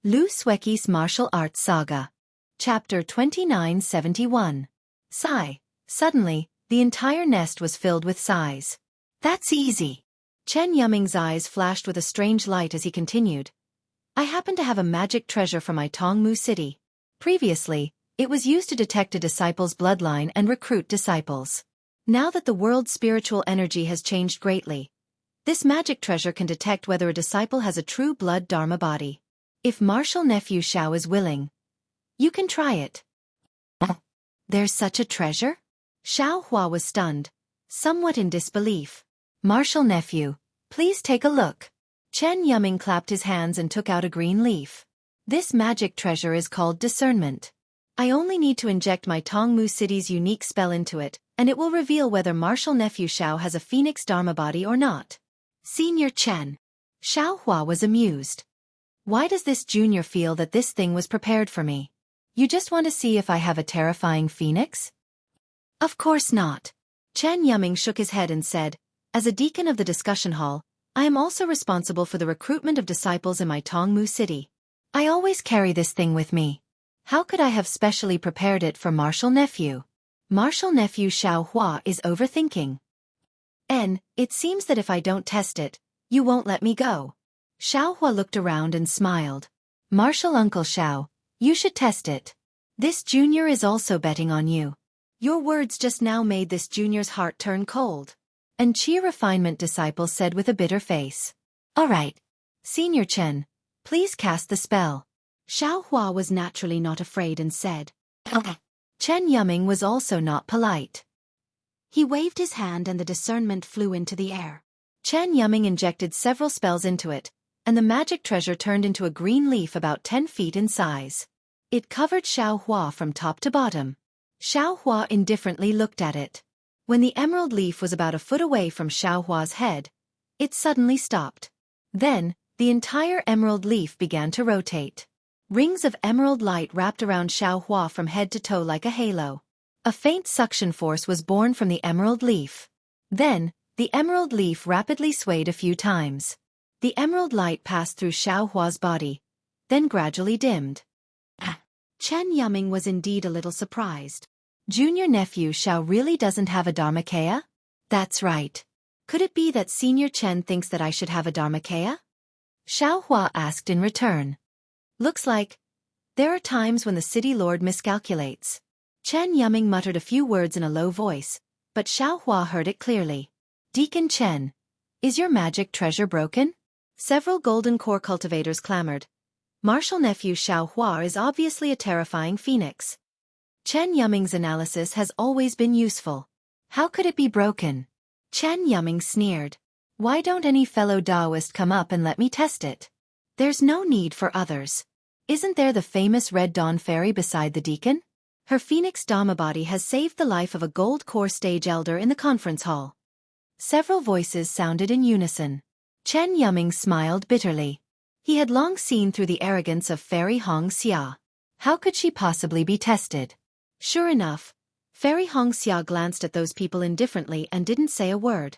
Xueqi's Martial Arts Saga. Chapter 2971. Sigh. Suddenly, the entire nest was filled with sighs. That's easy. Chen Yuming's eyes flashed with a strange light as he continued. I happen to have a magic treasure from my Tongmu city. Previously, it was used to detect a disciple's bloodline and recruit disciples. Now that the world's spiritual energy has changed greatly, this magic treasure can detect whether a disciple has a true blood Dharma body. If martial nephew Xiao is willing, you can try it. There's such a treasure? Xiao Hua was stunned, somewhat in disbelief. Martial nephew, please take a look. Chen Yuming clapped his hands and took out a green leaf. This magic treasure is called discernment. I only need to inject my Tongmu city's unique spell into it, and it will reveal whether martial nephew Xiao has a phoenix Dharma body or not. Senior Chen. Xiao Hua was amused. Why does this junior feel that this thing was prepared for me? You just want to see if I have a terrifying phoenix? Of course not. Chen Yuming shook his head and said, as a deacon of the discussion hall, I am also responsible for the recruitment of disciples in my Tongmu city. I always carry this thing with me. How could I have specially prepared it for martial nephew? Martial nephew Xiao Hua is overthinking. It seems that if I don't test it, you won't let me go. Xiao Hua looked around and smiled. Martial Uncle Xiao, you should test it. This junior is also betting on you. Your words just now made this junior's heart turn cold. And Qi refinement disciple said with a bitter face. All right. Senior Chen, please cast the spell. Xiao Hua was naturally not afraid and said. Chen Yuming was also not polite. He waved his hand and the discernment flew into the air. Chen Yuming injected several spells into it, and the magic treasure turned into a green leaf about 10 feet in size. It covered Xiao Hua from top to bottom. Xiao Hua indifferently looked at it. When the emerald leaf was about a foot away from Xiao Hua's head, it suddenly stopped. Then, the entire emerald leaf began to rotate. Rings of emerald light wrapped around Xiao Hua from head to toe like a halo. A faint suction force was born from the emerald leaf. Then, the emerald leaf rapidly swayed a few times. The emerald light passed through Xiao Hua's body, then gradually dimmed. Chen Yuming was indeed a little surprised. Junior nephew Xiao really doesn't have a Dharmakaya? That's right. Could it be that Senior Chen thinks that I should have a Dharmakaya? Xiao Hua asked in return. Looks like there are times when the city lord miscalculates. Chen Yuming muttered a few words in a low voice, but Xiao Hua heard it clearly. Deacon Chen, is your magic treasure broken? Several golden core cultivators clamored. Martial nephew Xiao Hua is obviously a terrifying phoenix. Chen Yuming's analysis has always been useful. How could it be broken? Chen Yuming sneered. Why don't any fellow Taoist come up and let me test it? There's no need for others. Isn't there the famous Red Dawn Fairy beside the deacon? Her phoenix Dharma body has saved the life of a gold core stage elder in the conference hall. Several voices sounded in unison. Chen Yuming smiled bitterly. He had long seen through the arrogance of Fairy Hong Xia. How could she possibly be tested? Sure enough, Fairy Hong Xia glanced at those people indifferently and didn't say a word.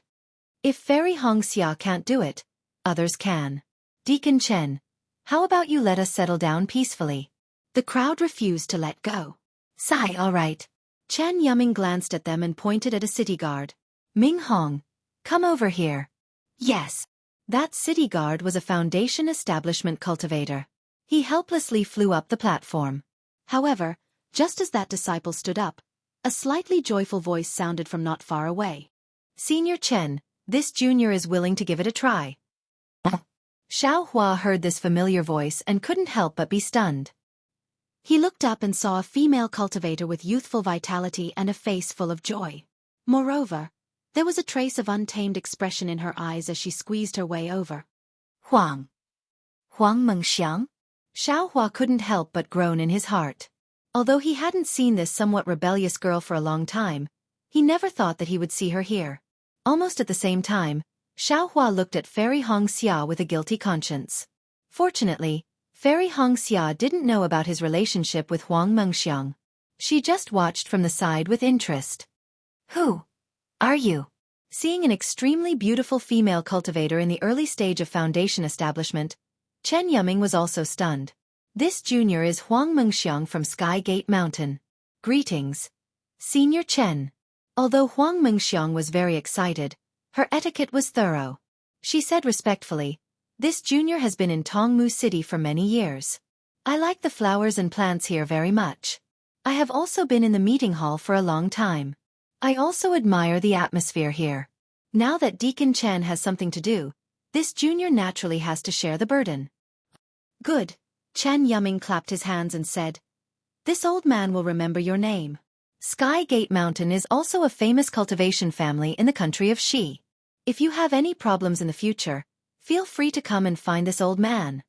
If Fairy Hong Xia can't do it, others can. Deacon Chen, how about you let us settle down peacefully? The crowd refused to let go. Sigh, all right. Chen Yuming glanced at them and pointed at a city guard. Ming Hong, come over here. Yes. That city guard was a Foundation establishment cultivator. He helplessly flew up the platform. However, just as that disciple stood up, a slightly joyful voice sounded from not far away. Senior Chen, this junior is willing to give it a try. Xiao Hua heard this familiar voice and couldn't help but be stunned. He looked up and saw a female cultivator with youthful vitality and a face full of joy. Moreover, there was a trace of untamed expression in her eyes as she squeezed her way over. Huang Mengxiang? Xiao Hua couldn't help but groan in his heart. Although he hadn't seen this somewhat rebellious girl for a long time, he never thought that he would see her here. Almost at the same time, Xiao Hua looked at Fairy Hong Xia with a guilty conscience. Fortunately, Fairy Hong Xia didn't know about his relationship with Huang Mengxiang. She just watched from the side with interest. Who are you? Seeing an extremely beautiful female cultivator in the early stage of Foundation establishment, Chen Yuming was also stunned. This junior is Huang Mengxiang from Sky Gate Mountain. Greetings, Senior Chen. Although Huang Mengxiang was very excited, her etiquette was thorough. She said respectfully, "This junior has been in Tongmu City for many years. I like the flowers and plants here very much. I have also been in the meeting hall for a long time. I also admire the atmosphere here. Now that Deacon Chen has something to do, this junior naturally has to share the burden." "Good." Chen Yuming clapped his hands and said, "This old man will remember your name. Sky Gate Mountain is also a famous cultivation family in the country of Xi. If you have any problems in the future, feel free to come and find this old man."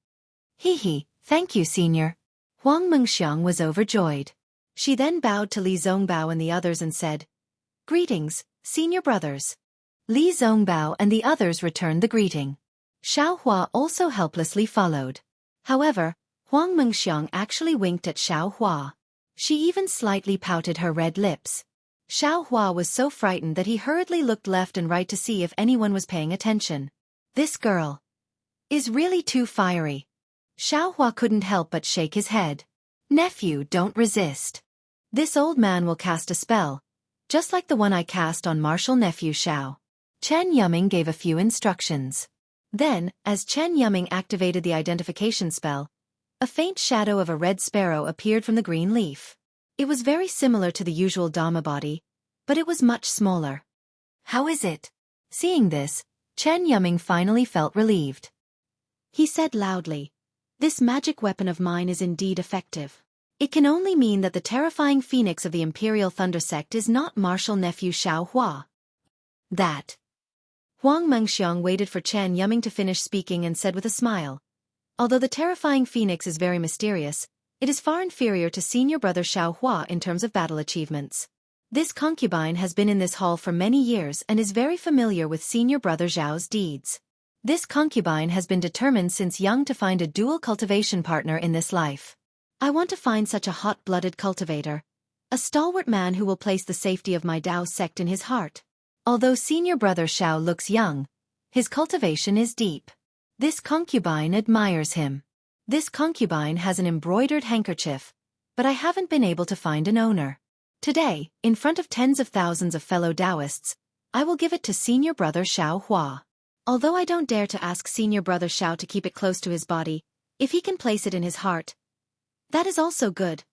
"Hee, thank you, Senior." Huang Mengxiang was overjoyed. She then bowed to Li Zongbao and the others and said, "Greetings, Senior brothers." Li Zongbao and the others returned the greeting. Xiaohua also helplessly followed. However, Huang Mengxiang actually winked at Xiaohua. She even slightly pouted her red lips. Xiaohua was so frightened that he hurriedly looked left and right to see if anyone was paying attention. This girl is really too fiery. Xiaohua couldn't help but shake his head. "Nephew, don't resist. This old man will cast a spell, just like the one I cast on Martial Nephew Xiao." Chen Yuming gave a few instructions. Then, as Chen Yuming activated the identification spell, a faint shadow of a red sparrow appeared from the green leaf. It was very similar to the usual Dharma body, but it was much smaller. "How is it?" Seeing this, Chen Yuming finally felt relieved. He said loudly, "This magic weapon of mine is indeed effective. It can only mean that the terrifying phoenix of the Imperial Thunder Sect is not Martial Nephew Xiaohua." That. Huang Mengxiang waited for Chen Yuming to finish speaking and said with a smile, "Although the terrifying phoenix is very mysterious, it is far inferior to senior brother Xiaohua in terms of battle achievements. This concubine has been in this hall for many years and is very familiar with senior brother Zhao's deeds. This concubine has been determined since young to find a dual cultivation partner in this life. I want to find such a hot-blooded cultivator, a stalwart man who will place the safety of my Dao sect in his heart. Although senior brother Xiao looks young, his cultivation is deep. This concubine admires him. This concubine has an embroidered handkerchief, but I haven't been able to find an owner. Today, in front of tens of thousands of fellow Taoists, I will give it to senior brother Xiaohua. Although I don't dare to ask senior brother Xiao to keep it close to his body, if he can place it in his heart, that is also good."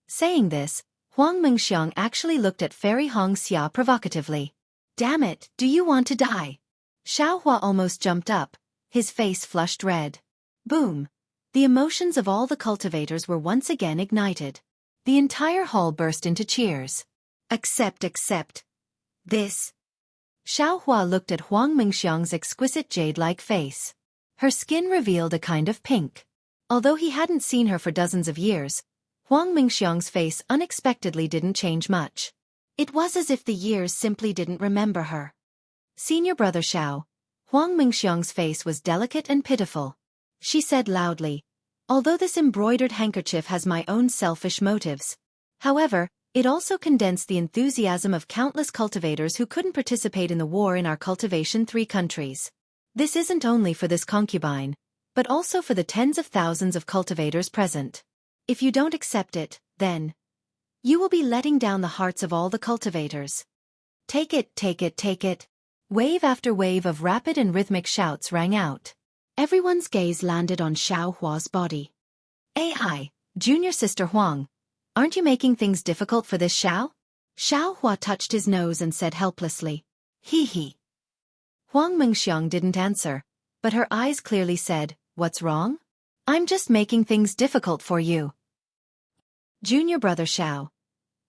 Saying this, Huang Mengxiang actually looked at Fairy Hong Xia provocatively. "Damn it, do you want to die?" Xiaohua almost jumped up, his face flushed red. Boom! The emotions of all the cultivators were once again ignited. The entire hall burst into cheers. Accept. This. Xiaohua looked at Huang Mengxiang's exquisite jade-like face. Her skin revealed a kind of pink. Although he hadn't seen her for dozens of years, Huang Mengxiang's face unexpectedly didn't change much. It was as if the years simply didn't remember her. "Senior brother Xiao." Huang Mengxiang's face was delicate and pitiful. She said loudly, "Although this embroidered handkerchief has my own selfish motives. However, it also condensed the enthusiasm of countless cultivators who couldn't participate in the war in our Cultivation 3 countries. This isn't only for this concubine, but also for the tens of thousands of cultivators present. If you don't accept it, then you will be letting down the hearts of all the cultivators. Take it. Wave after wave of rapid and rhythmic shouts rang out. Everyone's gaze landed on Xiaohua's body. "Ai, junior sister Huang, aren't you making things difficult for this Xiao?" Xiaohua touched his nose and said helplessly, "Hee." Huang Mengxiang didn't answer, but her eyes clearly said, "What's wrong?" "I'm just making things difficult for you." "Junior brother Xiao,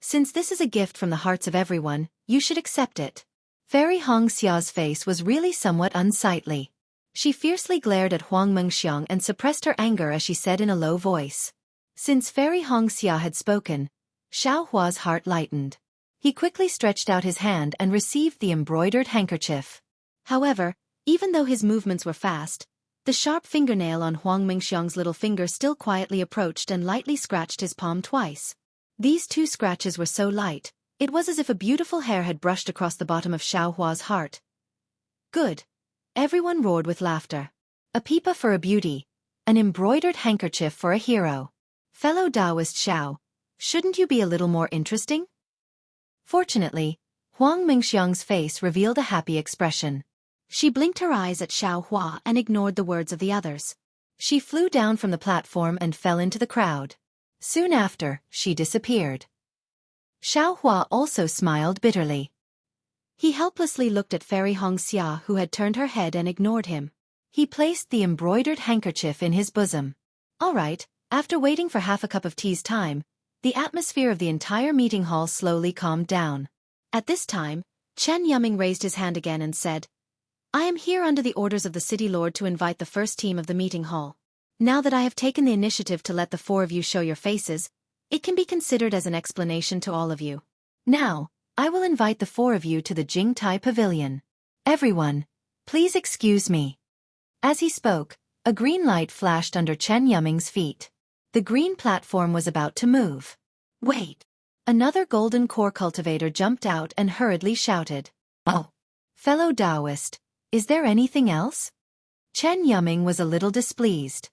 since this is a gift from the hearts of everyone, you should accept it." Fairy Hong Xia's face was really somewhat unsightly. She fiercely glared at Huang Mengxiang and suppressed her anger as she said in a low voice. Since Fairy Hong Xia had spoken, Xiaohua's heart lightened. He quickly stretched out his hand and received the embroidered handkerchief. However, even though his movements were fast, the sharp fingernail on Huang Mengxiang's little finger still quietly approached and lightly scratched his palm twice. These two scratches were so light, it was as if a beautiful hair had brushed across the bottom of Xiaohua's heart. "Good." Everyone roared with laughter. A pipa for a beauty, an embroidered handkerchief for a hero. Fellow Taoist Xiao, shouldn't you be a little more interesting? Fortunately, Huang Mingxiang's face revealed a happy expression. She blinked her eyes at Xiao Hua and ignored the words of the others. She flew down from the platform and fell into the crowd. Soon after, she disappeared. Xiao Hua also smiled bitterly. He helplessly looked at Fairy Hongxia, who had turned her head and ignored him. He placed the embroidered handkerchief in his bosom. All right, after waiting for half a cup of tea's time, the atmosphere of the entire meeting hall slowly calmed down. At this time, Chen Yuming raised his hand again and said, I am here under the orders of the city lord to invite the first team of the meeting hall. Now that I have taken the initiative to let the four of you show your faces, it can be considered as an explanation to all of you. Now, I will invite the four of you to the Jingtai Pavilion. Everyone, please excuse me. As he spoke, a green light flashed under Chen Yuming's feet. The green platform was about to move. Wait! Another golden core cultivator jumped out and hurriedly shouted. Oh! Fellow Taoist, is there anything else? Chen Yuming was a little displeased.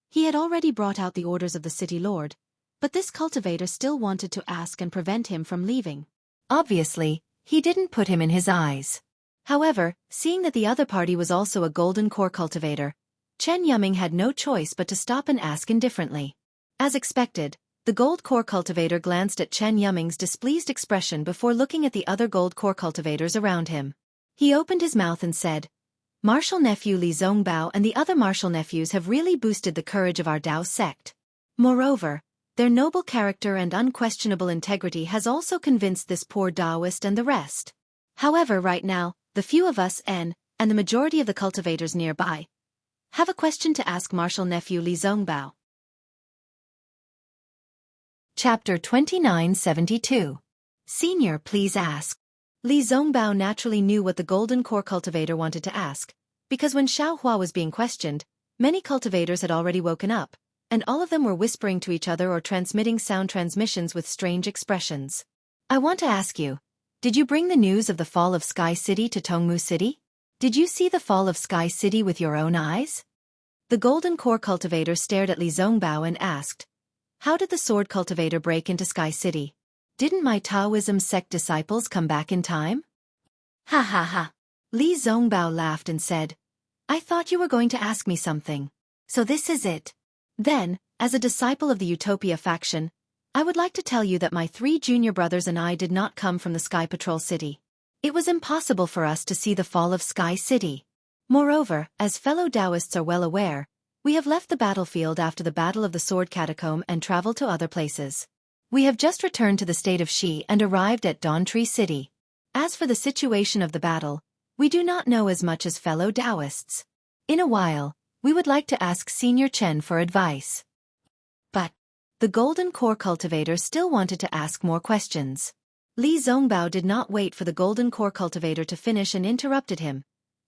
He had already brought out the orders of the city lord, but this cultivator still wanted to ask and prevent him from leaving. Obviously, he didn't put him in his eyes. However, seeing that the other party was also a golden core cultivator, Chen Yuming had no choice but to stop and ask indifferently. As expected, the gold core cultivator glanced at Chen Yuming's displeased expression before looking at the other gold core cultivators around him. He opened his mouth and said, Martial nephew Li Zongbao and the other martial nephews have really boosted the courage of our Dao sect. Moreover, their noble character and unquestionable integrity has also convinced this poor Taoist and the rest. However, right now, the few of us and the majority of the cultivators nearby have a question to ask martial nephew Li Zongbao. Chapter 2972. Senior, please ask. Li Zongbao naturally knew what the golden core cultivator wanted to ask, because when Xiao Hua was being questioned, many cultivators had already woken up, and all of them were whispering to each other or transmitting sound transmissions with strange expressions. I want to ask you, did you bring the news of the fall of Sky City to Tongmu City? Did you see the fall of Sky City with your own eyes? The golden core cultivator stared at Li Zongbao and asked, How did the sword cultivator break into Sky City? Didn't my Taoism sect disciples come back in time? Ha ha ha. Li Zongbao laughed and said, I thought you were going to ask me something. So this is it. Then, as a disciple of the Utopia faction, I would like to tell you that my 3 junior brothers and I did not come from the Sky Patrol City. It was impossible for us to see the fall of Sky City. Moreover, as fellow Taoists are well aware, we have left the battlefield after the Battle of the Sword Catacomb and traveled to other places. We have just returned to the state of Xi and arrived at Dawn Tree City. As for the situation of the battle, we do not know as much as fellow Taoists. In a while, we would like to ask Senior Chen for advice. But the golden core cultivator still wanted to ask more questions. Li Zongbao did not wait for the golden core cultivator to finish and interrupted him,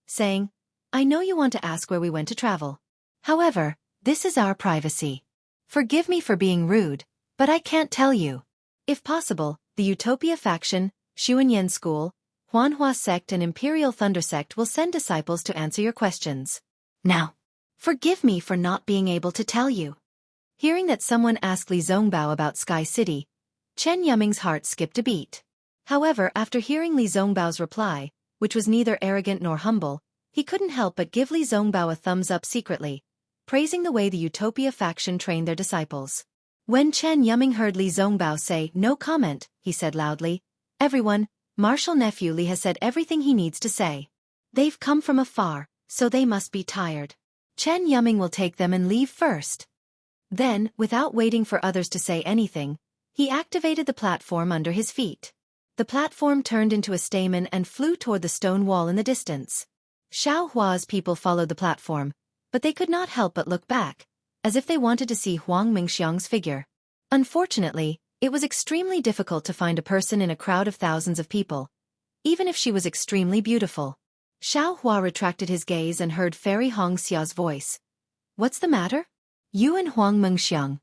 saying, I know you want to ask where we went to travel. However, this is our privacy. Forgive me for being rude, but I can't tell you. If possible, the Utopia faction, Xuanyan School, Huanhua sect and Imperial Thunder sect will send disciples to answer your questions. Now, forgive me for not being able to tell you. Hearing that someone asked Li Zongbao about Sky City, Chen Yuming's heart skipped a beat. However, after hearing Li Zongbao's reply, which was neither arrogant nor humble, he couldn't help but give Li Zongbao a thumbs up secretly, praising the way the Utopia faction trained their disciples. When Chen Yuming heard Li Zongbao say no comment, he said loudly, Everyone, Martial Nephew Li has said everything he needs to say. They've come from afar, so they must be tired. Chen Yuming will take them and leave first. Then, without waiting for others to say anything, he activated the platform under his feet. The platform turned into a stamen and flew toward the stone wall in the distance. Xiao Hua's people followed the platform, but they could not help but look back, as if they wanted to see Huang Mingxiang's figure. Unfortunately, it was extremely difficult to find a person in a crowd of thousands of people, even if she was extremely beautiful. Xiao Hua retracted his gaze and heard Fairy Hongxia's voice. What's the matter? You and Huang Mingxiang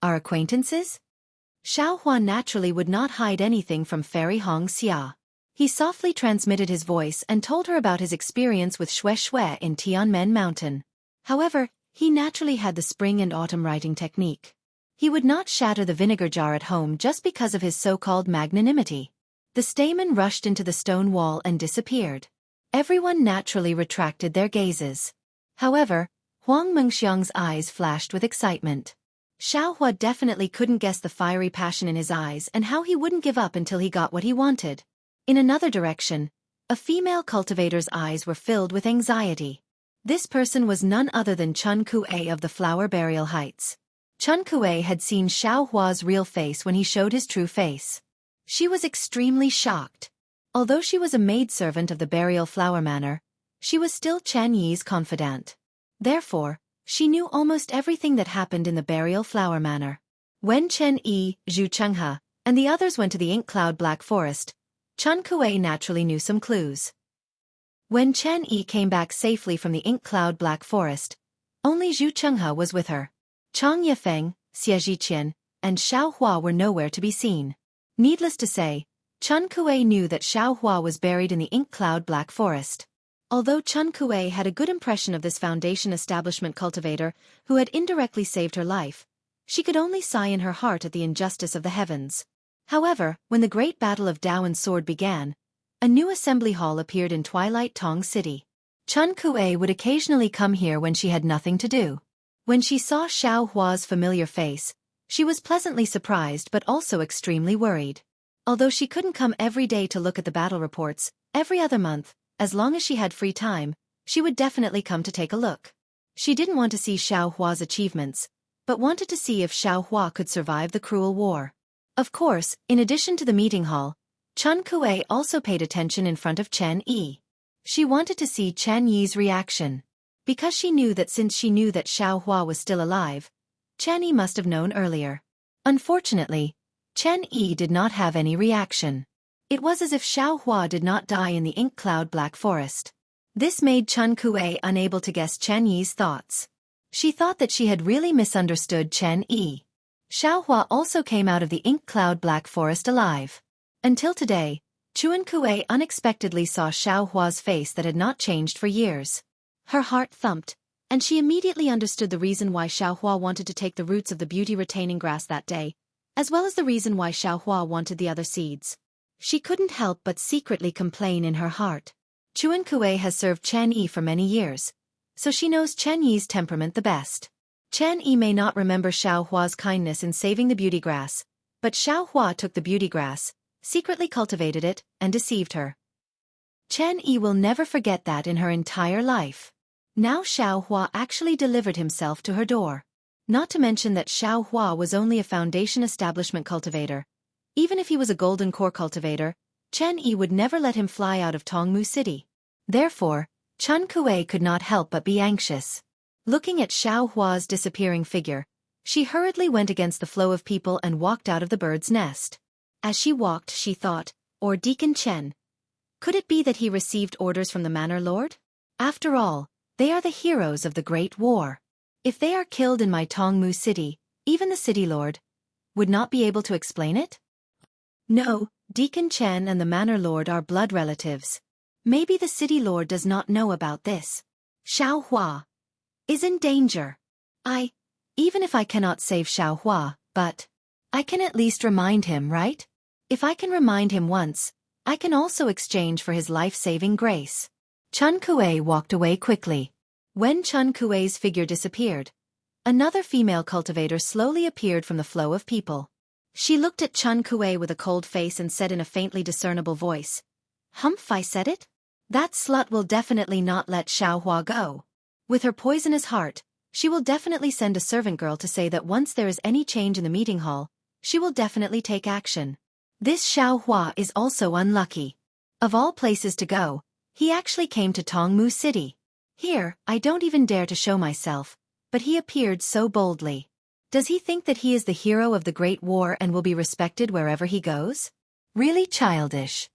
are acquaintances? Xiao Hua naturally would not hide anything from Fairy Hongxia. He softly transmitted his voice and told her about his experience with Xueqi in Tianmen Mountain. However, he naturally had the spring and autumn writing technique. He would not shatter the vinegar jar at home just because of his so-called magnanimity. The stamen rushed into the stone wall and disappeared. Everyone naturally retracted their gazes. However, Huang Mengxiang's eyes flashed with excitement. Xiaohua definitely couldn't guess the fiery passion in his eyes and how he wouldn't give up until he got what he wanted. In another direction, a female cultivator's eyes were filled with anxiety. This person was none other than Chun Kuei of the Flower Burial Heights. Chun Kuei had seen Xiaohua's real face when he showed his true face. She was extremely shocked. Although she was a maidservant of the Burial Flower Manor, she was still Chen Yi's confidant. Therefore, she knew almost everything that happened in the Burial Flower Manor. When Chen Yi, Zhu Chenghe, and the others went to the Ink Cloud Black Forest, Chun Kuei naturally knew some clues. When Chen Yi came back safely from the Ink Cloud Black Forest, only Zhu Chenghe was with her. Chang Yifeng, Xie Zhiqian, and Xiaohua were nowhere to be seen. Needless to say, Chun Kuei knew that Xiaohua was buried in the Ink Cloud Black Forest. Although Chun Kuei had a good impression of this Foundation establishment cultivator who had indirectly saved her life, she could only sigh in her heart at the injustice of the heavens. However, when the great battle of Dao and Sword began, a new assembly hall appeared in Twilight Tong City. Chun Kuei would occasionally come here when she had nothing to do. When she saw Xiaohua's familiar face, she was pleasantly surprised but also extremely worried. Although she couldn't come every day to look at the battle reports, every other month, as long as she had free time, she would definitely come to take a look. She didn't want to see Xiaohua's achievements, but wanted to see if Xiaohua could survive the cruel war. Of course, in addition to the meeting hall, Chun Kuei also paid attention in front of Chen Yi. She wanted to see Chen Yi's reaction. Because she knew that since she knew that Xiaohua was still alive, Chen Yi must have known earlier. Unfortunately, Chen Yi did not have any reaction. It was as if Xiaohua did not die in the Ink Cloud Black Forest. This made Chun Kuei unable to guess Chen Yi's thoughts. She thought that she had really misunderstood Chen Yi. Xiaohua also came out of the Ink Cloud Black Forest alive. Until today, Chun Kuei unexpectedly saw Xiaohua's face that had not changed for years. Her heart thumped, and she immediately understood the reason why Xiaohua wanted to take the roots of the beauty-retaining grass that day, as well as the reason why Xiaohua wanted the other seeds. She couldn't help but secretly complain in her heart. Chun Kuei has served Chen Yi for many years, so she knows Chen Yi's temperament the best. Chen Yi may not remember Xiaohua's kindness in saving the beauty grass, but Xiaohua took the beauty grass, secretly cultivated it, and deceived her. Chen Yi will never forget that in her entire life. Now Xiaohua actually delivered himself to her door. Not to mention that Xiaohua was only a Foundation establishment cultivator. Even if he was a golden core cultivator, Chen Yi would never let him fly out of Tongmu City. Therefore, Chun Kuei could not help but be anxious. Looking at Xiaohua's disappearing figure, she hurriedly went against the flow of people and walked out of the bird's nest. As she walked, she thought, or Deacon Chen. Could it be that he received orders from the Manor Lord? After all, they are the heroes of the Great War. If they are killed in my Tongmu City, even the City Lord would not be able to explain it? No, Deacon Chen and the Manor Lord are blood relatives. Maybe the City Lord does not know about this. Xiaohua is in danger. Even if I cannot save Xiaohua, but I can at least remind him, right? If I can remind him once, I can also exchange for his life-saving grace. Chun Kuei walked away quickly. When Chun Kuei's figure disappeared, another female cultivator slowly appeared from the flow of people. She looked at Chun Kuei with a cold face and said in a faintly discernible voice, "Humph, I said it? That slut will definitely not let Xiaohua go. With her poisonous heart, she will definitely send a servant girl to say that once there is any change in the meeting hall, she will definitely take action. This Xiaohua is also unlucky. Of all places to go, he actually came to Tongmu City. Here, I don't even dare to show myself, but he appeared so boldly. Does he think that he is the hero of the Great War and will be respected wherever he goes? Really childish."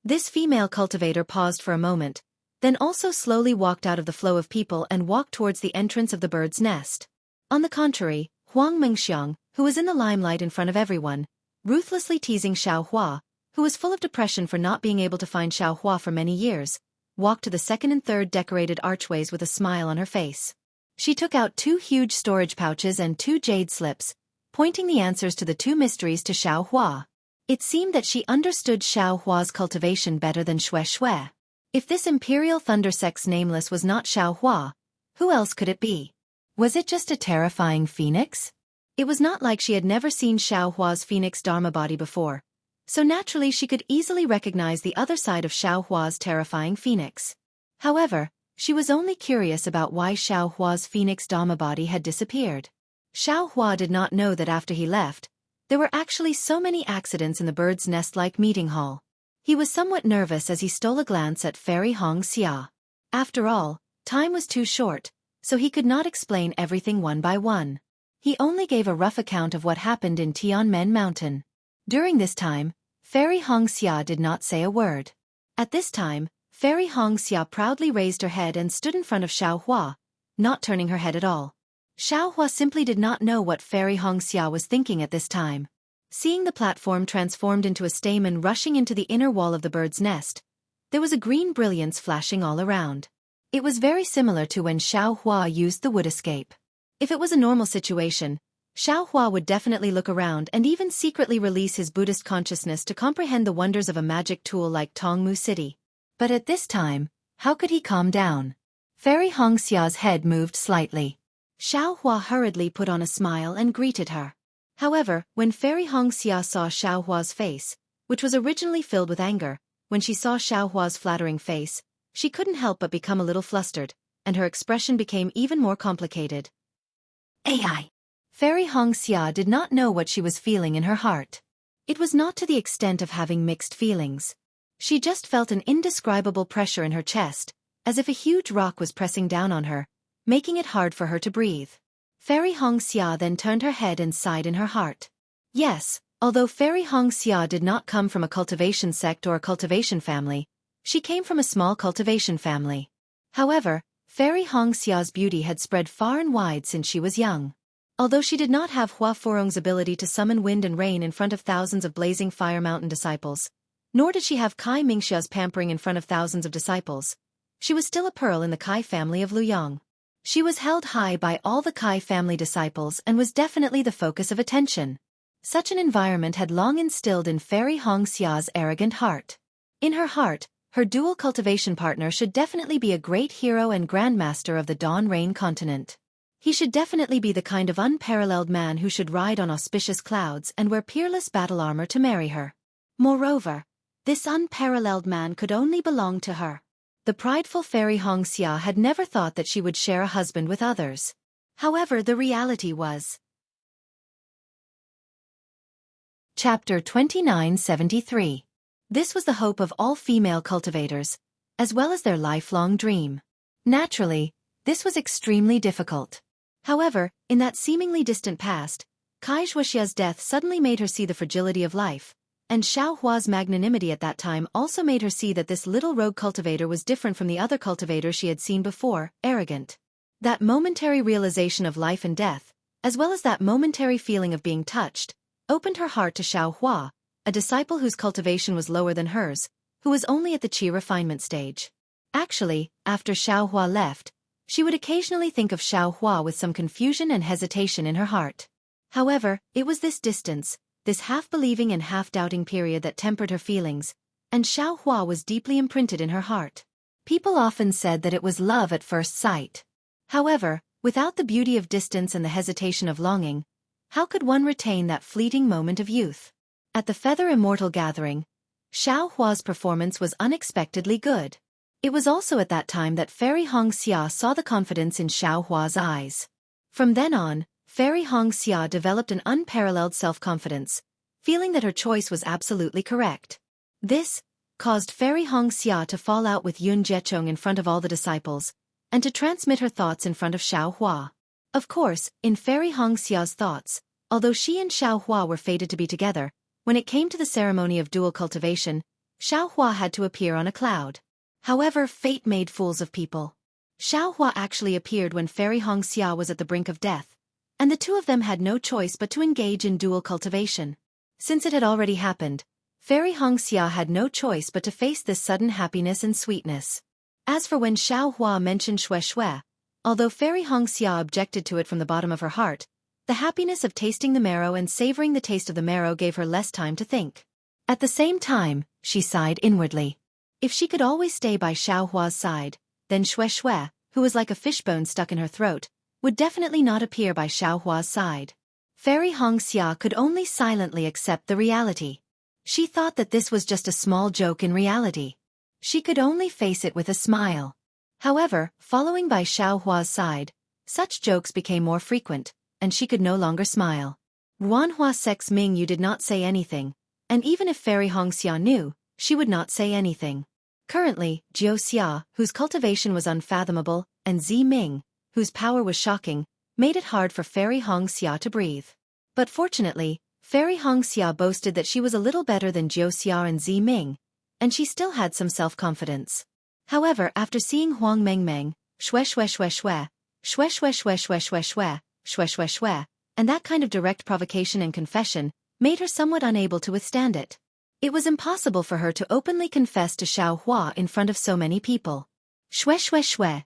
This female cultivator paused for a moment, then also slowly walked out of the flow of people and walked towards the entrance of the bird's nest. On the contrary, Huang Mengxiang, who was in the limelight in front of everyone, ruthlessly teasing Xiaohua, who was full of depression for not being able to find Xiaohua for many years, walked to the second and third decorated archways with a smile on her face. She took out 2 huge storage pouches and 2 jade slips, pointing the answers to the two mysteries to Xiao Hua. It seemed that she understood Xiao Hua's cultivation better than Xueqi. If this imperial thundersex nameless was not Xiao Hua, who else could it be? Was it just a terrifying phoenix? It was not like she had never seen Xiao Hua's phoenix Dharma body before, so naturally she could easily recognize the other side of Xiao Hua's terrifying phoenix. However, she was only curious about why Xiao Hua's phoenix Dharma body had disappeared. Xiao Hua did not know that after he left, there were actually so many accidents in the bird's nest-like meeting hall. He was somewhat nervous as he stole a glance at Fairy Hong Xia. After all, time was too short, so he could not explain everything one by one. He only gave a rough account of what happened in Tianmen Mountain. During this time, Fairy Hong Xia did not say a word. At this time, Fairy Hong Xia proudly raised her head and stood in front of Xiao Hua, not turning her head at all. Xiao Hua simply did not know what Fairy Hong Xia was thinking at this time. Seeing the platform transformed into a stamen rushing into the inner wall of the bird's nest, there was a green brilliance flashing all around. It was very similar to when Xiao Hua used the wood escape. If it was a normal situation, Xiao Hua would definitely look around and even secretly release his Buddhist consciousness to comprehend the wonders of a magic tool like Tongmu City. But at this time, how could he calm down? Fairy Hong Xia's head moved slightly. Xiao Hua hurriedly put on a smile and greeted her. However, when Fairy Hong Xia saw Xiao Hua's face, which was originally filled with anger, when she saw Xiao Hua's flattering face, she couldn't help but become a little flustered, and her expression became even more complicated. AI. Fairy Hong Xia did not know what she was feeling in her heart. It was not to the extent of having mixed feelings. She just felt an indescribable pressure in her chest, as if a huge rock was pressing down on her, making it hard for her to breathe. Fairy Hong Xia then turned her head and sighed in her heart. Yes, although Fairy Hong Xia did not come from a cultivation sect or a cultivation family, she came from a small cultivation family. However, Fairy Hong Xia's beauty had spread far and wide since she was young. Although she did not have Hua Furong's ability to summon wind and rain in front of thousands of blazing fire mountain disciples, nor did she have Kai Mingxia's pampering in front of thousands of disciples, she was still a pearl in the Kai family of Luyang. She was held high by all the Kai family disciples and was definitely the focus of attention. Such an environment had long instilled in Fairy Hong Xia's arrogant heart. In her heart, her dual cultivation partner should definitely be a great hero and grandmaster of the Dawn Rain continent. He should definitely be the kind of unparalleled man who should ride on auspicious clouds and wear peerless battle armor to marry her. Moreover, this unparalleled man could only belong to her. The prideful Fairy Hong Xia had never thought that she would share a husband with others. However, the reality was. Chapter 2973. This was the hope of all female cultivators, as well as their lifelong dream. Naturally, this was extremely difficult. However, in that seemingly distant past, Kai Xuexia's death suddenly made her see the fragility of life, and Xiao Hua's magnanimity at that time also made her see that this little rogue cultivator was different from the other cultivators she had seen before, arrogant. That momentary realization of life and death, as well as that momentary feeling of being touched, opened her heart to Xiao Hua, a disciple whose cultivation was lower than hers, who was only at the qi refinement stage. Actually, after Xiao Hua left, she would occasionally think of Xiao Hua with some confusion and hesitation in her heart. However, it was this distance, this half-believing and half-doubting period that tempered her feelings, and Xiao Hua was deeply imprinted in her heart. People often said that it was love at first sight. However, without the beauty of distance and the hesitation of longing, how could one retain that fleeting moment of youth? At the Feather Immortal Gathering, Xiao Hua's performance was unexpectedly good. It was also at that time that Fairy Hong Xia saw the confidence in Xiao Hua's eyes. From then on, Fairy Hong Xia developed an unparalleled self-confidence, feeling that her choice was absolutely correct. This caused Fairy Hong Xia to fall out with Yun Jiechong in front of all the disciples, and to transmit her thoughts in front of Xiao Hua. Of course, in Fairy Hong Xia's thoughts, although she and Xiao Hua were fated to be together, when it came to the ceremony of dual cultivation, Xiao Hua had to appear on a cloud. However, fate made fools of people. Xiao Hua actually appeared when Fairy Hong Xia was at the brink of death, and the two of them had no choice but to engage in dual cultivation. Since it had already happened, Fairy Hong Xia had no choice but to face this sudden happiness and sweetness. As for when Xiao Hua mentioned Xueqi, although Fairy Hong Xia objected to it from the bottom of her heart, The happiness of tasting the marrow and savoring the taste of the marrow gave her less time to think. At the same time, she sighed inwardly. If she could always stay by Xiaohua's side, then Xueqi, who was like a fishbone stuck in her throat, would definitely not appear by Xiaohua's side. Fairy Hongxia could only silently accept the reality. She thought that this was just a small joke in reality. She could only face it with a smile. However, following by Xiaohua's side, such jokes became more frequent, and she could no longer smile. Ruanhua Sex Mingyu did not say anything, and even if Fairy Hongxia knew, she would not say anything. Currently, Jiu Xia, whose cultivation was unfathomable, and Zi Ming, whose power was shocking, made it hard for Fairy Hongxia to breathe. But fortunately, Fairy Hongxia boasted that she was a little better than Jiu Xia and Zi Ming, and she still had some self-confidence. However, after seeing Huang Mengmeng, Xueqi, and that kind of direct provocation and confession, made her somewhat unable to withstand it. It was impossible for her to openly confess to Xiaohua in front of so many people. Xueqi.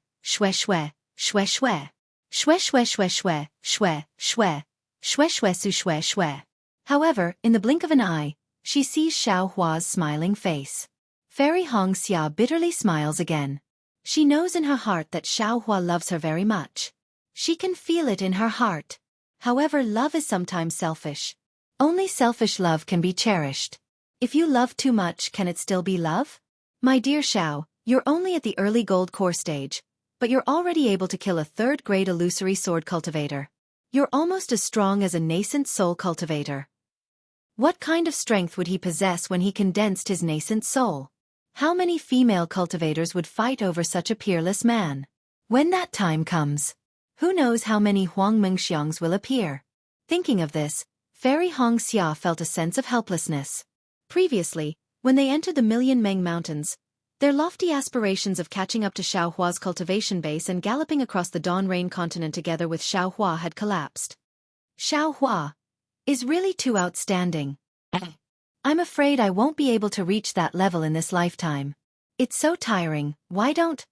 However, in the blink of an eye, she sees Xiaohua's smiling face. Fairy Hongxia bitterly smiles again. She knows in her heart that Xiaohua loves her very much. She can feel it in her heart. However, love is sometimes selfish. Only selfish love can be cherished. If you love too much, can it still be love? My dear Xiao, you're only at the early gold core stage, but you're already able to kill a third-grade illusory sword cultivator. You're almost as strong as a nascent soul cultivator. What kind of strength would he possess when he condensed his nascent soul? How many female cultivators would fight over such a peerless man? When that time comes, who knows how many Huang Mengxiangs will appear? Thinking of this, Fairy Hongxia felt a sense of helplessness. Previously, when they entered the Million Meng Mountains, their lofty aspirations of catching up to Xiaohua's cultivation base and galloping across the Dawn Rain continent together with Xiaohua had collapsed. Xiaohua is really too outstanding. I'm afraid I won't be able to reach that level in this lifetime. It's so tiring. Why don't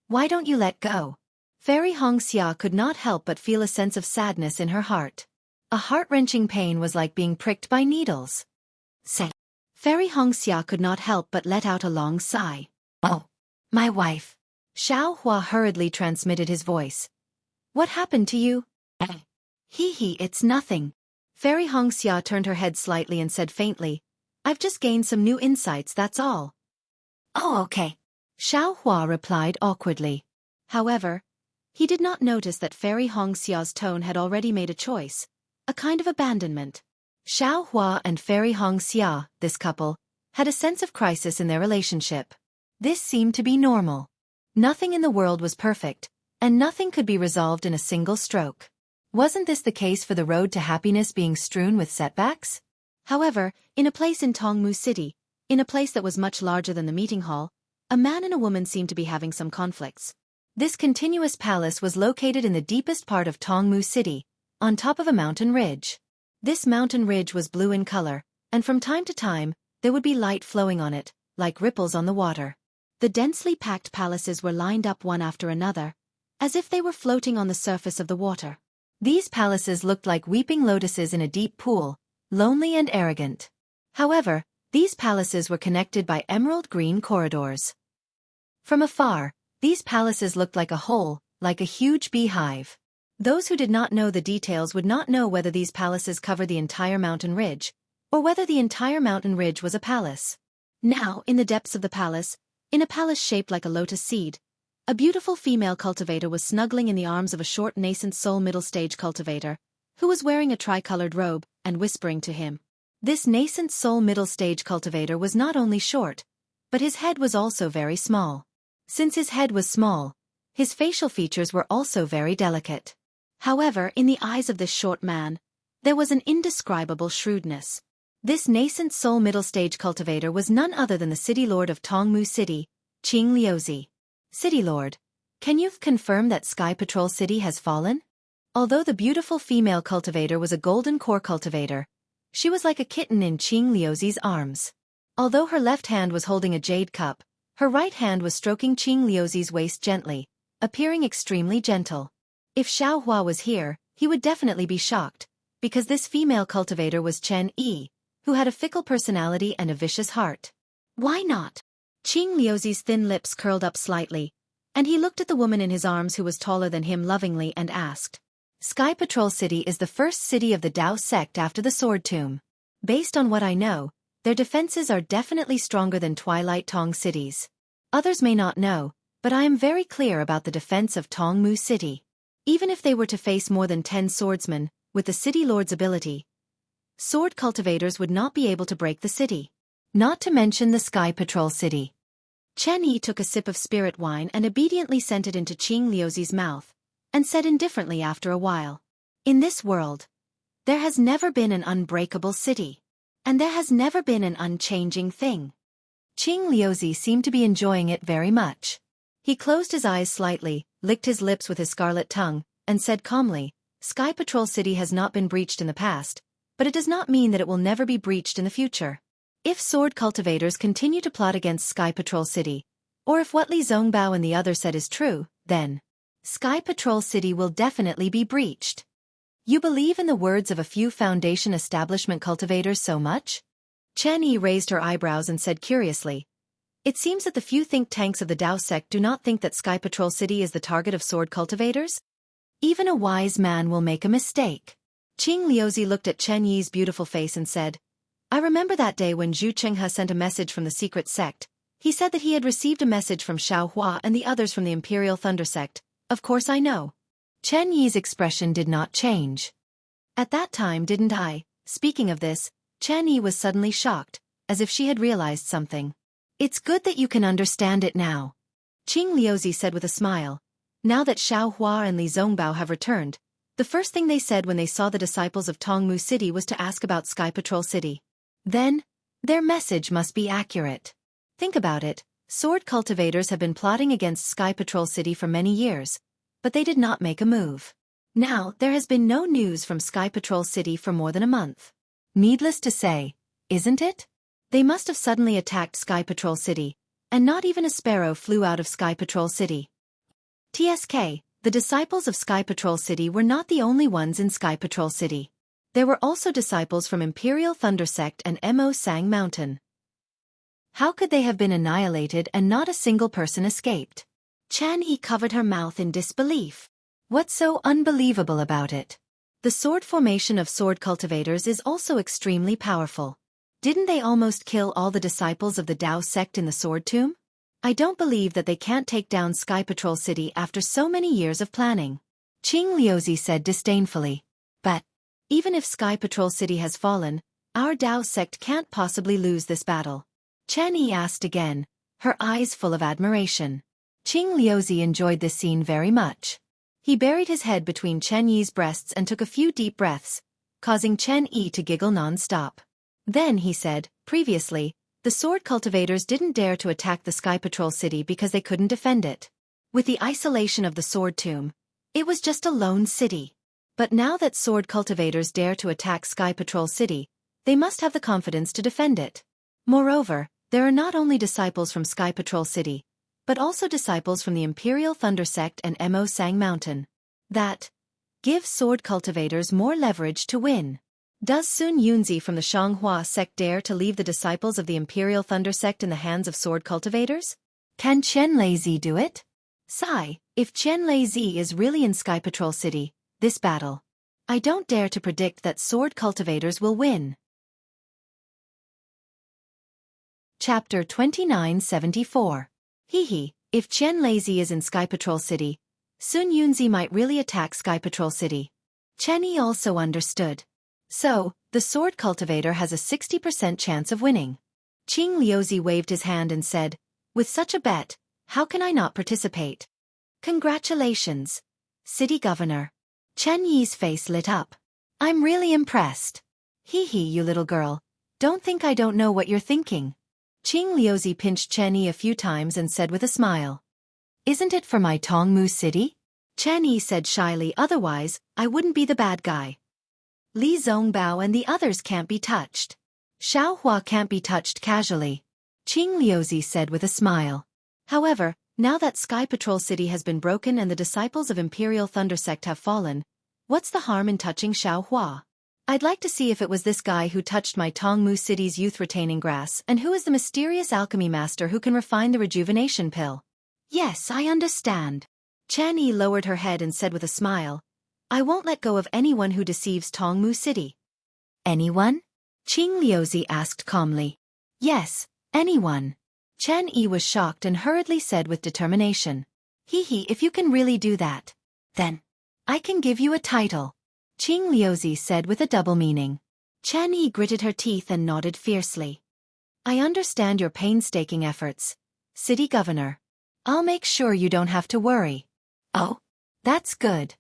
you let go? Fairy Hongxia could not help but feel a sense of sadness in her heart. A heart-wrenching pain was like being pricked by needles. Fairy Hongxia could not help but let out a long sigh. Oh, my wife. Xiaohua hurriedly transmitted his voice. What happened to you? It's nothing. Fairy Hongxia turned her head slightly and said faintly, I've just gained some new insights, that's all. Oh, okay. Xiaohua replied awkwardly. However, he did not notice that Fairy Hongxia's tone had already made a choice, a kind of abandonment. Xiaohua and Fairy Hongxia, this couple, had a sense of crisis in their relationship. This seemed to be normal. Nothing in the world was perfect, and nothing could be resolved in a single stroke. Wasn't this the case for the road to happiness being strewn with setbacks? However, in a place in Tongmu City, in a place that was much larger than the meeting hall, a man and a woman seemed to be having some conflicts. This continuous palace was located in the deepest part of Tongmu City, on top of a mountain ridge. This mountain ridge was blue in color, and from time to time, there would be light flowing on it, like ripples on the water. The densely packed palaces were lined up one after another, as if they were floating on the surface of the water. These palaces looked like weeping lotuses in a deep pool, lonely and arrogant. However, these palaces were connected by emerald green corridors. From afar, these palaces looked like a whole, like a huge beehive. Those who did not know the details would not know whether these palaces covered the entire mountain ridge, or whether the entire mountain ridge was a palace. Now, in the depths of the palace, in a palace shaped like a lotus seed, a beautiful female cultivator was snuggling in the arms of a short nascent soul middle-stage cultivator, who was wearing a tricolored robe, and whispering to him. This nascent soul middle-stage cultivator was not only short, but his head was also very small. Since his head was small, his facial features were also very delicate. However, in the eyes of this short man, there was an indescribable shrewdness. This nascent soul middle-stage cultivator was none other than the city lord of Tongmu City, Qing Liuzi. City Lord, can you confirm that Sky Patrol City has fallen? Although the beautiful female cultivator was a golden core cultivator, she was like a kitten in Qing Liuzi's arms. Although her left hand was holding a jade cup, her right hand was stroking Qing Liuzi's waist gently, appearing extremely gentle. If Xiaohua was here, he would definitely be shocked, because this female cultivator was Chen Yi, who had a fickle personality and a vicious heart. Why not? Qing Liuzi's thin lips curled up slightly, and he looked at the woman in his arms who was taller than him lovingly and asked. Sky Patrol City is the first city of the Dao sect after the Sword Tomb. Based on what I know, their defenses are definitely stronger than Twilight Tong cities. Others may not know, but I am very clear about the defense of Tongmu City. Even if they were to face more than 10 swordsmen, with the city lord's ability, sword cultivators would not be able to break the city. Not to mention the Sky Patrol City. Chen Yi took a sip of spirit wine and obediently sent it into Qing Liuzi's mouth, and said indifferently after a while. In this world, there has never been an unbreakable city. And there has never been an unchanging thing. Qing Liuzi seemed to be enjoying it very much. He closed his eyes slightly, licked his lips with his scarlet tongue, and said calmly, Sky Patrol City has not been breached in the past, but it does not mean that it will never be breached in the future. If sword cultivators continue to plot against Sky Patrol City, or if what Li Zongbao and the others said is true, then Sky Patrol City will definitely be breached. You believe in the words of a few Foundation establishment cultivators so much? Chen Yi raised her eyebrows and said curiously, It seems that the few think tanks of the Dao sect do not think that Sky Patrol City is the target of sword cultivators? Even a wise man will make a mistake. Qing Liuzi looked at Chen Yi's beautiful face and said, I remember that day when Zhu Chenghe sent a message from the secret sect. He said that he had received a message from Xiao Hua and the others from the Imperial Thunder sect. Of course I know. Chen Yi's expression did not change. At that time didn't I? Speaking of this, Chen Yi was suddenly shocked, as if she had realized something. It's good that you can understand it now. Qing Liuzi said with a smile. Now that Xiao Hua and Li Zongbao have returned, the first thing they said when they saw the disciples of Tongmu City was to ask about Sky Patrol City. Then, their message must be accurate. Think about it, sword cultivators have been plotting against Sky Patrol City for many years, but they did not make a move. Now, there has been no news from Sky Patrol City for more than a month. Needless to say, isn't it? They must have suddenly attacked Sky Patrol City, and not even a sparrow flew out of Sky Patrol City. TSK, the disciples of Sky Patrol City were not the only ones in Sky Patrol City. There were also disciples from Imperial Thunder Sect and Mo Sang Mountain. How could they have been annihilated and not a single person escaped? Chen Yi covered her mouth in disbelief. What's so unbelievable about it? The sword formation of sword cultivators is also extremely powerful. Didn't they almost kill all the disciples of the Dao sect in the Sword Tomb? I don't believe that they can't take down Sky Patrol City after so many years of planning. Qing Liuzi said disdainfully. But even if Sky Patrol City has fallen, our Dao sect can't possibly lose this battle. Chen Yi asked again, her eyes full of admiration. Qing Liuzi enjoyed this scene very much. He buried his head between Chen Yi's breasts and took a few deep breaths, causing Chen Yi to giggle non-stop. Then he said, previously, the sword cultivators didn't dare to attack the Sky Patrol City because they couldn't defend it. With the isolation of the Sword Tomb, it was just a lone city. But now that sword cultivators dare to attack Sky Patrol City, they must have the confidence to defend it. Moreover, there are not only disciples from Sky Patrol City, but also disciples from the Imperial Thunder Sect and Mo Sang Mountain. That gives sword cultivators more leverage to win. Does Sun Yunzi from the Shanghua sect dare to leave the disciples of the Imperial Thunder Sect in the hands of sword cultivators? Can Chen Leizi do it? Sigh, if Chen Leizi is really in Sky Patrol City, this battle, I don't dare to predict that sword cultivators will win. Chapter 2974. Hehe, if Chen Leizi is in Sky Patrol City, Sun Yunzi might really attack Sky Patrol City. Chen Yi also understood. So, the sword cultivator has a 60% chance of winning. Qing Liuzi waved his hand and said, with such a bet, how can I not participate? Congratulations, City Governor. Chen Yi's face lit up. I'm really impressed. Hehe, you little girl. Don't think I don't know what you're thinking. Qing Liuzi pinched Chen Yi a few times and said with a smile. Isn't it for my Tongmu City? Chen Yi said shyly, otherwise, I wouldn't be the bad guy. Li Zongbao and the others can't be touched. Xiao Hua can't be touched casually. Qing Liuzi said with a smile. However, now that Sky Patrol City has been broken and the disciples of Imperial Thunder Sect have fallen, What's the harm in touching Xiao Hua? I'd like to see if it was this guy who touched my Tongmu City's youth retaining grass and who is the mysterious alchemy master who can refine the rejuvenation pill. Yes, I understand. Chen Yi lowered her head and said with a smile, I won't let go of anyone who deceives Tongmu City. Anyone? Qing Liuzi asked calmly. Yes, anyone. Chen Yi was shocked and hurriedly said with determination. Hee, if you can really do that, then I can give you a title. Qing Liuzi said with a double meaning. Chen Yi gritted her teeth and nodded fiercely. I understand your painstaking efforts, City Governor. I'll make sure you don't have to worry. Oh, that's good.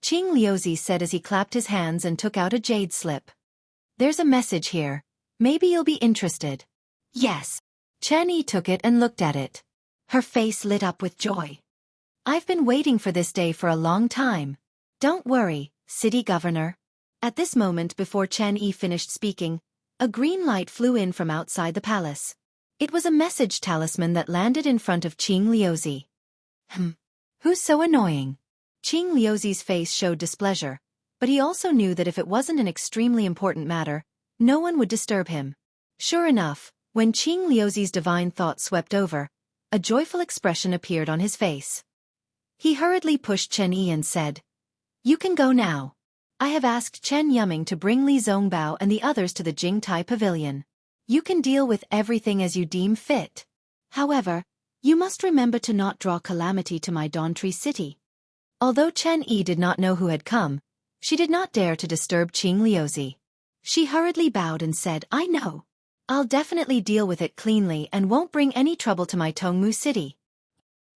Qing Liuzi said as he clapped his hands and took out a jade slip. There's a message here. Maybe you'll be interested. Yes. Chen Yi took it and looked at it. Her face lit up with joy. I've been waiting for this day for a long time. Don't worry, City Governor. At this moment before Chen Yi finished speaking, a green light flew in from outside the palace. It was a message talisman that landed in front of Qing Liuzi. Who's so annoying? Qing Liuzi's face showed displeasure, but he also knew that if it wasn't an extremely important matter, no one would disturb him. Sure enough, when Qing Liuzi's divine thought swept over, a joyful expression appeared on his face. He hurriedly pushed Chen Yi and said, You can go now. I have asked Chen Yuming to bring Li Zongbao and the others to the Jingtai Pavilion. You can deal with everything as you deem fit. However, you must remember to not draw calamity to my Dawntree City. Although Chen Yi did not know who had come, she did not dare to disturb Qing Liuzi. She hurriedly bowed and said, I know. I'll definitely deal with it cleanly and won't bring any trouble to my Tongmu City.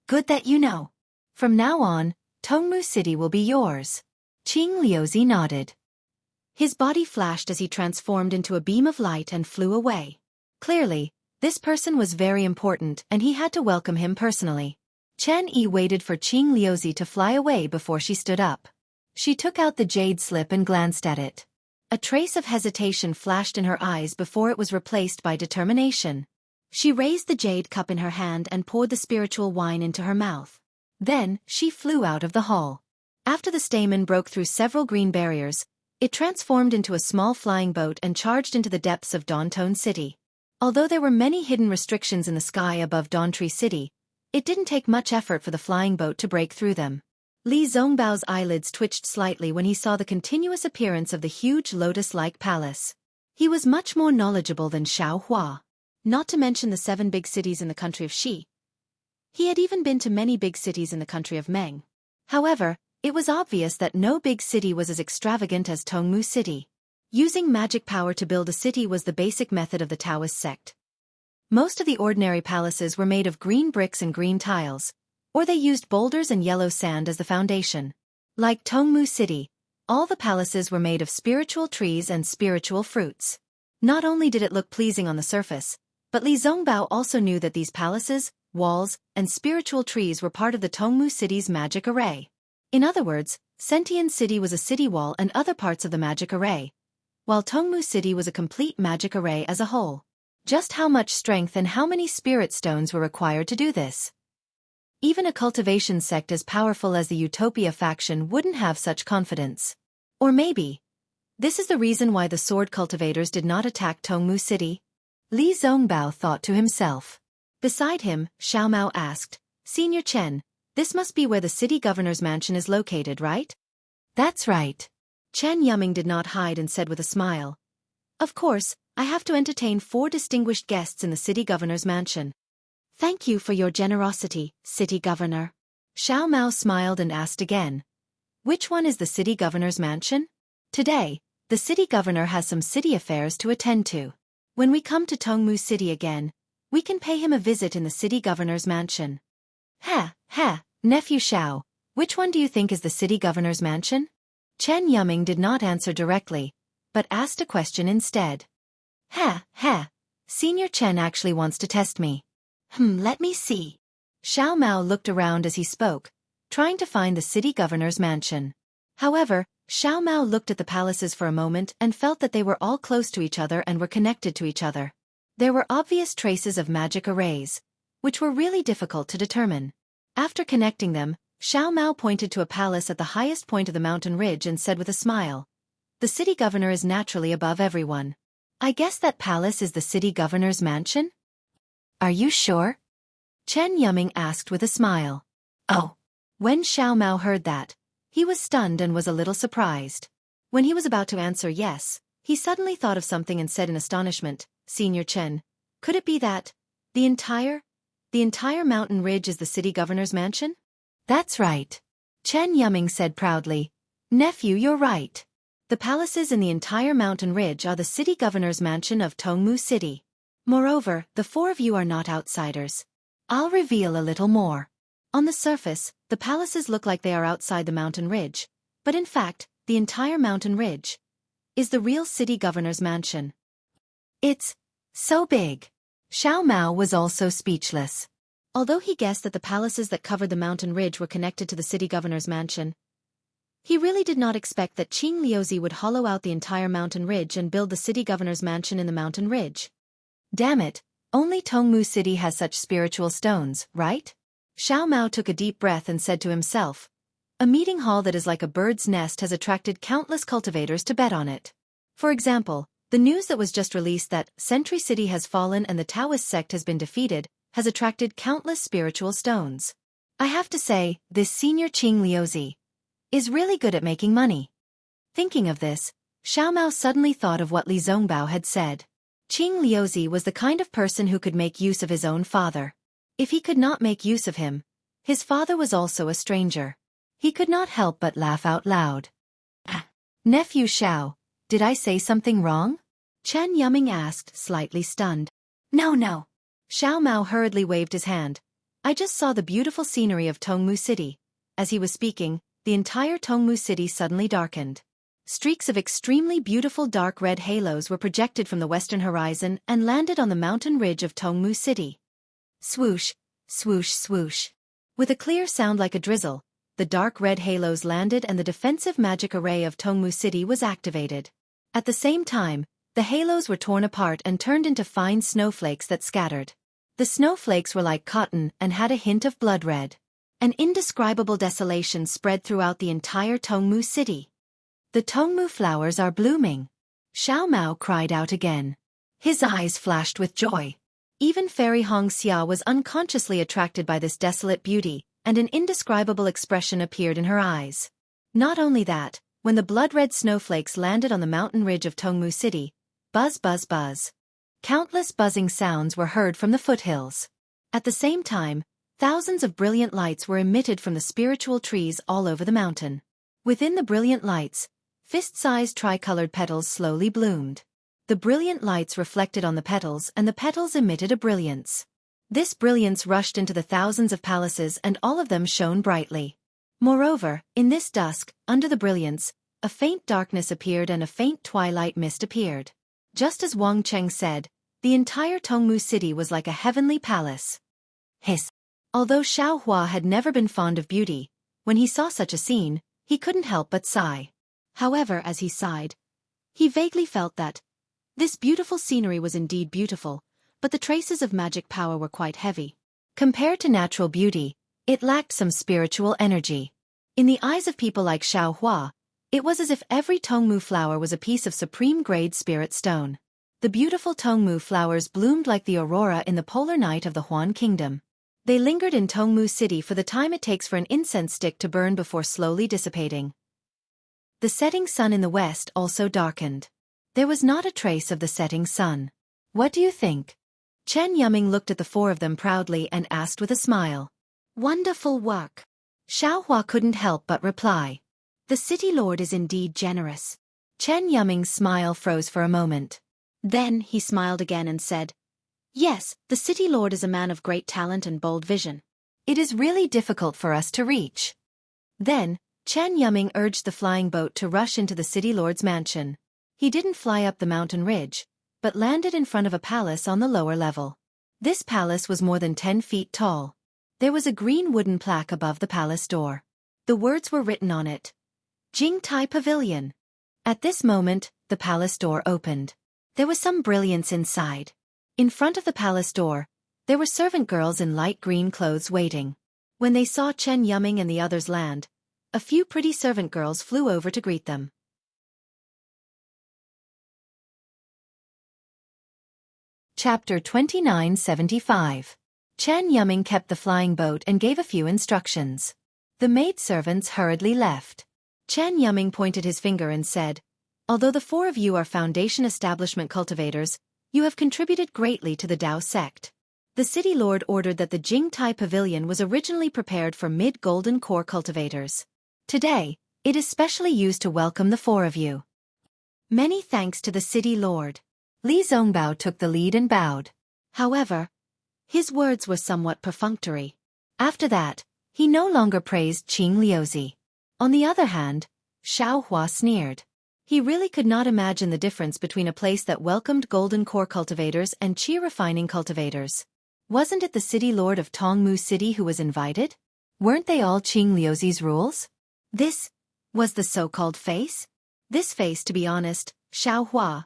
Good that you know. From now on, Tongmu City will be yours. Qing Liuzi nodded. His body flashed as he transformed into a beam of light and flew away. Clearly, this person was very important and he had to welcome him personally. Chen Yi waited for Qing Liuzi to fly away before she stood up. She took out the jade slip and glanced at it. A trace of hesitation flashed in her eyes before it was replaced by determination. She raised the jade cup in her hand and poured the spiritual wine into her mouth. Then, she flew out of the hall. After the stamen broke through several green barriers, it transformed into a small flying boat and charged into the depths of Dawntone City. Although there were many hidden restrictions in the sky above Dawntree City, it didn't take much effort for the flying boat to break through them. Li Zongbao's eyelids twitched slightly when he saw the continuous appearance of the huge lotus-like palace. He was much more knowledgeable than Xiao Hua, not to mention the 7 big cities in the country of Xi. He had even been to many big cities in the country of Meng. However, it was obvious that no big city was as extravagant as Tongmu City. Using magic power to build a city was the basic method of the Taoist sect. Most of the ordinary palaces were made of green bricks and green tiles, or they used boulders and yellow sand as the foundation. Like Tongmu City, all the palaces were made of spiritual trees and spiritual fruits. Not only did it look pleasing on the surface, but Li Zongbao also knew that these palaces, walls, and spiritual trees were part of the Tongmu City's magic array. In other words, Sentian City was a city wall and other parts of the magic array, while Tongmu City was a complete magic array as a whole. Just how much strength and how many spirit stones were required to do this? Even a cultivation sect as powerful as the Utopia faction wouldn't have such confidence. Or maybe, this is the reason why the sword cultivators did not attack Tongmu City? Li Zongbao thought to himself. Beside him, Xiao Mao asked, Senior Chen, this must be where the city governor's mansion is located, right? That's right. Chen Yuming did not hide and said with a smile. Of course, I have to entertain 4 distinguished guests in the city governor's mansion. Thank you for your generosity, city governor. Xiao Mao smiled and asked again. Which one is the city governor's mansion? Today, the city governor has some city affairs to attend to. When we come to Tongmu City again, we can pay him a visit in the city governor's mansion. Nephew Xiao, which one do you think is the city governor's mansion? Chen Yuming did not answer directly, but asked a question instead. Senior Chen actually wants to test me. Let me see. Xiao Mao looked around as he spoke, trying to find the city governor's mansion. However, Xiao Mao looked at the palaces for a moment and felt that they were all close to each other and were connected to each other. There were obvious traces of magic arrays, which were really difficult to determine. After connecting them, Xiao Mao pointed to a palace at the highest point of the mountain ridge and said with a smile, "The city governor is naturally above everyone. I guess that palace is the city governor's mansion?" "Are you sure?" Chen Yuming asked with a smile. "Oh." When Xiao Mao heard that, he was stunned and was a little surprised. When he was about to answer yes, he suddenly thought of something and said in astonishment, "Senior Chen, could it be that the entire mountain ridge is the city governor's mansion?" "That's right." Chen Yuming said proudly. "Nephew, you're right. The palaces in the entire mountain ridge are the city governor's mansion of Tongmu City. Moreover, the four of you are not outsiders. I'll reveal a little more. On the surface, the palaces look like they are outside the mountain ridge, but in fact, the entire mountain ridge is the real city governor's mansion. It's so big." Xiao Mao was also speechless. Although he guessed that the palaces that covered the mountain ridge were connected to the city governor's mansion, he really did not expect that Qing Liuzi would hollow out the entire mountain ridge and build the city governor's mansion in the mountain ridge. Damn it, only Tongmu City has such spiritual stones, right? Xiao Mao took a deep breath and said to himself, "A meeting hall that is like a bird's nest has attracted countless cultivators to bet on it. For example, the news that was just released that Sentry City has fallen and the Taoist sect has been defeated has attracted countless spiritual stones. I have to say, this senior Qing Liuzi is really good at making money." Thinking of this, Xiao Mao suddenly thought of what Li Zongbao had said. Qing Liuzi was the kind of person who could make use of his own father. If he could not make use of him, his father was also a stranger. He could not help but laugh out loud. "Nephew Xiao, did I say something wrong?" Chen Yuming asked, slightly stunned. No. Xiao Mao hurriedly waved his hand. "I just saw the beautiful scenery of Tongmu City." As he was speaking, the entire Tongmu City suddenly darkened. Streaks of extremely beautiful dark red halos were projected from the western horizon and landed on the mountain ridge of Tongmu City. Swoosh, swoosh, swoosh. With a clear sound like a drizzle, the dark red halos landed and the defensive magic array of Tongmu City was activated. At the same time, the halos were torn apart and turned into fine snowflakes that scattered. The snowflakes were like cotton and had a hint of blood red. An indescribable desolation spread throughout the entire Tongmu City. "The Tongmu flowers are blooming!" Xiao Mao cried out again. His eyes flashed with joy. Even Fairy Hong Xia was unconsciously attracted by this desolate beauty, and an indescribable expression appeared in her eyes. Not only that, when the blood-red snowflakes landed on the mountain ridge of Tongmu City, buzz buzz buzz. Countless buzzing sounds were heard from the foothills. At the same time, thousands of brilliant lights were emitted from the spiritual trees all over the mountain. Within the brilliant lights, fist-sized tricolored petals slowly bloomed. The brilliant lights reflected on the petals and the petals emitted a brilliance. This brilliance rushed into the thousands of palaces and all of them shone brightly. Moreover, in this dusk, under the brilliance, a faint darkness appeared and a faint twilight mist appeared. Just as Wang Cheng said, the entire Tongmu City was like a heavenly palace. Hiss. Although Xiao Hua had never been fond of beauty, when he saw such a scene, he couldn't help but sigh. However, as he sighed, he vaguely felt that this beautiful scenery was indeed beautiful, but the traces of magic power were quite heavy. Compared to natural beauty, it lacked some spiritual energy. In the eyes of people like Xiao Hua, it was as if every Tongmu flower was a piece of supreme-grade spirit stone. The beautiful Tongmu flowers bloomed like the aurora in the polar night of the Huan Kingdom. They lingered in Tongmu City for the time it takes for an incense stick to burn before slowly dissipating. The setting sun in the west also darkened. There was not a trace of the setting sun. "What do you think?" Chen Yuming looked at the four of them proudly and asked with a smile. "Wonderful work." Xiao Hua couldn't help but reply. "The city lord is indeed generous." Chen Yuming's smile froze for a moment. Then he smiled again and said, "Yes, the city lord is a man of great talent and bold vision. It is really difficult for us to reach." Then, Chen Yuming urged the flying boat to rush into the city lord's mansion. He didn't fly up the mountain ridge, but landed in front of a palace on the lower level. This palace was more than 10 feet tall. There was a green wooden plaque above the palace door. The words were written on it. "Jingtai Pavilion." At this moment, the palace door opened. There was some brilliance inside. In front of the palace door, there were servant girls in light green clothes waiting. When they saw Chen Yuming and the others land, a few pretty servant girls flew over to greet them. Chapter 2975. Chen Yuming kept the flying boat and gave a few instructions. The maidservants hurriedly left. Chen Yuming pointed his finger and said, "Although the four of you are foundation establishment cultivators, you have contributed greatly to the Dao sect. The city lord ordered that the Jingtai Pavilion was originally prepared for mid-golden core cultivators. Today, it is specially used to welcome the four of you." Many thanks to the city lord. Li Zongbao took the lead and bowed. However, his words were somewhat perfunctory. After that, he no longer praised Qing Liuzi. On the other hand, Xiao Hua sneered. He really could not imagine the difference between a place that welcomed golden core cultivators and qi refining cultivators. Wasn't it the city lord of Tongmu City who was invited? Weren't they all Qing Liuzi's rules? This was the so-called face? This face, to be honest, Xiao Hua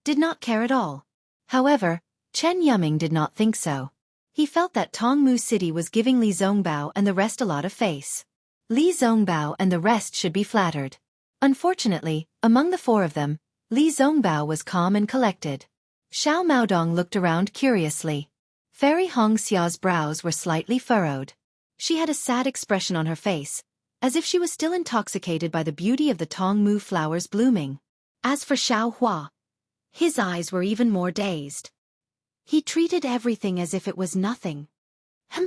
did not care at all. However, Chen Yuming did not think so. He felt that Tongmu City was giving Li Zongbao and the rest a lot of face. Li Zongbao and the rest should be flattered. Unfortunately, among the four of them, Li Zongbao was calm and collected. Xiao Maodong looked around curiously. Fairy Hong Xiao's brows were slightly furrowed. She had a sad expression on her face, as if she was still intoxicated by the beauty of the Tongmu flowers blooming. As for Xiao Hua, his eyes were even more dazed. He treated everything as if it was nothing.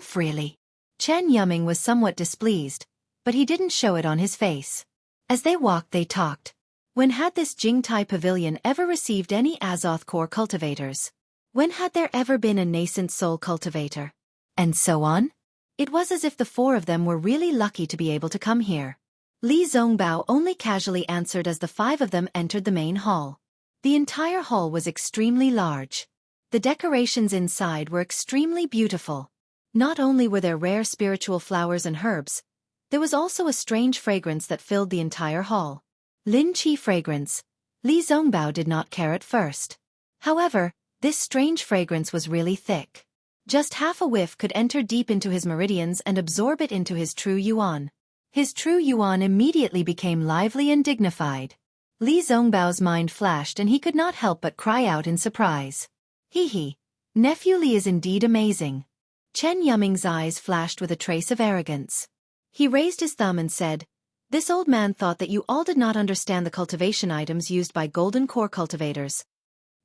Freely. Chen Yuming was somewhat displeased, but he didn't show it on his face. As they walked they talked. When had this Jingtai Pavilion ever received any Azoth core cultivators? When had there ever been a nascent soul cultivator? And so on? It was as if the four of them were really lucky to be able to come here. Li Zongbao only casually answered as the five of them entered the main hall. The entire hall was extremely large. The decorations inside were extremely beautiful. Not only were there rare spiritual flowers and herbs, there was also a strange fragrance that filled the entire hall. Lin Qi fragrance. Li Zongbao did not care at first. However, this strange fragrance was really thick. Just half a whiff could enter deep into his meridians and absorb it into his true yuan. His true yuan immediately became lively and dignified. Li Zongbao's mind flashed and he could not help but cry out in surprise. Hee, nephew Li is indeed amazing. Chen Yuming's eyes flashed with a trace of arrogance. He raised his thumb and said, "This old man thought that you all did not understand the cultivation items used by golden core cultivators.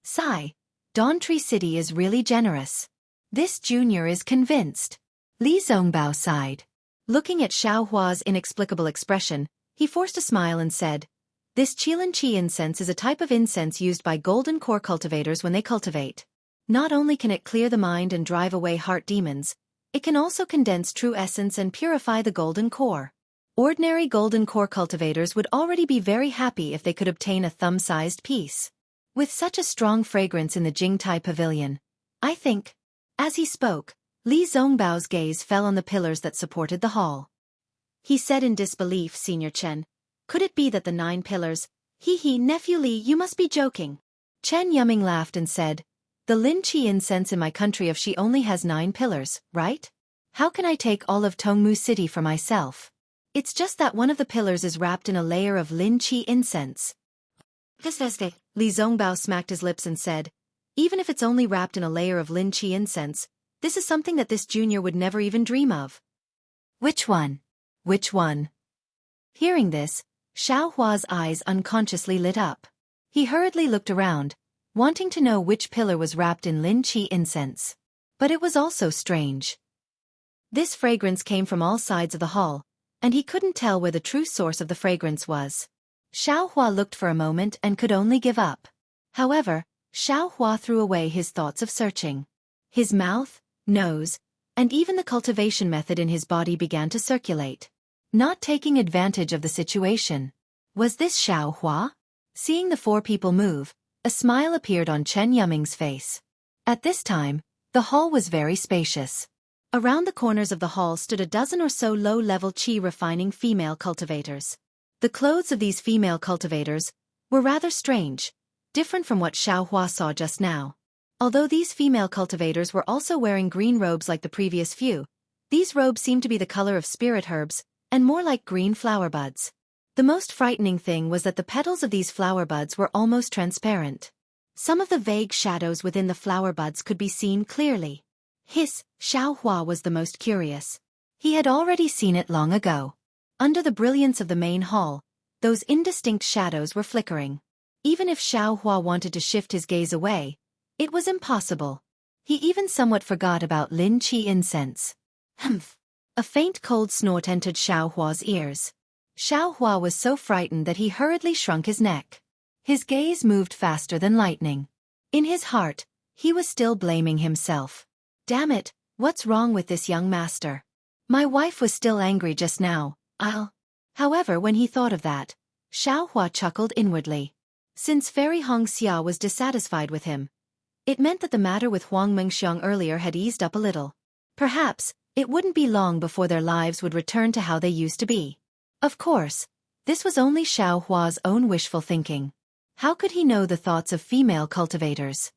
Sigh, Dawn Tree City is really generous. This junior is convinced." Li Zongbao sighed. Looking at Xiao Hua's inexplicable expression, he forced a smile and said, "This Qilan Qi incense is a type of incense used by golden core cultivators when they cultivate. Not only can it clear the mind and drive away heart demons, it can also condense true essence and purify the golden core. Ordinary golden core cultivators would already be very happy if they could obtain a thumb-sized piece. With such a strong fragrance in the Jingtai Pavilion, I think." As he spoke, Li Zongbao's gaze fell on the pillars that supported the hall. He said in disbelief, "Senior Chen, could it be that the 9 pillars—" Nephew Li, you must be joking." Chen Yuming laughed and said, "The Lin Qi incense in my country of Shi only has 9 pillars, right? How can I take all of Tongmu City for myself? It's just that one of the pillars is wrapped in a layer of Lin Qi incense." Li Zongbao smacked his lips and said, "Even if it's only wrapped in a layer of Lin Qi incense, this is something that this junior would never even dream of." "Which one? Which one?" Hearing this, Xiao Hua's eyes unconsciously lit up. He hurriedly looked around, wanting to know which pillar was wrapped in Lin Qi incense. But it was also strange. This fragrance came from all sides of the hall, and he couldn't tell where the true source of the fragrance was. Xiao Hua looked for a moment and could only give up. However, Xiao Hua threw away his thoughts of searching. His mouth, nose, and even the cultivation method in his body began to circulate. Not taking advantage of the situation. Was this Xiao Hua? Seeing the 4 people move, a smile appeared on Chen Yuming's face. At this time, the hall was very spacious. Around the corners of the hall stood a dozen or so low-level qi refining female cultivators. The clothes of these female cultivators were rather strange, different from what Xiao Hua saw just now. Although these female cultivators were also wearing green robes like the previous few, These robes seemed to be the color of spirit herbs, and more like green flower buds. The most frightening thing was that the petals of these flower buds were almost transparent. Some of the vague shadows within the flower buds could be seen clearly. Xiaohua was the most curious. He had already seen it long ago. Under the brilliance of the main hall, those indistinct shadows were flickering. Even if Xiaohua wanted to shift his gaze away, it was impossible. He even somewhat forgot about Lin Qi incense. Humph! A faint cold snort entered Xiaohua's ears. Xiaohua was so frightened that he hurriedly shrunk his neck. His gaze moved faster than lightning. In his heart, he was still blaming himself. Damn it, what's wrong with this young master? My wife was still angry just now, However, when he thought of that, Xiaohua chuckled inwardly. Since Fairy Hong Xia was dissatisfied with him, it meant that the matter with Huang Mengxiang earlier had eased up a little. Perhaps, it wouldn't be long before their lives would return to how they used to be. Of course, this was only Xiaohua's own wishful thinking. How could he know the thoughts of female cultivators?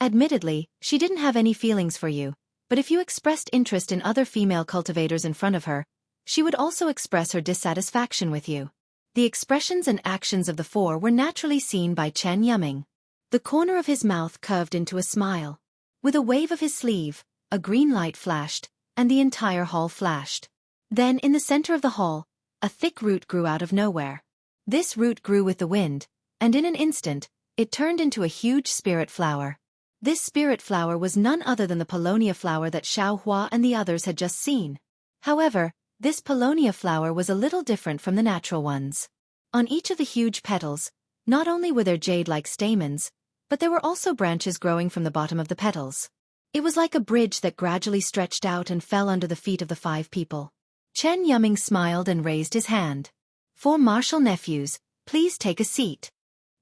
Admittedly, she didn't have any feelings for you, but if you expressed interest in other female cultivators in front of her, she would also express her dissatisfaction with you. The expressions and actions of the four were naturally seen by Chen Yuming. The corner of his mouth curved into a smile. With a wave of his sleeve, a green light flashed, and the entire hall flashed. Then in the center of the hall, a thick root grew out of nowhere. This root grew with the wind, and in an instant, it turned into a huge spirit flower. This spirit flower was none other than the paulownia flower that Xiaohua and the others had just seen. However, this paulownia flower was a little different from the natural ones. On each of the huge petals, not only were there jade-like stamens, but there were also branches growing from the bottom of the petals. It was like a bridge that gradually stretched out and fell under the feet of the 5 people. Chen Yuming smiled and raised his hand. 4 martial nephews, please take a seat.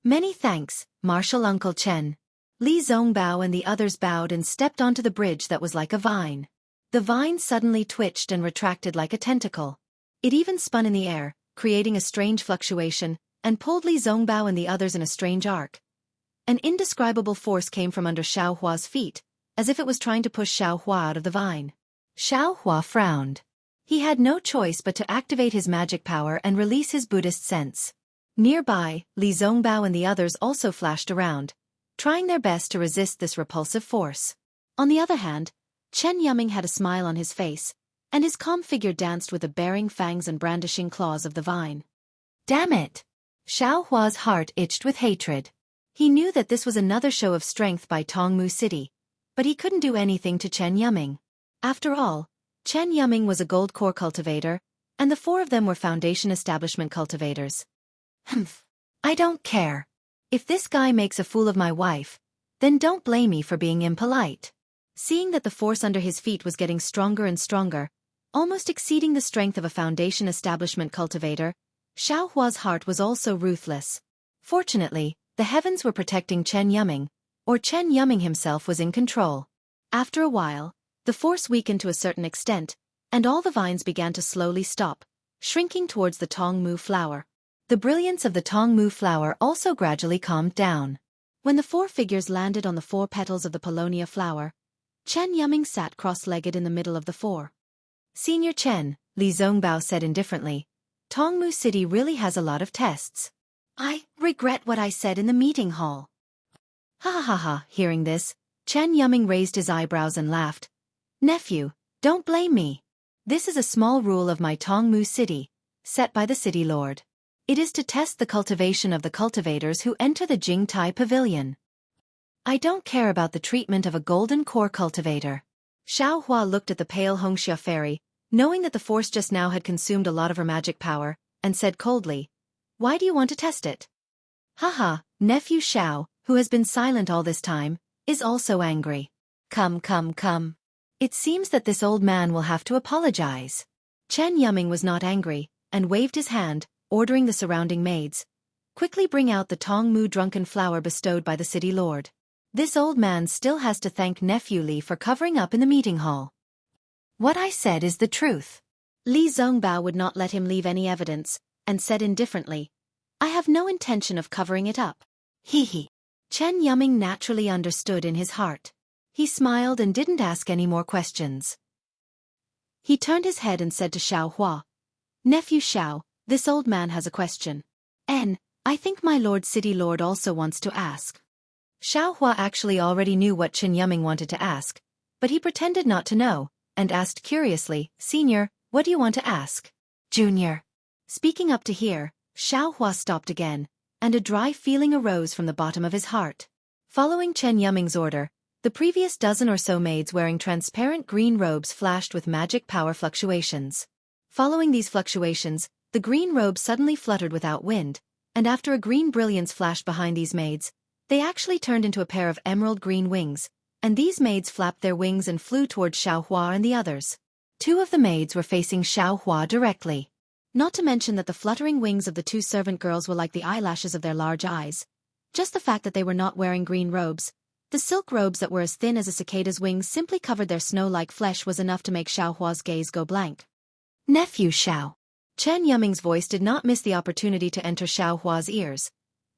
Many thanks, Martial Uncle Chen. Li Zongbao and the others bowed and stepped onto the bridge that was like a vine. The vine suddenly twitched and retracted like a tentacle. It even spun in the air, creating a strange fluctuation, and pulled Li Zongbao and the others in a strange arc. An indescribable force came from under Xiaohua's feet, as if it was trying to push Xiaohua out of the vine. Xiaohua frowned. He had no choice but to activate his magic power and release his Buddhist sense. Nearby, Li Zongbao and the others also flashed around, trying their best to resist this repulsive force. On the other hand, Chen Yuming had a smile on his face, and his calm figure danced with the baring fangs and brandishing claws of the vine. Damn it! Xiaohua's heart itched with hatred. He knew that this was another show of strength by Tongmu City, but he couldn't do anything to Chen Yuming. After all, Chen Yuming was a gold core cultivator, and the 4 of them were foundation establishment cultivators. Humph. I don't care. If this guy makes a fool of my wife, then don't blame me for being impolite. Seeing that the force under his feet was getting stronger and stronger, almost exceeding the strength of a foundation establishment cultivator, Xiaohua's heart was also ruthless. Fortunately, the heavens were protecting Chen Yuming, or Chen Yuming himself was in control. After a while, the force weakened to a certain extent, and all the vines began to slowly stop, shrinking towards the Tongmu flower. The brilliance of the Tongmu flower also gradually calmed down. When the 4 figures landed on the 4 petals of the paulownia flower, Chen Yuming sat cross-legged in the middle of the 4. Senior Chen, Li Zongbao said indifferently, Tongmu City really has a lot of tests. I regret what I said in the meeting hall. Ha ha ha ha, hearing this, Chen Yuming raised his eyebrows and laughed. Nephew, don't blame me. This is a small rule of my Tongmu City, set by the city lord. It is to test the cultivation of the cultivators who enter the Jingtai Pavilion. I don't care about the treatment of a golden core cultivator. Xiaohua looked at the pale Hongxia fairy, knowing that the force just now had consumed a lot of her magic power, and said coldly, Why do you want to test it? Haha, nephew Xiao, who has been silent all this time, is also angry. Come. It seems that this old man will have to apologize. Chen Yuming was not angry, and waved his hand, ordering the surrounding maids, quickly bring out the Tongmu drunken flower bestowed by the city lord. This old man still has to thank nephew Li for covering up in the meeting hall. What I said is the truth. Li Zongbao would not let him leave any evidence, and said indifferently, I have no intention of covering it up. Hee. Chen Yuming naturally understood in his heart. He smiled and didn't ask any more questions. He turned his head and said to Xiao Hua, "Nephew Xiao, this old man has a question. I think my lord city lord also wants to ask." Xiao Hua actually already knew what Chen Yuming wanted to ask, but he pretended not to know, and asked curiously, "Senior, what do you want to ask?" "Junior." Speaking up to hear, Xiao Hua stopped again, and a dry feeling arose from the bottom of his heart. Following Chen Yuming's order, the previous dozen or so maids wearing transparent green robes flashed with magic power fluctuations. Following these fluctuations, the green robes suddenly fluttered without wind, and after a green brilliance flashed behind these maids, they actually turned into a pair of emerald green wings, and these maids flapped their wings and flew towards Xiao Hua and the others. Two of the maids were facing Xiao Hua directly. Not to mention that the fluttering wings of the two servant girls were like the eyelashes of their large eyes. Just the fact that they were not wearing green robes, the silk robes that were as thin as a cicada's wings simply covered their snow-like flesh, was enough to make Xiao Hua's gaze go blank. "Nephew Xiao." Chen Yuming's voice did not miss the opportunity to enter Xiao Hua's ears.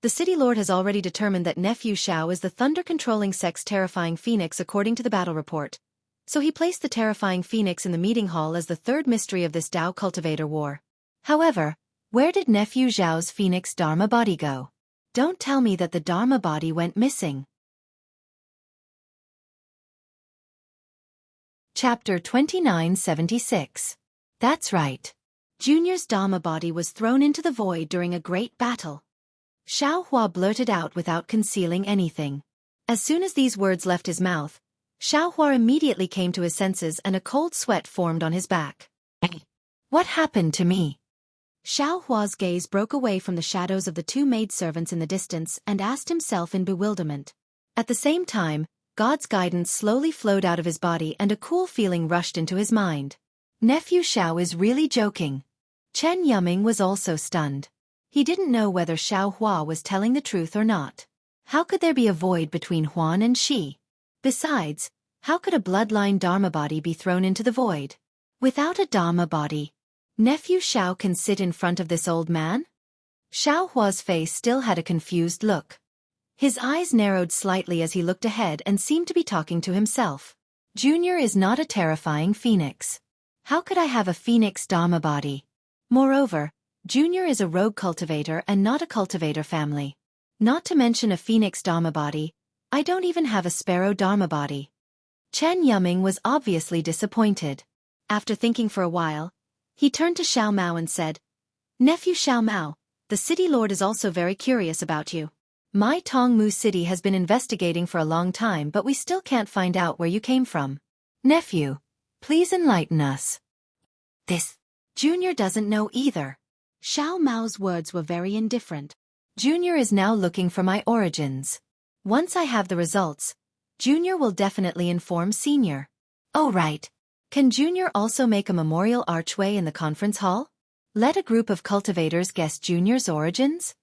The city lord has already determined that Nephew Xiao is the thunder-controlling sex terrifying phoenix according to the battle report. So he placed the terrifying phoenix in the meeting hall as the third mystery of this Dao cultivator war. However, where did Nephew Xiao's phoenix Dharma body go? Don't tell me that the Dharma body went missing. Chapter 2976. That's right. Junior's Dharma body was thrown into the void during a great battle. Xiao Hua blurted out without concealing anything. As soon as these words left his mouth, Xiao Hua immediately came to his senses and a cold sweat formed on his back. What happened to me? Xiao Hua's gaze broke away from the shadows of the two maidservants in the distance and asked himself in bewilderment. At the same time, God's guidance slowly flowed out of his body and a cool feeling rushed into his mind. Nephew Xiao is really joking. Chen Yuming was also stunned. He didn't know whether Xiao Hua was telling the truth or not. How could there be a void between Huan and Shi? Besides, how could a bloodline Dharma body be thrown into the void? Without a Dharma body, Nephew Xiao can sit in front of this old man? Xiao Hua's face still had a confused look. His eyes narrowed slightly as he looked ahead and seemed to be talking to himself. Junior is not a terrifying phoenix. How could I have a phoenix Dharma body? Moreover, Junior is a rogue cultivator and not a cultivator family. Not to mention a phoenix Dharma body, I don't even have a sparrow Dharma body. Chen Yuming was obviously disappointed. After thinking for a while, he turned to Xiao Mao and said, "Nephew Xiao Mao, the city lord is also very curious about you. My Tongmu city has been investigating for a long time, but we still can't find out where you came from. Nephew, please enlighten us." This Junior doesn't know either. Xiao Mao's words were very indifferent. Junior is now looking for my origins. Once I have the results, Junior will definitely inform Senior. Oh right. Can Junior also make a memorial archway in the conference hall? Let a group of cultivators guess Junior's origins?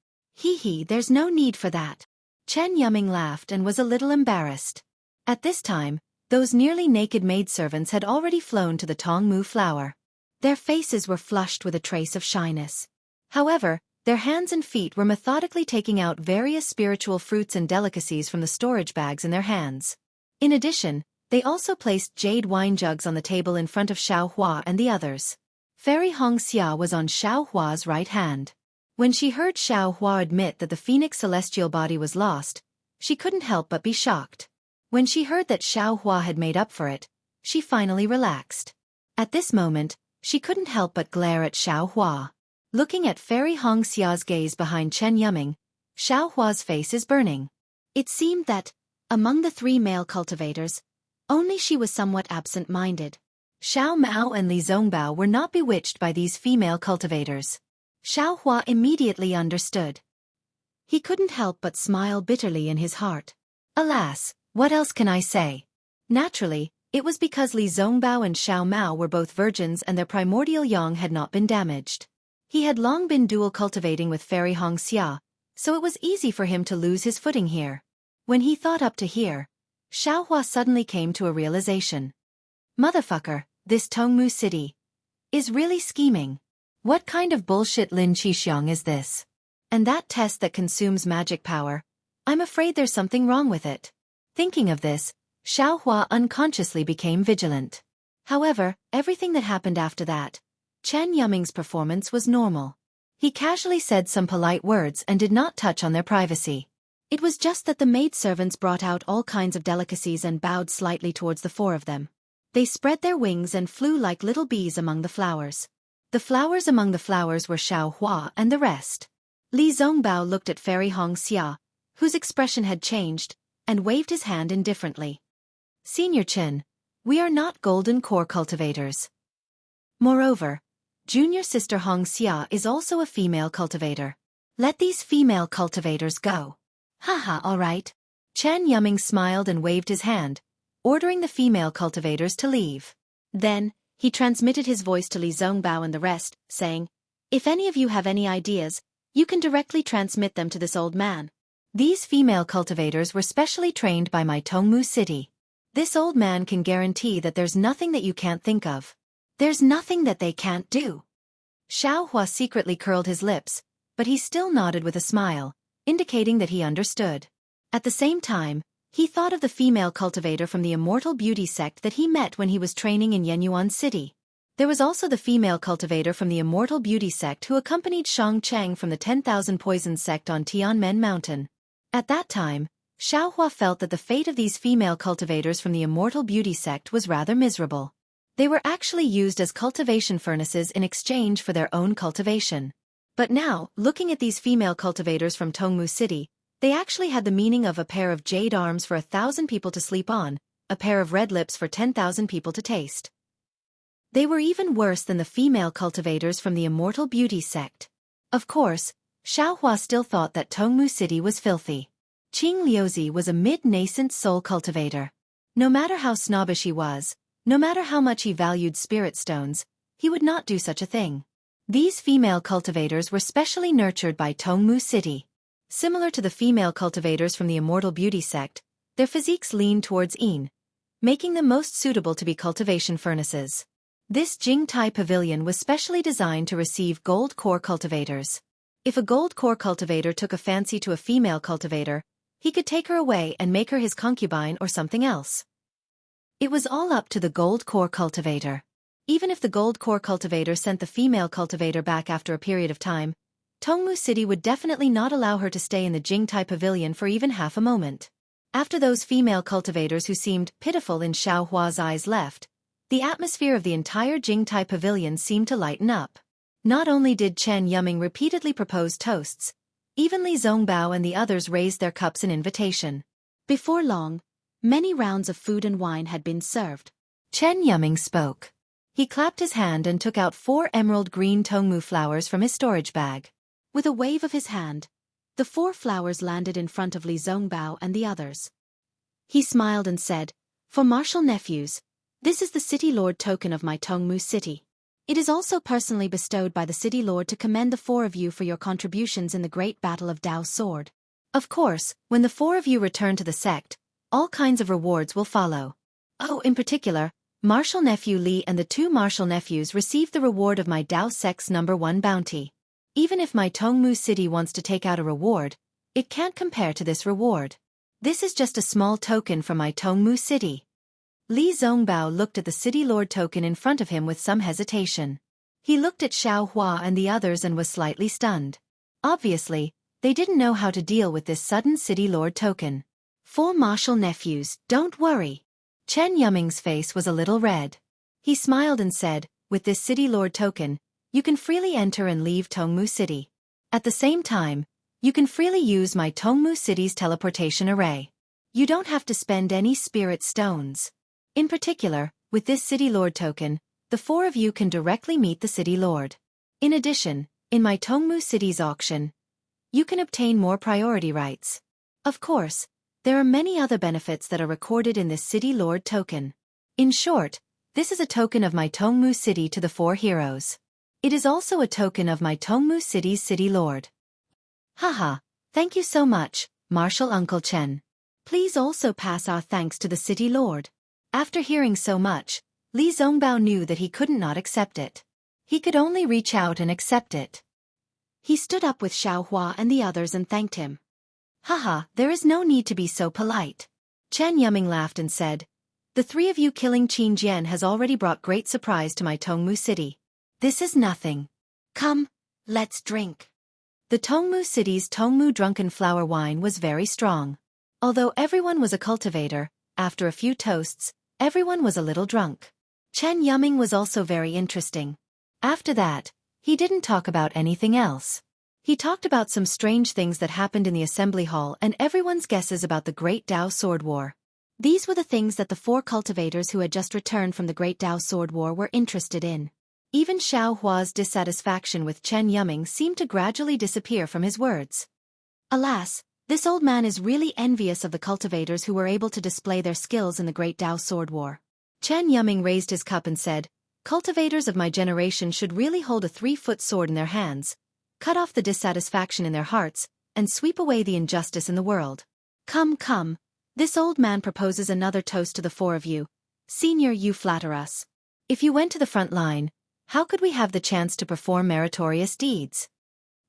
There's no need for that. Chen Yuming laughed and was a little embarrassed. At this time, those nearly naked maidservants had already flown to the Tongmu flower. Their faces were flushed with a trace of shyness. However, their hands and feet were methodically taking out various spiritual fruits and delicacies from the storage bags in their hands. In addition, they also placed jade wine jugs on the table in front of Xiao Hua and the others. Fairy Hongxia was on Xiao Hua's right hand. When she heard Xiao Hua admit that the Phoenix celestial body was lost, she couldn't help but be shocked. When she heard that Xiao Hua had made up for it, she finally relaxed. At this moment, she couldn't help but glare at Xiao Hua. Looking at Fairy Hongxia's gaze behind Chen Yuming, Xiao Hua's face is burning. It seemed that, among the three male cultivators, only she was somewhat absent-minded. Xiao Mao and Li Zongbao were not bewitched by these female cultivators. Xiao Hua immediately understood. He couldn't help but smile bitterly in his heart. Alas, what else can I say? Naturally, it was because Li Zongbao and Xiao Mao were both virgins and their primordial yang had not been damaged. He had long been dual cultivating with Fairy Hongxia, so it was easy for him to lose his footing here. When he thought up to here, Xiao Hua suddenly came to a realization. Motherfucker, this Tongmu city is really scheming. What kind of bullshit Lin Qixiang is this? And that test that consumes magic power, I'm afraid there's something wrong with it. Thinking of this, Xiao Hua unconsciously became vigilant. However, everything that happened after that, Chen Yuming's performance was normal. He casually said some polite words and did not touch on their privacy. It was just that the maidservants brought out all kinds of delicacies and bowed slightly towards the four of them. They spread their wings and flew like little bees among the flowers. The flowers among the flowers were Xiaohua and the rest. Li Zongbao looked at Fairy Hong Xia, whose expression had changed, and waved his hand indifferently. Senior Chen, we are not golden core cultivators. Moreover, junior sister Hong Xia is also a female cultivator. Let these female cultivators go. Haha, all right. Chen Yuming smiled and waved his hand, ordering the female cultivators to leave. Then, he transmitted his voice to Li Zongbao and the rest, saying, if any of you have any ideas, you can directly transmit them to this old man. These female cultivators were specially trained by my Tongmu city. This old man can guarantee that there's nothing that you can't think of. There's nothing that they can't do. Xiaohua secretly curled his lips, but he still nodded with a smile, indicating that he understood. At the same time, he thought of the female cultivator from the Immortal Beauty sect that he met when he was training in Yenyuan City. There was also the female cultivator from the Immortal Beauty sect who accompanied Shang Cheng from the 10,000 Poisons sect on Tianmen Mountain. At that time, Xiaohua felt that the fate of these female cultivators from the Immortal Beauty sect was rather miserable. They were actually used as cultivation furnaces in exchange for their own cultivation. But now, looking at these female cultivators from Tongmu City, they actually had the meaning of a pair of jade arms for 1,000 people to sleep on, a pair of red lips for 10,000 people to taste. They were even worse than the female cultivators from the Immortal Beauty sect. Of course, Xiaohua still thought that Tongmu City was filthy. Qing Liuzi was a mid-nascent soul cultivator. No matter how snobbish he was, no matter how much he valued spirit stones, he would not do such a thing. These female cultivators were specially nurtured by Tongmu City. Similar to the female cultivators from the Immortal Beauty sect, their physiques leaned towards Yin, making them most suitable to be cultivation furnaces. This Jingtai Pavilion was specially designed to receive gold core cultivators. If a gold core cultivator took a fancy to a female cultivator, he could take her away and make her his concubine or something else. It was all up to the gold core cultivator. Even if the gold core cultivator sent the female cultivator back after a period of time, Tongmu City would definitely not allow her to stay in the Jingtai Pavilion for even half a moment. After those female cultivators who seemed pitiful in Xiaohua's eyes left, the atmosphere of the entire Jingtai Pavilion seemed to lighten up. Not only did Chen Yuming repeatedly propose toasts, even Li Zongbao and the others raised their cups in invitation. Before long, many rounds of food and wine had been served. Chen Yuming spoke. He clapped his hand and took out 4 emerald green Tongmu flowers from his storage bag. With a wave of his hand, the 4 flowers landed in front of Li Zongbao and the others. He smiled and said, for martial nephews, this is the City Lord token of my Tongmu City. It is also personally bestowed by the City Lord to commend the 4 of you for your contributions in the great battle of Dao Sword. Of course, when the 4 of you return to the sect, all kinds of rewards will follow. Oh, in particular, Martial Nephew Li and the 2 Martial Nephews received the reward of my Dao Sect's #1 bounty. Even if my Tongmu City wants to take out a reward, it can't compare to this reward. This is just a small token from my Tongmu City. Li Zongbao looked at the City Lord token in front of him with some hesitation. He looked at Xiaohua and the others and was slightly stunned. Obviously, they didn't know how to deal with this sudden City Lord token. 4 Martial Nephews, don't worry. Chen Yuming's face was a little red. He smiled and said, with this City Lord token, you can freely enter and leave Tongmu City. At the same time, you can freely use my Tongmu City's teleportation array. You don't have to spend any spirit stones. In particular, with this City Lord token, the 4 of you can directly meet the City Lord. In addition, in my Tongmu City's auction, you can obtain more priority rights. Of course, there are many other benefits that are recorded in this City Lord token. In short, this is a token of my Tongmu City to the 4 heroes. It is also a token of my Tongmu City's City Lord. Haha, thank you so much, Martial Uncle Chen. Please also pass our thanks to the City Lord. After hearing so much, Li Zongbao knew that he couldn't not accept it. He could only reach out and accept it. He stood up with Xiaohua and the others and thanked him. Haha, there is no need to be so polite. Chen Yuming laughed and said, The three of you killing Qin Jian has already brought great surprise to my Tongmu city. This is nothing. Come, let's drink. The Tongmu city's Tongmu drunken flower wine was very strong. Although everyone was a cultivator, after a few toasts, everyone was a little drunk. Chen Yuming was also very interesting. After that, he didn't talk about anything else. He talked about some strange things that happened in the assembly hall and everyone's guesses about the Great Dao Sword War. These were the things that the four cultivators who had just returned from the Great Dao Sword War were interested in. Even Xiao Hua's dissatisfaction with Chen Yuming seemed to gradually disappear from his words. Alas, this old man is really envious of the cultivators who were able to display their skills in the Great Dao Sword War. Chen Yuming raised his cup and said, "Cultivators of my generation should really hold a 3-foot sword in their hands, cut off the dissatisfaction in their hearts, and sweep away the injustice in the world. Come, come, this old man proposes another toast to the four of you. Senior, you flatter us. If you went to the front line, how could we have the chance to perform meritorious deeds?"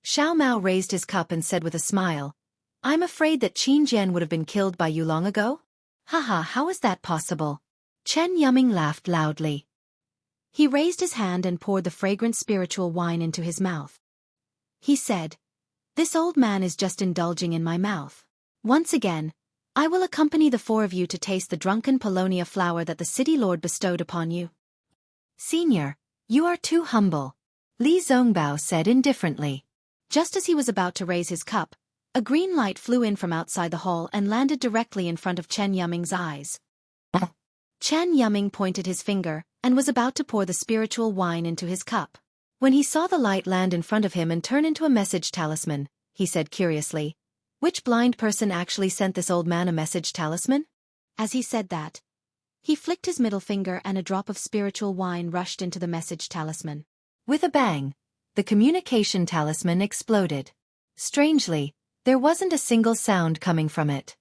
Xiao Mao raised his cup and said with a smile, "I'm afraid that Qin Jian would have been killed by you long ago? Haha, how is that possible?" Chen Yuming laughed loudly. He raised his hand and poured the fragrant spiritual wine into his mouth. He said, "This old man is just indulging in my mouth. Once again, I will accompany the four of you to taste the drunken Polonia flower that the city lord bestowed upon you." "Senior, you are too humble," Li Zongbao said indifferently. Just as he was about to raise his cup, a green light flew in from outside the hall and landed directly in front of Chen Yuming's eyes. Chen Yuming pointed his finger and was about to pour the spiritual wine into his cup. When he saw the light land in front of him and turn into a message talisman, he said curiously, "Which blind person actually sent this old man a message talisman?" As he said that, he flicked his middle finger and a drop of spiritual wine rushed into the message talisman. With a bang, the communication talisman exploded. Strangely, there wasn't a single sound coming from it.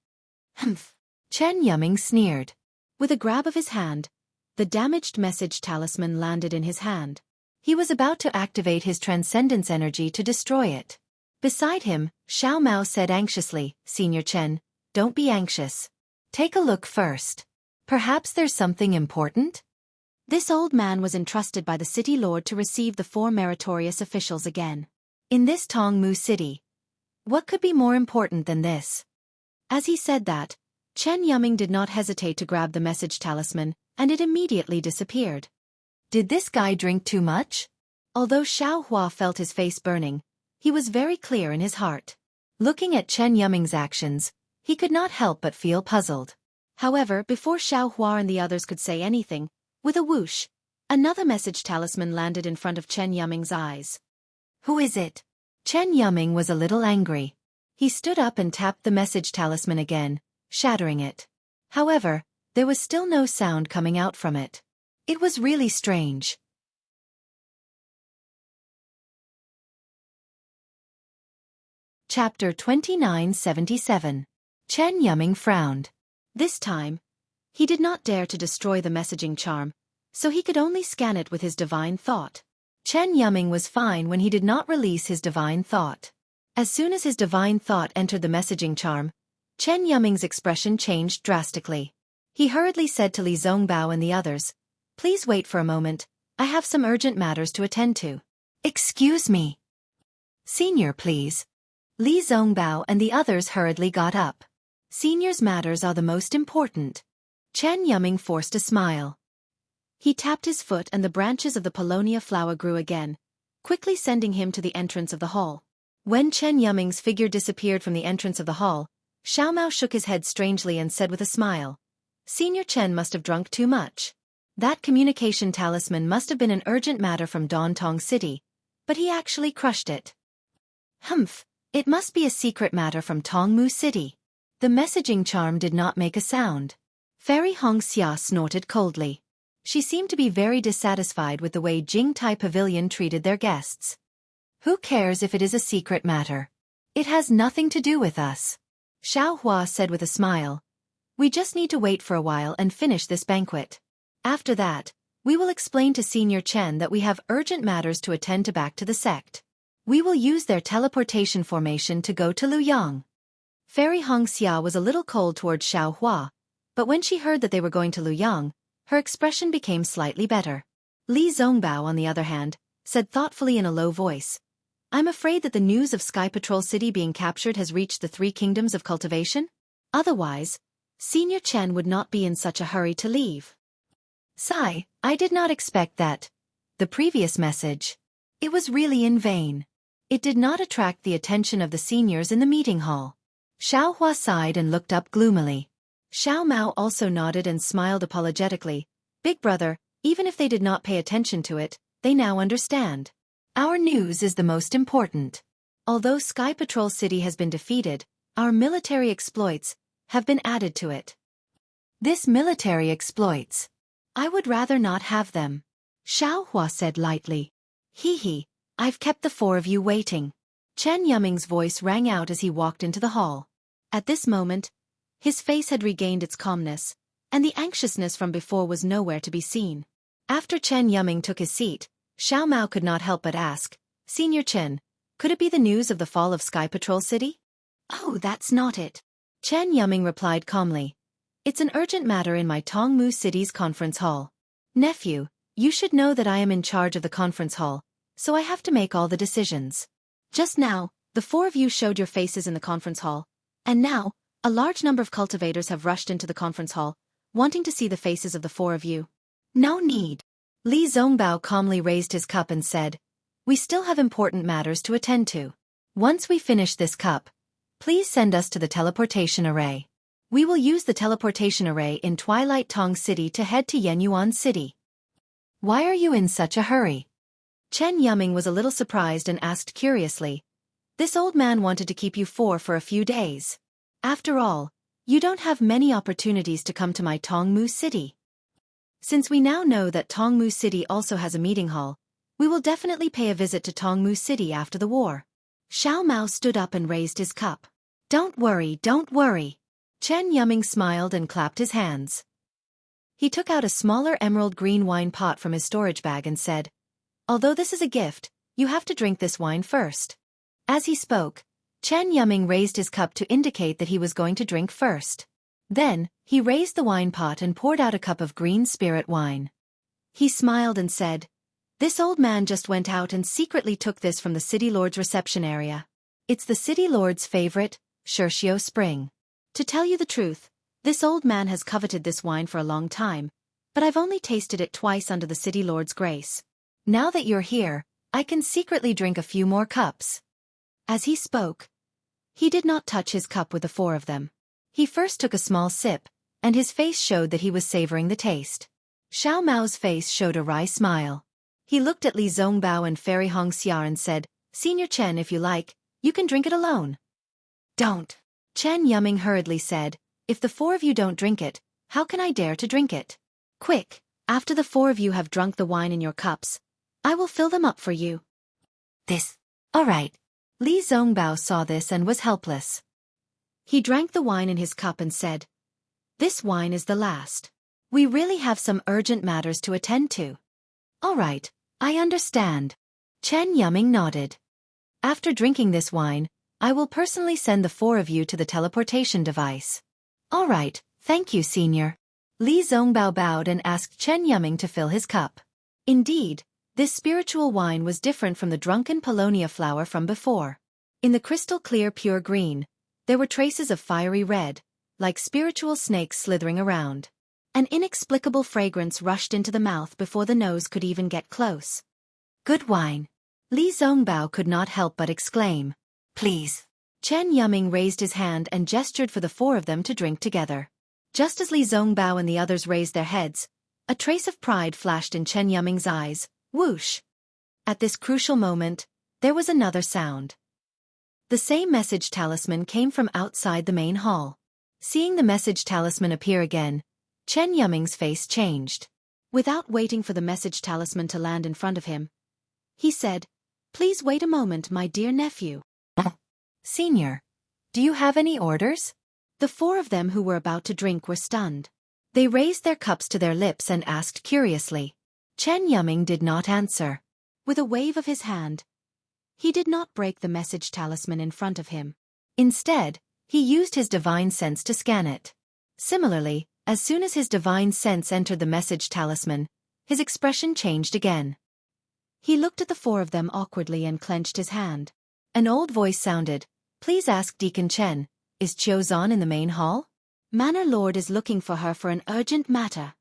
"Humph," Chen Yuming sneered. With a grab of his hand, the damaged message talisman landed in his hand. He was about to activate his transcendence energy to destroy it. Beside him, Xiao Mao said anxiously, "Senior Chen, don't be anxious. Take a look first. Perhaps there's something important?" This old man was entrusted by the city lord to receive the four meritorious officials again. In this Tongmu city, what could be more important than this? As he said that, Chen Yuming did not hesitate to grab the message talisman, and it immediately disappeared. Did this guy drink too much? Although Xiao Hua felt his face burning, he was very clear in his heart. Looking at Chen Yuming's actions, he could not help but feel puzzled. However, before Xiao Hua and the others could say anything, with a whoosh, another message talisman landed in front of Chen Yuming's eyes. "Who is it?" Chen Yuming was a little angry. He stood up and tapped the message talisman again, shattering it. However, there was still no sound coming out from it. It was really strange. Chapter 2977. Chen Yuming frowned. This time, he did not dare to destroy the messaging charm, so he could only scan it with his divine thought. Chen Yuming was fine when he did not release his divine thought. As soon as his divine thought entered the messaging charm, Chen Yuming's expression changed drastically. He hurriedly said to Li Zongbao and the others, "Please wait for a moment, I have some urgent matters to attend to." "Excuse me. Senior, please." Li Zongbao and the others hurriedly got up. "Senior's matters are the most important." Chen Yuming forced a smile. He tapped his foot and the branches of the Polonia flower grew again, quickly sending him to the entrance of the hall. When Chen Yuming's figure disappeared from the entrance of the hall, Xiao Mao shook his head strangely and said with a smile, "Senior Chen must have drunk too much. That communication talisman must have been an urgent matter from Dantong City, but he actually crushed it. Humph, it must be a secret matter from Tongmu City." The messaging charm did not make a sound. Fairy Hongxia snorted coldly. She seemed to be very dissatisfied with the way Jingtai Pavilion treated their guests. "Who cares if it is a secret matter? It has nothing to do with us," Xiao Hua said with a smile. "We just need to wait for a while and finish this banquet. After that, we will explain to Senior Chen that we have urgent matters to attend to back to the sect. We will use their teleportation formation to go to Luyang." Fairy Hongxia was a little cold towards Xiao Hua, But when she heard that they were going to Luyang, her expression became slightly better. Li Zongbao, on the other hand, said thoughtfully in a low voice, I'm afraid that the news of Sky Patrol City being captured has reached the 3 kingdoms of cultivation. Otherwise, Senior Chen would not be in such a hurry to leave. Sigh, I did not expect that. The previous message. It was really in vain. It did not attract the attention of the seniors in the meeting hall. Xiao Hua sighed and looked up gloomily. Xiao Mao also nodded and smiled apologetically. Big brother, even if they did not pay attention to it, they now understand. Our news is the most important. Although Sky Patrol City has been defeated, our military exploits have been added to it. This military exploits. I would rather not have them. Xiao Hua said lightly. Hee, I've kept the 4 of you waiting. Chen Yuming's voice rang out as he walked into the hall. At this moment, his face had regained its calmness, and the anxiousness from before was nowhere to be seen. After Chen Yuming took his seat, Xiao Mao could not help but ask, Senior Chen, could it be the news of the fall of Sky Patrol City? Oh, that's not it. Chen Yuming replied calmly. It's an urgent matter in my Tongmu City's conference hall. Nephew, you should know that I am in charge of the conference hall, so I have to make all the decisions. Just now, the 4 of you showed your faces in the conference hall, and now, a large number of cultivators have rushed into the conference hall, wanting to see the faces of the 4 of you. No need. Li Zongbao calmly raised his cup and said, We still have important matters to attend to. Once we finish this cup, please send us to the teleportation array. We will use the teleportation array in Twilight Tong City to head to Yenyuan City. Why are you in such a hurry? Chen Yuming was a little surprised and asked curiously. This old man wanted to keep you 4 for a few days. After all, you don't have many opportunities to come to my Tongmu City. Since we now know that Tongmu City also has a meeting hall, we will definitely pay a visit to Tongmu City after the war. Xiao Mao stood up and raised his cup. Don't worry, don't worry. Chen Yuming smiled and clapped his hands. He took out a smaller emerald green wine pot from his storage bag and said, Although this is a gift, you have to drink this wine first. As he spoke, Chen Yuming raised his cup to indicate that he was going to drink first. Then, he raised the wine pot and poured out a cup of green spirit wine. He smiled and said, This old man just went out and secretly took this from the City Lord's reception area. It's the City Lord's favorite, Xueqi Spring. To tell you the truth, this old man has coveted this wine for a long time, but I've only tasted it twice under the City Lord's grace. Now that you're here, I can secretly drink a few more cups. As he spoke, he did not touch his cup with the 4 of them. He first took a small sip, and his face showed that he was savoring the taste. Xiao Mao's face showed a wry smile. He looked at Li Zongbao and Fairy Hongxia and said, Senior Chen, if you like, you can drink it alone. Don't. Chen Yuming hurriedly said, If the 4 of you don't drink it, how can I dare to drink it? Quick, after the 4 of you have drunk the wine in your cups, I will fill them up for you. This. All right. Li Zongbao saw this and was helpless. He drank the wine in his cup and said, This wine is the last. We really have some urgent matters to attend to. All right, I understand. Chen Yuming nodded. After drinking this wine, I will personally send the 4 of you to the teleportation device. All right, thank you, Senior. Li Zongbao bowed and asked Chen Yuming to fill his cup. Indeed, this spiritual wine was different from the drunken Paulownia flower from before. In the crystal clear pure green, there were traces of fiery red, like spiritual snakes slithering around. An inexplicable fragrance rushed into the mouth before the nose could even get close. Good wine. Li Zongbao could not help but exclaim. Please. Chen Yuming raised his hand and gestured for the 4 of them to drink together. Just as Li Zongbao and the others raised their heads, a trace of pride flashed in Chen Yuming's eyes. Whoosh! At this crucial moment, there was another sound. The same message talisman came from outside the main hall. Seeing the message talisman appear again, Chen Yuming's face changed. Without waiting for the message talisman to land in front of him, he said, Please wait a moment, my dear nephew. Senior, do you have any orders? The 4 of them who were about to drink were stunned. They raised their cups to their lips and asked curiously. Chen Yuming did not answer. With a wave of his hand, he did not break the message talisman in front of him. Instead, he used his divine sense to scan it. Similarly, As soon as his divine sense entered the message talisman, his expression changed again. He looked at the four of them awkwardly and clenched his hand. An old voice sounded, "Please ask Deacon Chen, is Xuezhan in the main hall? Manor Lord is looking for her for an urgent matter."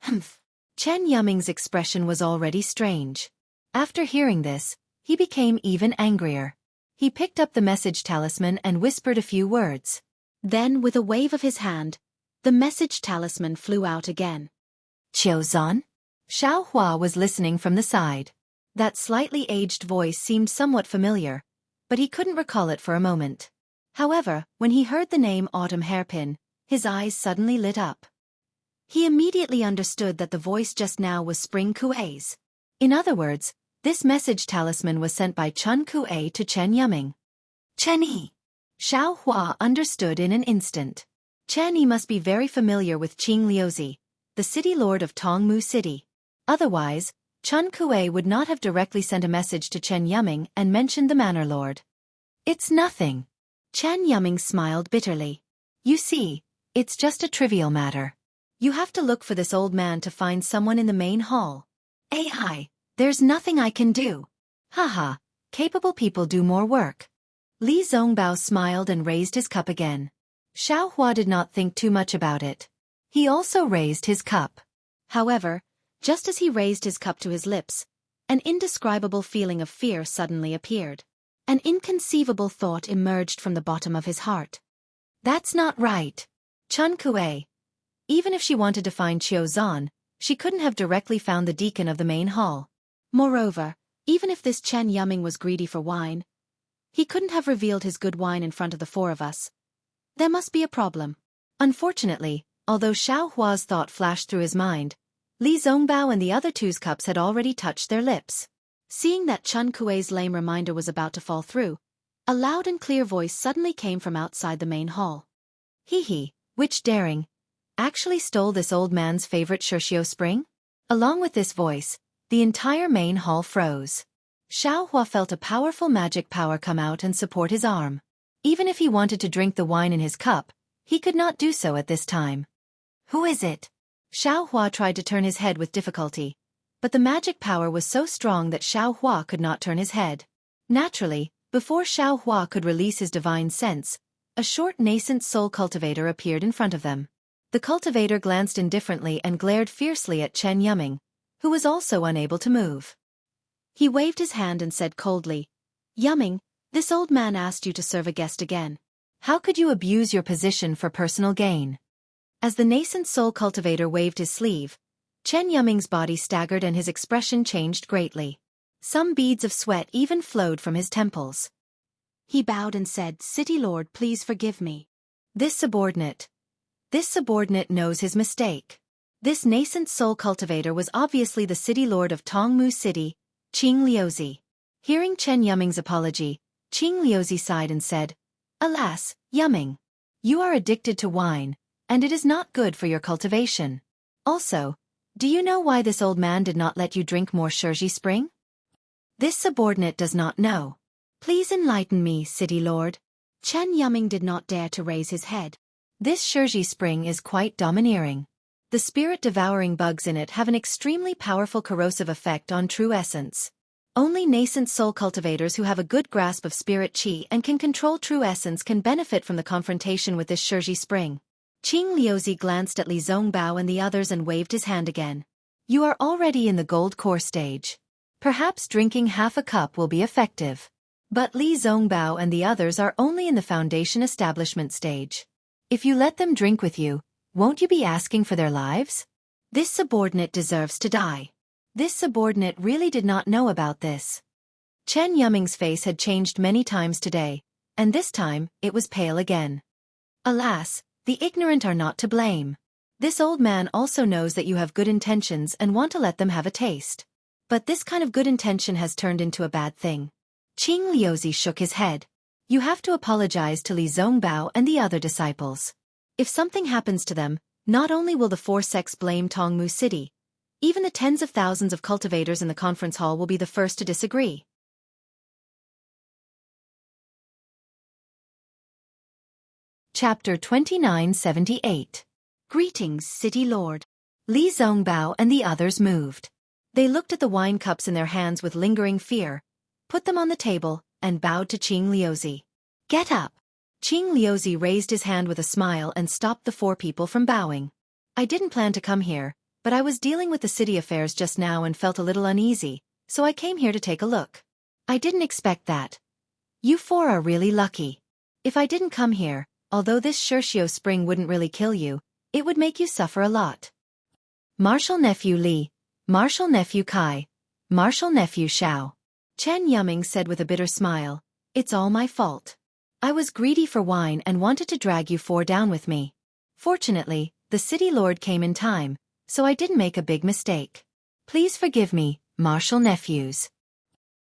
Humph. Chen Yuming's expression was already strange. After hearing this, he became even angrier. He picked up the message talisman and whispered a few words. Then, with a wave of his hand, the message talisman flew out again. "Xuezhan?" Xiao Hua was listening from the side. That slightly aged voice seemed somewhat familiar, but he couldn't recall it for a moment. However, when he heard the name Autumn Hairpin, his eyes suddenly lit up. He immediately understood that the voice just now was Spring Kuei's. In other words, this message talisman was sent by Chun Kuei to Chen Yuming. Chen Yi. Xiao Hua understood in an instant. Chen Yi must be very familiar with Qing Liuzi, the city lord of Tongmu City. Otherwise, Chun Kuei would not have directly sent a message to Chen Yuming and mentioned the manor lord. "It's nothing." Chen Yuming smiled bitterly. "You see, it's just a trivial matter. You have to look for this old man to find someone in the main hall. Hi, there's nothing I can do. Haha, capable people do more work." Li Zongbao smiled and raised his cup again. Xiao Hua did not think too much about it. He also raised his cup. However, just as he raised his cup to his lips, an indescribable feeling of fear suddenly appeared. An inconceivable thought emerged from the bottom of his heart. "That's not right. Chun Kuei. Even if she wanted to find Xuezhan, she couldn't have directly found the deacon of the main hall. Moreover, even if this Chen Yuming was greedy for wine, he couldn't have revealed his good wine in front of the four of us. There must be a problem." Unfortunately, although Xiao Hua's thought flashed through his mind, Li Zongbao and the other two's cups had already touched their lips. Seeing that Chun Kuei's lame reminder was about to fall through, a loud and clear voice suddenly came from outside the main hall. "Hee, which daring actually stole this old man's favorite Xueqi spring?" Along with this voice, the entire main hall froze. Xiao Hua felt a powerful magic power come out and support his arm. Even if he wanted to drink the wine in his cup, he could not do so at this time. "Who is it?" Xiao Hua tried to turn his head with difficulty, but the magic power was so strong that Xiao Hua could not turn his head. Naturally, before Xiao Hua could release his divine sense, a short nascent soul cultivator appeared in front of them. The cultivator glanced indifferently and glared fiercely at Chen Yuming, who was also unable to move. He waved his hand and said coldly, "Yuming, this old man asked you to serve a guest again. How could you abuse your position for personal gain?" As the nascent soul cultivator waved his sleeve, Chen Yuming's body staggered and his expression changed greatly. Some beads of sweat even flowed from his temples. He bowed and said, "City Lord, please forgive me. This subordinate knows his mistake." This nascent soul cultivator was obviously the city lord of Tongmu City, Qing Liuzi. Hearing Chen Yuming's apology, Qing Liuzi sighed and said, "Alas, Yuming, you are addicted to wine, and it is not good for your cultivation. Also, do you know why this old man did not let you drink more Xueqi spring?" "This subordinate does not know. Please enlighten me, City Lord." Chen Yuming did not dare to raise his head. "This Xueqi spring is quite domineering. The spirit-devouring bugs in it have an extremely powerful corrosive effect on true essence. Only nascent soul cultivators who have a good grasp of spirit qi and can control true essence can benefit from the confrontation with this Xueqi spring." Qing Liuzi glanced at Li Zongbao and the others and waved his hand again. "You are already in the gold core stage. Perhaps drinking half a cup will be effective. But Li Zongbao and the others are only in the foundation establishment stage. If you let them drink with you, won't you be asking for their lives? This subordinate deserves to die." This subordinate really did not know about this. Chen Yuming's face had changed many times today, and this time, it was pale again. "Alas, the ignorant are not to blame. This old man also knows that you have good intentions and want to let them have a taste. But this kind of good intention has turned into a bad thing." Qing Liuzi shook his head. "You have to apologize to Li Zongbao and the other disciples. If something happens to them, not only will the four sects blame Tongmu City, even the tens of thousands of cultivators in the conference hall will be the first to disagree." Chapter 2978. Greetings, City Lord. Li Zongbao and the others moved. They looked at the wine cups in their hands with lingering fear, put them on the table, and bowed to Qing Liuzi. Get up. Qing Liuzi raised his hand with a smile and stopped the four people from bowing. I didn't plan to come here, but I was dealing with the city affairs just now and felt a little uneasy, so I came here to take a look. I didn't expect that. You four are really lucky. If I didn't come here, although this Xueqi spring wouldn't really kill you, it would make you suffer a lot. Martial Nephew Li, Martial Nephew Kai, Martial Nephew Xiao. Chen Yuming said with a bitter smile, it's all my fault. I was greedy for wine and wanted to drag you four down with me. Fortunately, the city lord came in time, so I didn't make a big mistake. Please forgive me, Martial Nephews.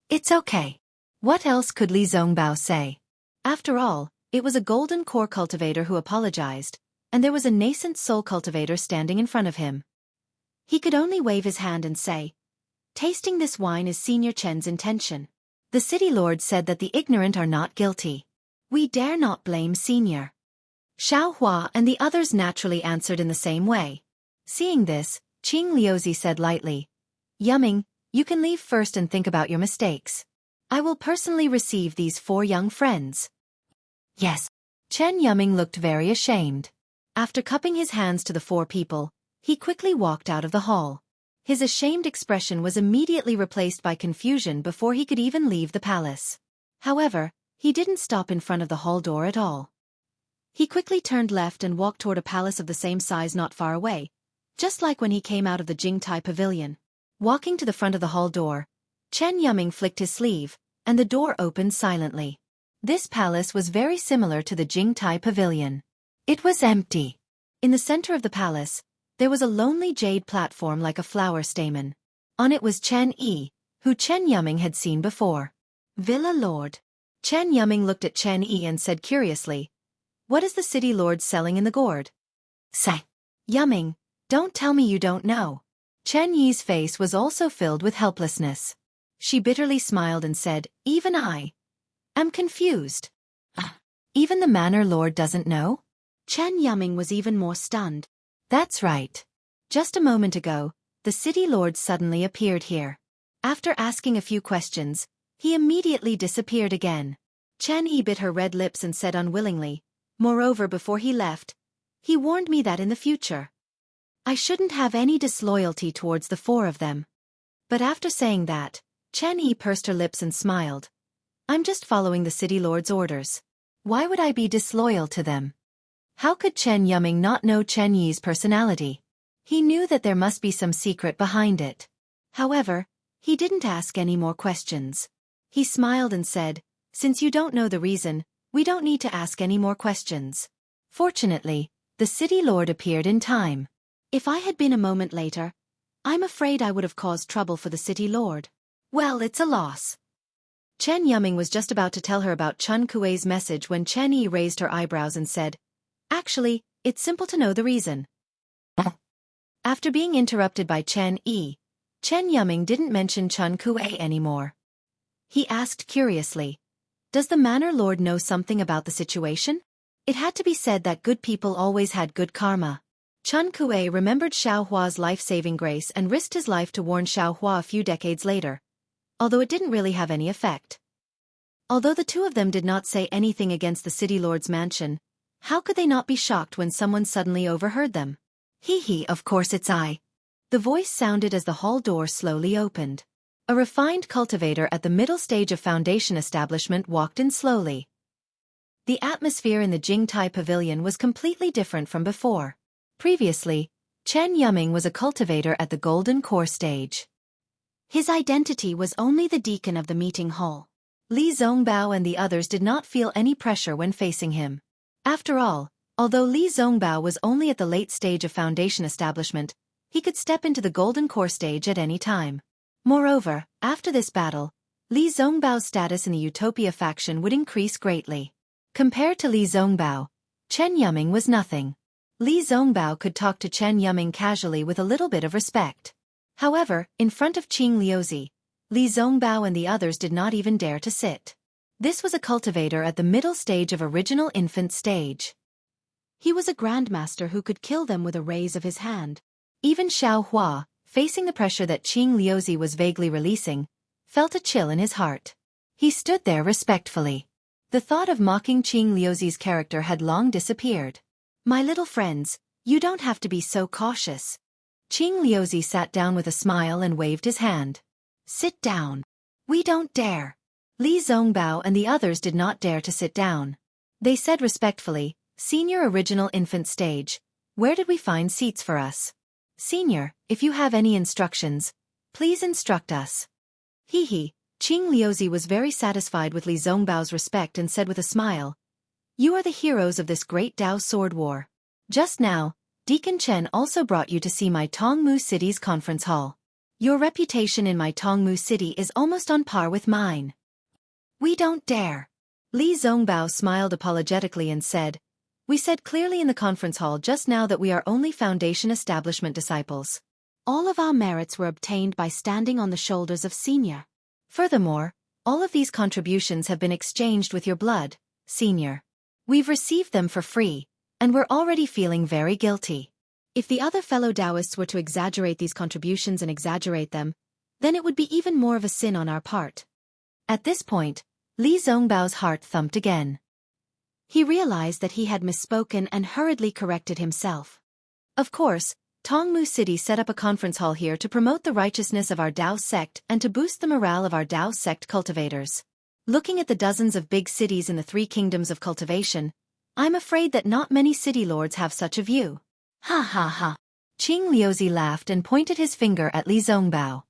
It's okay. What else could Li Zongbao say? After all, it was a golden core cultivator who apologized, and there was a nascent soul cultivator standing in front of him. He could only wave his hand and say, tasting this wine is Senior Chen's intention. The city lord said that the ignorant are not guilty. We dare not blame Senior. Xiao Hua and the others naturally answered in the same way. Seeing this, Qing Liuzi said lightly, Yuming, you can leave first and think about your mistakes. I will personally receive these four young friends. Yes. Chen Yuming looked very ashamed. After cupping his hands to the four people, he quickly walked out of the hall. His ashamed expression was immediately replaced by confusion before he could even leave the palace. However, he didn't stop in front of the hall door at all. He quickly turned left and walked toward a palace of the same size not far away, just like when he came out of the Jingtai Pavilion. Walking to the front of the hall door, Chen Yuming flicked his sleeve, and the door opened silently. This palace was very similar to the Jingtai Pavilion. It was empty. In the center of the palace, there was a lonely jade platform like a flower stamen. On it was Chen Yi, who Chen Yuming had seen before. Villa Lord. Chen Yuming looked at Chen Yi and said curiously, what is the city lord selling in the gourd? Say. Yuming, don't tell me you don't know. Chen Yi's face was also filled with helplessness. She bitterly smiled and said, even I am confused. Even the manor lord doesn't know? Chen Yuming was even more stunned. That's right. Just a moment ago, the city lord suddenly appeared here. After asking a few questions, he immediately disappeared again. Chen Yi bit her red lips and said unwillingly, moreover before he left, he warned me that in the future, I shouldn't have any disloyalty towards the four of them. But after saying that, Chen Yi pursed her lips and smiled. I'm just following the city lord's orders. Why would I be disloyal to them? How could Chen Yuming not know Chen Yi's personality? He knew that there must be some secret behind it. However, he didn't ask any more questions. He smiled and said, since you don't know the reason, we don't need to ask any more questions. Fortunately, the city lord appeared in time. If I had been a moment later, I'm afraid I would have caused trouble for the city lord. Well, it's a loss. Chen Yuming was just about to tell her about Chun Kuei's message when Chen Yi raised her eyebrows and said, actually, it's simple to know the reason. After being interrupted by Chen Yi, Chen Yuming didn't mention Chun Kuei anymore. He asked curiously, does the manor lord know something about the situation? It had to be said that good people always had good karma. Chun Kuei remembered Xiao Hua's life-saving grace and risked his life to warn Xiao Hua a few decades later, although it didn't really have any effect. Although the two of them did not say anything against the city lord's mansion, how could they not be shocked when someone suddenly overheard them? Hee, of course it's I. The voice sounded as the hall door slowly opened. A refined cultivator at the middle stage of foundation establishment walked in slowly. The atmosphere in the Jingtai Pavilion was completely different from before. Previously, Chen Yuming was a cultivator at the Golden Core stage. His identity was only the deacon of the meeting hall. Li Zongbao and the others did not feel any pressure when facing him. After all, although Li Zongbao was only at the late stage of foundation establishment, he could step into the Golden Core stage at any time. Moreover, after this battle, Li Zongbao's status in the Utopia faction would increase greatly. Compared to Li Zongbao, Chen Yuming was nothing. Li Zongbao could talk to Chen Yuming casually with a little bit of respect. However, in front of Qing Liuzi, Li Zongbao and the others did not even dare to sit. This was a cultivator at the middle stage of original infant stage. He was a grandmaster who could kill them with a raise of his hand. Even Xiao Hua, facing the pressure that Qing Liuzi was vaguely releasing, felt a chill in his heart. He stood there respectfully. The thought of mocking Qing Liuzi's character had long disappeared. My little friends, you don't have to be so cautious. Qing Liuzi sat down with a smile and waved his hand. Sit down. We don't dare. Li Zongbao and the others did not dare to sit down. They said respectfully, Senior Original Infant Stage, where did we find seats for us? Senior, if you have any instructions, please instruct us. Qing Liuzi was very satisfied with Li Zongbao's respect and said with a smile, You are the heroes of this great Dao sword war. Just now, Deacon Chen also brought you to see my Tongmu City's conference hall. Your reputation in my Tongmu City is almost on par with mine. We don't dare. Li Zongbao smiled apologetically and said, We said clearly in the conference hall just now that we are only Foundation Establishment disciples. All of our merits were obtained by standing on the shoulders of Senior. Furthermore, all of these contributions have been exchanged with your blood, Senior. We've received them for free, and we're already feeling very guilty. If the other fellow Taoists were to exaggerate these contributions and exaggerate them, then it would be even more of a sin on our part. At this point, Li Zongbao's heart thumped again. He realized that he had misspoken and hurriedly corrected himself. Of course, Tongmu City set up a conference hall here to promote the righteousness of our Dao sect and to boost the morale of our Dao sect cultivators. Looking at the dozens of big cities in the 3 kingdoms of cultivation, I'm afraid that not many city lords have such a view. Ha ha ha. Qing Liuzi laughed and pointed his finger at Li Zongbao.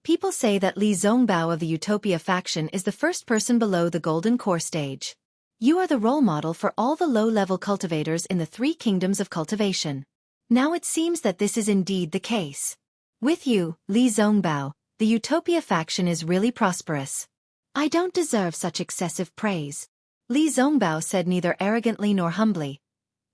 People say that Li Zongbao of the Utopia faction is the first person below the Golden Core stage. You are the role model for all the low-level cultivators in the 3 kingdoms of cultivation. Now it seems that this is indeed the case. With you, Li Zongbao, the Utopia faction is really prosperous. I don't deserve such excessive praise. Li Zongbao said neither arrogantly nor humbly.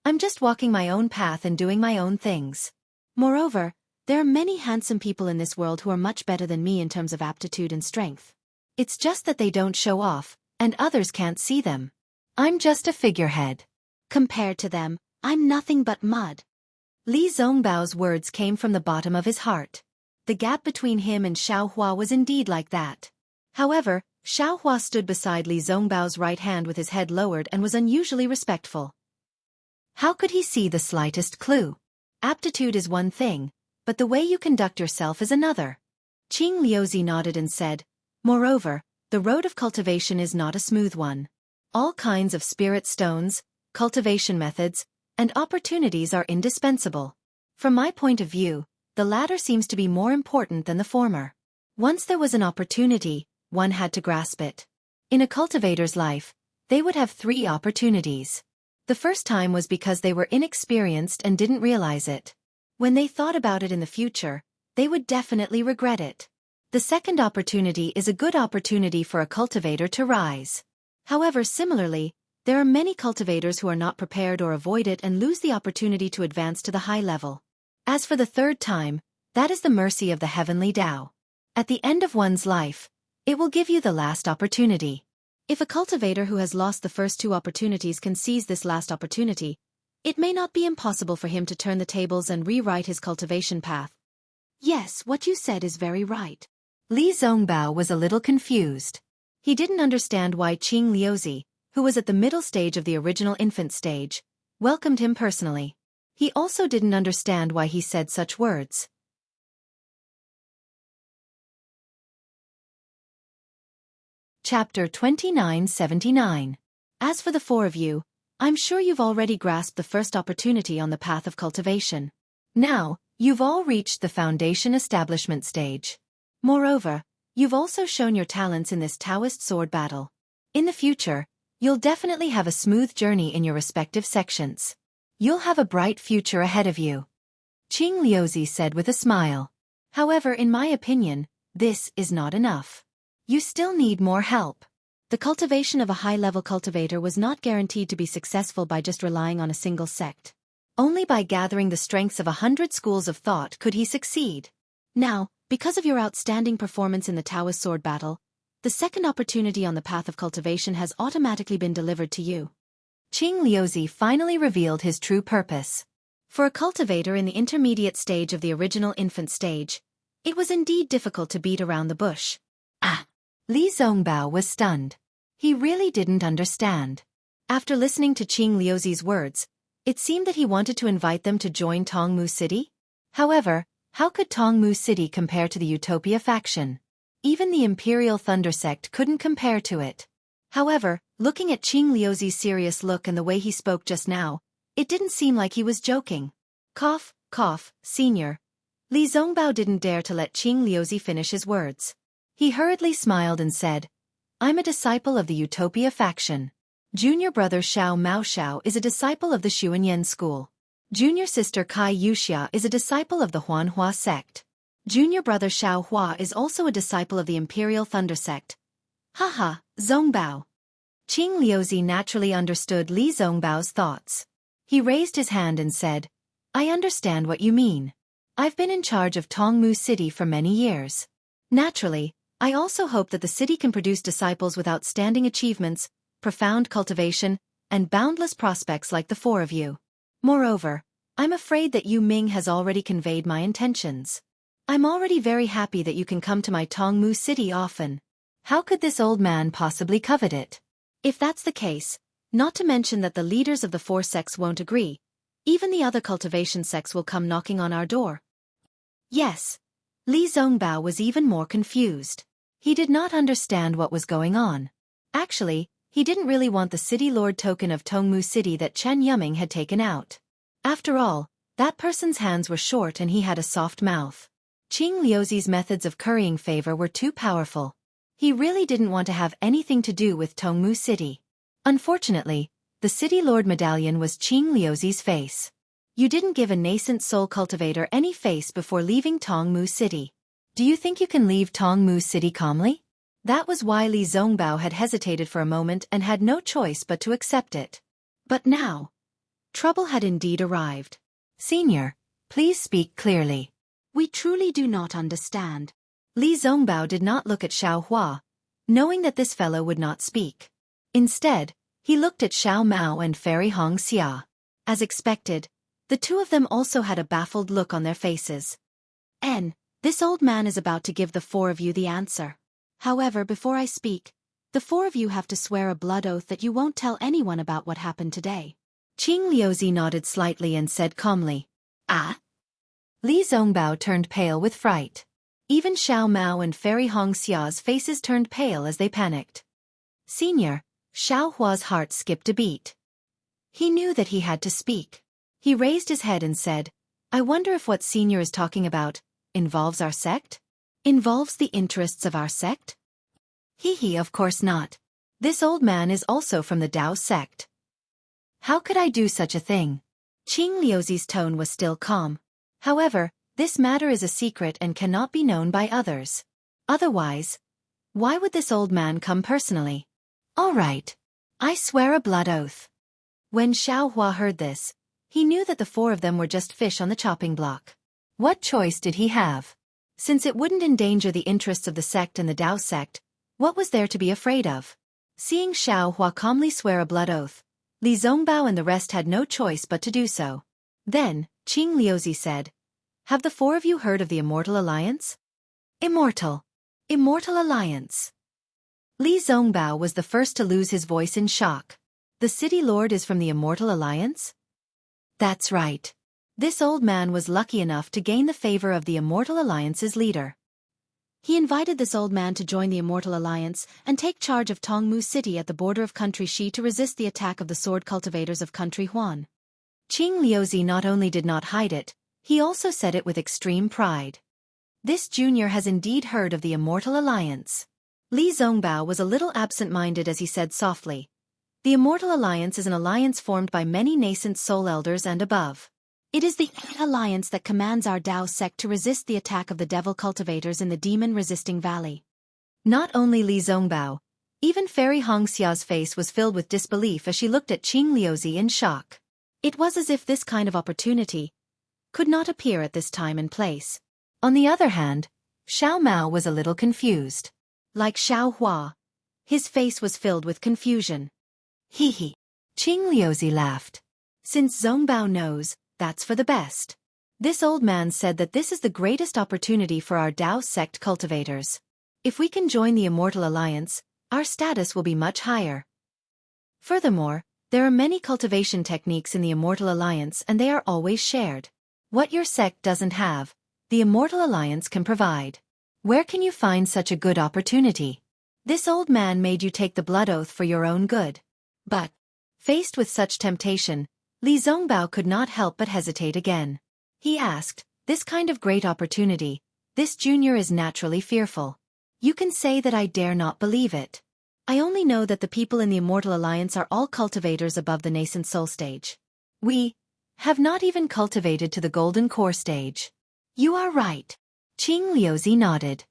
I'm just walking my own path and doing my own things. Moreover, there are many handsome people in this world who are much better than me in terms of aptitude and strength. It's just that they don't show off, and others can't see them. I'm just a figurehead. Compared to them, I'm nothing but mud. Li Zongbao's words came from the bottom of his heart. The gap between him and Xiao Hua was indeed like that. However, Xiao Hua stood beside Li Zongbao's right hand with his head lowered and was unusually respectful. How could he see the slightest clue? Aptitude is one thing, but the way you conduct yourself is another. Qing Liuzi nodded and said, Moreover, the road of cultivation is not a smooth one. All kinds of spirit stones, cultivation methods, and opportunities are indispensable. From my point of view, the latter seems to be more important than the former. Once there was an opportunity, one had to grasp it. In a cultivator's life, they would have 3 opportunities. The first time was because they were inexperienced and didn't realize it. When they thought about it in the future, they would definitely regret it. The second opportunity is a good opportunity for a cultivator to rise. However, similarly, there are many cultivators who are not prepared or avoid it and lose the opportunity to advance to the high level. As for the third time, that is the mercy of the heavenly Tao. At the end of one's life, it will give you the last opportunity. If a cultivator who has lost the first 2 opportunities can seize this last opportunity, it may not be impossible for him to turn the tables and rewrite his cultivation path. Yes, what you said is very right. Li Zongbao was a little confused. He didn't understand why Qing Liuzi, who was at the middle stage of the original infant stage, welcomed him personally. He also didn't understand why he said such words. Chapter 2979. As for the 4 of you, I'm sure you've already grasped the first opportunity on the path of cultivation. Now, you've all reached the Foundation Establishment stage. Moreover, you've also shown your talents in this Taoist sword battle. In the future, you'll definitely have a smooth journey in your respective sections. You'll have a bright future ahead of you. Qing Liuzi said with a smile. However, in my opinion, this is not enough. You still need more help. The cultivation of a high-level cultivator was not guaranteed to be successful by just relying on a single sect. Only by gathering the strengths of 100 schools of thought could he succeed. Now, because of your outstanding performance in the Taoist sword battle, the second opportunity on the path of cultivation has automatically been delivered to you. Qing Liuzi finally revealed his true purpose. For a cultivator in the intermediate stage of the original infant stage, it was indeed difficult to beat around the bush. Ah! Li Zongbao was stunned. He really didn't understand. After listening to Qing Liuzi's words, it seemed that he wanted to invite them to join Tongmu City. However, how could Tongmu City compare to the Utopia faction? Even the Imperial Thunder sect couldn't compare to it. However, looking at Qing Liuzi's serious look and the way he spoke just now, it didn't seem like he was joking. Cough, cough, senior. Li Zongbao didn't dare to let Qing Liuzi finish his words. He hurriedly smiled and said, I'm a disciple of the Utopia faction. Junior brother Xiao Maoxiao is a disciple of the Xuanyan school. Junior sister Kai Yuxia is a disciple of the Huanhua sect. Junior brother Xiao Hua is also a disciple of the Imperial Thunder sect. Haha, Zongbao. Qing Liuzi naturally understood Li Zongbao's thoughts. He raised his hand and said, I understand what you mean. I've been in charge of Tongmu City for many years. Naturally, I also hope that the city can produce disciples with outstanding achievements, profound cultivation, and boundless prospects like the four of you. Moreover, I'm afraid that Yu Ming has already conveyed my intentions. I'm already very happy that you can come to my Tongmu City often. How could this old man possibly covet it? If that's the case, not to mention that the leaders of the four sects won't agree, even the other cultivation sects will come knocking on our door. Yes. Li Zongbao was even more confused. He did not understand what was going on. Actually, he didn't really want the city lord token of Tongmu City that Chen Yuming had taken out. After all, that person's hands were short and he had a soft mouth. Qing Liuzi's methods of currying favor were too powerful. He really didn't want to have anything to do with Tongmu City. Unfortunately, the city lord medallion was Qing Liuzi's face. You didn't give a nascent soul cultivator any face before leaving Tongmu City. Do you think you can leave Tongmu City calmly? That was why Li Zongbao had hesitated for a moment and had no choice but to accept it. But now, trouble had indeed arrived. Senior, please speak clearly. We truly do not understand. Li Zongbao did not look at Xiao Hua, knowing that this fellow would not speak. Instead, he looked at Xiao Mao and Fairy Hong Xia. As expected, the two of them also had a baffled look on their faces. This old man is about to give the four of you the answer. However, before I speak, the four of you have to swear a blood oath that you won't tell anyone about what happened today. Qing Liuzi nodded slightly and said calmly, Ah? Li Zongbao turned pale with fright. Even Xiao Mao and Fairy Hong Xia's faces turned pale as they panicked. Senior, Xiao Hua's heart skipped a beat. He knew that he had to speak. He raised his head and said, I wonder if what Senior is talking about involves our sect? Involves the interests of our sect? Hee, of course not. This old man is also from the Dao sect. How could I do such a thing? Qing Liuzi's tone was still calm. However, this matter is a secret and cannot be known by others. Otherwise, why would this old man come personally? All right. I swear a blood oath. When Xiao Hua heard this, he knew that the four of them were just fish on the chopping block. What choice did he have? Since it wouldn't endanger the interests of the sect and the Dao sect, what was there to be afraid of? Seeing Xiao Hua calmly swear a blood oath, Li Zongbao and the rest had no choice but to do so. Then, Qing Liuzi said, Have the four of you heard of the Immortal Alliance? Immortal Alliance. Li Zongbao was the first to lose his voice in shock. The city lord is from the Immortal Alliance? That's right. This old man was lucky enough to gain the favor of the Immortal Alliance's leader. He invited this old man to join the Immortal Alliance and take charge of Tongmu City at the border of Country Shi to resist the attack of the sword cultivators of Country Huan. Qing Liuzi not only did not hide it, he also said it with extreme pride. This junior has indeed heard of the Immortal Alliance. Li Zongbao was a little absent-minded as he said softly, The Immortal Alliance is an alliance formed by many nascent soul elders and above. It is the alliance that commands our Dao sect to resist the attack of the devil cultivators in the demon-resisting valley. Not only Li Zongbao, even Fairy Hong Xia's face was filled with disbelief as she looked at Qing Liuzi in shock. It was as if this kind of opportunity could not appear at this time and place. On the other hand, Xiao Mao was a little confused. Like Xiao Hua, his face was filled with confusion. Hee. Qing Liuzi laughed. Since Zongbao knows, that's for the best. This old man said that this is the greatest opportunity for our Dao sect cultivators. If we can join the Immortal Alliance, our status will be much higher. Furthermore, there are many cultivation techniques in the Immortal Alliance and they are always shared. What your sect doesn't have, the Immortal Alliance can provide. Where can you find such a good opportunity? This old man made you take the blood oath for your own good. But, faced with such temptation, Li Zongbao could not help but hesitate again. He asked, this kind of great opportunity, this junior is naturally fearful. You can say that I dare not believe it. I only know that the people in the Immortal Alliance are all cultivators above the nascent soul stage. We have not even cultivated to the golden core stage. You are right. Qing Liuzi nodded.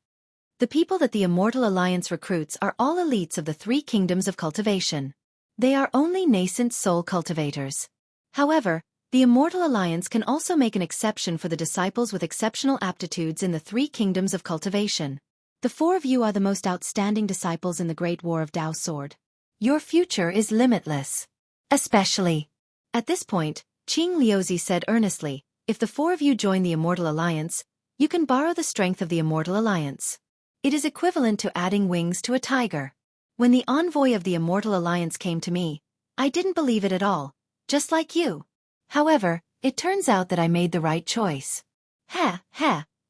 The people that the Immortal Alliance recruits are all elites of the three kingdoms of cultivation. They are only nascent soul cultivators. However, the Immortal Alliance can also make an exception for the disciples with exceptional aptitudes in the three kingdoms of cultivation. The four of you are the most outstanding disciples in the Great War of Dao Sword. Your future is limitless. Especially. At this point, Qing Liuzi said earnestly, if the four of you join the Immortal Alliance, you can borrow the strength of the Immortal Alliance. It is equivalent to adding wings to a tiger. When the envoy of the Immortal Alliance came to me, I didn't believe it at all, just like you. However, it turns out that I made the right choice.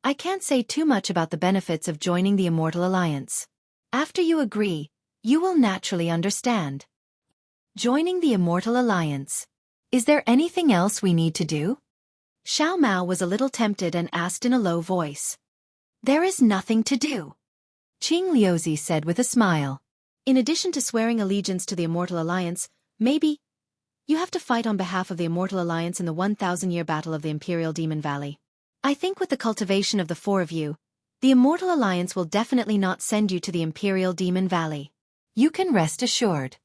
I can't say too much about the benefits of joining the Immortal Alliance. After you agree, you will naturally understand. Joining the Immortal Alliance. Is there anything else we need to do? Xiao Mao was a little tempted and asked in a low voice. There is nothing to do. Qing Liuzi said with a smile. In addition to swearing allegiance to the Immortal Alliance, maybe you have to fight on behalf of the Immortal Alliance in the 1,000-year battle of the Imperial Demon Valley. I think with the cultivation of the four of you, the Immortal Alliance will definitely not send you to the Imperial Demon Valley. You can rest assured.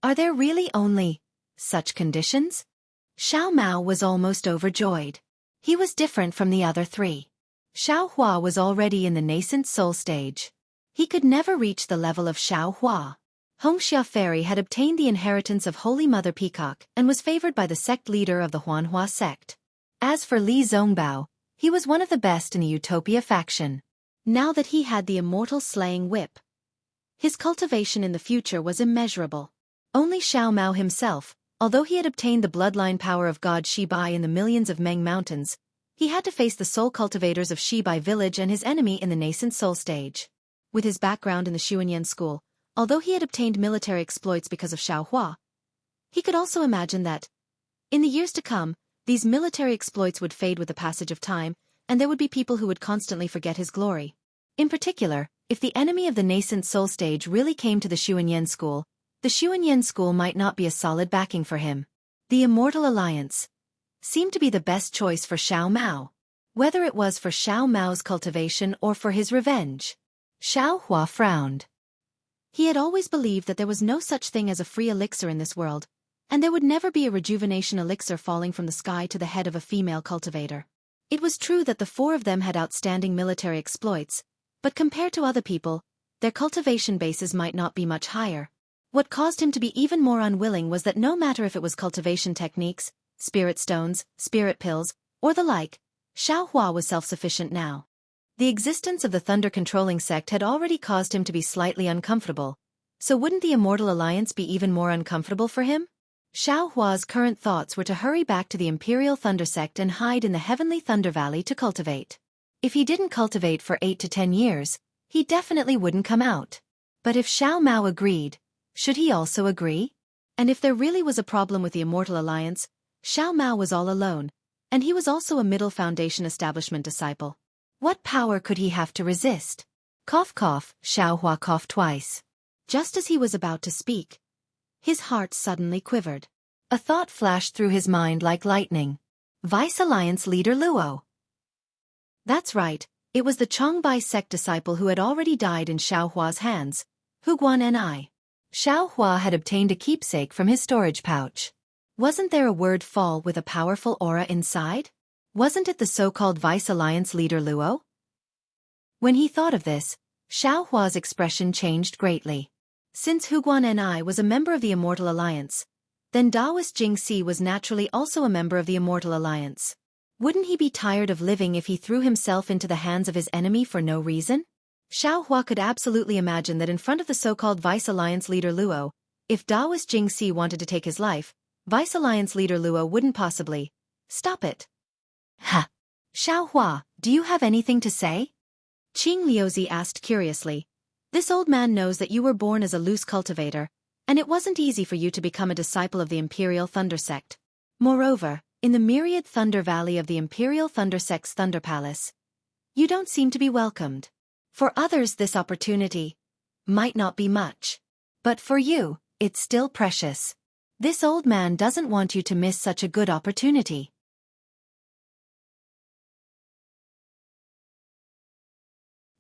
Are there really only such conditions? Xiao Mao was almost overjoyed. He was different from the other three. Xiao Hua was already in the nascent soul stage. He could never reach the level of Xiao Hua. Hongxia Fairy had obtained the inheritance of Holy Mother Peacock and was favored by the sect leader of the Huanhua sect. As for Li Zongbao, he was one of the best in the Utopia faction. Now that he had the immortal slaying whip, his cultivation in the future was immeasurable. Only Xiao Mao himself, although he had obtained the bloodline power of God Shibai in the millions of Meng Mountains, he had to face the soul cultivators of Shibai village and his enemy in the nascent soul stage. With his background in the Xuanyan school, although he had obtained military exploits because of Xiao Hua, he could also imagine that, in the years to come, these military exploits would fade with the passage of time, and there would be people who would constantly forget his glory. In particular, if the enemy of the nascent soul stage really came to the Xuanyan school, the Xuanyan school might not be a solid backing for him. The Immortal Alliance seemed to be the best choice for Xiao Mao. Whether it was for Xiao Mao's cultivation or for his revenge. Xiao Hua frowned. He had always believed that there was no such thing as a free elixir in this world, and there would never be a rejuvenation elixir falling from the sky to the head of a female cultivator. It was true that the four of them had outstanding military exploits, but compared to other people, their cultivation bases might not be much higher. What caused him to be even more unwilling was that no matter if it was cultivation techniques, spirit stones, spirit pills, or the like, Xiao Hua was self-sufficient now. The existence of the thunder-controlling sect had already caused him to be slightly uncomfortable, so wouldn't the Immortal Alliance be even more uncomfortable for him? Xiao Hua's current thoughts were to hurry back to the Imperial Thunder sect and hide in the Heavenly Thunder Valley to cultivate. If he didn't cultivate for 8 to 10 years, he definitely wouldn't come out. But if Xiao Mao agreed, should he also agree? And if there really was a problem with the Immortal Alliance, Xiao Mao was all alone, and he was also a Middle Foundation establishment disciple. What power could he have to resist? Cough cough, Xiao Hua coughed twice. Just as he was about to speak, his heart suddenly quivered. A thought flashed through his mind like lightning. Vice Alliance leader Luo. That's right, it was the Chongbai sect disciple who had already died in Xiao Hua's hands, Huguan Ni. Xiao Hua had obtained a keepsake from his storage pouch. Wasn't there a word fall with a powerful aura inside? Wasn't it the so-called Vice Alliance leader Luo? When he thought of this, Xiao Hua's expression changed greatly. Since Huguan Ni was a member of the Immortal Alliance, Then Taoist Jingxi was naturally also a member of the Immortal Alliance. Wouldn't he be tired of living if he threw himself into the hands of his enemy for no reason? Xiao Hua could absolutely imagine that in front of the so-called Vice Alliance leader Luo, if Taoist Jingxi wanted to take his life, Vice Alliance leader Luo wouldn't possibly stop it. Ha! Xiao Hua, do you have anything to say? Qing Liuzi asked curiously. This old man knows that you were born as a loose cultivator, and it wasn't easy for you to become a disciple of the Imperial Thunder Sect. Moreover, in the myriad Thunder Valley of the Imperial Thunder Sect's Thunder Palace, you don't seem to be welcomed. For others this opportunity might not be much. But for you, it's still precious. This old man doesn't want you to miss such a good opportunity.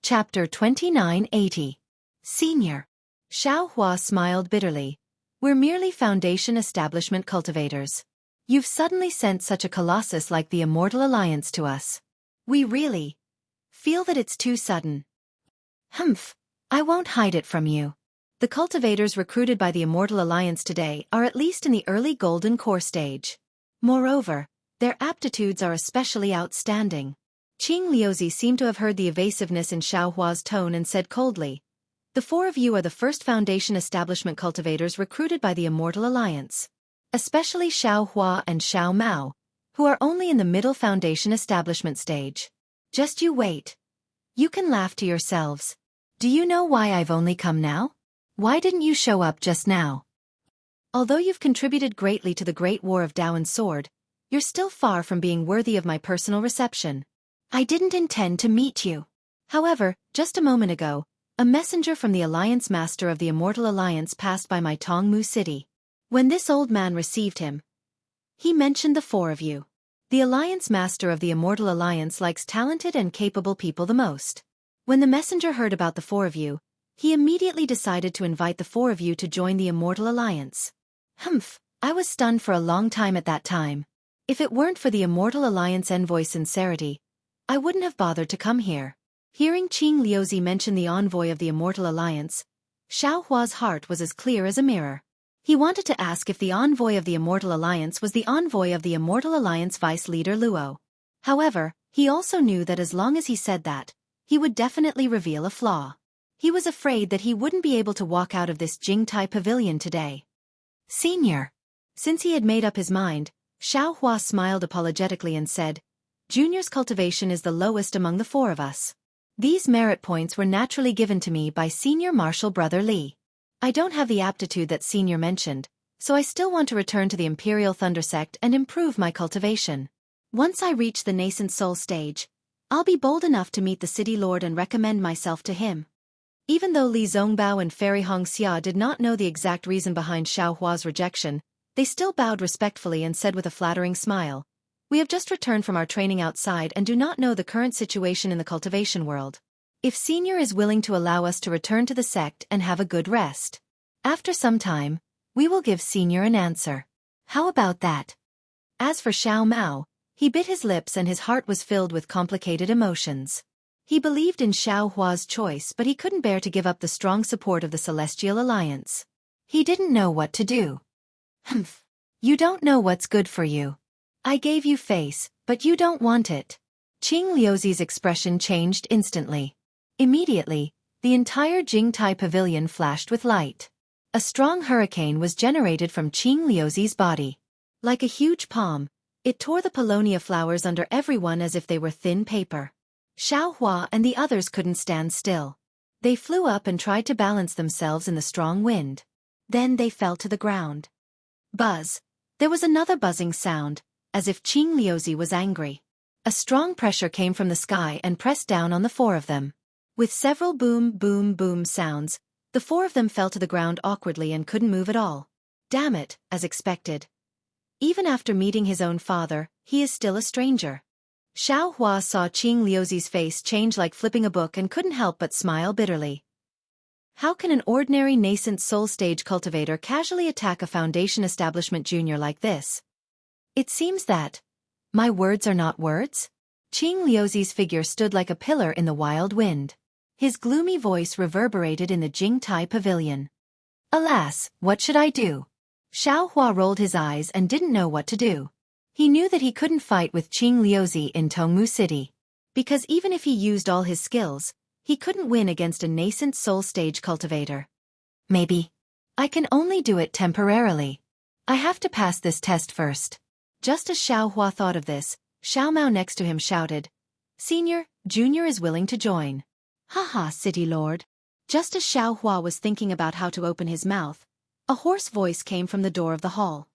Chapter 2980. Senior. Xiao Hua smiled bitterly. We're merely Foundation Establishment cultivators. You've suddenly sent such a colossus like the Immortal Alliance to us. We really feel that it's too sudden. Humph, I won't hide it from you. The cultivators recruited by the Immortal Alliance today are at least in the early Golden Core stage. Moreover, their aptitudes are especially outstanding. Qing Liuzi seemed to have heard the evasiveness in Xiao Hua's tone and said coldly, the four of you are the first Foundation Establishment cultivators recruited by the Immortal Alliance. Especially Xiao Hua and Xiao Mao, who are only in the middle Foundation Establishment stage. Just you wait. You can laugh to yourselves. Do you know why I've only come now? Why didn't you show up just now? Although you've contributed greatly to the Great War of Dao and Sword, you're still far from being worthy of my personal reception. I didn't intend to meet you. However, just a moment ago, a messenger from the Alliance Master of the Immortal Alliance passed by my Tongmu city. When this old man received him, he mentioned the four of you. The Alliance Master of the Immortal Alliance likes talented and capable people the most. When the messenger heard about the four of you, he immediately decided to invite the four of you to join the Immortal Alliance. Humph, I was stunned for a long time at that time. If it weren't for the Immortal Alliance envoy's sincerity, I wouldn't have bothered to come here. Hearing Qing Liuzi mention the envoy of the Immortal Alliance, Xiao Hua's heart was as clear as a mirror. He wanted to ask if the envoy of the Immortal Alliance was the envoy of the Immortal Alliance vice leader Luo. However, he also knew that as long as he said that, he would definitely reveal a flaw. He was afraid that he wouldn't be able to walk out of this Jingtai pavilion today. Senior. Since he had made up his mind, Xiao Hua smiled apologetically and said, Junior's cultivation is the lowest among the four of us. These merit points were naturally given to me by Senior Marshal Brother Li. I don't have the aptitude that Senior mentioned, so I still want to return to the Imperial Thunder Sect and improve my cultivation. Once I reach the nascent soul stage, I'll be bold enough to meet the City Lord and recommend myself to him. Even though Li Zongbao and Fairy Hongxia did not know the exact reason behind Xiao Hua's rejection, they still bowed respectfully and said with a flattering smile, We have just returned from our training outside and do not know the current situation in the cultivation world. If Senior is willing to allow us to return to the sect and have a good rest, after some time, we will give Senior an answer. How about that? As for Xiao Mao, he bit his lips and his heart was filled with complicated emotions. He believed in Xiao Hua's choice, but he couldn't bear to give up the strong support of the Celestial Alliance. He didn't know what to do. Humph. You don't know what's good for you. I gave you face, but you don't want it. Qing Liuzi's expression changed instantly. Immediately, the entire Jingtai pavilion flashed with light. A strong hurricane was generated from Qing Liuzi's body. Like a huge palm, it tore the paulownia flowers under everyone as if they were thin paper. Xiao Hua and the others couldn't stand still. They flew up and tried to balance themselves in the strong wind. Then they fell to the ground. Buzz. There was another buzzing sound, as if Qing Liuzi was angry. A strong pressure came from the sky and pressed down on the four of them. With several boom, boom, boom sounds, the four of them fell to the ground awkwardly and couldn't move at all. Damn it, as expected. Even after meeting his own father, he is still a stranger. Xiao Hua saw Qing Liuzi's face change like flipping a book and couldn't help but smile bitterly. How can an ordinary nascent soul stage cultivator casually attack a Foundation Establishment junior like this? It seems that my words are not words? Qing Liuzi's figure stood like a pillar in the wild wind. His gloomy voice reverberated in the Jingtai pavilion. Alas, what should I do? Xiao Hua rolled his eyes and didn't know what to do. He knew that he couldn't fight with Qing Liuzi in Tongmu City. Because even if he used all his skills, he couldn't win against a nascent soul stage cultivator. Maybe. I can only do it temporarily. I have to pass this test first. Just as Xiao Hua thought of this, Xiao Mao next to him shouted, Senior, Junior is willing to join. Haha, City Lord. Just as Xiao Hua was thinking about how to open his mouth, a hoarse voice came from the door of the hall.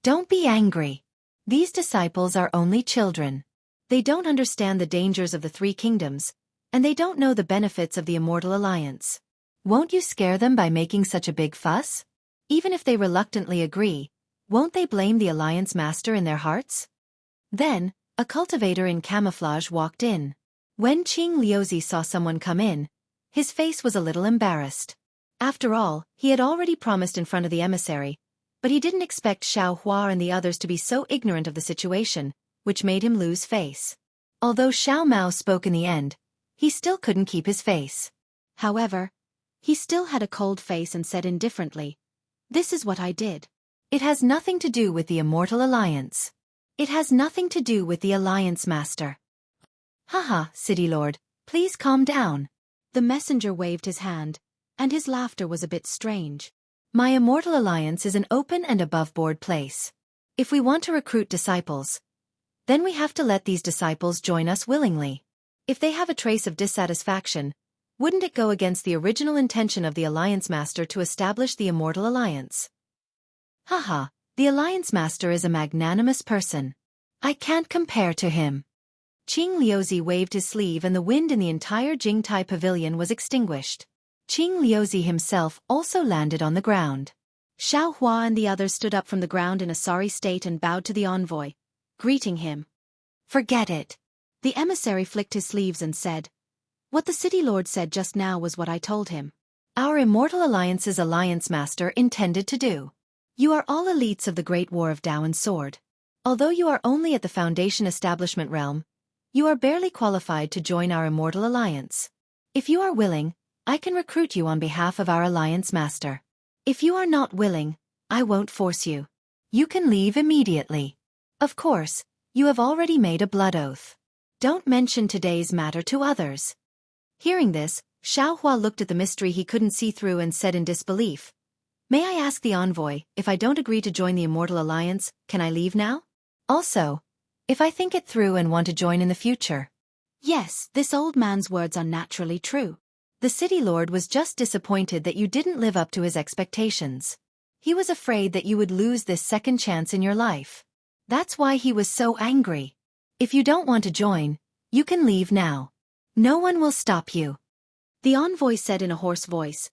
Don't be angry. These disciples are only children. They don't understand the dangers of the three kingdoms, and they don't know the benefits of the Immortal Alliance. Won't you scare them by making such a big fuss? Even if they reluctantly agree, won't they blame the Alliance Master in their hearts? Then, a cultivator in camouflage walked in. When Qing Liuzi saw someone come in, his face was a little embarrassed. After all, he had already promised in front of the emissary, but he didn't expect Xiao Hua and the others to be so ignorant of the situation, which made him lose face. Although Xiao Mao spoke in the end, he still couldn't keep his face. However, he still had a cold face and said indifferently, This is what I did. It has nothing to do with the Immortal Alliance. It has nothing to do with the Alliance Master. Haha, City Lord, please calm down. The messenger waved his hand, and his laughter was a bit strange. My Immortal Alliance is an open and above-board place. If we want to recruit disciples, then we have to let these disciples join us willingly. If they have a trace of dissatisfaction, wouldn't it go against the original intention of the Alliance Master to establish the Immortal Alliance? Haha, the Alliance Master is a magnanimous person. I can't compare to him. Qing Liuzi waved his sleeve and the wind in the entire Jingtai pavilion was extinguished. Qing Liuzi himself also landed on the ground. Xiao Hua and the others stood up from the ground in a sorry state and bowed to the envoy, greeting him. Forget it. The emissary flicked his sleeves and said, What the City Lord said just now was what I told him. Our Immortal Alliance's Alliance Master intended to do. You are all elites of the Great War of Tao and Sword. Although you are only at the Foundation Establishment realm, you are barely qualified to join our Immortal Alliance. If you are willing, I can recruit you on behalf of our Alliance Master. If you are not willing, I won't force you. You can leave immediately. Of course, you have already made a blood oath. Don't mention today's matter to others. Hearing this, Xiao Hua looked at the mystery he couldn't see through and said in disbelief, May I ask the envoy, if I don't agree to join the Immortal Alliance, can I leave now? Also, if I think it through and want to join in the future. Yes, this old man's words are naturally true. The City Lord was just disappointed that you didn't live up to his expectations. He was afraid that you would lose this second chance in your life. That's why he was so angry. If you don't want to join, you can leave now. No one will stop you. The envoy said in a hoarse voice,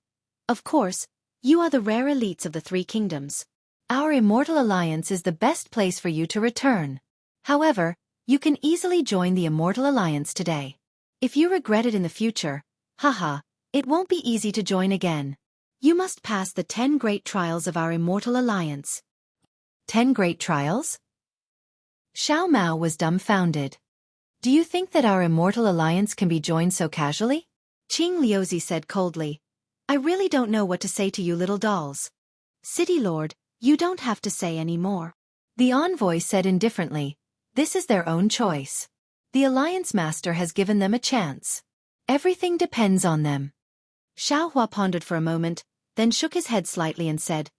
Of course, you are the rare elites of the three kingdoms. Our Immortal Alliance is the best place for you to return. However, you can easily join the Immortal Alliance today. If you regret it in the future, haha, it won't be easy to join again. You must pass the 10 great trials of our Immortal Alliance. 10 great trials? Xiao Mao was dumbfounded. Do you think that our Immortal Alliance can be joined so casually? Qing Liuzi said coldly, I really don't know what to say to you little dolls. City Lord, you don't have to say any more. The envoy said indifferently, This is their own choice. The Alliance Master has given them a chance. Everything depends on them. Xiao Hua pondered for a moment, then shook his head slightly and said,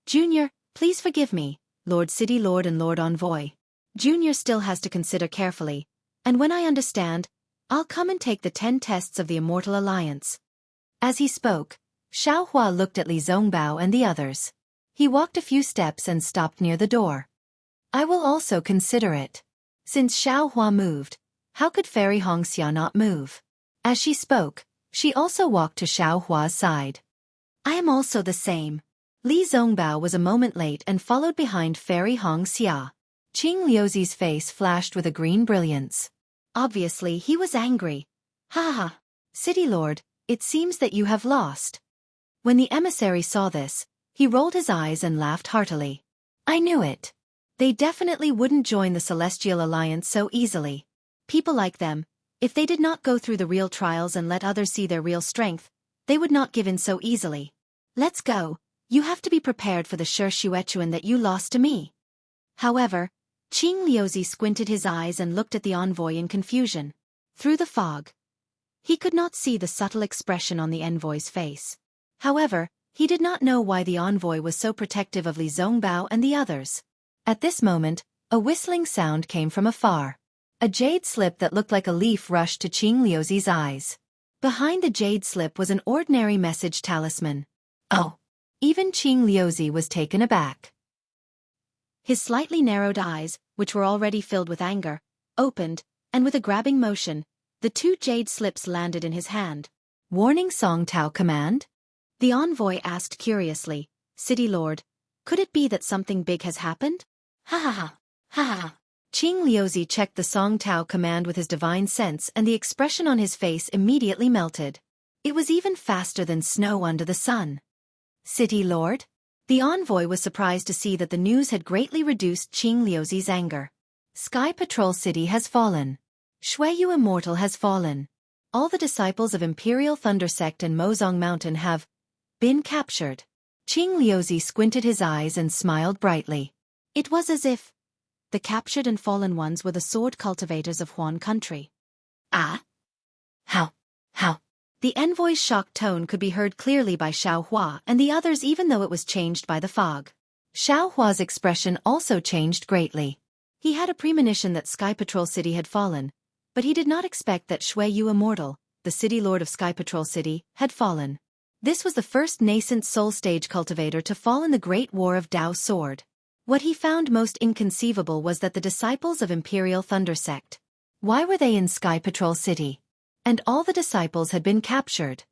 Junior, please forgive me, Lord City Lord and Lord Envoy. Junior still has to consider carefully, and when I understand, I'll come and take the 10 tests of the Immortal Alliance. As he spoke, Xiao Hua looked at Li Zongbao and the others. He walked a few steps and stopped near the door. I will also consider it. Since Xiao Hua moved, how could Fairy Hongxia not move? As she spoke, she also walked to Xiao Hua's side. I am also the same. Li Zongbao was a moment late and followed behind Fairy Hongxia. Qing Liuzi's face flashed with a green brilliance. Obviously he was angry. Ha ha! City Lord, it seems that you have lost. When the emissary saw this, he rolled his eyes and laughed heartily. I knew it. They definitely wouldn't join the Celestial Alliance so easily. People like them, if they did not go through the real trials and let others see their real strength, they would not give in so easily. Let's go, You have to be prepared for the Xueqi that you lost to me. However, Qing Liuzi squinted his eyes and looked at the envoy in confusion. Through the fog, he could not see the subtle expression on the envoy's face. However, he did not know why the envoy was so protective of Li Zongbao and the others. At this moment, a whistling sound came from afar. A jade slip that looked like a leaf rushed to Qing Liuzi's eyes. Behind the jade slip was an ordinary message talisman. Oh! Even Qing Liuzi was taken aback. His slightly narrowed eyes, which were already filled with anger, opened, and with a grabbing motion, the 2 jade slips landed in his hand. Warning Song Tao command? The envoy asked curiously, City Lord, could it be that something big has happened? Ha ha ha, ha ha. Qing Liuzi checked the Song Tao command with his divine sense and the expression on his face immediately melted. It was even faster than snow under the sun. City Lord? The envoy was surprised to see that the news had greatly reduced Qing Liuzi's anger. Sky Patrol City has fallen. Xueqi Immortal has fallen. All the disciples of Imperial Thunder Sect and Mozong Mountain have been captured. Qing Liuzi squinted his eyes and smiled brightly. It was as if the captured and fallen ones were the sword cultivators of Huan country. Ah? How? The envoy's shocked tone could be heard clearly by Xiao Hua and the others even though it was changed by the fog. Xiao Hua's expression also changed greatly. He had a premonition that Sky Patrol City had fallen, but he did not expect that Xueqi Immortal, the city lord of Sky Patrol City, had fallen. This was the first nascent soul stage cultivator to fall in the Great War of Dao Sword. What he found most inconceivable was that the disciples of Imperial Thunder Sect. Why were they in Sky Patrol City? And all the disciples had been captured.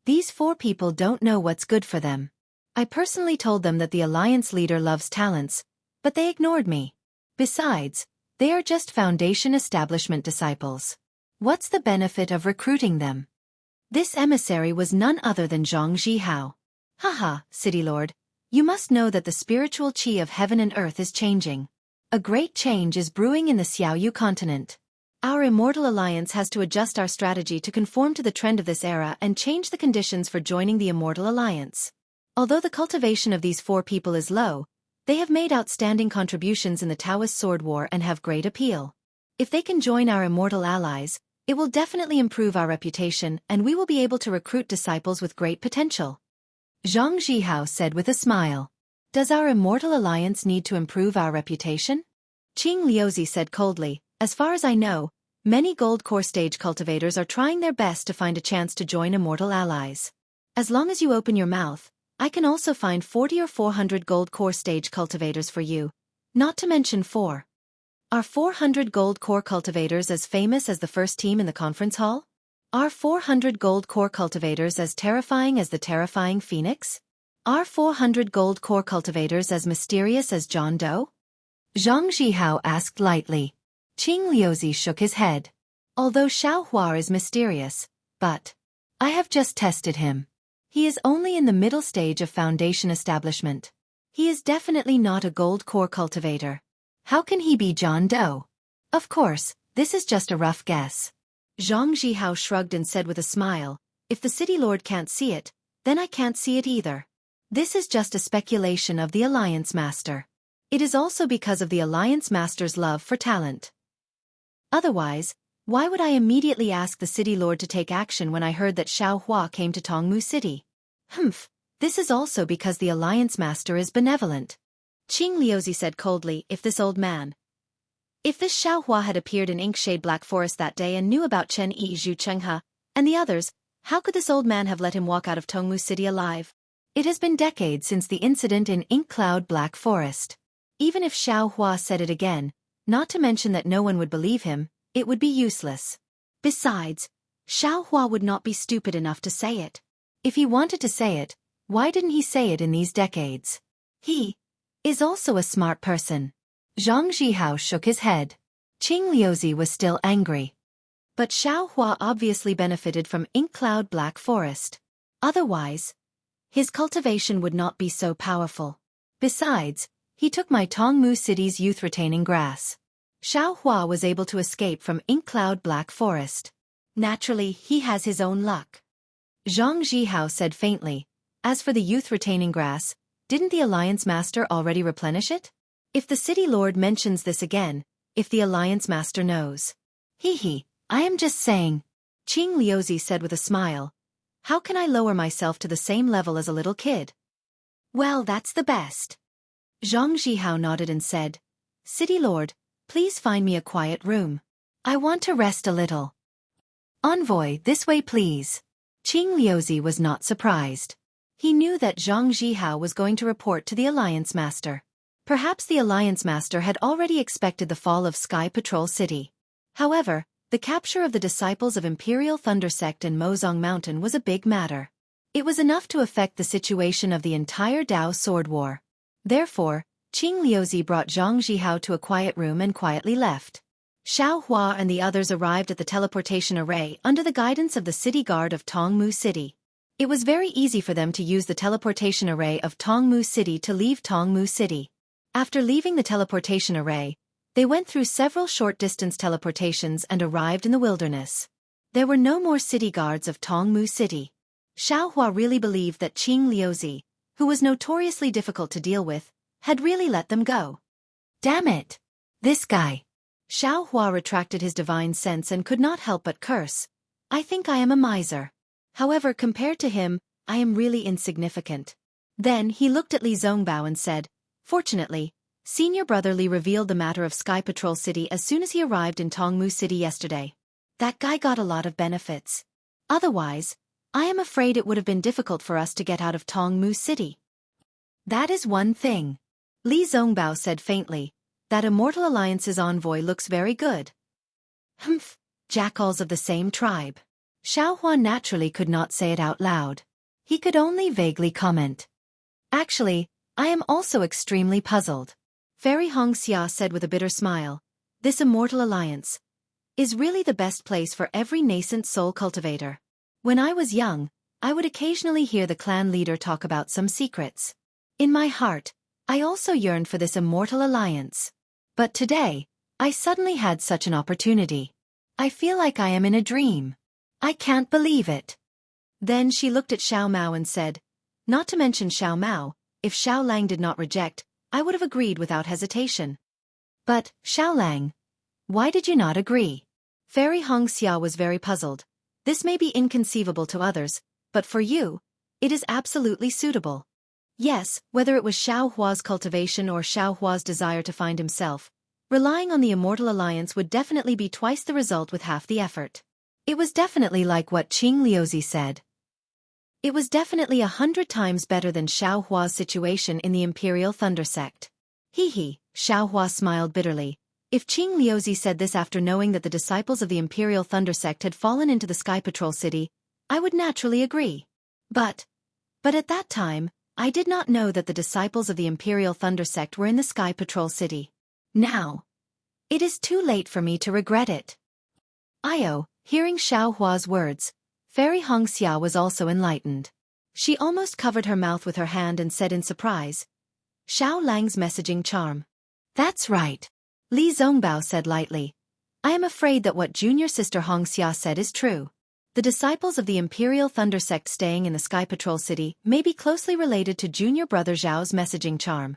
These 4 people don't know what's good for them. I personally told them that the Alliance leader loves talents, but they ignored me. Besides, they are just Foundation Establishment disciples. What's the benefit of recruiting them? This emissary was none other than Zhang Zhihao. Haha, City Lord, you must know that the spiritual qi of heaven and earth is changing. A great change is brewing in the Xiaoyu continent. Our Immortal Alliance has to adjust our strategy to conform to the trend of this era and change the conditions for joining the Immortal Alliance. Although the cultivation of these 4 people is low, they have made outstanding contributions in the Taoist sword war and have great appeal. If they can join our Immortal allies, it will definitely improve our reputation and we will be able to recruit disciples with great potential. Zhang Zhihao said with a smile. Does our Immortal Alliance need to improve our reputation? Qing Liuzi said coldly, as far as I know, many gold core stage cultivators are trying their best to find a chance to join Immortal allies. As long as you open your mouth, I can also find 40 or 400 gold core stage cultivators for you, not to mention 4. Are 400 gold core cultivators as famous as the first team in the conference hall? Are 400 gold core cultivators as terrifying as the terrifying Phoenix? Are 400 gold core cultivators as mysterious as John Doe? Zhang Zhihao asked lightly. Qing Liuzi shook his head. Although Xiao Hua is mysterious, but I have just tested him. He is only in the middle stage of Foundation Establishment. He is definitely not a gold core cultivator. How can he be John Doe? Of course, this is just a rough guess. Zhang Zhihao shrugged and said with a smile, if the city lord can't see it, then I can't see it either. This is just a speculation of the Alliance Master. It is also because of the Alliance Master's love for talent. Otherwise, why would I immediately ask the city lord to take action when I heard that Xiao Hua came to Tongmu City? This is also because the Alliance Master is benevolent. Qing Liuzi said coldly, if this Xiao Hua had appeared in Inkshade Black Forest that day and knew about Chen Yi Zhu Chenghe and the others, how could this old man have let him walk out of Tongmu City alive? It has been decades since the incident in Ink Cloud Black Forest. Even if Xiao Hua said it again, not to mention that no one would believe him, it would be useless. Besides, Xiao Hua would not be stupid enough to say it. If he wanted to say it, why didn't he say it in these decades? He is also a smart person. Zhang Zhihao shook his head. Qing Liuzi was still angry. But Xiao Hua obviously benefited from Ink Cloud Black Forest. Otherwise, his cultivation would not be so powerful. Besides, he took my Tongmu City's youth retaining grass. Xiao Hua was able to escape from Ink Cloud Black Forest. Naturally, he has his own luck. Zhang Zhihao said faintly. As for the youth retaining grass, didn't the Alliance Master already replenish it? If the City Lord mentions this again, if the Alliance Master knows. I am just saying. Qing Liuzi said with a smile. How can I lower myself to the same level as a little kid? Well, that's the best. Zhang Zhihao nodded and said, City Lord, please find me a quiet room. I want to rest a little. Envoy, this way please. Qing Liuzi was not surprised. He knew that Zhang Zhihao was going to report to the Alliance Master. Perhaps the Alliance Master had already expected the fall of Sky Patrol City. However, the capture of the disciples of Imperial Thunder Sect in Mozong Mountain was a big matter. It was enough to affect the situation of the entire Dao Sword War. Therefore, Qing Liuzi brought Zhang Zhihao to a quiet room and quietly left. Xiao Hua and the others arrived at the teleportation array under the guidance of the city guard of Tongmu City. It was very easy for them to use the teleportation array of Tongmu City to leave Tongmu City. After leaving the teleportation array, they went through several short-distance teleportations and arrived in the wilderness. There were no more city guards of Tongmu City. Xiao Hua really believed that Qing Liuzi, who was notoriously difficult to deal with, had really let them go. Damn it! This guy! Xiao Hua retracted his divine sense and could not help but curse. I think I am a miser. However, compared to him, I am really insignificant. Then he looked at Li Zongbao and said, Fortunately, Senior Brother Li revealed the matter of Sky Patrol City as soon as he arrived in Tongmu City yesterday. That guy got a lot of benefits. Otherwise, I am afraid it would have been difficult for us to get out of Tongmu City. That is one thing. Li Zongbao said faintly. That Immortal Alliance's envoy looks very good. Humph, jackals of the same tribe. Xiao Hua naturally could not say it out loud. He could only vaguely comment. Actually, I am also extremely puzzled. Fairy Hongxia said with a bitter smile. This Immortal Alliance is really the best place for every nascent soul cultivator. When I was young, I would occasionally hear the clan leader talk about some secrets. In my heart, I also yearned for this Immortal Alliance. But today, I suddenly had such an opportunity. I feel like I am in a dream. I can't believe it. Then she looked at Xiao Mao and said, Not to mention Xiao Mao, if Xiao Lang did not reject, I would have agreed without hesitation. But, Xiao Lang, why did you not agree? Fairy Hongxia was very puzzled. This may be inconceivable to others, but for you, it is absolutely suitable. Yes, whether it was Xiao Hua's cultivation or Xiao Hua's desire to find himself, relying on the Immortal Alliance would definitely be twice the result with half the effort. It was definitely like what Qing Liuzi said. It was definitely 100 times better than Xiao Hua's situation in the Imperial Thunder Sect. Xiao Hua smiled bitterly. If Qing Liuzi said this after knowing that the disciples of the Imperial Thunder Sect had fallen into the Sky Patrol City, I would naturally agree. But at that time, I did not know that the disciples of the Imperial Thunder Sect were in the Sky Patrol City. Now, it is too late for me to regret it. Hearing Xiao Hua's words, Fairy Hongxia was also enlightened. She almost covered her mouth with her hand and said in surprise, Xiao Lang's messaging charm. That's right. Li Zongbao said lightly. I am afraid that what junior sister Hongxia said is true. The disciples of the Imperial Thunder Sect staying in the Sky Patrol City may be closely related to junior brother Zhao's messaging charm.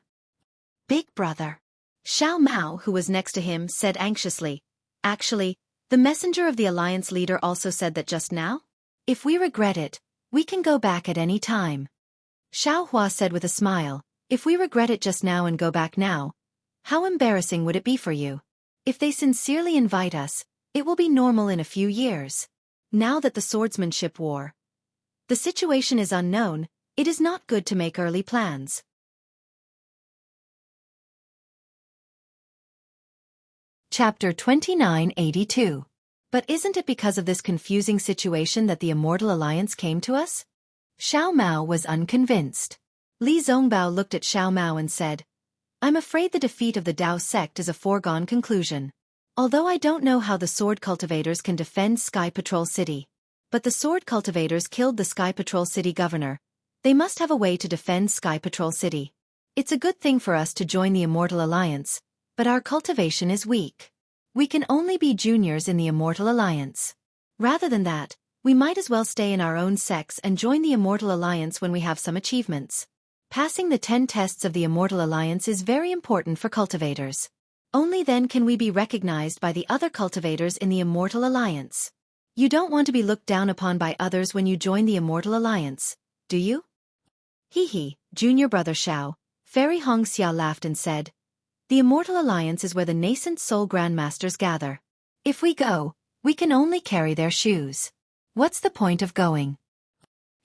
Big brother. Xiao Mao, who was next to him, said anxiously. Actually, the messenger of the Alliance leader also said that just now? If we regret it, we can go back at any time. Xiao Hua said with a smile. If we regret it just now and go back now, how embarrassing would it be for you? If they sincerely invite us, it will be normal in a few years. Now that the swordsmanship war, the situation is unknown, it is not good to make early plans. Chapter 2982. But isn't it because of this confusing situation that the Immortal Alliance came to us? Xiao Mao was unconvinced. Li Zongbao looked at Xiao Mao and said, I'm afraid the defeat of the Dao sect is a foregone conclusion. Although I don't know how the sword cultivators can defend Sky Patrol City. But the sword cultivators killed the Sky Patrol City governor. They must have a way to defend Sky Patrol City. It's a good thing for us to join the Immortal Alliance, but our cultivation is weak. We can only be juniors in the Immortal Alliance. Rather than that, we might as well stay in our own sex and join the Immortal Alliance when we have some achievements. Passing the 10 tests of the Immortal Alliance is very important for cultivators. Only then can we be recognized by the other cultivators in the Immortal Alliance. You don't want to be looked down upon by others when you join the Immortal Alliance, do you? Hee, junior brother Xiao, Fairy Hongxia laughed and said, the Immortal Alliance is where the nascent soul grandmasters gather. If we go, we can only carry their shoes. What's the point of going?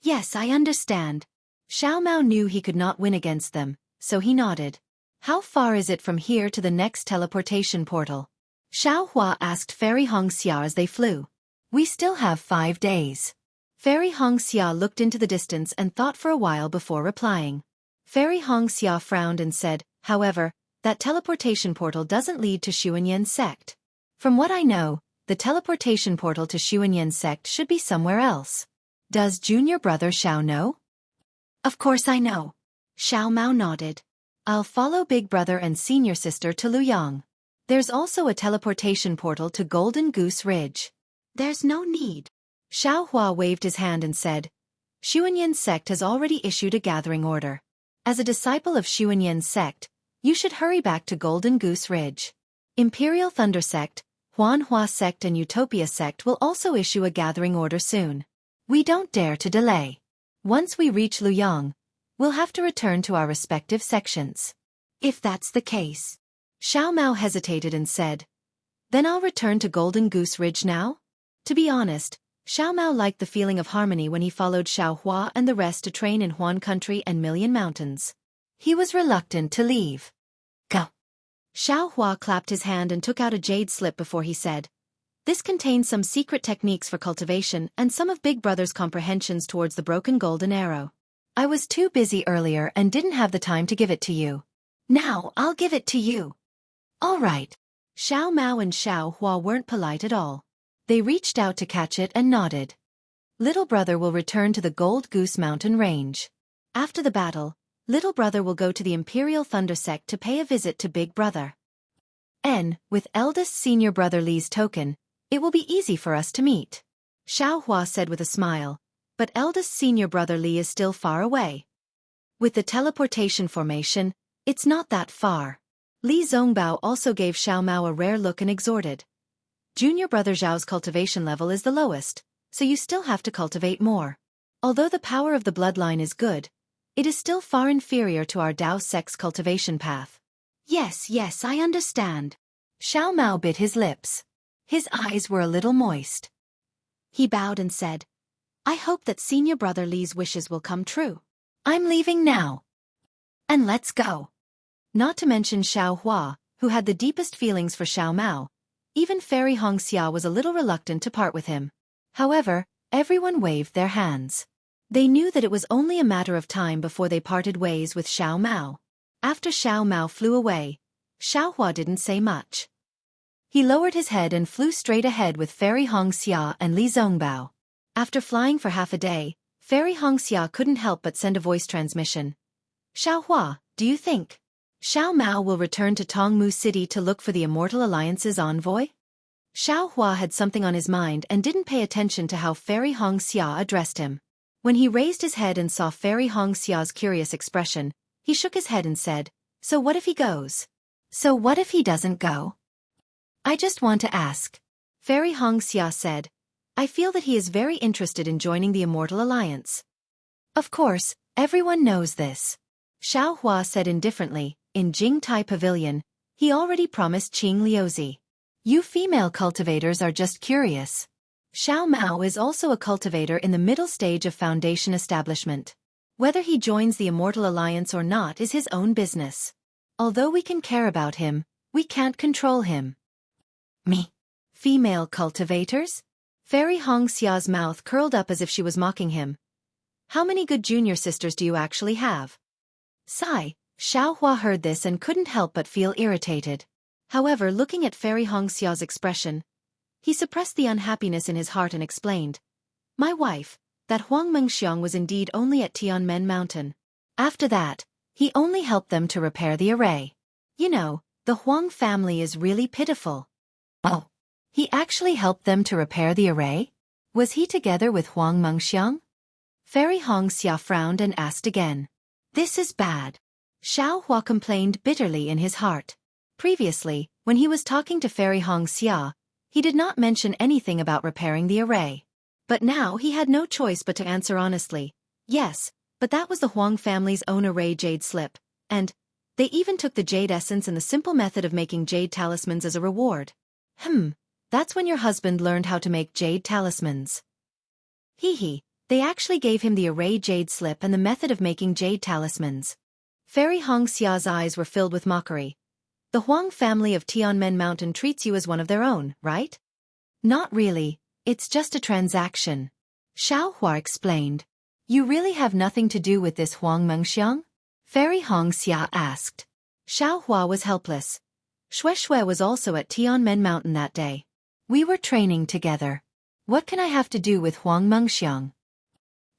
Yes, I understand. Xiao Mao knew he could not win against them, so he nodded. How far is it from here to the next teleportation portal? Xiao Hua asked Fairy Hongxia as they flew. We still have 5 days. Fairy Hongxia looked into the distance and thought for a while before replying. Fairy Hongxia frowned and said, however, that teleportation portal doesn't lead to Xuanyan's sect. From what I know, the teleportation portal to Xuanyan's sect should be somewhere else. Does junior brother Xiao know? Of course I know. Xiao Mao nodded. I'll follow big brother and senior sister to Luyang. There's also a teleportation portal to Golden Goose Ridge. There's no need. Xiao Hua waved his hand and said, Xuanyan's sect has already issued a gathering order. As a disciple of Xuanyan's sect, you should hurry back to Golden Goose Ridge. Imperial Thunder Sect, Huanhua Sect and Utopia Sect will also issue a gathering order soon. We don't dare to delay. Once we reach Luyang, we'll have to return to our respective sections. If that's the case. Xiao Mao hesitated and said, then I'll return to Golden Goose Ridge now? To be honest, Xiao Mao liked the feeling of harmony when he followed Xiao Hua and the rest to train in Huan Country and Million Mountains. He was reluctant to leave. Go. Xiao Hua clapped his hand and took out a jade slip before he said, this contains some secret techniques for cultivation and some of Big Brother's comprehensions towards the broken golden arrow. I was too busy earlier and didn't have the time to give it to you. Now I'll give it to you. All right. Xiao Mao and Xiao Hua weren't polite at all. They reached out to catch it and nodded. Little brother will return to the Gold Goose Mountain Range. After the battle, little brother will go to the Imperial Thunder Sect to pay a visit to big brother. With eldest senior brother Li's token, it will be easy for us to meet. Xiao Hua said with a smile, but eldest senior brother Li is still far away. With the teleportation formation, it's not that far. Li Zongbao also gave Xiao Mao a rare look and exhorted. Junior brother Zhao's cultivation level is the lowest, so you still have to cultivate more. Although the power of the bloodline is good, it is still far inferior to our Dao sex cultivation path. Yes, I understand. Xiao Mao bit his lips. His eyes were a little moist. He bowed and said, I hope that senior brother Li's wishes will come true. I'm leaving now. And let's go. Not to mention Xiao Hua, who had the deepest feelings for Xiao Mao. Even Fairy Hongxia was a little reluctant to part with him. However, everyone waved their hands. They knew that it was only a matter of time before they parted ways with Xiao Mao. After Xiao Mao flew away, Xiao Hua didn't say much. He lowered his head and flew straight ahead with Fairy Hongxia and Li Zongbao. After flying for half a day, Fairy Hongxia couldn't help but send a voice transmission. Xiao Hua, do you think Xiao Mao will return to Tongmu City to look for the Immortal Alliance's envoy? Xiao Hua had something on his mind and didn't pay attention to how Fairy Hongxia addressed him. When he raised his head and saw Fairy Hongxia's curious expression, he shook his head and said, so what if he goes? So what if he doesn't go? I just want to ask. Fairy Hongxia said, I feel that he is very interested in joining the Immortal Alliance. Of course, everyone knows this. Xiao Hua said indifferently, in Jingtai Pavilion, he already promised Qing Liuzi. You female cultivators are just curious. Xiao Mao is also a cultivator in the middle stage of foundation establishment. Whether he joins the Immortal Alliance or not is his own business. Although we can care about him, we can't control him. Me? Female cultivators? Fairy Hongxia's mouth curled up as if she was mocking him. How many good junior sisters do you actually have? Sigh. Xiao Hua heard this and couldn't help but feel irritated. However, looking at Fairy Hongxia's expression, he suppressed the unhappiness in his heart and explained. My wife, that Huang Mengxiang was indeed only at Tianmen Mountain. After that, he only helped them to repair the array. You know, the Huang family is really pitiful. Oh. He actually helped them to repair the array? Was he together with Huang Mengxiang? Fairy Hong Xia frowned and asked again. This is bad. Xiao Hua complained bitterly in his heart. Previously, when he was talking to Fairy Hong Xia, he did not mention anything about repairing the array. But now he had no choice but to answer honestly. Yes, but that was the Huang family's own array jade slip, and they even took the jade essence and the simple method of making jade talismans as a reward. That's when your husband learned how to make jade talismans. Hee, they actually gave him the array jade slip and the method of making jade talismans. Fairy Hong Xia's eyes were filled with mockery. The Huang family of Tianmen Mountain treats you as one of their own, right? Not really, it's just a transaction. Xiao Hua explained. You really have nothing to do with this Huang Mengxiang? Fairy Hong Xia asked. Xiao Hua was helpless. Xueqi was also at Tianmen Mountain that day. We were training together. What can I have to do with Huang Mengxiang?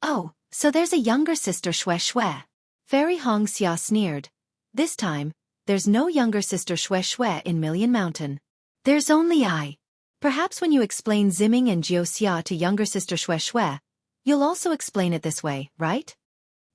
Oh, so there's a younger sister Xueqi. Fairy Hong Xia sneered. This time, there's no younger sister Xueqi in Million Mountain. There's only I. Perhaps when you explain Ziming and Jiu Xia to younger sister Xueqi, you'll also explain it this way, right?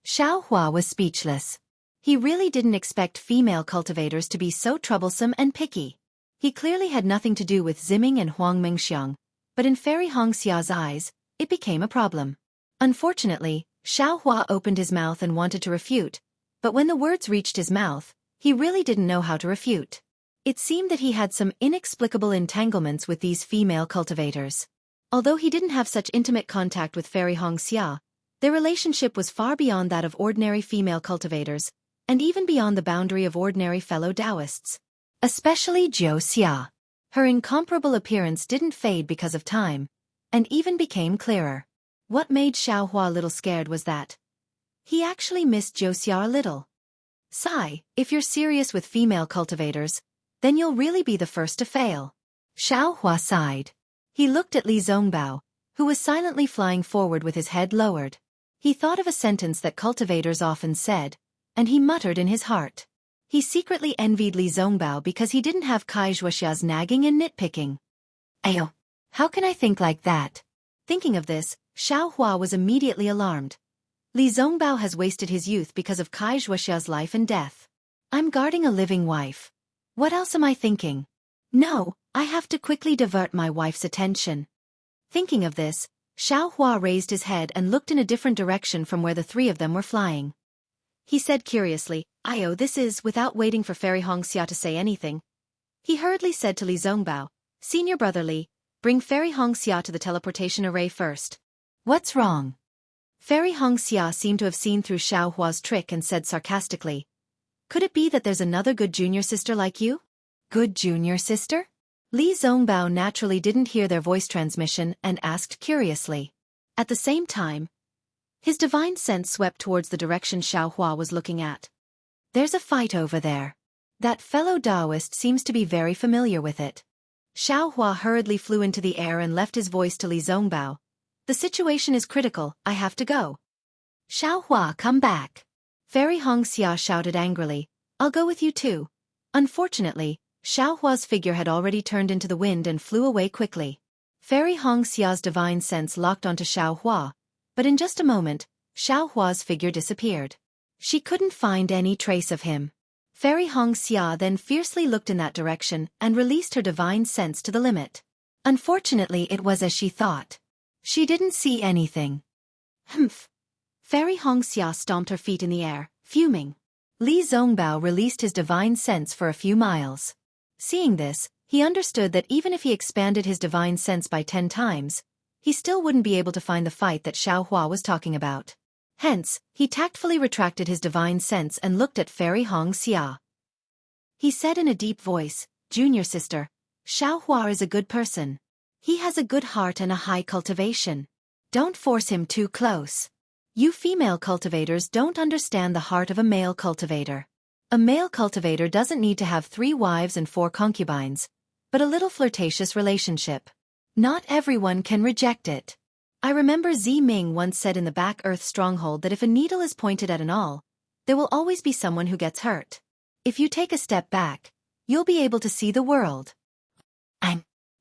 Xiao Hua was speechless. He really didn't expect female cultivators to be so troublesome and picky. He clearly had nothing to do with Ziming and Huang Mengxiang, but in Fairy Hong Xia's eyes, it became a problem. Unfortunately, Xiao Hua opened his mouth and wanted to refute, but when the words reached his mouth, he really didn't know how to refute. It seemed that he had some inexplicable entanglements with these female cultivators. Although he didn't have such intimate contact with Fairy Hong Xia, their relationship was far beyond that of ordinary female cultivators, and even beyond the boundary of ordinary fellow Taoists. Especially Jiu Xia. Her incomparable appearance didn't fade because of time, and even became clearer. What made Xiao Hua a little scared was that he actually missed Jiu Xia a little. Sigh, if you're serious with female cultivators, then you'll really be the first to fail. Xiao Hua sighed. He looked at Li Zongbao, who was silently flying forward with his head lowered. He thought of a sentence that cultivators often said, and he muttered in his heart. He secretly envied Li Zongbao because he didn't have Kai Zhuoxia's nagging and nitpicking. Ayo! How can I think like that? Thinking of this, Xiao Hua was immediately alarmed. Li Zongbao has wasted his youth because of Kai Zhuoxia's life and death. I'm guarding a living wife. What else am I thinking? No, I have to quickly divert my wife's attention. Thinking of this, Xiao Hua raised his head and looked in a different direction from where the three of them were flying. He said curiously, Ayo, this is, without waiting for Fairy Hong Xia to say anything. He hurriedly said to Li Zongbao, Senior Brother Li, bring Fairy Hong Xia to the teleportation array first. What's wrong? Fairy Hong Xia seemed to have seen through Xiao Hua's trick and said sarcastically, Could it be that there's another good junior sister like you? Good junior sister? Li Zongbao naturally didn't hear their voice transmission and asked curiously. At the same time, his divine sense swept towards the direction Xiao Hua was looking at. There's a fight over there. That fellow Taoist seems to be very familiar with it. Xiao Hua hurriedly flew into the air and left his voice to Li Zongbao. The situation is critical, I have to go. Xiao Hua, come back. Fairy Hong Xia shouted angrily, I'll go with you too. Unfortunately, Xiao Hua's figure had already turned into the wind and flew away quickly. Fairy Hong Xia's divine sense locked onto Xiao Hua, but in just a moment, Xiao Hua's figure disappeared. She couldn't find any trace of him. Fairy Hong Xia then fiercely looked in that direction and released her divine sense to the limit. Unfortunately, it was as she thought. She didn't see anything. Humph. Fairy Hong Xia stomped her feet in the air, fuming. Li Zongbao released his divine sense for a few miles. Seeing this, he understood that even if he expanded his divine sense by 10 times, he still wouldn't be able to find the fight that Xiao Hua was talking about. Hence, he tactfully retracted his divine sense and looked at Fairy Hong Xia. He said in a deep voice, Junior sister, Xiao Hua is a good person. He has a good heart and a high cultivation. Don't force him too close. You female cultivators don't understand the heart of a male cultivator. A male cultivator doesn't need to have 3 wives and 4 concubines, but a little flirtatious relationship. Not everyone can reject it. I remember Zi Ming once said in the Back Earth Stronghold that if a needle is pointed at an awl, there will always be someone who gets hurt. If you take a step back, you'll be able to see the world.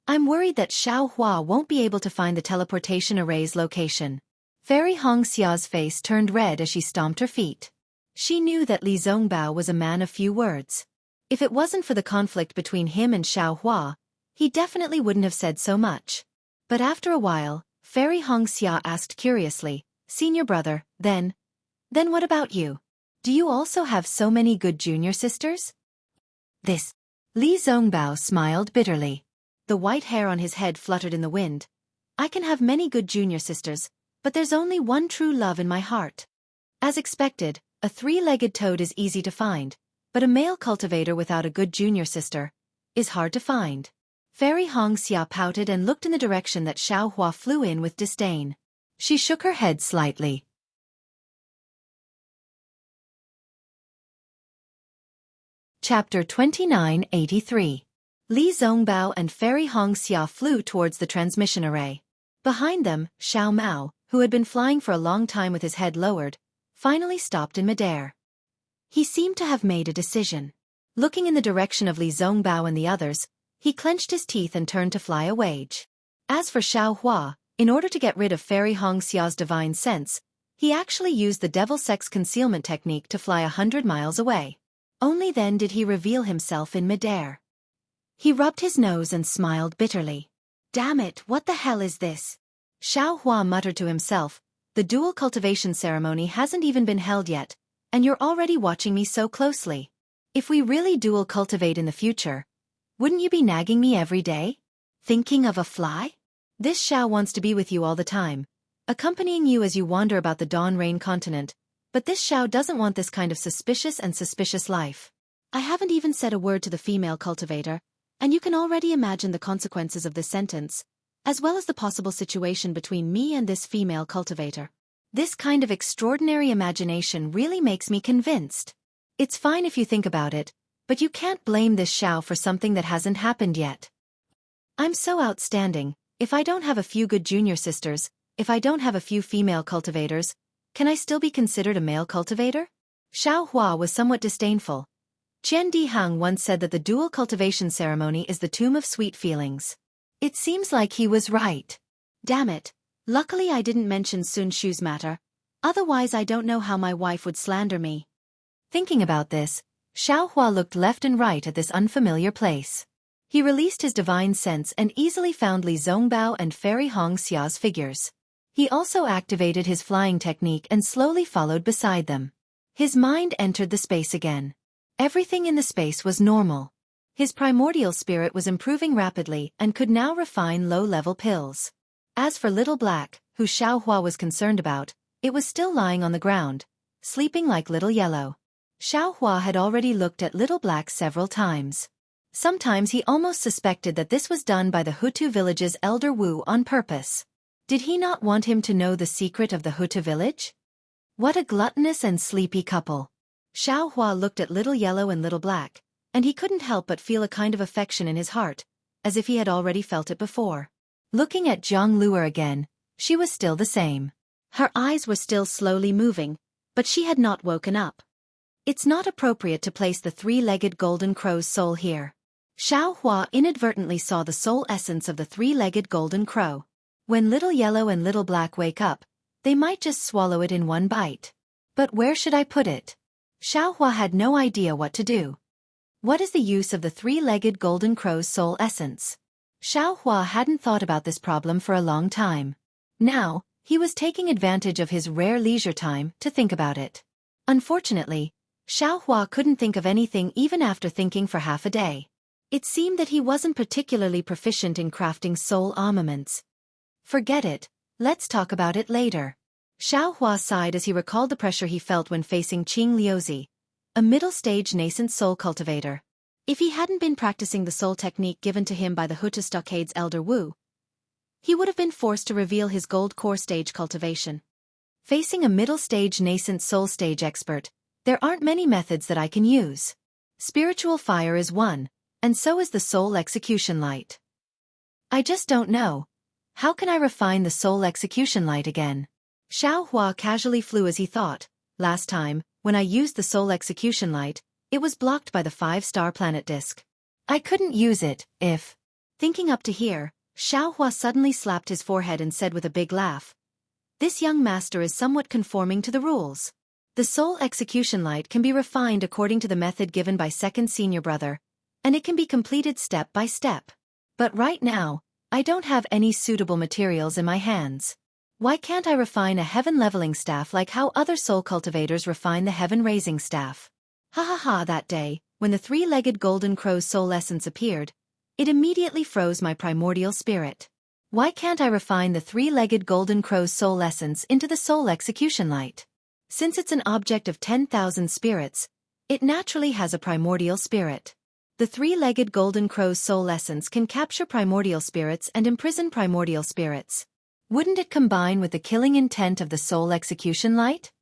I'm worried that Xiao Hua won't be able to find the teleportation array's location. Fairy Hong Xia's face turned red as she stomped her feet. She knew that Li Zongbao was a man of few words. If it wasn't for the conflict between him and Xiao Hua, he definitely wouldn't have said so much. But after a while, Fairy Hong Xia asked curiously, "Senior brother, then what about you? Do you also have so many good junior sisters?" This. Li Zongbao smiled bitterly. The white hair on his head fluttered in the wind. "I can have many good junior sisters, but there's only one true love in my heart." As expected, a three-legged toad is easy to find, but a male cultivator without a good junior sister is hard to find. Fairy Hong Xia pouted and looked in the direction that Xiao Hua flew in with disdain. She shook her head slightly. Chapter 2983. Li Zongbao and Fairy Hong Xia flew towards the transmission array. Behind them, Xiao Mao, who had been flying for a long time with his head lowered, finally stopped in midair. He seemed to have made a decision. Looking in the direction of Li Zongbao and the others, he clenched his teeth and turned to fly away. As for Xiao Hua, in order to get rid of Fairy Hong Xia's divine sense, he actually used the devil sex concealment technique to fly 100 miles away. Only then did he reveal himself in midair. He rubbed his nose and smiled bitterly. "Damn it, what the hell is this?" Xiao Hua muttered to himself, "The dual cultivation ceremony hasn't even been held yet, and you're already watching me so closely. If we really dual cultivate in the future, wouldn't you be nagging me every day? Thinking of a fly? This Xiao wants to be with you all the time, accompanying you as you wander about the Dawn Rain continent, but this Xiao doesn't want this kind of suspicious life. I haven't even said a word to the female cultivator, and you can already imagine the consequences of this sentence, as well as the possible situation between me and this female cultivator. This kind of extraordinary imagination really makes me convinced. It's fine if you think about it, but you can't blame this Xiao for something that hasn't happened yet. I'm so outstanding. If I don't have a few good junior sisters, if I don't have a few female cultivators, can I still be considered a male cultivator?" Xiao Hua was somewhat disdainful. Qian Dihang once said that the dual cultivation ceremony is the tomb of sweet feelings. It seems like he was right. Damn it. Luckily I didn't mention Sun Shu's matter. Otherwise I don't know how my wife would slander me. Thinking about this, Xiao Hua looked left and right at this unfamiliar place. He released his divine sense and easily found Li Zongbao and Fairy Hong Xia's figures. He also activated his flying technique and slowly followed beside them. His mind entered the space again. Everything in the space was normal. His primordial spirit was improving rapidly and could now refine low-level pills. As for Little Black, who Xiao Hua was concerned about, it was still lying on the ground, sleeping like Little Yellow. Xiao Hua had already looked at Little Black several times. Sometimes he almost suspected that this was done by the Hutu village's elder Wu on purpose. Did he not want him to know the secret of the Hutu village? What a gluttonous and sleepy couple. Xiao Hua looked at Little Yellow and Little Black, and he couldn't help but feel a kind of affection in his heart, as if he had already felt it before. Looking at Zhang Luer again, she was still the same. Her eyes were still slowly moving, but she had not woken up. It's not appropriate to place the three-legged golden crow's soul here. Xiao Hua inadvertently saw the soul essence of the three-legged golden crow. When Little Yellow and Little Black wake up, they might just swallow it in one bite. But where should I put it? Xiao Hua had no idea what to do. What is the use of the three-legged golden crow's soul essence? Xiao Hua hadn't thought about this problem for a long time. Now, he was taking advantage of his rare leisure time to think about it. Unfortunately, Xiao Hua couldn't think of anything even after thinking for half a day. It seemed that he wasn't particularly proficient in crafting soul armaments. Forget it, let's talk about it later. Xiao Hua sighed as he recalled the pressure he felt when facing Qing Liuzi, a middle-stage nascent soul cultivator. If he hadn't been practicing the soul technique given to him by the Hutu Stockade's elder Wu, he would have been forced to reveal his gold core stage cultivation. Facing a middle-stage nascent soul stage expert, there aren't many methods that I can use. Spiritual fire is one, and so is the soul execution light. I just don't know. How can I refine the soul execution light again? Xiao Hua casually flew as he thought. Last time, when I used the soul execution light, it was blocked by the 5-star planet disk. I couldn't use it, if Thinking up to here, Xiaohua suddenly slapped his forehead and said with a big laugh, "This young master is somewhat conforming to the rules. The soul execution light can be refined according to the method given by second senior brother, and it can be completed step by step. But right now, I don't have any suitable materials in my hands. Why can't I refine a heaven-leveling staff like how other soul cultivators refine the heaven-raising staff?" Ha ha ha. That day, when the three-legged golden crow's soul essence appeared, it immediately froze my primordial spirit. Why can't I refine the three-legged golden crow's soul essence into the soul execution light? Since it's an object of 10,000 spirits, it naturally has a primordial spirit. The three-legged golden crow's soul essence can capture primordial spirits and imprison primordial spirits. Wouldn't it combine with the killing intent of the soul execution light?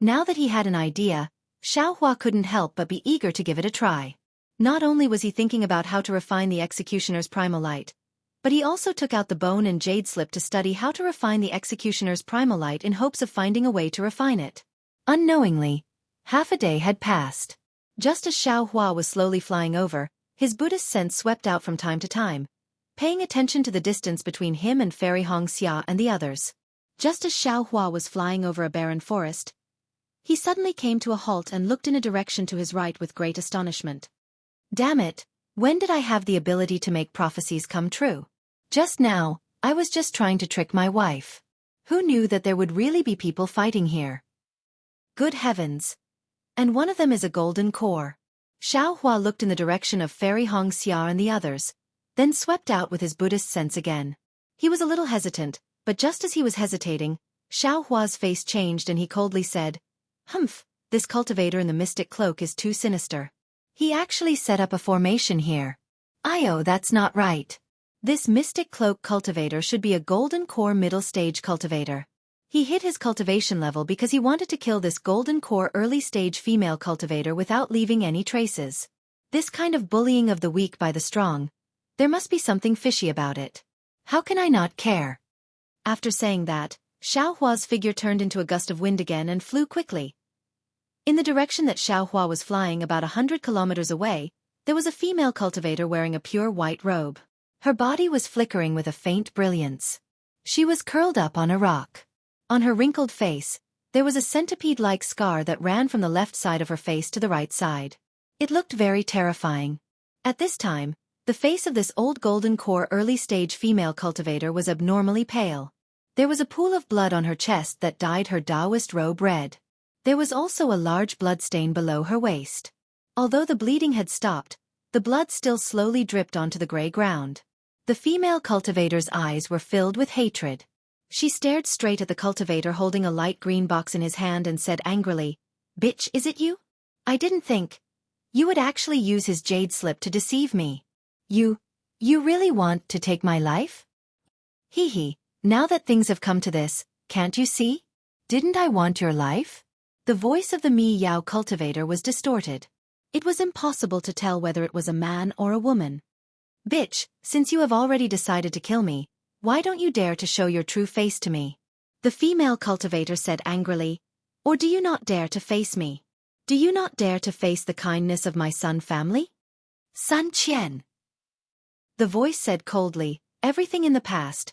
Now that he had an idea, Xiaohua couldn't help but be eager to give it a try. Not only was he thinking about how to refine the executioner's primal light, but he also took out the bone and jade slip to study how to refine the executioner's primal light in hopes of finding a way to refine it. Unknowingly, half a day had passed. Just as Xiaohua was slowly flying over, his Buddhist sense swept out from time to time, paying attention to the distance between him and Fairy Hong Xia and the others. Just as Xiaohua was flying over a barren forest, he suddenly came to a halt and looked in a direction to his right with great astonishment. Damn it, when did I have the ability to make prophecies come true? Just now, I was just trying to trick my wife. Who knew that there would really be people fighting here? Good heavens! And one of them is a golden core. Xiaohua looked in the direction of Fairy Hong Xia and the others, then swept out with his Buddhist sense again. He was a little hesitant, but just as he was hesitating, Xiaohua's face changed and he coldly said, "Humph, this cultivator in the mystic cloak is too sinister. He actually set up a formation here. Io, that's not right. This mystic cloak cultivator should be a golden core middle stage cultivator. He hit his cultivation level because he wanted to kill this golden core early stage female cultivator without leaving any traces. This kind of bullying of the weak by the strong, there must be something fishy about it. How can I not care?" After saying that, Xiaohua's figure turned into a gust of wind again and flew quickly. In the direction that Xiaohua was flying about 100 kilometers away, there was a female cultivator wearing a pure white robe. Her body was flickering with a faint brilliance. She was curled up on a rock. On her wrinkled face, there was a centipede-like scar that ran from the left side of her face to the right side. It looked very terrifying. At this time, the face of this old golden core early-stage female cultivator was abnormally pale. There was a pool of blood on her chest that dyed her Taoist robe red. There was also a large bloodstain below her waist. Although the bleeding had stopped, the blood still slowly dripped onto the gray ground. The female cultivator's eyes were filled with hatred. She stared straight at the cultivator holding a light green box in his hand and said angrily, "Bitch, is it you? I didn't think you would actually use his jade slip to deceive me. You really want to take my life? Hee hee, now that things have come to this, can't you see? Didn't I want your life?" The voice of the Mi Yao cultivator was distorted. It was impossible to tell whether it was a man or a woman. "Bitch, since you have already decided to kill me, why don't you dare to show your true face to me?" The female cultivator said angrily, "Or do you not dare to face me? Do you not dare to face the kindness of my Sun family?" "Sun Qian." The voice said coldly, "Everything in the past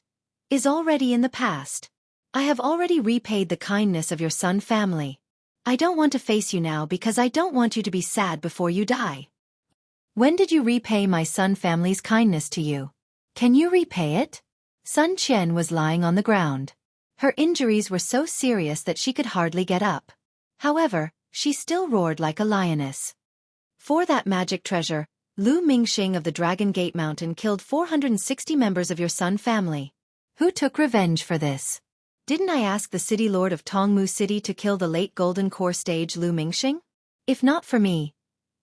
is already in the past. I have already repaid the kindness of your Sun family. I don't want to face you now because I don't want you to be sad before you die. When did you repay my Sun family's kindness to you? Can you repay it?" Sun Qian was lying on the ground. Her injuries were so serious that she could hardly get up. However, she still roared like a lioness. For that magic treasure, Lu Mingxing of the Dragon Gate Mountain killed 460 members of your Sun family. Who took revenge for this? Didn't I ask the city lord of Tongmu City to kill the late Golden Core stage Lu Mingxing? If not for me,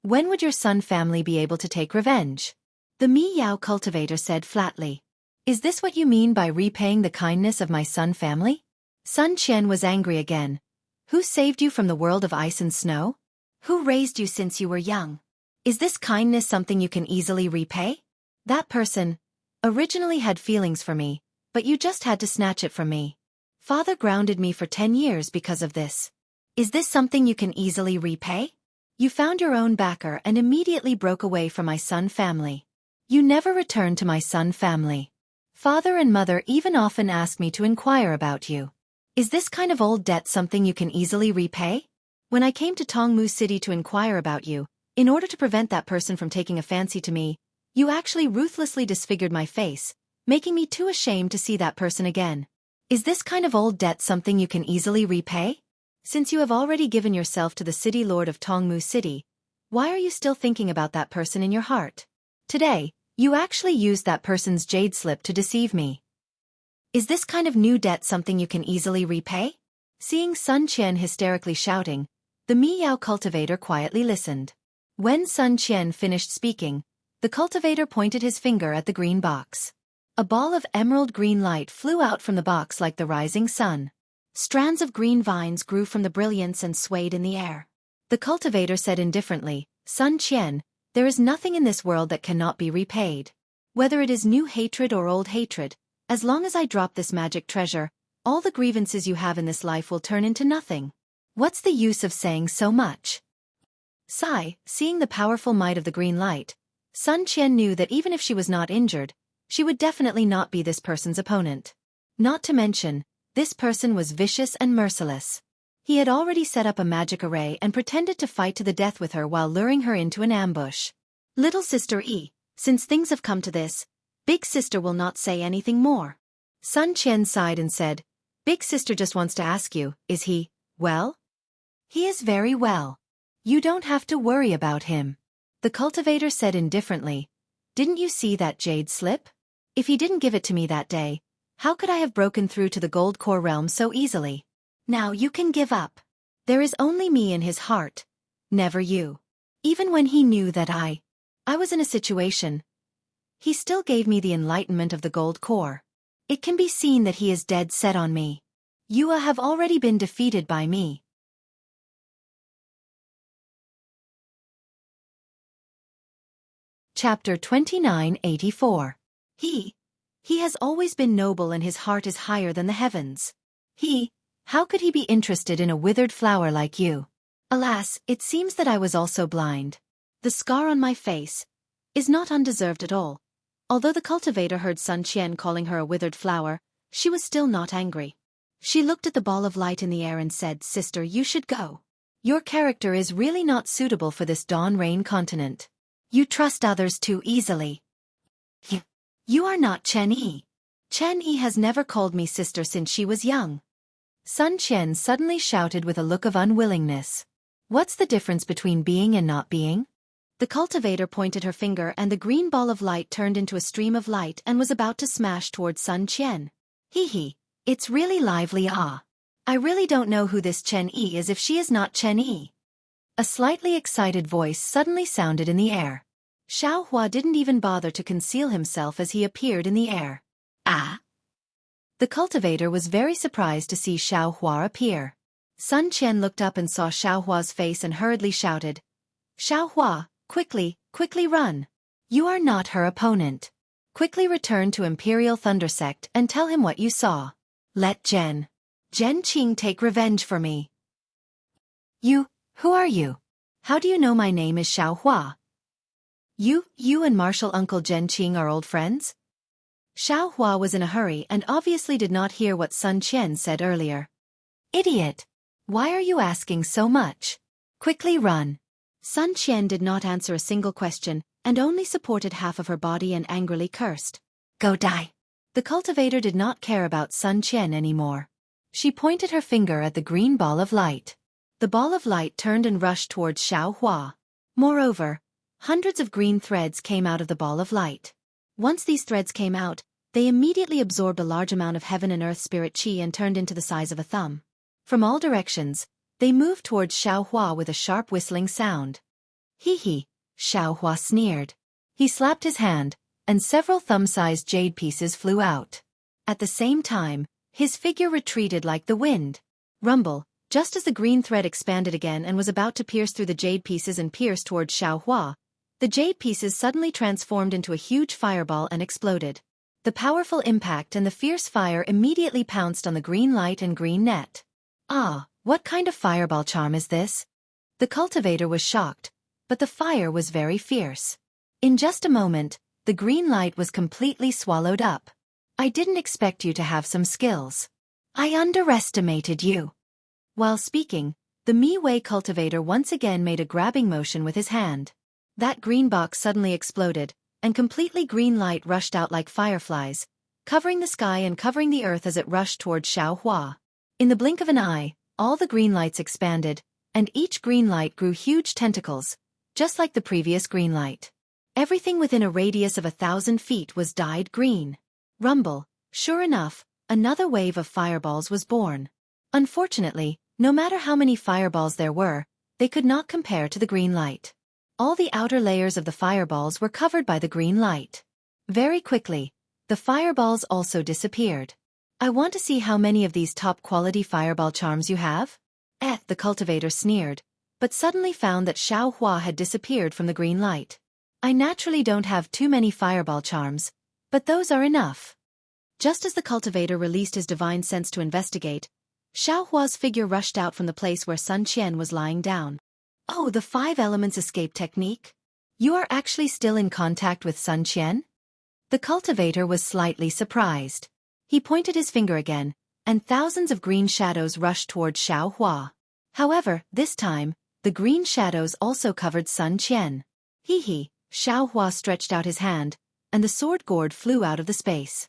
when would your Sun family be able to take revenge? The Mi Yao cultivator said flatly. Is this what you mean by repaying the kindness of my Sun family? Sun Qian was angry again. Who saved you from the world of ice and snow? Who raised you since you were young? Is this kindness something you can easily repay? That person originally had feelings for me, but you just had to snatch it from me. Father grounded me for 10 years because of this. Is this something you can easily repay? You found your own backer and immediately broke away from my Sun family. You never return to my Sun family. Father and mother even often ask me to inquire about you. Is this kind of old debt something you can easily repay? When I came to Tongmu City to inquire about you, in order to prevent that person from taking a fancy to me, you actually ruthlessly disfigured my face, making me too ashamed to see that person again. Is this kind of old debt something you can easily repay? Since you have already given yourself to the city lord of Tongmu City, why are you still thinking about that person in your heart? Today, you actually used that person's jade slip to deceive me. Is this kind of new debt something you can easily repay? Seeing Sun Qian hysterically shouting, the Miyao cultivator quietly listened. When Sun Qian finished speaking, the cultivator pointed his finger at the green box. A ball of emerald green light flew out from the box like the rising sun. Strands of green vines grew from the brilliance and swayed in the air. The cultivator said indifferently, Sun Qian, there is nothing in this world that cannot be repaid. Whether it is new hatred or old hatred, as long as I drop this magic treasure, all the grievances you have in this life will turn into nothing. What's the use of saying so much? Sigh, seeing the powerful might of the green light, Sun Qian knew that even if she was not injured, she would definitely not be this person's opponent. Not to mention, this person was vicious and merciless. He had already set up a magic array and pretended to fight to the death with her while luring her into an ambush. Little sister E, since things have come to this, big sister will not say anything more. Sun Qian sighed and said, Big sister just wants to ask you, is he, well? He is very well. You don't have to worry about him. The cultivator said indifferently, Didn't you see that jade slip? If he didn't give it to me that day, how could I have broken through to the gold core realm so easily? Now you can give up. There is only me in his heart, never you. Even when he knew that I was in a situation, he still gave me the enlightenment of the gold core. It can be seen that he is dead set on me. You have already been defeated by me. Chapter 2984. He has always been noble and his heart is higher than the heavens. How could he be interested in a withered flower like you? Alas, it seems that I was also blind. The scar on my face is not undeserved at all. Although the cultivator heard Sun Qian calling her a withered flower, she was still not angry. She looked at the ball of light in the air and said, Sister, you should go. Your character is really not suitable for this dawn rain continent. You trust others too easily. You are not Chen Yi. Chen Yi has never called me sister since she was young. Sun Qian suddenly shouted with a look of unwillingness. What's the difference between being and not being? The cultivator pointed her finger and the green ball of light turned into a stream of light and was about to smash towards Sun Qian. It's really lively. I really don't know who this Chen Yi is if she is not Chen Yi. A slightly excited voice suddenly sounded in the air. Xiao Hua didn't even bother to conceal himself as he appeared in the air. The cultivator was very surprised to see Xiao Hua appear. Sun Qian looked up and saw Xiao Hua's face and hurriedly shouted, Xiao Hua, quickly run. You are not her opponent. Quickly return to Imperial Thunder Sect and tell him what you saw. Let Zhen Qing take revenge for me. Who are you? How do you know my name is Xiao Hua? You and Martial Uncle Zhen Qing are old friends? Xiao Hua was in a hurry and obviously did not hear what Sun Qian said earlier. Idiot! Why are you asking so much? Quickly run. Sun Qian did not answer a single question and only supported half of her body and angrily cursed. Go die. The cultivator did not care about Sun Qian anymore. She pointed her finger at the green ball of light. The ball of light turned and rushed towards Xiao Hua. Moreover, hundreds of green threads came out of the ball of light. Once these threads came out, they immediately absorbed a large amount of heaven and earth spirit qi and turned into the size of a thumb. From all directions, they moved towards Xiao Hua with a sharp whistling sound. Xiao Hua sneered. He slapped his hand, and several thumb-sized jade pieces flew out. At the same time, his figure retreated like the wind. Rumble, just as the green thread expanded again and was about to pierce through the jade pieces and pierce towards Xiao Hua, the jade pieces suddenly transformed into a huge fireball and exploded. The powerful impact and the fierce fire immediately pounced on the green light and green net. What kind of fireball charm is this? The cultivator was shocked, but the fire was very fierce. In just a moment, the green light was completely swallowed up. I didn't expect you to have some skills. I underestimated you. While speaking, the Mi-Wei cultivator once again made a grabbing motion with his hand. That green box suddenly exploded, and completely green light rushed out like fireflies, covering the sky and covering the earth as it rushed towards Xueqi. In the blink of an eye, all the green lights expanded, and each green light grew huge tentacles, just like the previous green light. Everything within a radius of 1,000 feet was dyed green. Rumble, sure enough, another wave of fireballs was born. Unfortunately, no matter how many fireballs there were, they could not compare to the green light. All the outer layers of the fireballs were covered by the green light. Very quickly, the fireballs also disappeared. I want to see how many of these top-quality fireball charms you have? The cultivator sneered, but suddenly found that Xueqi had disappeared from the green light. I naturally don't have too many fireball charms, but those are enough. Just as the cultivator released his divine sense to investigate, Xueqi's figure rushed out from the place where Sun Qian was lying down. Oh, the 5 elements escape technique? You are actually still in contact with Sun Qian? The cultivator was slightly surprised. He pointed his finger again, and thousands of green shadows rushed toward Xueqi. However, this time, the green shadows also covered Sun Qian. Hee. Xueqi stretched out his hand, and the sword gourd flew out of the space.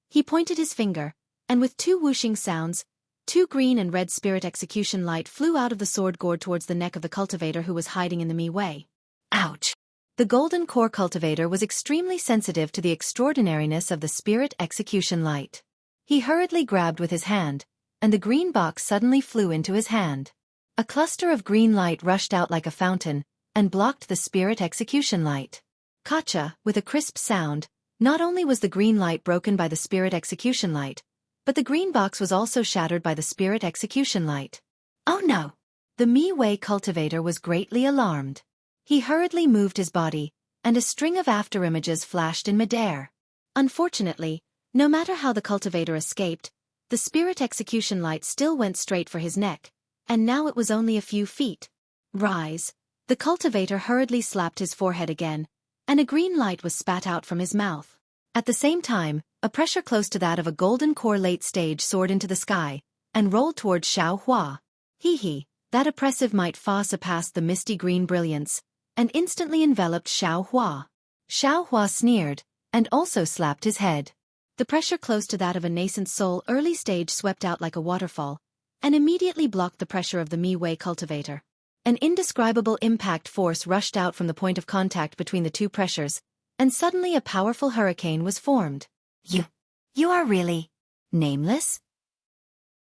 He pointed his finger, and with 2 whooshing sounds, 2 green and red spirit execution light flew out of the sword gourd towards the neck of the cultivator who was hiding in the Mi-Wei. Ouch! The golden core cultivator was extremely sensitive to the extraordinariness of the spirit execution light. He hurriedly grabbed with his hand, and the green box suddenly flew into his hand. A cluster of green light rushed out like a fountain, and blocked the spirit execution light. Kacha, with a crisp sound, not only was the green light broken by the spirit execution light, but the green box was also shattered by the spirit execution light. Oh no! The Mi-Wei cultivator was greatly alarmed. He hurriedly moved his body, and a string of afterimages flashed in midair. Unfortunately, no matter how the cultivator escaped, the spirit execution light still went straight for his neck, and now it was only a few feet. Rise! The cultivator hurriedly slapped his forehead again, and a green light was spat out from his mouth. At the same time, a pressure close to that of a golden core late stage soared into the sky, and rolled towards Xueqi. Hee, that oppressive might far surpassed the misty green brilliance, and instantly enveloped Xueqi. Xueqi sneered, and also slapped his head. The pressure close to that of a nascent soul early stage swept out like a waterfall, and immediately blocked the pressure of the Mi-Wei cultivator. An indescribable impact force rushed out from the point of contact between the 2 pressures, and suddenly a powerful hurricane was formed. You are really nameless?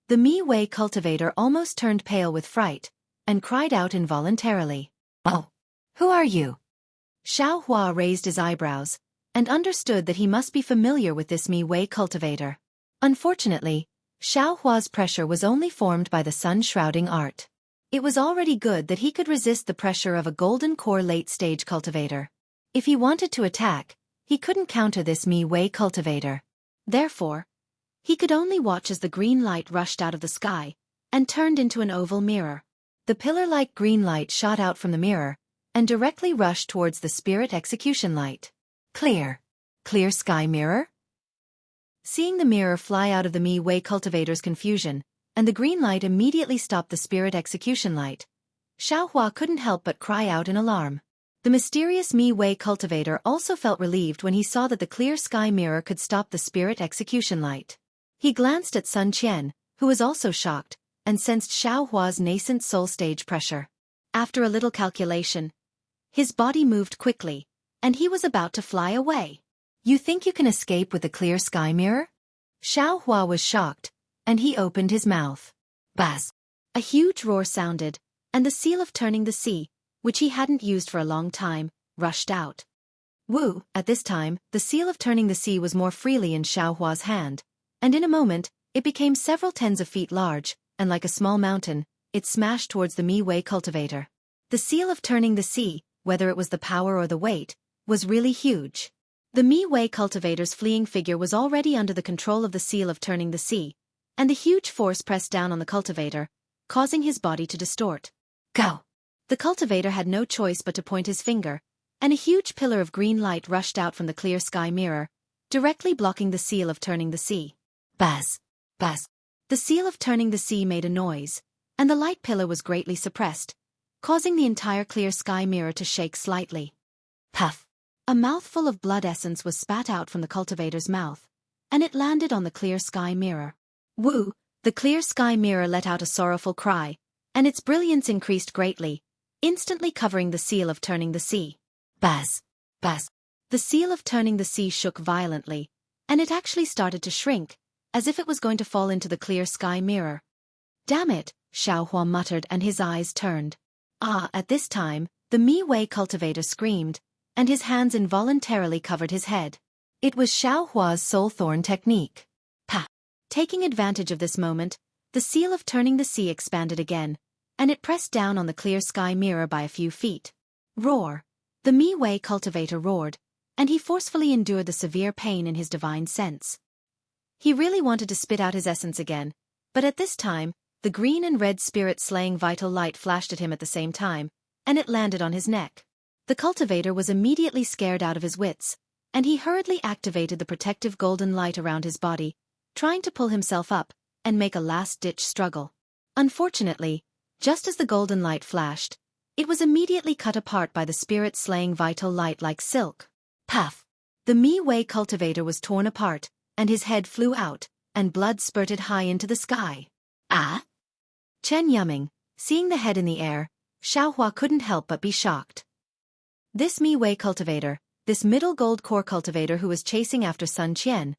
The Mi-Wei cultivator almost turned pale with fright, and cried out involuntarily. Oh, who are you? Xueqi raised his eyebrows, and understood that he must be familiar with this Mi-Wei cultivator. Unfortunately, Xueqi's pressure was only formed by the sun-shrouding art. It was already good that he could resist the pressure of a golden core late-stage cultivator. If he wanted to attack, he couldn't counter this Mi-Wei cultivator. Therefore, he could only watch as the green light rushed out of the sky, and turned into an oval mirror. The pillar-like green light shot out from the mirror, and directly rushed towards the spirit execution light. Clear sky mirror? Seeing the mirror fly out of the Mi-Wei cultivator's confusion, and the green light immediately stopped the spirit execution light, Xueqi couldn't help but cry out in alarm. The mysterious Mi-Wei cultivator also felt relieved when he saw that the clear sky mirror could stop the spirit execution light. He glanced at Sun Qian, who was also shocked, and sensed Xueqi's nascent soul stage pressure. After a little calculation, his body moved quickly, and he was about to fly away. You think you can escape with the clear sky mirror? Xueqi was shocked, and he opened his mouth. Buzz! A huge roar sounded, and the seal of turning the sea, which he hadn't used for a long time, rushed out. Woo! At this time, the seal of turning the sea was more freely in Xueqi's hand, and in a moment, it became several tens of feet large, and like a small mountain, it smashed towards the Mi-Wei cultivator. The seal of turning the sea, whether it was the power or the weight, was really huge. The Mi-Wei cultivator's fleeing figure was already under the control of the seal of turning the sea, and the huge force pressed down on the cultivator, causing his body to distort. Go! The cultivator had no choice but to point his finger, and a huge pillar of green light rushed out from the clear sky mirror, directly blocking the seal of turning the sea. Buzz! Buzz! The seal of turning the sea made a noise, and the light pillar was greatly suppressed, causing the entire clear sky mirror to shake slightly. Puff! A mouthful of blood essence was spat out from the cultivator's mouth, and it landed on the clear sky mirror. Woo! The clear sky mirror let out a sorrowful cry, and its brilliance increased greatly, instantly covering the seal of turning the sea. Buzz! Buzz! The seal of turning the sea shook violently, and it actually started to shrink, as if it was going to fall into the clear sky mirror. Damn it, Xueqi muttered, and his eyes turned. At this time, the Mi-Wei cultivator screamed, and his hands involuntarily covered his head. It was Xueqi's soul thorn technique. Pa! Taking advantage of this moment, the seal of turning the sea expanded again, and it pressed down on the clear sky mirror by a few feet. Roar! The Mi-Wei cultivator roared, and he forcefully endured the severe pain in his divine sense. He really wanted to spit out his essence again, but at this time, the green and red spirit-slaying vital light flashed at him at the same time, and it landed on his neck. The cultivator was immediately scared out of his wits, and he hurriedly activated the protective golden light around his body, trying to pull himself up and make a last-ditch struggle. Unfortunately, just as the golden light flashed, it was immediately cut apart by the spirit-slaying vital light like silk. Puff! The Mi-Wei cultivator was torn apart, and his head flew out, and blood spurted high into the sky. Chen Yuming, seeing the head in the air, Xueqi couldn't help but be shocked. This Mi-Wei cultivator, this middle gold core cultivator who was chasing after Sun Qian,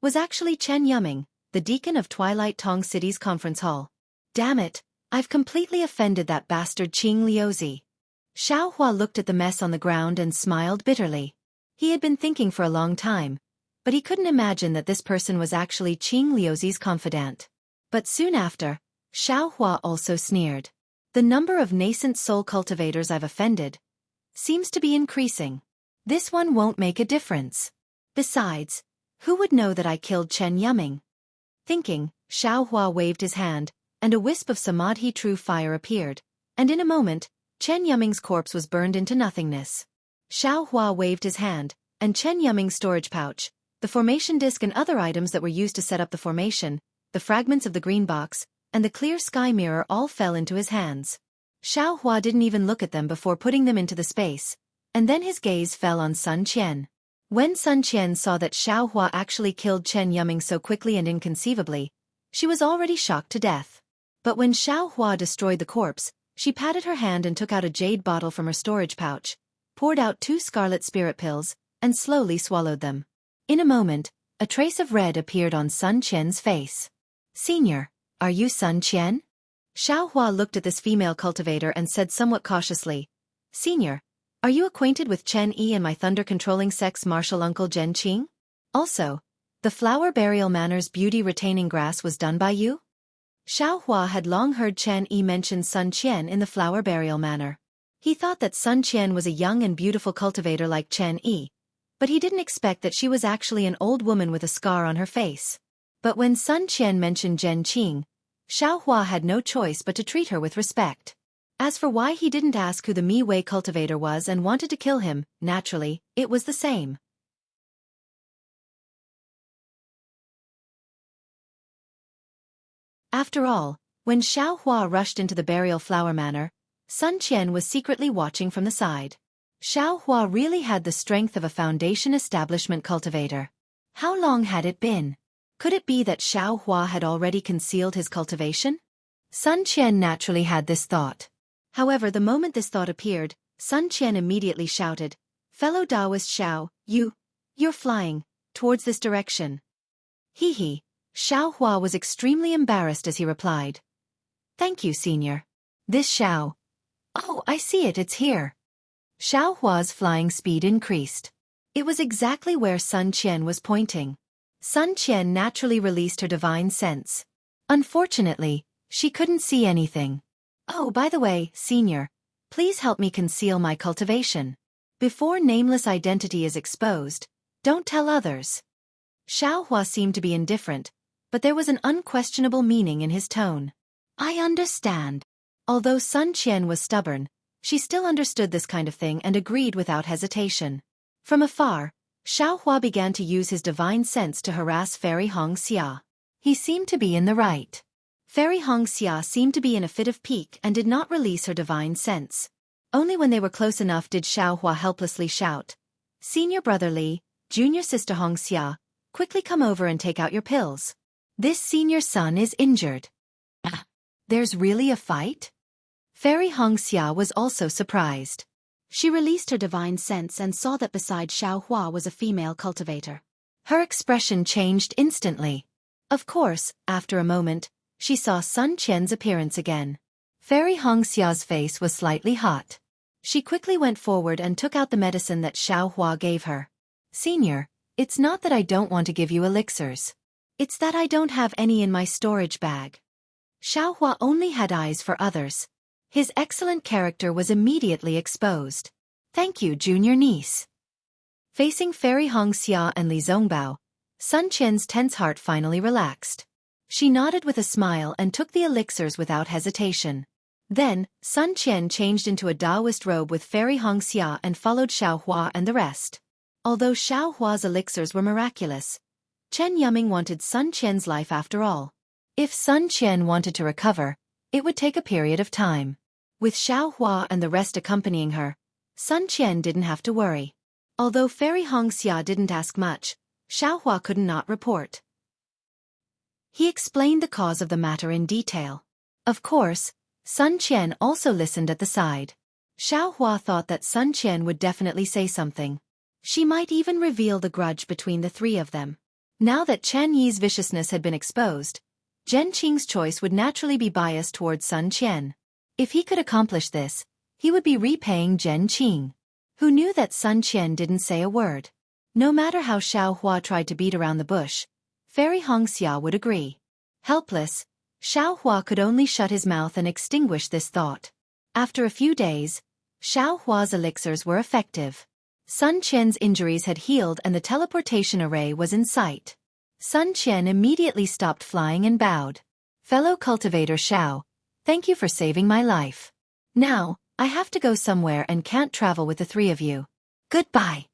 was actually Chen Yuming, the deacon of Twilight Tong City's conference hall. Damn it, I've completely offended that bastard Qing Liuzi. Xueqi looked at the mess on the ground and smiled bitterly. He had been thinking for a long time, but he couldn't imagine that this person was actually Qing Liuzi's confidant. But soon after, Xueqi also sneered. The number of nascent soul cultivators I've offended seems to be increasing. This one won't make a difference. Besides, who would know that I killed Chen Yuming? Thinking, Xueqi waved his hand, and a wisp of Samadhi true fire appeared, and in a moment, Chen Yuming's corpse was burned into nothingness. Xueqi waved his hand, and Chen Yuming's storage pouch, the formation disc and other items that were used to set up the formation, the fragments of the green box, and the clear sky mirror all fell into his hands. Xueqi didn't even look at them before putting them into the space, and then his gaze fell on Sun Qian. When Sun Qian saw that Xueqi actually killed Chen Yuming so quickly and inconceivably, she was already shocked to death. But when Xueqi destroyed the corpse, she patted her hand and took out a jade bottle from her storage pouch, poured out 2 scarlet spirit pills, and slowly swallowed them. In a moment, a trace of red appeared on Sun Qian's face. "Senior, are you Sun Qian?" Xueqi looked at this female cultivator and said somewhat cautiously, "Senior, are you acquainted with Chen Yi and my thunder-controlling sex martial uncle Zhen Qing? Also, the Flower Burial Manor's beauty-retaining grass was done by you?" Xueqi had long heard Chen Yi mention Sun Qian in the Flower Burial Manor. He thought that Sun Qian was a young and beautiful cultivator like Chen Yi, but he didn't expect that she was actually an old woman with a scar on her face. But when Sun Qian mentioned Zhen Qing, Xueqi had no choice but to treat her with respect. As for why he didn't ask who the Mi-Wei cultivator was and wanted to kill him, naturally, it was the same. After all, when Xueqi rushed into the burial flower manor, Sun Qian was secretly watching from the side. Xueqi really had the strength of a foundation establishment cultivator. How long had it been? Could it be that Xueqi had already concealed his cultivation? Sun Qian naturally had this thought. However, the moment this thought appeared, Sun Qian immediately shouted, "Fellow Taoist Xiao, you're flying towards this direction." He. Xueqi was extremely embarrassed as he replied, "Thank you, senior. This Xiao. Oh, I see it, it's here." Xueqi's flying speed increased. It was exactly where Sun Qian was pointing. Sun Qian naturally released her divine sense. Unfortunately, she couldn't see anything. "Oh, by the way, senior, please help me conceal my cultivation. Before nameless identity is exposed, don't tell others." Xueqi seemed to be indifferent, but there was an unquestionable meaning in his tone. "I understand." Although Sun Qian was stubborn, She still understood this kind of thing and agreed without hesitation. From afar, Xiaohua began to use his divine sense to harass Fairy Hongxia. He seemed to be in the right. Fairy Hongxia seemed to be in a fit of pique and did not release her divine sense. Only when they were close enough did Xiaohua helplessly shout, "Senior brother Li, junior sister Hongxia, quickly come over and take out your pills. This senior son is injured." There's really a fight? Fairy Hongxia was also surprised. She released her divine sense and saw that beside Xiaohua was a female cultivator. Her expression changed instantly. Of course, after a moment, she saw Sun Qian's appearance again. Fairy Hongxia's face was slightly hot. She quickly went forward and took out the medicine that Xiaohua gave her. "Senior, it's not that I don't want to give you elixirs. It's that I don't have any in my storage bag." Xiaohua only had eyes for others. His excellent character was immediately exposed. "Thank you, junior niece." Facing Fairy Hongxia and Li Zongbao, Sun Qian's tense heart finally relaxed. She nodded with a smile and took the elixirs without hesitation. Then, Sun Qian changed into a Taoist robe with Fairy Hongxia and followed Xiaohua and the rest. Although Xiaohua's elixirs were miraculous, Chen Yuming wanted Sun Qian's life after all. If Sun Qian wanted to recover, it would take a period of time. With Xiaohua and the rest accompanying her, Sun Qian didn't have to worry. Although Fairy Hongxia didn't ask much, Xiaohua could not report. He explained the cause of the matter in detail. Of course, Sun Qian also listened at the side. Xiaohua thought that Sun Qian would definitely say something. She might even reveal the grudge between the three of them. Now that Chen Yi's viciousness had been exposed, Zhen Qing's choice would naturally be biased towards Sun Qian. If he could accomplish this, he would be repaying Zhen Qing, who knew that Sun Qian didn't say a word. No matter how Xiaohua tried to beat around the bush, Fairy Hongxia would agree. Helpless, Xiaohua could only shut his mouth and extinguish this thought. After a few days, Xiaohua's elixirs were effective. Sun Qian's injuries had healed and the teleportation array was in sight. Sun Qian immediately stopped flying and bowed. "Fellow cultivator Xiao, thank you for saving my life. Now, I have to go somewhere and can't travel with the three of you. Goodbye."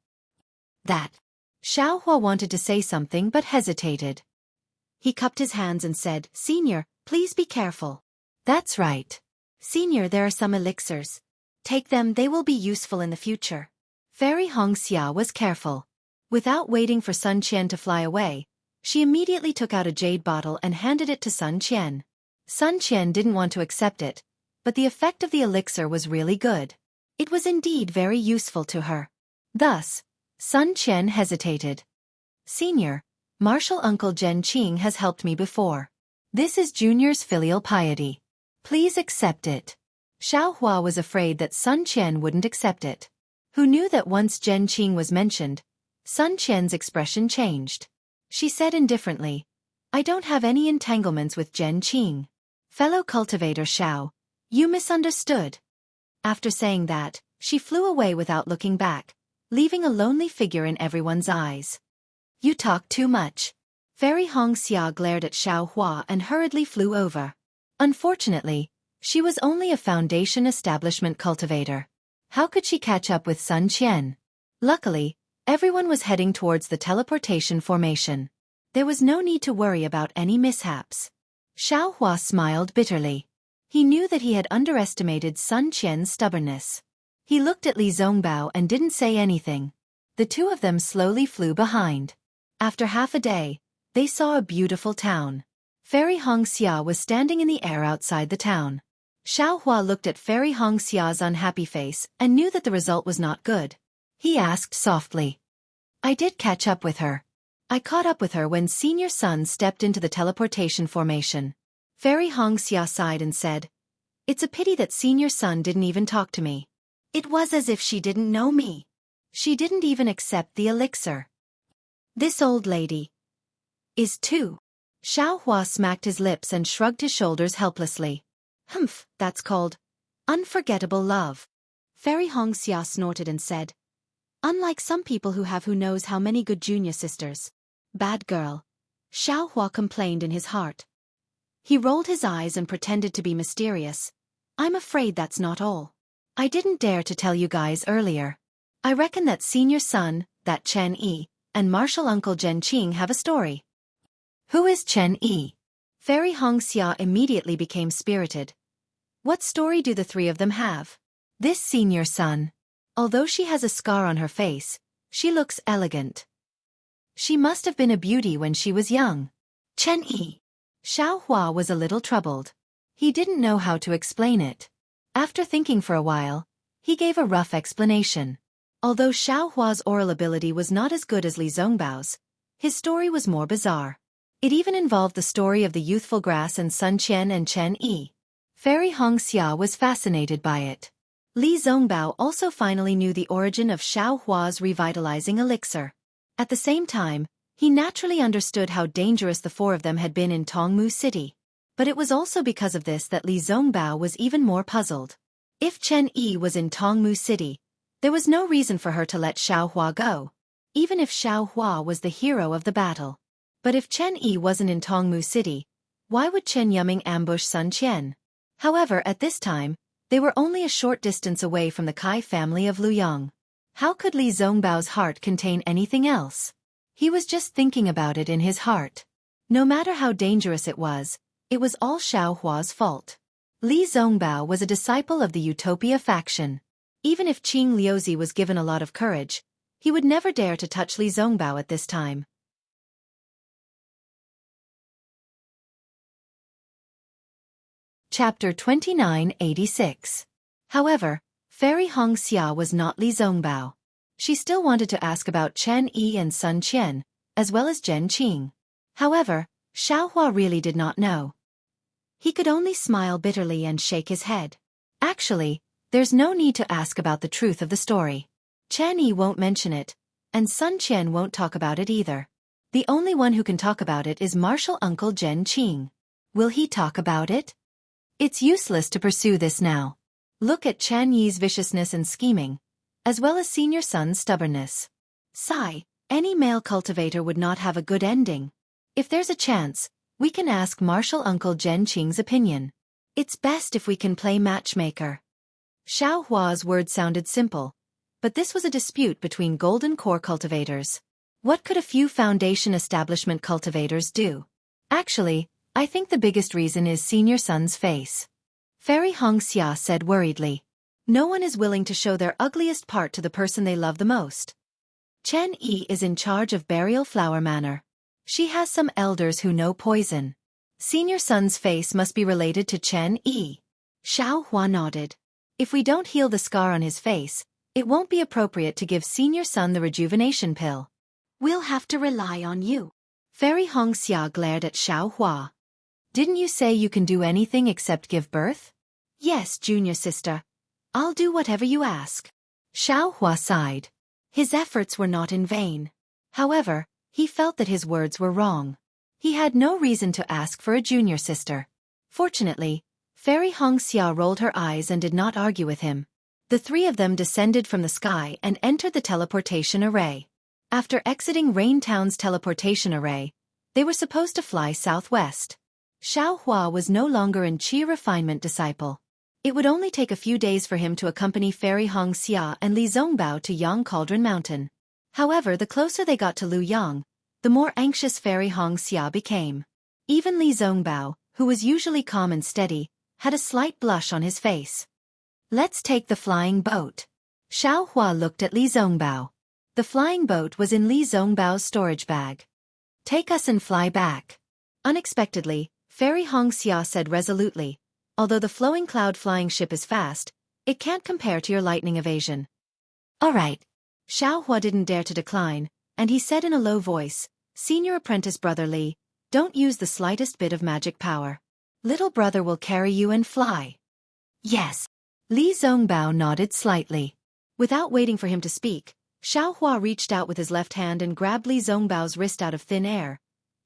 That. Xiaohua wanted to say something but hesitated. He cupped his hands and said, "Senior, please be careful." "That's right. Senior, there are some elixirs. Take them, they will be useful in the future." Fairy Hongxia was careful. Without waiting for Sun Qian to fly away, she immediately took out a jade bottle and handed it to Sun Qian. Sun Qian didn't want to accept it, but the effect of the elixir was really good. It was indeed very useful to her. Thus, Sun Qian hesitated. "Senior, Martial Uncle Zhen Qing has helped me before. This is Junior's filial piety. Please accept it." Xiaohua was afraid that Sun Qian wouldn't accept it. Who knew that once Zhen Qing was mentioned, Sun Qian's expression changed. She said indifferently, "I don't have any entanglements with Zhen Qing. Fellow cultivator Xiao, you misunderstood." After saying that, she flew away without looking back, leaving a lonely figure in everyone's eyes. "You talk too much." Fairy Hongxia glared at Xiaohua and hurriedly flew over. Unfortunately, she was only a foundation establishment cultivator. How could she catch up with Sun Qian? Luckily, everyone was heading towards the teleportation formation. There was no need to worry about any mishaps. Xiaohua smiled bitterly. He knew that he had underestimated Sun Qian's stubbornness. He looked at Li Zongbao and didn't say anything. The two of them slowly flew behind. After half a day, they saw a beautiful town. Fairy Hongxia was standing in the air outside the town. Xiaohua looked at Fairy Hongxia's unhappy face and knew that the result was not good. He asked softly. "I did catch up with her. I caught up with her when Senior Sun stepped into the teleportation formation." Fairy Hongxia sighed and said, "It's a pity that Senior Sun didn't even talk to me. It was as if she didn't know me. She didn't even accept the elixir. This old lady is too." Xiaohua smacked his lips and shrugged his shoulders helplessly. "Humph, that's called unforgettable love." Fairy Hongxia snorted and said, "Unlike some people who knows how many good junior sisters." "Bad girl," Xiaohua complained in his heart. He rolled his eyes and pretended to be mysterious. "I'm afraid that's not all." I didn't dare to tell you guys earlier. I reckon that senior son, that Chen Yi, and martial uncle Jen Qing have a story. Who is Chen Yi? Fairy Hong Xia immediately became spirited. What story do the three of them have? This senior son. Although she has a scar on her face, she looks elegant. She must have been a beauty when she was young. Chen Yi. Xiao Hua was a little troubled. He didn't know how to explain it. After thinking for a while, he gave a rough explanation. Although Xiao Hua's oral ability was not as good as Li Zongbao's, his story was more bizarre. It even involved the story of the youthful grass and Sun Qian and Chen Yi. Fairy Hong Xia was fascinated by it. Li Zongbao also finally knew the origin of Xiao Hua's revitalizing elixir. At the same time, he naturally understood how dangerous the four of them had been in Tongmu City. But it was also because of this that Li Zongbao was even more puzzled. If Chen Yi was in Tongmu City, there was no reason for her to let Xiao Hua go, even if Xiao Hua was the hero of the battle. But if Chen Yi wasn't in Tongmu City, why would Chen Yuming ambush Sun Qian? However, at this time, they were only a short distance away from the Kai family of Luyang. How could Li Zongbao's heart contain anything else? He was just thinking about it in his heart. No matter how dangerous it was all Xiao Hua's fault. Li Zongbao was a disciple of the Utopia faction. Even if Qing Liuzi was given a lot of courage, he would never dare to touch Li Zongbao at this time. Chapter 2986. However, Fairy Hong Xia was not Li Zongbao. She still wanted to ask about Chen Yi and Sun Qian, as well as Jen Qing. However, Xiao Hua really did not know. He could only smile bitterly and shake his head. Actually, there's no need to ask about the truth of the story. Chen Yi won't mention it, and Sun Qian won't talk about it either. The only one who can talk about it is martial uncle Jen Qing. Will he talk about it? It's useless to pursue this now. Look at Chen Yi's viciousness and scheming, as well as senior son's stubbornness. Sigh, any male cultivator would not have a good ending. If there's a chance, we can ask martial uncle Jen Qing's opinion. It's best if we can play matchmaker. Xiao Hua's words sounded simple, but this was a dispute between Golden Core cultivators. What could a few Foundation Establishment cultivators do? Actually, I think the biggest reason is senior son's face. Fairy Hong Xia said worriedly. No one is willing to show their ugliest part to the person they love the most. Chen Yi is in charge of Burial Flower Manor. She has some elders who know poison. Senior son's face must be related to Chen Yi. Xiao Hua nodded. If we don't heal the scar on his face, it won't be appropriate to give senior son the rejuvenation pill. We'll have to rely on you. Fairy Hong Xia glared at Xiao Hua. Didn't you say you can do anything except give birth? Yes, junior sister. I'll do whatever you ask. Xiao Hua sighed. His efforts were not in vain. However, he felt that his words were wrong. He had no reason to ask for a junior sister. Fortunately, Fairy Hong Xia rolled her eyes and did not argue with him. The three of them descended from the sky and entered the teleportation array. After exiting Rain Town's teleportation array, they were supposed to fly southwest. Xiao Hua was no longer an Qi refinement disciple. It would only take a few days for him to accompany Fairy Hong Xia and Li Zongbao to Yang Cauldron Mountain. However, the closer they got to Luyang, the more anxious Fairy Hong Xia became. Even Li Zongbao, who was usually calm and steady, had a slight blush on his face. Let's take the flying boat. Xiao Hua looked at Li Zongbao. The flying boat was in Li Zongbao's storage bag. Take us and fly back. Unexpectedly, Fairy Hong Xia said resolutely, although the flowing cloud flying ship is fast, it can't compare to your lightning evasion. All right. Xiao Hua didn't dare to decline, and he said in a low voice, Senior apprentice brother Li, don't use the slightest bit of magic power. Little brother will carry you and fly. Yes. Li Zongbao nodded slightly. Without waiting for him to speak, Xiao Hua reached out with his left hand and grabbed Li Zongbao's wrist out of thin air,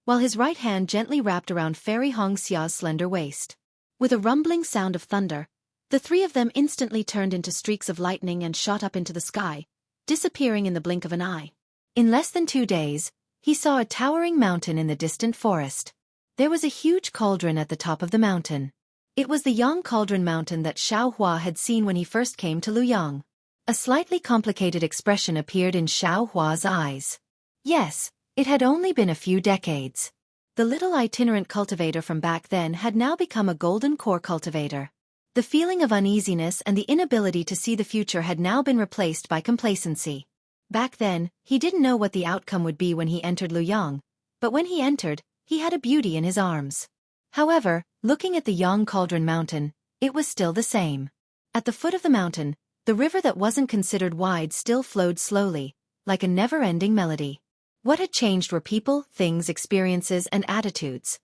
while his right hand gently wrapped around Fairy Hong Xia's slender waist. With a rumbling sound of thunder, the three of them instantly turned into streaks of lightning and shot up into the sky, disappearing in the blink of an eye. In less than 2 days, he saw a towering mountain in the distant forest. There was a huge cauldron at the top of the mountain. It was the Yang Cauldron Mountain that Xueqi had seen when he first came to Luoyang. A slightly complicated expression appeared in Xueqi's eyes. Yes, it had only been a few decades. The little itinerant cultivator from back then had now become a golden core cultivator. The feeling of uneasiness and the inability to see the future had now been replaced by complacency. Back then, he didn't know what the outcome would be when he entered Luoyang, but when he entered, he had a beauty in his arms. However, looking at the Yang Cauldron Mountain, it was still the same. At the foot of the mountain, the river that wasn't considered wide still flowed slowly, like a never-ending melody. What had changed were people, things, experiences, and attitudes.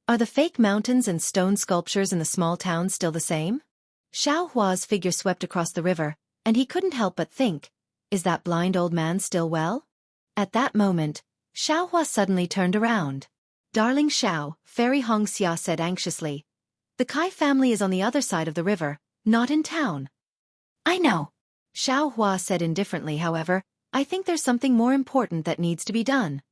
Are the fake mountains and stone sculptures in the small town still the same? Xueqi's figure swept across the river, and he couldn't help but think, is that blind old man still well? At that moment, Xueqi suddenly turned around. Darling Xiao, Fairy Hongxia said anxiously. The Kai family is on the other side of the river, not in town. I know. Xueqi said indifferently, however, I think there's something more important that needs to be done.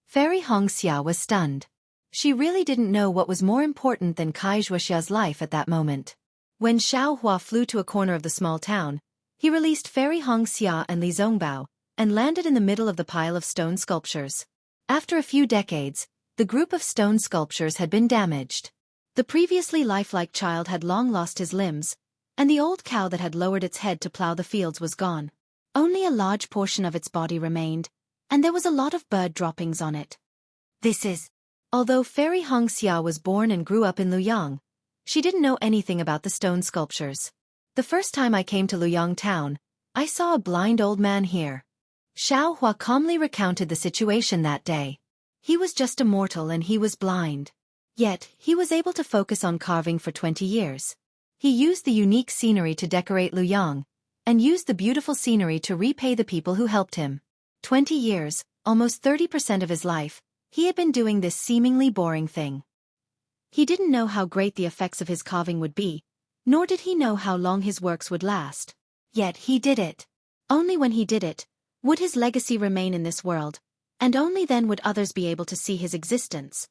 Fairy Hongxia was stunned. She really didn't know what was more important than Kai Xuexia's life at that moment. When Xueqi flew to a corner of the small town, he released Fairy Hongxia and Li Zongbao, and landed in the middle of the pile of stone sculptures. After a few decades, the group of stone sculptures had been damaged. The previously lifelike child had long lost his limbs, and the old cow that had lowered its head to plow the fields was gone. Only a large portion of its body remained, and there was a lot of bird droppings on it. Although Fairy Hongxia was born and grew up in Luoyang, she didn't know anything about the stone sculptures. The first time I came to Luoyang town, I saw a blind old man here. Xueqi calmly recounted the situation that day. He was just a mortal and he was blind. Yet, he was able to focus on carving for 20 years. He used the unique scenery to decorate Luoyang, and used the beautiful scenery to repay the people who helped him. 20 years, almost 30% of his life, he had been doing this seemingly boring thing. He didn't know how great the effects of his carving would be, nor did he know how long his works would last. Yet he did it. Only when he did it, would his legacy remain in this world, and only then would others be able to see his existence.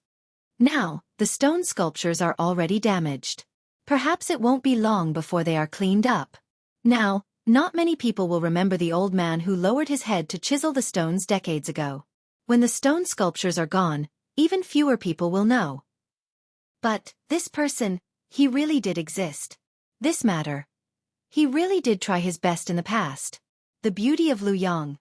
Now, the stone sculptures are already damaged. Perhaps it won't be long before they are cleaned up. Now, not many people will remember the old man who lowered his head to chisel the stones decades ago. When the stone sculptures are gone, even fewer people will know. But, this person, he really did exist. This matter. He really did try his best in the past. The beauty of Luoyang.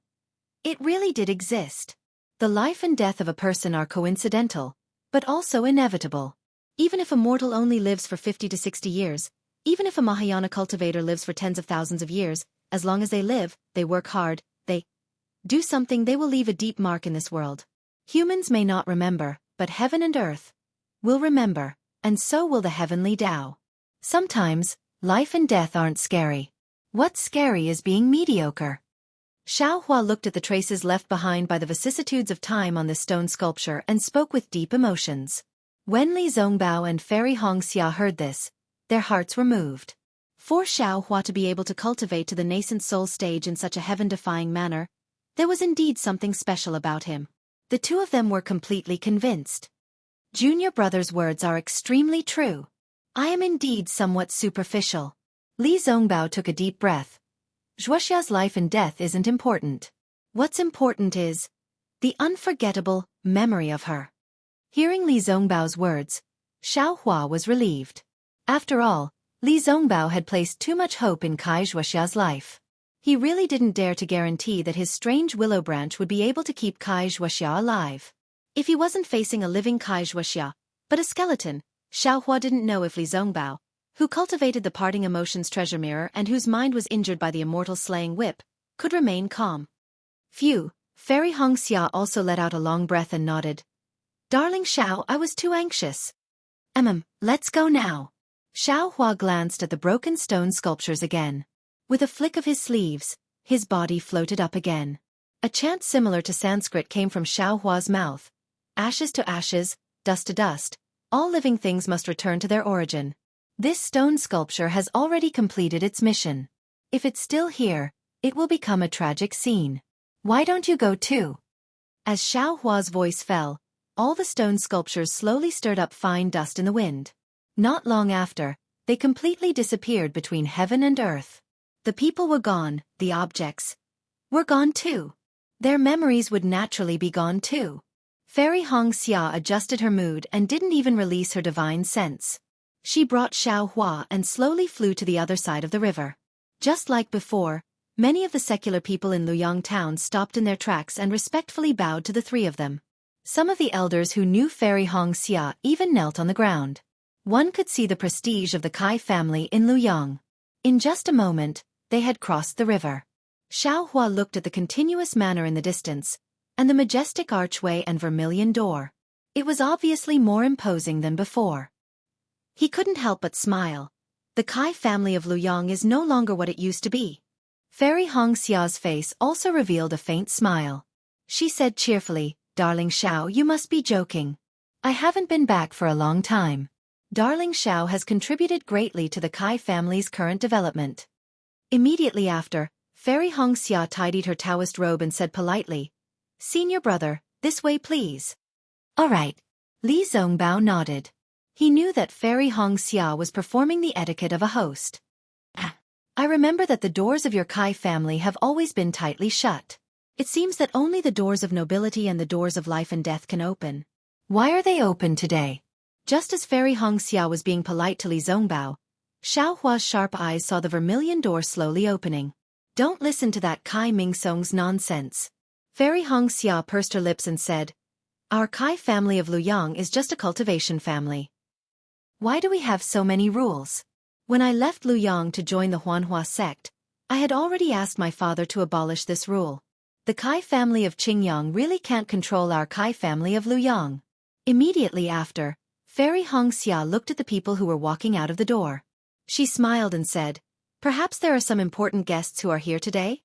It really did exist. The life and death of a person are coincidental, but also inevitable. Even if a mortal only lives for 50 to 60 years, even if a Mahayana cultivator lives for tens of thousands of years, as long as they live, they work hard, they do something, they will leave a deep mark in this world. Humans may not remember, but heaven and earth will remember, and so will the heavenly Tao. Sometimes, life and death aren't scary. What's scary is being mediocre. Xueqi looked at the traces left behind by the vicissitudes of time on this stone sculpture and spoke with deep emotions. When Li Zongbao and Fairy Hongxia heard this, their hearts were moved. For Xueqi to be able to cultivate to the nascent soul stage in such a heaven-defying manner, there was indeed something special about him. The two of them were completely convinced. Junior brother's words are extremely true. I am indeed somewhat superficial. Li Zongbao took a deep breath. Xuexia's life and death isn't important. What's important is the unforgettable memory of her. Hearing Li Zongbao's words, Xueqi was relieved. After all, Li Zongbao had placed too much hope in Kai Xuexia's life. He really didn't dare to guarantee that his strange willow branch would be able to keep Kai Xuexia alive. If he wasn't facing a living Kai Xuexia, but a skeleton, Xueqi didn't know if Li Zongbao, who cultivated the parting emotions treasure mirror and whose mind was injured by the immortal slaying whip, could remain calm. Phew, Fairy Hongxia also let out a long breath and nodded. Darling Xiao, I was too anxious. Let's go now. Xueqi glanced at the broken stone sculptures again. With a flick of his sleeves, his body floated up again. A chant similar to Sanskrit came from Xueqi's mouth. Ashes to ashes, dust to dust, all living things must return to their origin. This stone sculpture has already completed its mission. If it's still here, it will become a tragic scene. Why don't you go too? As Xueqi's voice fell, all the stone sculptures slowly stirred up fine dust in the wind. Not long after, they completely disappeared between heaven and earth. The people were gone, the objects were gone too. Their memories would naturally be gone too. Fairy Hong Xia adjusted her mood and didn't even release her divine sense. She brought Xiao Hua and slowly flew to the other side of the river. Just like before, many of the secular people in Luyang town stopped in their tracks and respectfully bowed to the three of them. Some of the elders who knew Fairy Hong Xia even knelt on the ground. One could see the prestige of the Kai family in Luyang. In just a moment, they had crossed the river. Xiao Hua looked at the continuous manor in the distance, and the majestic archway and vermilion door. It was obviously more imposing than before. He couldn't help but smile. The Kai family of Luyang is no longer what it used to be. Fairy Hong Xia's face also revealed a faint smile. She said cheerfully, "Darling Xiao, you must be joking. I haven't been back for a long time." Darling Xiao has contributed greatly to the Kai family's current development. Immediately after, Fairy Hong Xia tidied her Taoist robe and said politely, "Senior brother, this way please." "All right." Li Zongbao nodded. He knew that Fairy Hong Xia was performing the etiquette of a host. "I remember that the doors of your Kai family have always been tightly shut. It seems that only the doors of nobility and the doors of life and death can open. Why are they open today?" Just as Fairy Hong Xia was being polite to Li Zongbao, Xiao Hua's sharp eyes saw the vermilion door slowly opening. "Don't listen to that Kai Mingsong's nonsense." Fairy Hong Xia pursed her lips and said, "Our Kai family of Luyang is just a cultivation family. Why do we have so many rules? When I left Luyang to join the Huanhua sect, I had already asked my father to abolish this rule. The Kai family of Qingyang really can't control our Kai family of Luyang." Immediately after, Fairy Hong Xia looked at the people who were walking out of the door. She smiled and said, "Perhaps there are some important guests who are here today?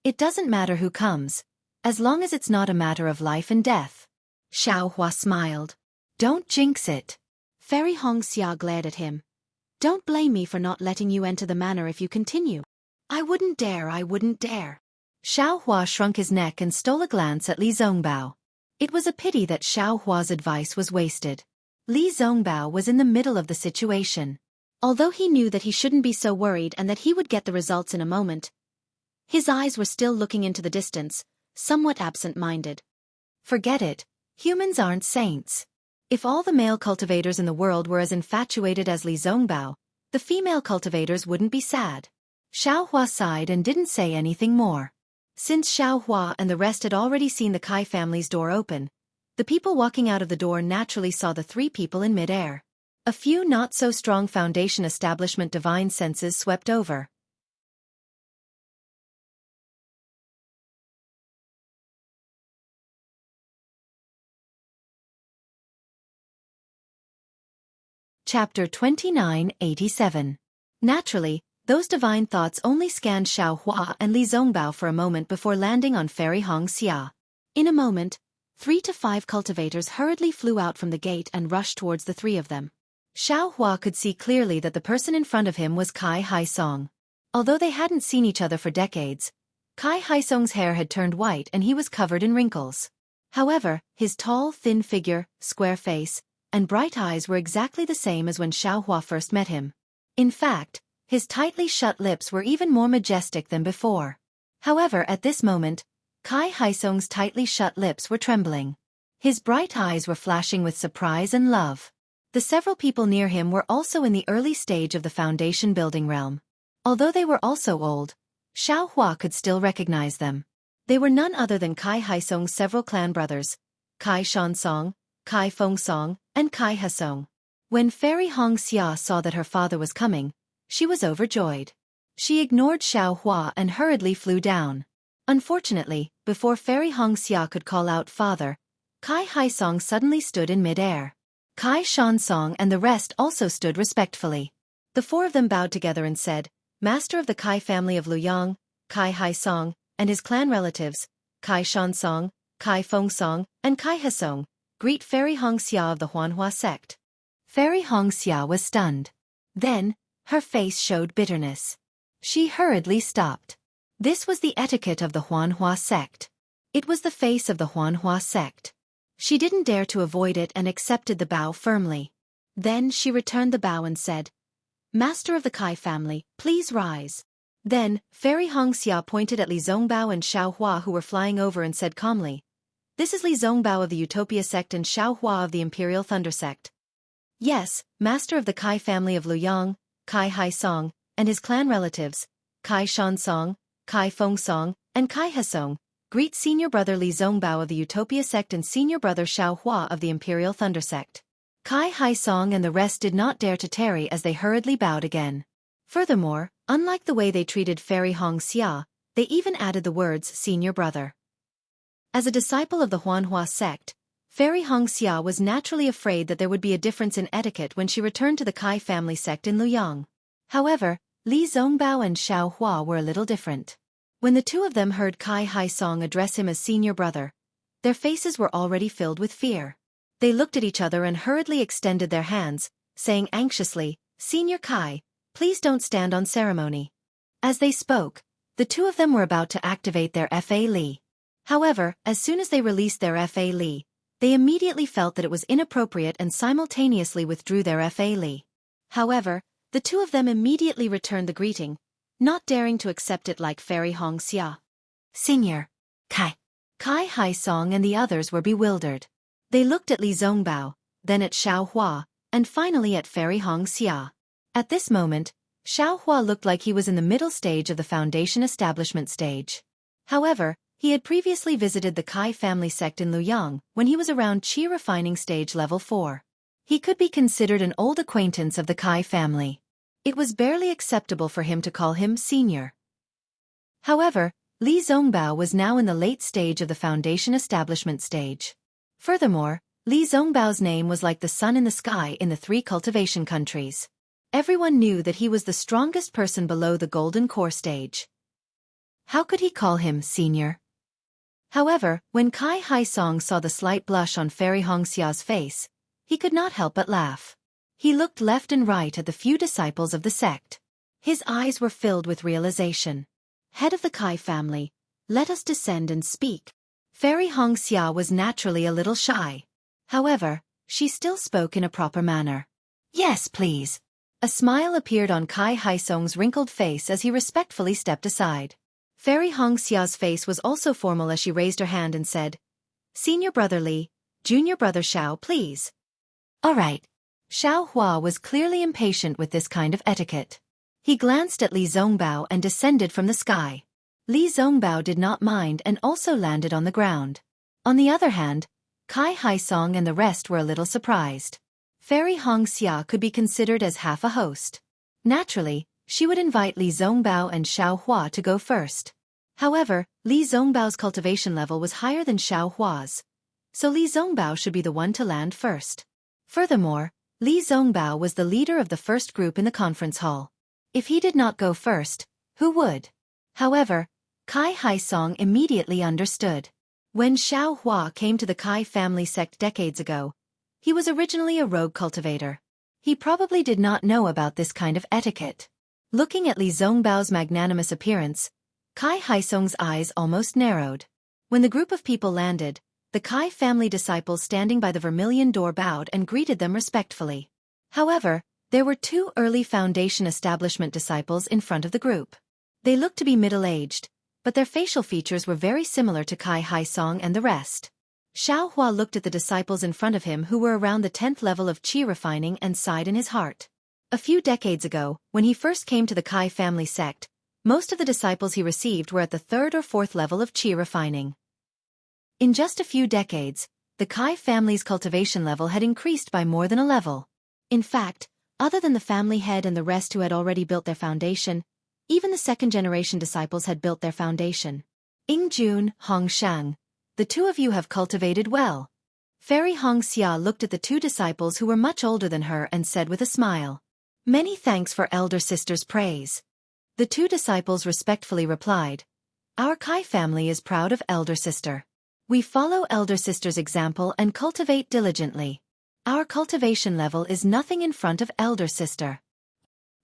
It doesn't matter who comes, as long as it's not a matter of life and death." Xiao Hua smiled. "Don't jinx it." Fairy Hong Xia glared at him. "Don't blame me for not letting you enter the manor if you continue." I wouldn't dare. Xiao Hua shrunk his neck and stole a glance at Li Zongbao. It was a pity that Xiao Hua's advice was wasted. Li Zongbao was in the middle of the situation. Although he knew that he shouldn't be so worried and that he would get the results in a moment, his eyes were still looking into the distance, somewhat absent-minded. Forget it. Humans aren't saints. If all the male cultivators in the world were as infatuated as Li Zongbao, the female cultivators wouldn't be sad. Xiao Hua sighed and didn't say anything more. Since Xiao Hua and the rest had already seen the Kai family's door open, the people walking out of the door naturally saw the three people in mid-air. A few not-so-strong foundation establishment divine senses swept over. Chapter 2987. Naturally, those divine thoughts only scanned Xiao Hua and Li Zongbao for a moment before landing on Fairy Hong Xia. In a moment, 3 to 5 cultivators hurriedly flew out from the gate and rushed towards the three of them. Xiao Hua could see clearly that the person in front of him was Kai Haisong. Although they hadn't seen each other for decades, Kai Haisong's hair had turned white and he was covered in wrinkles. However, his tall, thin figure, square face, and bright eyes were exactly the same as when Xiao Hua first met him. In fact, his tightly shut lips were even more majestic than before. However, at this moment, Kai Haisong's tightly shut lips were trembling. His bright eyes were flashing with surprise and love. The several people near him were also in the early stage of the foundation building realm. Although they were also old, Xiao Hua could still recognize them. They were none other than Kai Haisong's several clan brothers, Kai Shansong, Kai Fengsong, and Kai Hasong. When Fairy Hong Xia saw that her father was coming, she was overjoyed. She ignored Xiao Hua and hurriedly flew down. Unfortunately, before Fairy Hong Xia could call out father, Kai Haisong suddenly stood in mid-air. Kai Shansong and the rest also stood respectfully. The four of them bowed together and said, "Master of the Kai family of Luyang, Kai Haisong, and his clan relatives, Kai Shansong, Kai Fengsong, and Kai Hasong, greet Fairy Hong Xia of the Huanhua sect." Fairy Hong Xia was stunned. Then, her face showed bitterness. She hurriedly stopped. This was the etiquette of the Huanhua sect. It was the face of the Huanhua sect. She didn't dare to avoid it and accepted the bow firmly. Then she returned the bow and said, "Master of the Kai family, please rise." Then, Fairy Hongxia pointed at Li Zongbao and Xiaohua who were flying over and said calmly, "This is Li Zongbao of the Utopia sect and Xiaohua of the Imperial Thunder sect. Yes, master of the Kai family of Luyang, Kai Haisong, and his clan relatives, Kai Shansong, Kai Fengsong, and Kai Hesong, greet senior brother Li Zongbao of the Utopia sect and senior brother Xiaohua of the Imperial Thunder sect." Kai Haisong and the rest did not dare to tarry as they hurriedly bowed again. Furthermore, unlike the way they treated Fairy Hongxia, they even added the words senior brother. As a disciple of the Huanhua sect, Fairy Hongxia was naturally afraid that there would be a difference in etiquette when she returned to the Kai family sect in Luyang. However, Li Zongbao and Xiaohua were a little different. When the two of them heard Kai Haisong address him as senior brother, their faces were already filled with fear. They looked at each other and hurriedly extended their hands, saying anxiously, "Senior Kai, please don't stand on ceremony." As they spoke, the two of them were about to activate their Fa Li. However, as soon as they released their Fa Li, they immediately felt that it was inappropriate and simultaneously withdrew their Fa Li. However, the two of them immediately returned the greeting, not daring to accept it like Fairy Hongxia. Senior Kai. Kai Haisong and the others were bewildered. They looked at Li Zongbao, then at Xiaohua, and finally at Fairy Hongxia. At this moment, Xiaohua looked like he was in the middle stage of the foundation establishment stage. However, he had previously visited the Kai family sect in Luyang when he was around Qi refining stage level 4. He could be considered an old acquaintance of the Kai family. It was barely acceptable for him to call him senior. However, Li Zongbao was now in the late stage of the foundation establishment stage. Furthermore, Li Zongbao's name was like the sun in the sky in the 3 cultivation countries. Everyone knew that he was the strongest person below the golden core stage. How could he call him senior? However, when Kai Haisong saw the slight blush on Fairy Hongxia's face, he could not help but laugh. He looked left and right at the few disciples of the sect. His eyes were filled with realization. Head of the Kai family, let us descend and speak. Fairy Hongxia was naturally a little shy. However, she still spoke in a proper manner. "Yes, please." A smile appeared on Kai Haisong's wrinkled face as he respectfully stepped aside. Fairy Hongxia's face was also formal as she raised her hand and said, "Senior brother Li, junior brother Xiao, please." "All right." Xiaohua was clearly impatient with this kind of etiquette. He glanced at Li Zongbao and descended from the sky. Li Zongbao did not mind and also landed on the ground. On the other hand, Kai Haisong and the rest were a little surprised. Fairy Hongxia could be considered as half a host. Naturally, she would invite Li Zongbao and Xiaohua to go first. However, Li Zongbao's cultivation level was higher than Xiaohua's, so Li Zongbao should be the one to land first. Furthermore, Li Zongbao was the leader of the first group in the conference hall. If he did not go first, who would? However, Kai Haisong immediately understood. When Xiaohua came to the Kai family sect decades ago, he was originally a rogue cultivator. He probably did not know about this kind of etiquette. Looking at Li Zongbao's magnanimous appearance, Kai Haisong's eyes almost narrowed. When the group of people landed, the Kai family disciples standing by the vermilion door bowed and greeted them respectfully. However, there were 2 early foundation establishment disciples in front of the group. They looked to be middle-aged, but their facial features were very similar to Kai Haisong and the rest. Xiaohua looked at the disciples in front of him who were around the 10th level of Qi refining and sighed in his heart. A few decades ago, when he first came to the Kai family sect, most of the disciples he received were at the 3rd or 4th level of Qi refining. In just a few decades, the Kai family's cultivation level had increased by more than a level. In fact, other than the family head and the rest who had already built their foundation, even the second-generation disciples had built their foundation. Ingjun, Hongshang, the 2 of you have cultivated well. Fairy Hongxia looked at the 2 disciples who were much older than her and said with a smile, "Many thanks for elder sister's praise." The 2 disciples respectfully replied, "Our Kai family is proud of elder sister. We follow elder sister's example and cultivate diligently. Our cultivation level is nothing in front of elder sister.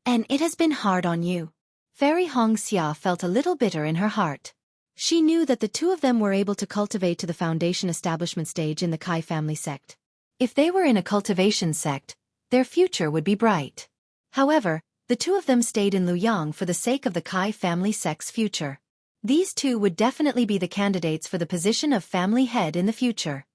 And it has been hard on you." Fairy Hongxia felt a little bitter in her heart. She knew that the 2 of them were able to cultivate to the foundation establishment stage in the Kai family sect. If they were in a cultivation sect, their future would be bright. However, the two of them stayed in Luoyang for the sake of the Kai family sect's future. These two would definitely be the candidates for the position of family head in the future.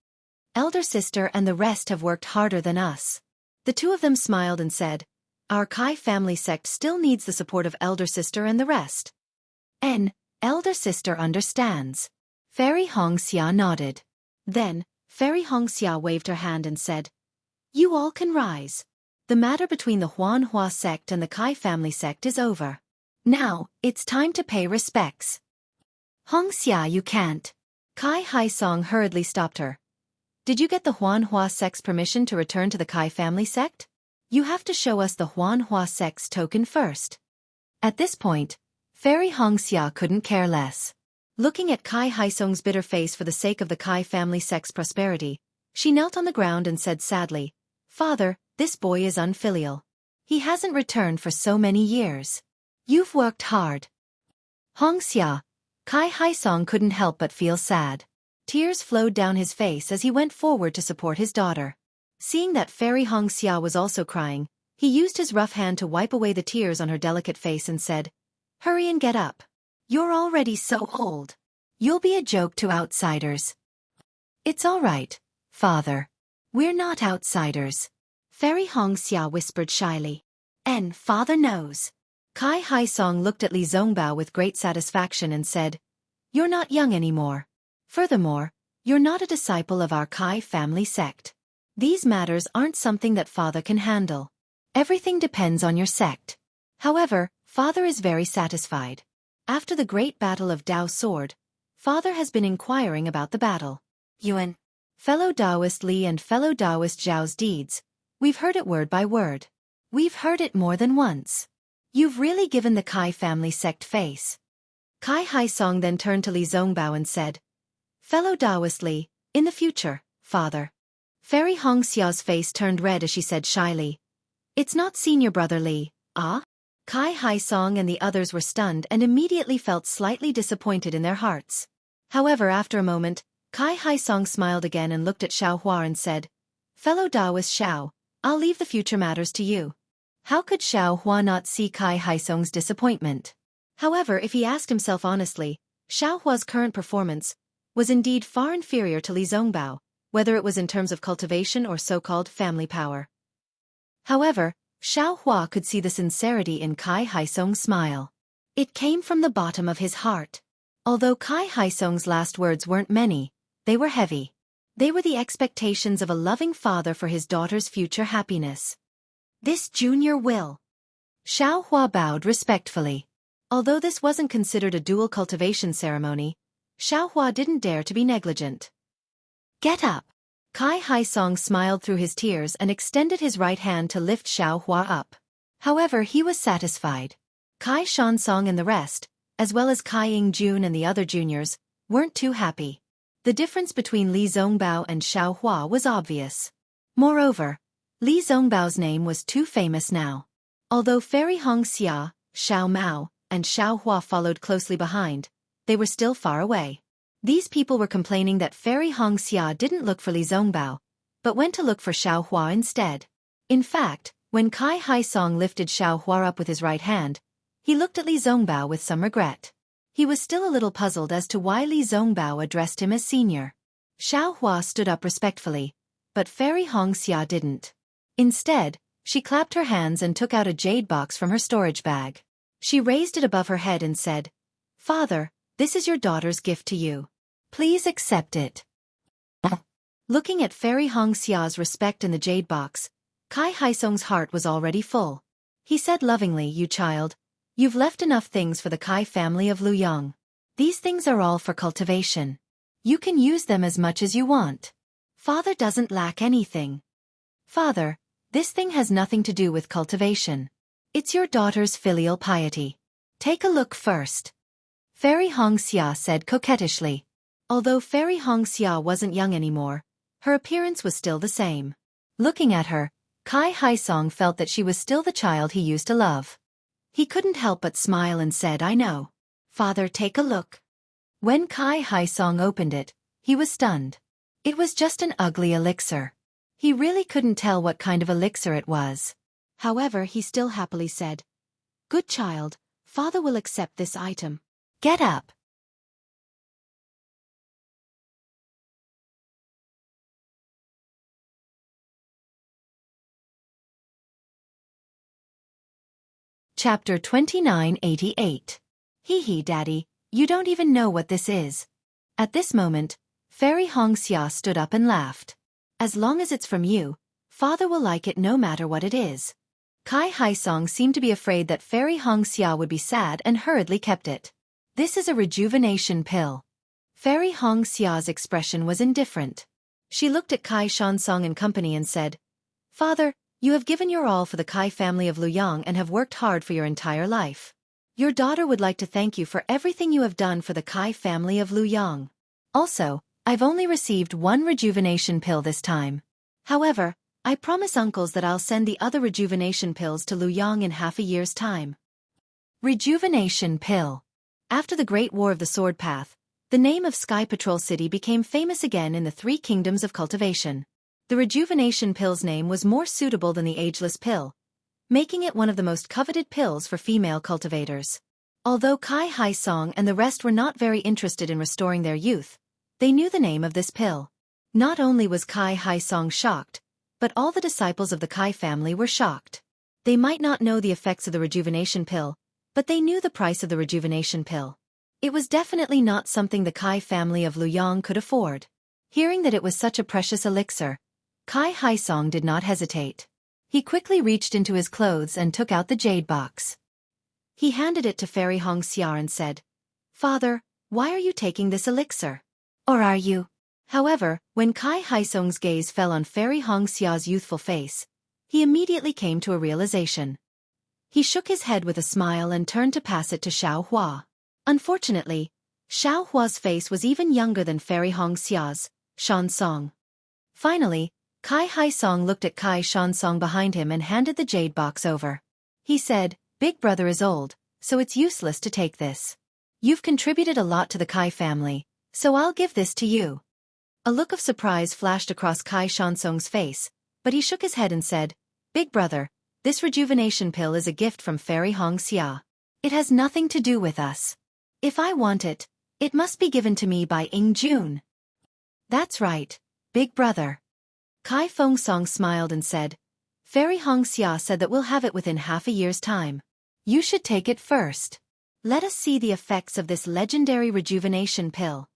Elder sister and the rest have worked harder than us. The two of them smiled and said, our Kai family sect still needs the support of elder sister and the rest. Elder sister understands. Fairy Hongxia nodded. Then, Fairy Hongxia waved her hand and said, you all can rise. The matter between the Huanhua sect and the Kai family sect is over. Now, it's time to pay respects. Hongxia, you can't. Kai Haisong hurriedly stopped her. Did you get the Huanhua sect's permission to return to the Kai family sect? You have to show us the Huanhua sect's token first. At this point, Fairy Hongxia couldn't care less. Looking at Kai Haisong's bitter face for the sake of the Kai family sect's prosperity, she knelt on the ground and said sadly, Father, this boy is unfilial. He hasn't returned for so many years. You've worked hard. Hongxia. Kai Haisong couldn't help but feel sad. Tears flowed down his face as he went forward to support his daughter. Seeing that Fairy Hongxia was also crying, he used his rough hand to wipe away the tears on her delicate face and said, hurry and get up. You're already so old. You'll be a joke to outsiders. It's all right, Father. We're not outsiders. Fairy Hongxia whispered shyly. Father knows. Kai Haisong looked at Li Zongbao with great satisfaction and said, you're not young anymore. Furthermore, you're not a disciple of our Kai family sect. These matters aren't something that Father can handle. Everything depends on your sect. However, Father is very satisfied. After the great battle of Dao Sword, Father has been inquiring about the battle. Yuan. Fellow Taoist Li and fellow Taoist Zhao's deeds. We've heard it word by word. We've heard it more than once. You've really given the Kai family sect face. Kai Haisong then turned to Li Zongbao and said, fellow Taoist Li, in the future, Father. Fairy Hongxia's face turned red as she said shyly, it's not senior brother Li, ah? Kai Haisong and the others were stunned and immediately felt slightly disappointed in their hearts. However, after a moment, Kai Haisong smiled again and looked at Xiao Hua and said, fellow Taoist Xiao, I'll leave the future matters to you. How could Xiao Hua not see Kai Haisong's disappointment? However, if he asked himself honestly, Xiao Hua's current performance was indeed far inferior to Li Zongbao, whether it was in terms of cultivation or so-called family power. However, Xiao Hua could see the sincerity in Kai Haisong's smile. It came from the bottom of his heart. Although Kai Haisong's last words weren't many, they were heavy. They were the expectations of a loving father for his daughter's future happiness. This junior will. Xiao Hua bowed respectfully. Although this wasn't considered a dual cultivation ceremony, Xiao Hua didn't dare to be negligent. Get up. Kai Haisong smiled through his tears and extended his right hand to lift Xiao Hua up. However, he was satisfied. Kai Shansong and the rest, as well as Kai Yingjun and the other juniors, weren't too happy. The difference between Li Zongbao and Xiao Hua was obvious. Moreover, Li Zongbao's name was too famous now. Although Fairy Hongxia, Xiao Mao, and Xiao Hua followed closely behind, they were still far away. These people were complaining that Fairy Hongxia didn't look for Li Zongbao, but went to look for Xiao Hua instead. In fact, when Kai Haisong lifted Xiao Hua up with his right hand, he looked at Li Zongbao with some regret. He was still a little puzzled as to why Li Zongbao addressed him as senior. Xiao Hua stood up respectfully, but Fairy Hongxia didn't. Instead, she clapped her hands and took out a jade box from her storage bag. She raised it above her head and said, Father, this is your daughter's gift to you. Please accept it. Looking at Fairy Hongxia's respect in the jade box, Kai Haisong's heart was already full. He said lovingly, you child, you've left enough things for the Kai family of Luoyang. These things are all for cultivation. You can use them as much as you want. Father doesn't lack anything. Father, this thing has nothing to do with cultivation. It's your daughter's filial piety. Take a look first. Fairy Hongxia said coquettishly. Although Fairy Hongxia wasn't young anymore, her appearance was still the same. Looking at her, Kai Haisong felt that she was still the child he used to love. He couldn't help but smile and said, I know. Father, take a look. When Kai Haisong opened it, he was stunned. It was just an ugly elixir. He really couldn't tell what kind of elixir it was. However, he still happily said, "Good child, father will accept this item. Get up." Chapter 2988. Hee, Daddy, you don't even know what this is. At this moment, Fairy Hongxia stood up and laughed. As long as it's from you, father will like it no matter what it is. Kai Haisong seemed to be afraid that Fairy Hongxia would be sad and hurriedly kept it. This is a rejuvenation pill. Fairy Hongxia's expression was indifferent. She looked at Kai Shansong and company and said, "Father, you have given your all for the Kai family of Luyang and have worked hard for your entire life. Your daughter would like to thank you for everything you have done for the Kai family of Luyang. Also, I've only received one rejuvenation pill this time. However, I promise uncles that I'll send the other rejuvenation pills to Luyang in half a year's time." Rejuvenation pill. After the Great War of the Sword Path, the name of Sky Patrol City became famous again in the three kingdoms of cultivation. The rejuvenation pill's name was more suitable than the ageless pill, making it one of the most coveted pills for female cultivators. Although Kai Haisong and the rest were not very interested in restoring their youth, they knew the name of this pill. Not only was Kai Haisong shocked, but all the disciples of the Kai family were shocked. They might not know the effects of the rejuvenation pill, but they knew the price of the rejuvenation pill. It was definitely not something the Kai family of Luyang could afford. Hearing that it was such a precious elixir, Kai Haisong did not hesitate. He quickly reached into his clothes and took out the jade box. He handed it to Fairy Hongxia and said, "Father, why are you taking this elixir? Or are you?" However, when Kai Haisong's gaze fell on Fairy Hongxia's youthful face, he immediately came to a realization. He shook his head with a smile and turned to pass it to Xiao Hua. Unfortunately, Xiao Hua's face was even younger than Fairy Hongxia's, Shansong. Finally, Kai Haisong looked at Kai Shansong behind him and handed the jade box over. He said, "Big brother is old, so it's useless to take this. You've contributed a lot to the Kai family, so I'll give this to you." A look of surprise flashed across Kai Shansong's face, but he shook his head and said, "Big brother, this rejuvenation pill is a gift from Fairy Hongxia. It has nothing to do with us. If I want it, it must be given to me by Ing Jun." "That's right, big brother." Kai Fengsong smiled and said, "Fairy Hongxia said that we'll have it within half a year's time. You should take it first. Let us see the effects of this legendary rejuvenation pill."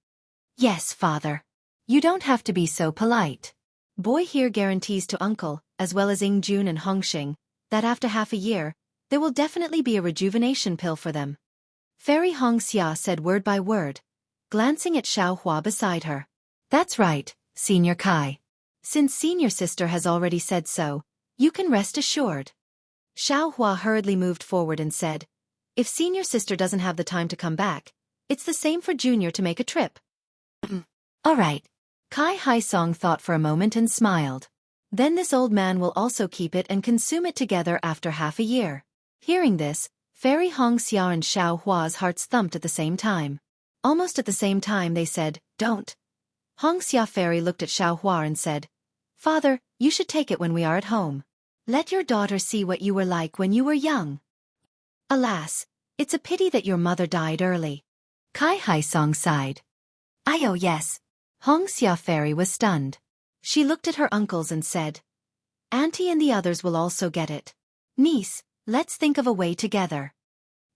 "Yes, father. You don't have to be so polite. Boy here guarantees to uncle, as well as Ing Jun and Hongxing, that after half a year, there will definitely be a rejuvenation pill for them." Fairy Hongxia said word by word, glancing at Xiao Hua beside her. "That's right, Senior Kai. Since senior sister has already said so, you can rest assured." Xiao Hua hurriedly moved forward and said, "If senior sister doesn't have the time to come back, it's the same for junior to make a trip." "All right." Kai Haisong thought for a moment and smiled. "Then this old man will also keep it and consume it together after half a year." Hearing this, Fairy Hongxia and Xiao Hua's hearts thumped at the same time. Almost at the same time they said, "Don't." Hongxia Fairy looked at Xiao Hua and said, "Father, you should take it when we are at home. Let your daughter see what you were like when you were young." "Alas, it's a pity that your mother died early." Kai Haisong sighed. "Oh yes." Hongxia Fairy was stunned. She looked at her uncles and said, "Auntie and the others will also get it. Niece, let's think of a way together."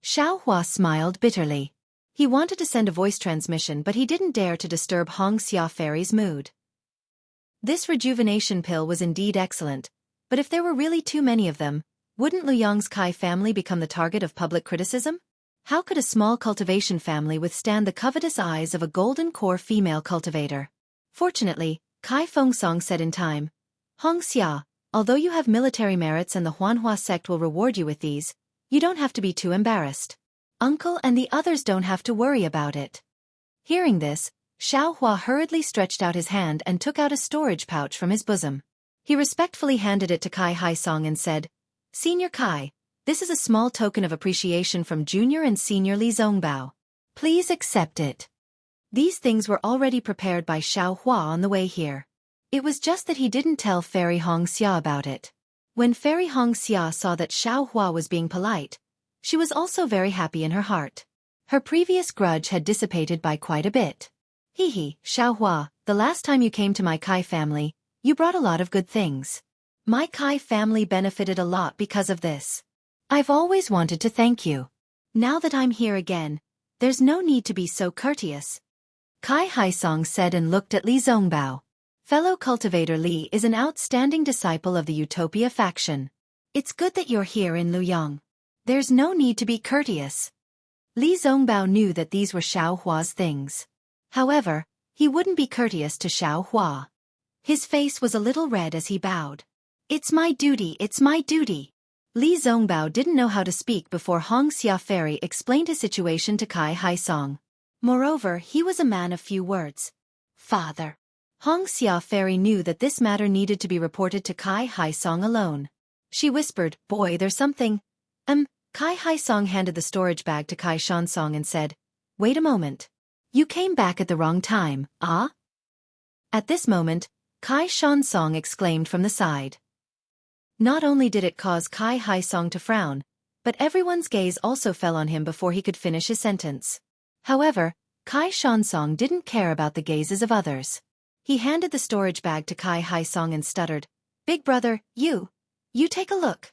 Xiao Hua smiled bitterly. He wanted to send a voice transmission but he didn't dare to disturb Hongxia Fairy's mood. This rejuvenation pill was indeed excellent, but if there were really too many of them, wouldn't Luyang's Kai family become the target of public criticism? How could a small cultivation family withstand the covetous eyes of a golden core female cultivator? Fortunately, Kai Fengsong said in time, "Hongxia, although you have military merits and the Huanhua sect will reward you with these, you don't have to be too embarrassed. Uncle and the others don't have to worry about it." Hearing this, Xiao Hua hurriedly stretched out his hand and took out a storage pouch from his bosom. He respectfully handed it to Kai Haisong and said, "Senior Kai, this is a small token of appreciation from Junior and Senior Li Zongbao. Please accept it." These things were already prepared by Xiao Hua on the way here. It was just that he didn't tell Fairy Hongxia about it. When Fairy Hongxia saw that Xiaohua was being polite, she was also very happy in her heart. Her previous grudge had dissipated by quite a bit. Hee, Xiaohua, the last time you came to my Kai family, you brought a lot of good things. My Kai family benefited a lot because of this. I've always wanted to thank you. Now that I'm here again, there's no need to be so courteous. Kai Haisong said and looked at Li Zongbao. Fellow cultivator Li is an outstanding disciple of the Utopia faction. It's good that you're here in Luyang. There's no need to be courteous. Li Zongbao knew that these were Xiaohua's things. However, he wouldn't be courteous to Xiaohua. His face was a little red as he bowed. It's my duty, it's my duty. Li Zongbao didn't know how to speak before Hongxia Fairy explained his situation to Kai Haisong. Moreover, he was a man of few words. Father. Hongxia Fairy knew that this matter needed to be reported to Kai Haisong alone. She whispered, boy, there's something. Kai Haisong handed the storage bag to Kai Shansong and said, wait a moment. You came back at the wrong time, ah? At this moment, Kai Shansong exclaimed from the side. Not only did it cause Kai Haisong to frown, but everyone's gaze also fell on him before he could finish his sentence. However, Kai Shansong didn't care about the gazes of others. He handed the storage bag to Kai Haisong and stuttered, Big brother, you take a look.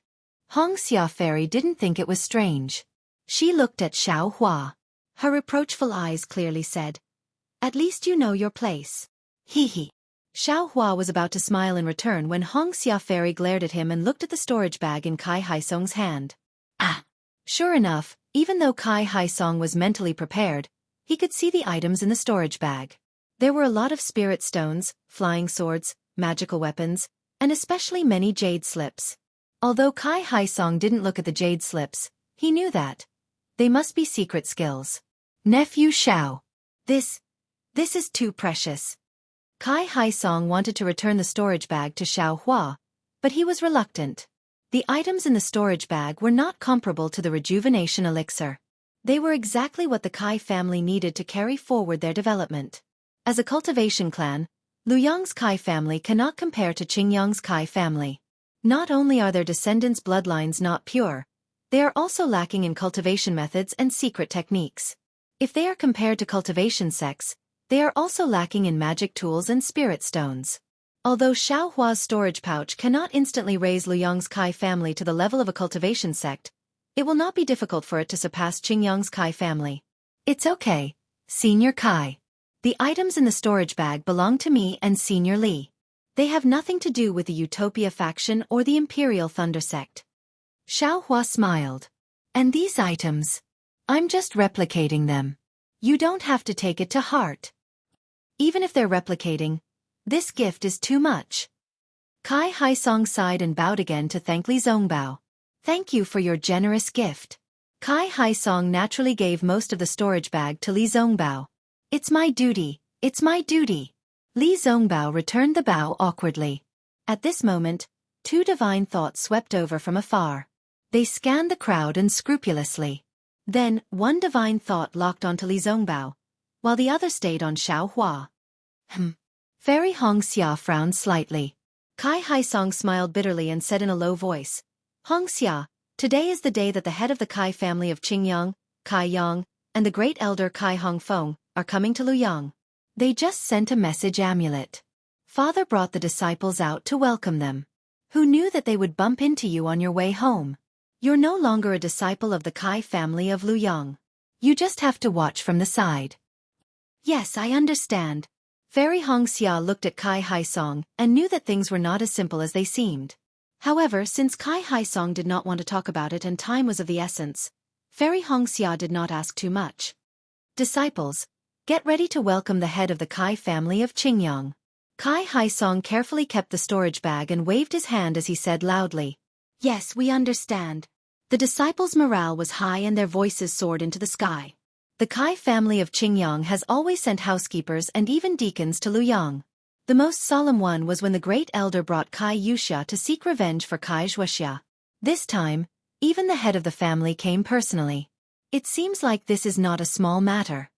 Hongxia Fairy didn't think it was strange. She looked at Xiaohua. Her reproachful eyes clearly said, at least you know your place. Hee. Xiaohua was about to smile in return when Hongxia Fairy glared at him and looked at the storage bag in Kai Haisong's hand. Ah! Sure enough, even though Kai Haisong was mentally prepared, he could see the items in the storage bag. There were a lot of spirit stones, flying swords, magical weapons, and especially many jade slips. Although Kai Haisong didn't look at the jade slips, he knew that they must be secret skills. Nephew Xiao. This is too precious. Kai Haisong wanted to return the storage bag to Xiaohua, but he was reluctant. The items in the storage bag were not comparable to the rejuvenation elixir. They were exactly what the Kai family needed to carry forward their development. As a cultivation clan, Luyang's Kai family cannot compare to Qingyang's Kai family. Not only are their descendants' bloodlines not pure, they are also lacking in cultivation methods and secret techniques. If they are compared to cultivation sects, they are also lacking in magic tools and spirit stones. Although Xiaohua's storage pouch cannot instantly raise Luyang's Kai family to the level of a cultivation sect, it will not be difficult for it to surpass Qingyang's Kai family. It's okay, Senior Kai. The items in the storage bag belong to me and Senior Li. They have nothing to do with the Utopia faction or the Imperial Thunder sect. Xiaohua smiled. And these items? I'm just replicating them. You don't have to take it to heart. Even if they're replicating, this gift is too much. Kai Haisong sighed and bowed again to thank Li Zongbao. Thank you for your generous gift. Kai Haisong naturally gave most of the storage bag to Li Zongbao. It's my duty, it's my duty. Li Zongbao returned the bow awkwardly. At this moment, two divine thoughts swept over from afar. They scanned the crowd unscrupulously. Then, one divine thought locked onto Li Zongbao, while the other stayed on Xiaohua. Fairy Hongxia frowned slightly. Kai Haisong smiled bitterly and said in a low voice, Hongxia, today is the day that the head of the Kai family of Qingyang, Kai Yang, and the great elder Kai Hongfeng are coming to Luyang. They just sent a message amulet. Father brought the disciples out to welcome them. Who knew that they would bump into you on your way home? You're no longer a disciple of the Kai family of Luyang. You just have to watch from the side. Yes, I understand. Fairy Hongxia looked at Kai Haisong and knew that things were not as simple as they seemed. However, since Kai Haisong did not want to talk about it and time was of the essence, Fairy Hongxia did not ask too much. Disciples, get ready to welcome the head of the Kai family of Qingyang. Kai Haisong carefully kept the storage bag and waved his hand as he said loudly, Yes, we understand. The disciples' morale was high and their voices soared into the sky. The Kai family of Qingyang has always sent housekeepers and even deacons to Luyang. The most solemn one was when the great elder brought Kai Yuxia to seek revenge for Kai Xueqi. This time, even the head of the family came personally. It seems like this is not a small matter.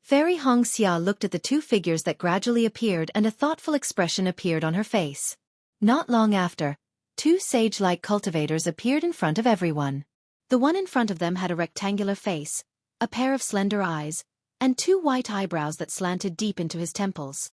Fairy Hong Xia looked at the two figures that gradually appeared, and a thoughtful expression appeared on her face. Not long after, two sage-like cultivators appeared in front of everyone. The one in front of them had a rectangular face, a pair of slender eyes, and two white eyebrows that slanted deep into his temples.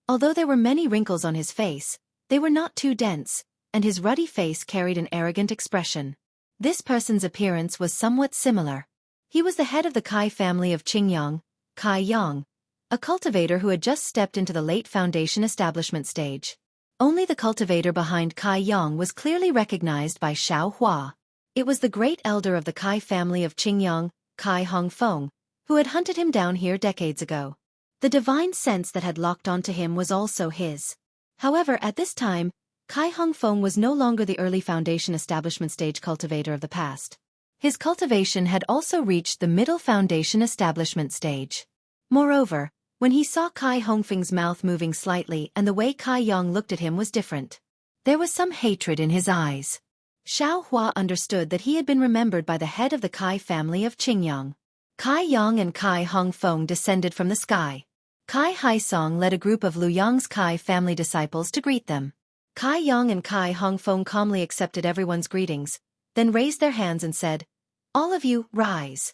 Although there were many wrinkles on his face, they were not too dense, and his ruddy face carried an arrogant expression. This person's appearance was somewhat similar. He was the head of the Kai family of Qingyang, Kai Yang, a cultivator who had just stepped into the late foundation establishment stage. Only the cultivator behind Kai Yang was clearly recognized by Xiao Hua. It was the great elder of the Kai family of Qingyang, Kai Hongfeng, who had hunted him down here decades ago. The divine sense that had locked onto him was also his. However, at this time, Kai Hongfeng was no longer the early foundation establishment stage cultivator of the past. His cultivation had also reached the middle foundation establishment stage. Moreover, when he saw Kai Hongfeng's mouth moving slightly and the way Kai Yang looked at him was different. There was some hatred in his eyes. Xiao Hua understood that he had been remembered by the head of the Kai family of Qingyang. Kai Yang and Kai Hongfeng descended from the sky. Kai Haisong led a group of Liu Yang's Kai family disciples to greet them. Kai Yang and Kai Hongfeng calmly accepted everyone's greetings, then raised their hands and said, "All of you, rise."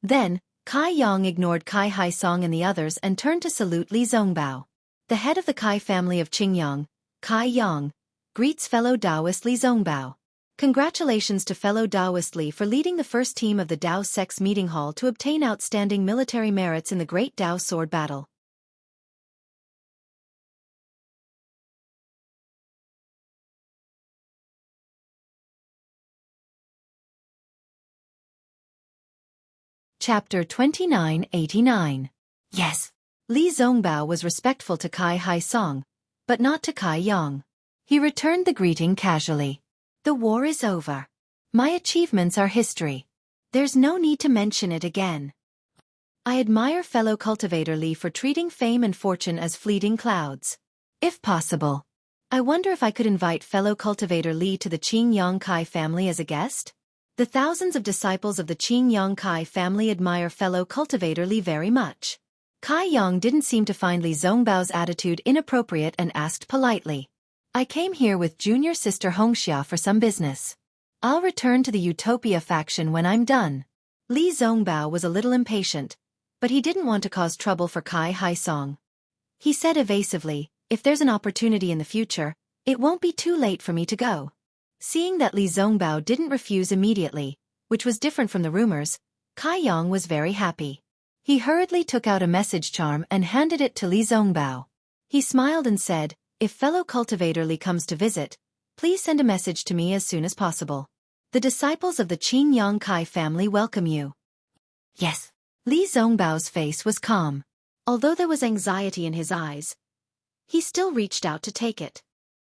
Then, Kai Yang ignored Kai Haisong and the others and turned to salute Li Zongbao. The head of the Kai family of Qingyang, Kai Yang, greets fellow Taoist Li Zongbao. Congratulations to fellow Taoist Li for leading the first team of the Dao Sex Meeting Hall to obtain outstanding military merits in the Great Dao Sword Battle. Chapter 2989. Yes. Li Zongbao was respectful to Kai Haisong, but not to Kai Yang. He returned the greeting casually. The war is over. My achievements are history. There's no need to mention it again. I admire fellow cultivator Li for treating fame and fortune as fleeting clouds. If possible, I wonder if I could invite fellow cultivator Li to the Qingyang Kai family as a guest? The thousands of disciples of the Qingyang Kai family admire fellow cultivator Li very much. Kai Yang didn't seem to find Li Zongbao's attitude inappropriate and asked politely, "I came here with junior sister Hongxia for some business. I'll return to the Utopia faction when I'm done." Li Zongbao was a little impatient, but he didn't want to cause trouble for Kai Haisong. He said evasively, "If there's an opportunity in the future, it won't be too late for me to go." Seeing that Li Zongbao didn't refuse immediately, which was different from the rumors, Kai Yang was very happy. He hurriedly took out a message charm and handed it to Li Zongbao. He smiled and said, "If fellow cultivator Li comes to visit, please send a message to me as soon as possible. The disciples of the Qingyang Kai family welcome you." Yes. Li Zongbao's face was calm. Although there was anxiety in his eyes, he still reached out to take it.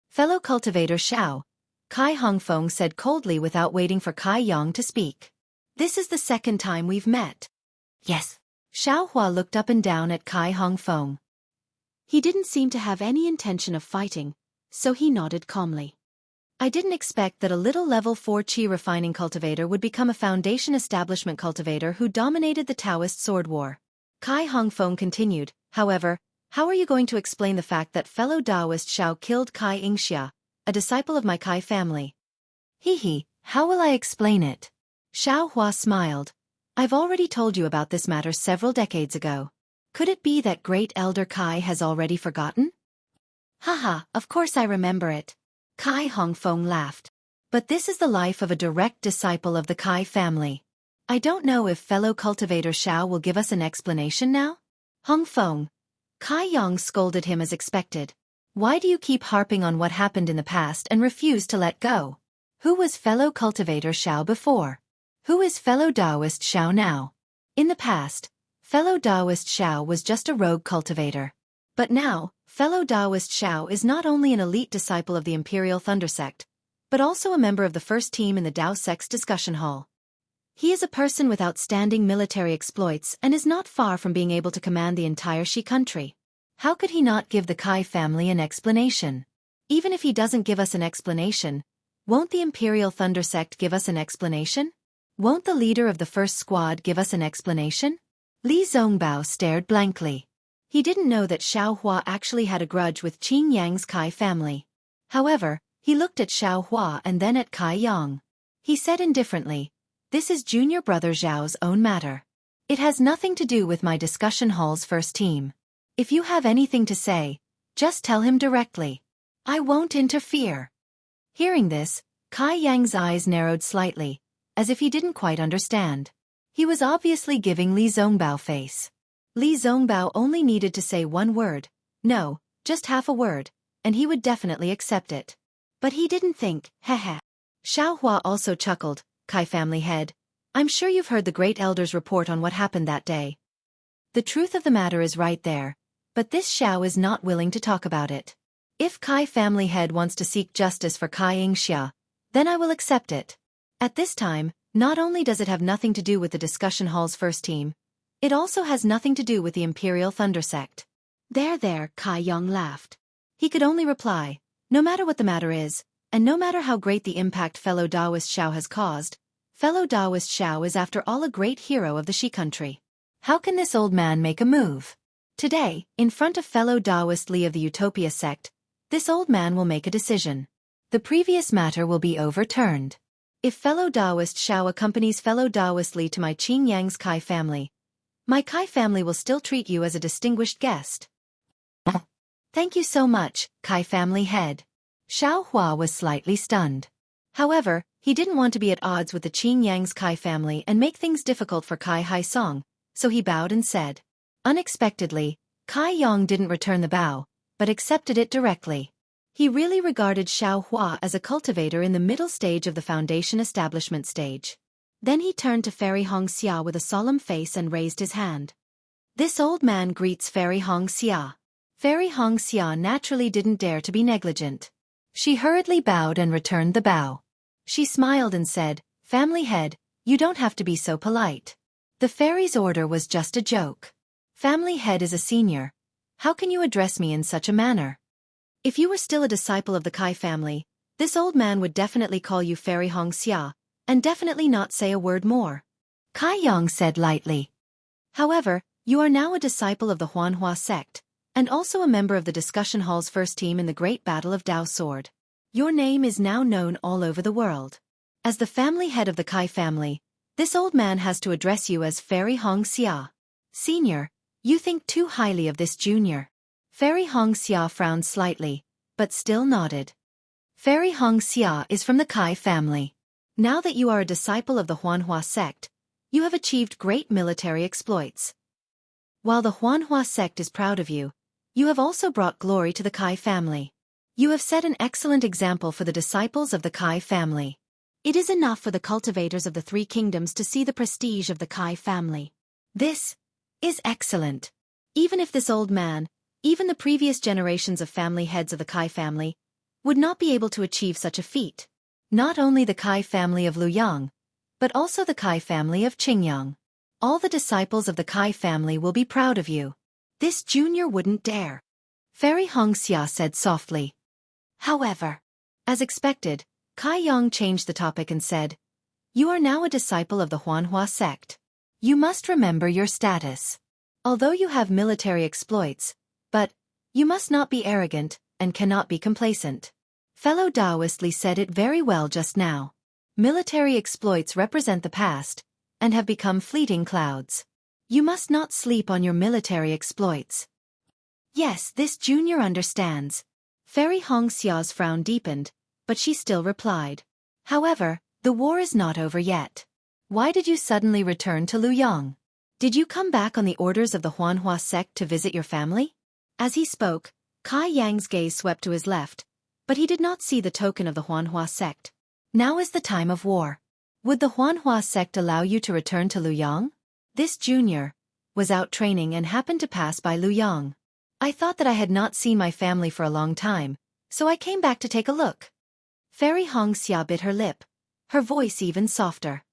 "Fellow cultivator Xiao," Kai Hongfeng said coldly without waiting for Kai Yang to speak. "This is the second time we've met." Yes. Xiao Hua looked up and down at Kai Hongfeng. He didn't seem to have any intention of fighting, so he nodded calmly. "I didn't expect that a little level 4 qi refining cultivator would become a foundation establishment cultivator who dominated the Taoist sword war." Kai Hongfeng continued, "However, how are you going to explain the fact that fellow Taoist Xiao killed Kai Yingxia, a disciple of my Kai family?" "Hee, how will I explain it?" Xiao Hua smiled. "I've already told you about this matter several decades ago. Could it be that great elder Kai has already forgotten?" "Haha, of course I remember it." Kai Hongfeng laughed. "But this is the life of a direct disciple of the Kai family. I don't know if fellow cultivator Xiao will give us an explanation now?" "Hongfeng." Kai Yang scolded him as expected. "Why do you keep harping on what happened in the past and refuse to let go? Who was fellow cultivator Xiao before? Who is fellow Taoist Xiao now? In the past, fellow Taoist Xiao was just a rogue cultivator. But now, fellow Taoist Xiao is not only an elite disciple of the Imperial Thunder Sect, but also a member of the first team in the Dao Sect's discussion hall. He is a person with outstanding military exploits and is not far from being able to command the entire Shi country. How could he not give the Kai family an explanation? Even if he doesn't give us an explanation, won't the Imperial Thunder Sect give us an explanation? Won't the leader of the first squad give us an explanation?" Li Zongbao stared blankly. He didn't know that Xiao Hua actually had a grudge with Qin Yang's Kai family. However, he looked at Xiao Hua and then at Kai Yang. He said indifferently, "This is junior brother Zhao's own matter. It has nothing to do with my discussion hall's first team. If you have anything to say, just tell him directly. I won't interfere." Hearing this, Kai Yang's eyes narrowed slightly, as if he didn't quite understand. He was obviously giving Li Zongbao face. Li Zongbao only needed to say one word, no, just half a word, and he would definitely accept it. But he didn't think, heh. Xiao Hua also chuckled, "Kai family head, I'm sure you've heard the great elder's report on what happened that day. The truth of the matter is right there, but this Xiao is not willing to talk about it. If Kai family head wants to seek justice for Kai Yingxia, then I will accept it. At this time, not only does it have nothing to do with the discussion hall's first team, it also has nothing to do with the Imperial Thunder Sect." There, Kai Yang laughed. He could only reply, "No matter what the matter is, and no matter how great the impact fellow Taoist Xiao has caused, fellow Taoist Xiao is after all a great hero of the Shi country. How can this old man make a move? Today, in front of fellow Taoist Li of the Utopia sect, this old man will make a decision. The previous matter will be overturned. If fellow Taoist Xiao accompanies fellow Taoist Li to my Qin Yang's Kai family, my Kai family will still treat you as a distinguished guest." "Thank you so much, Kai family head." Xiao Hua was slightly stunned. However, he didn't want to be at odds with the Qin Yang's Kai family and make things difficult for Kai Haisong, so he bowed and said. Unexpectedly, Kai Yang didn't return the bow, but accepted it directly. He really regarded Xiao Hua as a cultivator in the middle stage of the foundation establishment stage. Then he turned to Fairy Hong Xia with a solemn face and raised his hand. "This old man greets Fairy Hong Xia." Fairy Hong Xia naturally didn't dare to be negligent. She hurriedly bowed and returned the bow. She smiled and said, "Family head, you don't have to be so polite. The fairy's order was just a joke. Family head is a senior. How can you address me in such a manner? If you were still a disciple of the Kai family, this old man would definitely call you Fairy Hong Xia, and definitely not say a word more." Kai Yang said lightly. "However, you are now a disciple of the Huanhua sect, and also a member of the discussion hall's first team in the Great Battle of Dao Sword. Your name is now known all over the world. As the family head of the Kai family, this old man has to address you as Fairy Hong Xia. Senior, you think too highly of this junior." Fairy Hong Xia frowned slightly, but still nodded. "Fairy Hong Xia is from the Kai family. Now that you are a disciple of the Huanhua sect, you have achieved great military exploits. While the Huanhua sect is proud of you, you have also brought glory to the Kai family. You have set an excellent example for the disciples of the Kai family. It is enough for the cultivators of the Three Kingdoms to see the prestige of the Kai family. This is excellent. Even if this old man, even the previous generations of family heads of the Kai family, would not be able to achieve such a feat. Not only the Kai family of Luyang, but also the Kai family of Qingyang. All the disciples of the Kai family will be proud of you. This junior wouldn't dare." Fairy Hong Xia said softly. However, as expected, Kai Yang changed the topic and said, "You are now a disciple of the Huanhua sect. You must remember your status. Although you have military exploits, but you must not be arrogant and cannot be complacent. Fellow Taoist Li said it very well just now. Military exploits represent the past and have become fleeting clouds. You must not sleep on your military exploits." "Yes, this junior understands." Fairy Hong Xia's frown deepened, but she still replied. "However, the war is not over yet. Why did you suddenly return to Luyang? Did you come back on the orders of the Huanhua sect to visit your family?" As he spoke, Kai Yang's gaze swept to his left, but he did not see the token of the Huanhua sect. "Now is the time of war. Would the Huanhua sect allow you to return to Luyang?" This junior was out training and happened to pass by Luyang. "I thought that I had not seen my family for a long time, so I came back to take a look." Fairy Hong Xia bit her lip, her voice even softer.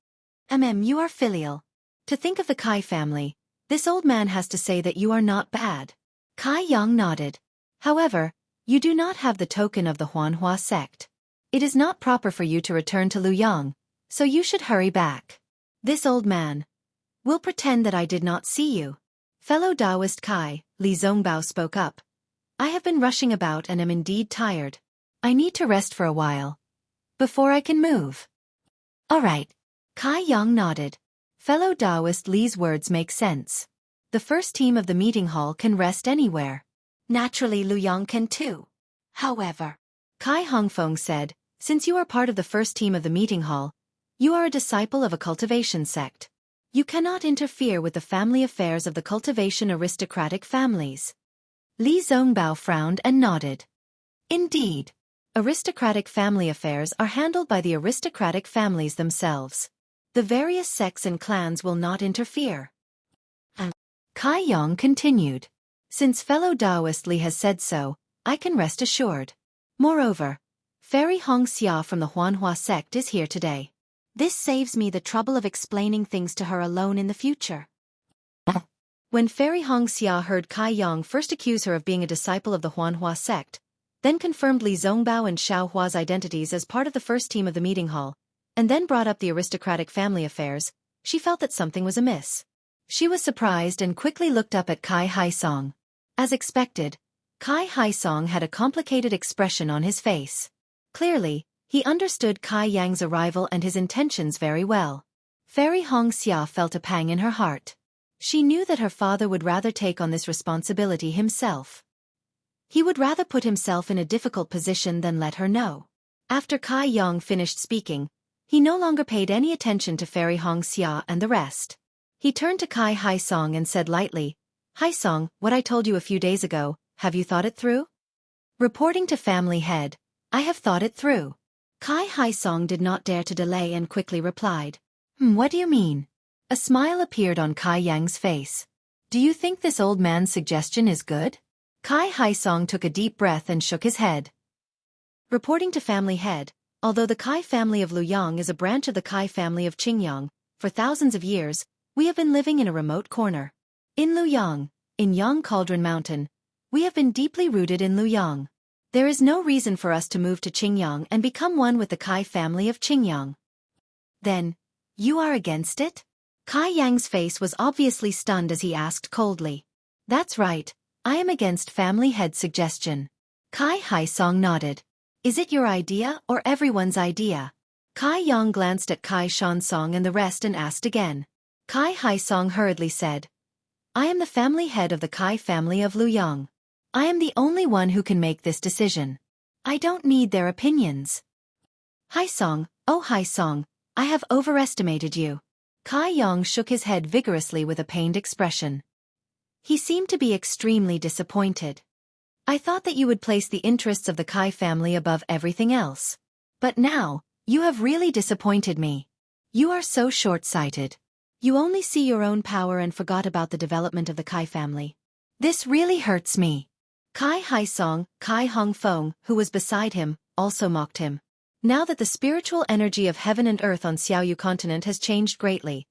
You are filial. To think of the Kai family, this old man has to say that you are not bad." Kai Yang nodded. "However, you do not have the token of the Huanhua sect. It is not proper for you to return to Luyang, so you should hurry back." This old man We'll pretend that I did not see you. Fellow Taoist Kai, Li Zongbao spoke up. I have been rushing about and am indeed tired. I need to rest for a while. Before I can move. All right. Kai Yang nodded. Fellow Taoist Li's words make sense. The first team of the meeting hall can rest anywhere. Naturally Lu Yang can too. However, Kai Hongfeng said, since you are part of the first team of the meeting hall, you are a disciple of a cultivation sect. You cannot interfere with the family affairs of the cultivation aristocratic families. Li Zongbao frowned and nodded. Indeed. Aristocratic family affairs are handled by the aristocratic families themselves. The various sects and clans will not interfere. Kai Yang continued. Since fellow Taoist Li has said so, I can rest assured. Moreover, Fairy Hong Xia from the Huanhua sect is here today. This saves me the trouble of explaining things to her alone in the future. When Fairy Hong Xia heard Kai Yang first accuse her of being a disciple of the Huanhua sect, then confirmed Li Zongbao and Xiao Hua's identities as part of the first team of the meeting hall, and then brought up the aristocratic family affairs, she felt that something was amiss. She was surprised and quickly looked up at Kai Haisong. As expected, Kai Haisong had a complicated expression on his face. Clearly, he understood Kai Yang's arrival and his intentions very well. Fairy Hong Xia felt a pang in her heart. She knew that her father would rather take on this responsibility himself. He would rather put himself in a difficult position than let her know. After Kai Yang finished speaking, he no longer paid any attention to Fairy Hong Xia and the rest. He turned to Kai Haisong and said lightly, Haisong, what I told you a few days ago, have you thought it through? Reporting to family head, I have thought it through. Kai Haisong did not dare to delay and quickly replied. What do you mean? A smile appeared on Kai Yang's face. Do you think this old man's suggestion is good? Kai Haisong took a deep breath and shook his head. Reporting to family head, although the Kai family of Luyang is a branch of the Kai family of Qingyang, for thousands of years, we have been living in a remote corner. In Luyang, in Yang Cauldron Mountain, we have been deeply rooted in Luyang. There is no reason for us to move to Qingyang and become one with the Kai family of Qingyang. Then, you are against it? Kai Yang's face was obviously stunned as he asked coldly. That's right, I am against family head's suggestion. Kai Haisong nodded. Is it your idea or everyone's idea? Kai Yang glanced at Kai Shansong and the rest and asked again. Kai Haisong hurriedly said. I am the family head of the Kai family of Luyang. I am the only one who can make this decision. I don't need their opinions. Haisong, oh Haisong, I have overestimated you. Kai Yang shook his head vigorously with a pained expression. He seemed to be extremely disappointed. I thought that you would place the interests of the Kai family above everything else. But now, you have really disappointed me. You are so short-sighted. You only see your own power and forgot about the development of the Kai family. This really hurts me. Kai Haisong, Kai Hongfeng, who was beside him, also mocked him. Now that the spiritual energy of heaven and earth on Xiaoyu continent has changed greatly,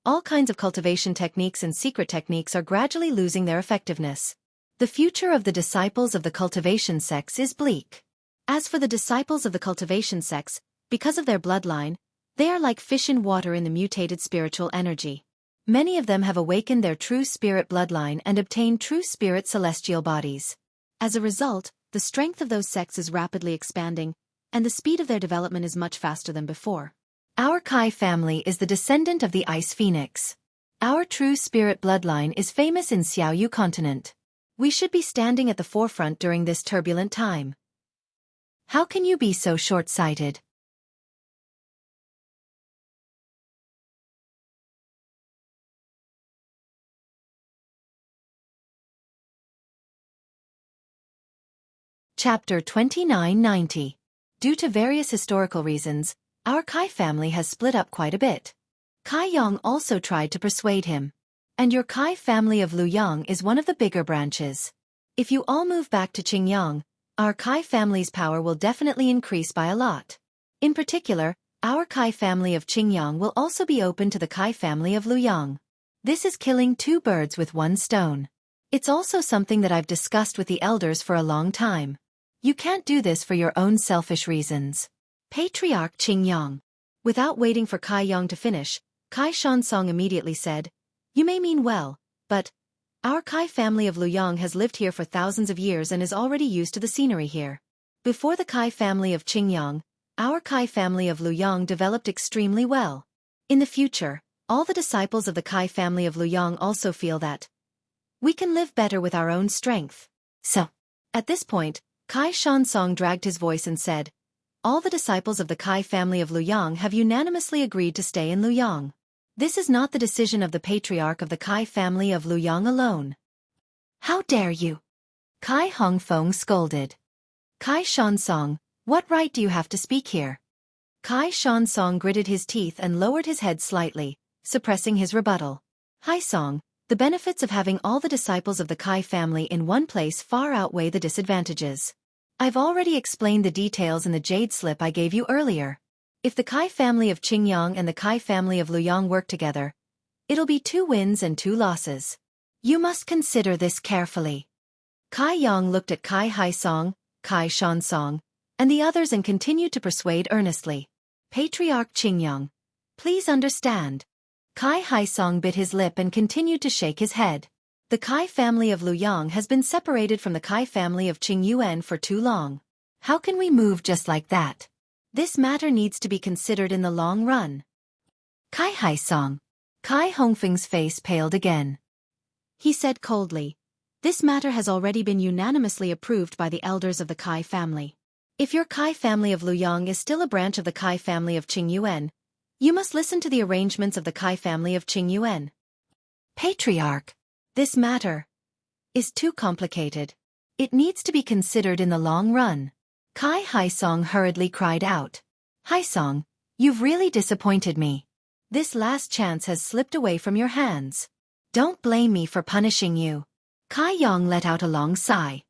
all kinds of cultivation techniques and secret techniques are gradually losing their effectiveness. The future of the disciples of the cultivation sects is bleak. As for the disciples of the cultivation sects, because of their bloodline, they are like fish in water in the mutated spiritual energy. Many of them have awakened their true spirit bloodline and obtained true spirit celestial bodies. As a result, the strength of those sects is rapidly expanding, and the speed of their development is much faster than before. Our Kai family is the descendant of the Ice Phoenix. Our true spirit bloodline is famous in Xiaoyu continent. We should be standing at the forefront during this turbulent time. How can you be so short-sighted? Chapter 2990. Due to various historical reasons, our Kai family has split up quite a bit. Kai Yang also tried to persuade him. And your Kai family of Luyang is one of the bigger branches. If you all move back to Qingyang, our Kai family's power will definitely increase by a lot. In particular, our Kai family of Qingyang will also be open to the Kai family of Luyang. This is killing two birds with one stone. It's also something that I've discussed with the elders for a long time. You can't do this for your own selfish reasons. Patriarch Qingyang. Without waiting for Kai Yang to finish, Kai Shansong immediately said, You may mean well, but our Kai family of Luyang has lived here for thousands of years and is already used to the scenery here. Before the Kai family of Qingyang, our Kai family of Luyang developed extremely well. In the future, all the disciples of the Kai family of Luyang also feel that we can live better with our own strength. So, at this point, Kai Shansong dragged his voice and said, all the disciples of the Kai family of Luyang have unanimously agreed to stay in Luyang. This is not the decision of the patriarch of the Kai family of Luyang alone. How dare you? Kai Hongfeng scolded. Kai Shansong, what right do you have to speak here? Kai Shansong gritted his teeth and lowered his head slightly, suppressing his rebuttal. Hai Song, the benefits of having all the disciples of the Kai family in one place far outweigh the disadvantages. I've already explained the details in the jade slip I gave you earlier. If the Kai family of Qingyang and the Kai family of Luyang work together, it'll be 2 wins and 2 losses. You must consider this carefully. Kai Yang looked at Kai Haisong, Kai Shansong, and the others and continued to persuade earnestly. Patriarch Qingyang, please understand. Kai Haisong bit his lip and continued to shake his head. The Kai family of Luyang has been separated from the Kai family of Qingyuan for too long. How can we move just like that? This matter needs to be considered in the long run. Kai Haisong. Kai Hongfeng's face paled again. He said coldly, this matter has already been unanimously approved by the elders of the Kai family. If your Kai family of Luyang is still a branch of the Kai family of Qingyuan, you must listen to the arrangements of the Kai family of Qingyuan. Patriarch. This matter is too complicated. It needs to be considered in the long run. Kai Haisong hurriedly cried out. Haisong, you've really disappointed me. This last chance has slipped away from your hands. Don't blame me for punishing you. Kai Yang let out a long sigh.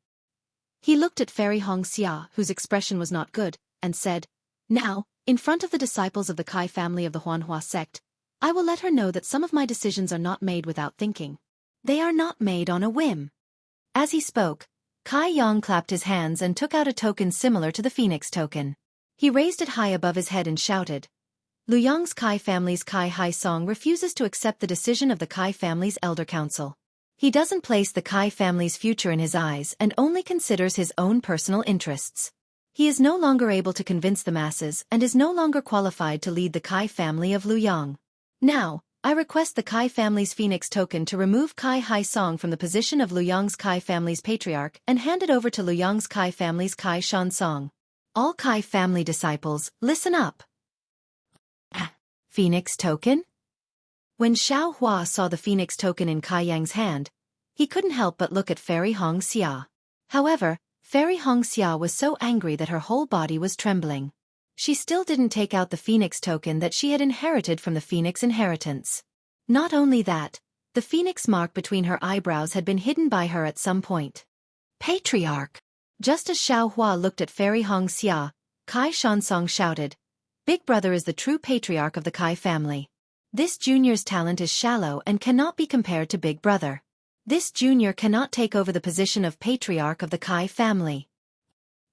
He looked at Fairy Hong Xia, whose expression was not good, and said, now, in front of the disciples of the Kai family of the Huanhua sect, I will let her know that some of my decisions are not made without thinking. They are not made on a whim. As he spoke, Kai Yang clapped his hands and took out a token similar to the Phoenix token. He raised it high above his head and shouted, Luyang's Kai family's Kai Haisong refuses to accept the decision of the Kai family's elder council. He doesn't place the Kai family's future in his eyes and only considers his own personal interests. He is no longer able to convince the masses and is no longer qualified to lead the Kai family of Luyang. Now, I request the Kai family's Phoenix token to remove Kai Haisong from the position of Luyang's Kai family's patriarch and hand it over to Luyang's Kai family's Kai Shansong. All Kai family disciples, listen up. Phoenix token? When Xiao Hua saw the Phoenix token in Kai Yang's hand, he couldn't help but look at Fairy Hong Xia. However, Fairy Hong Xia was so angry that her whole body was trembling. She still didn't take out the Phoenix token that she had inherited from the Phoenix inheritance. Not only that, the Phoenix mark between her eyebrows had been hidden by her at some point. Patriarch! Just as Xiao Hua looked at Fairy Hong Xia, Kai Shansong shouted, Big Brother is the true patriarch of the Kai family. This junior's talent is shallow and cannot be compared to Big Brother. This junior cannot take over the position of patriarch of the Kai family.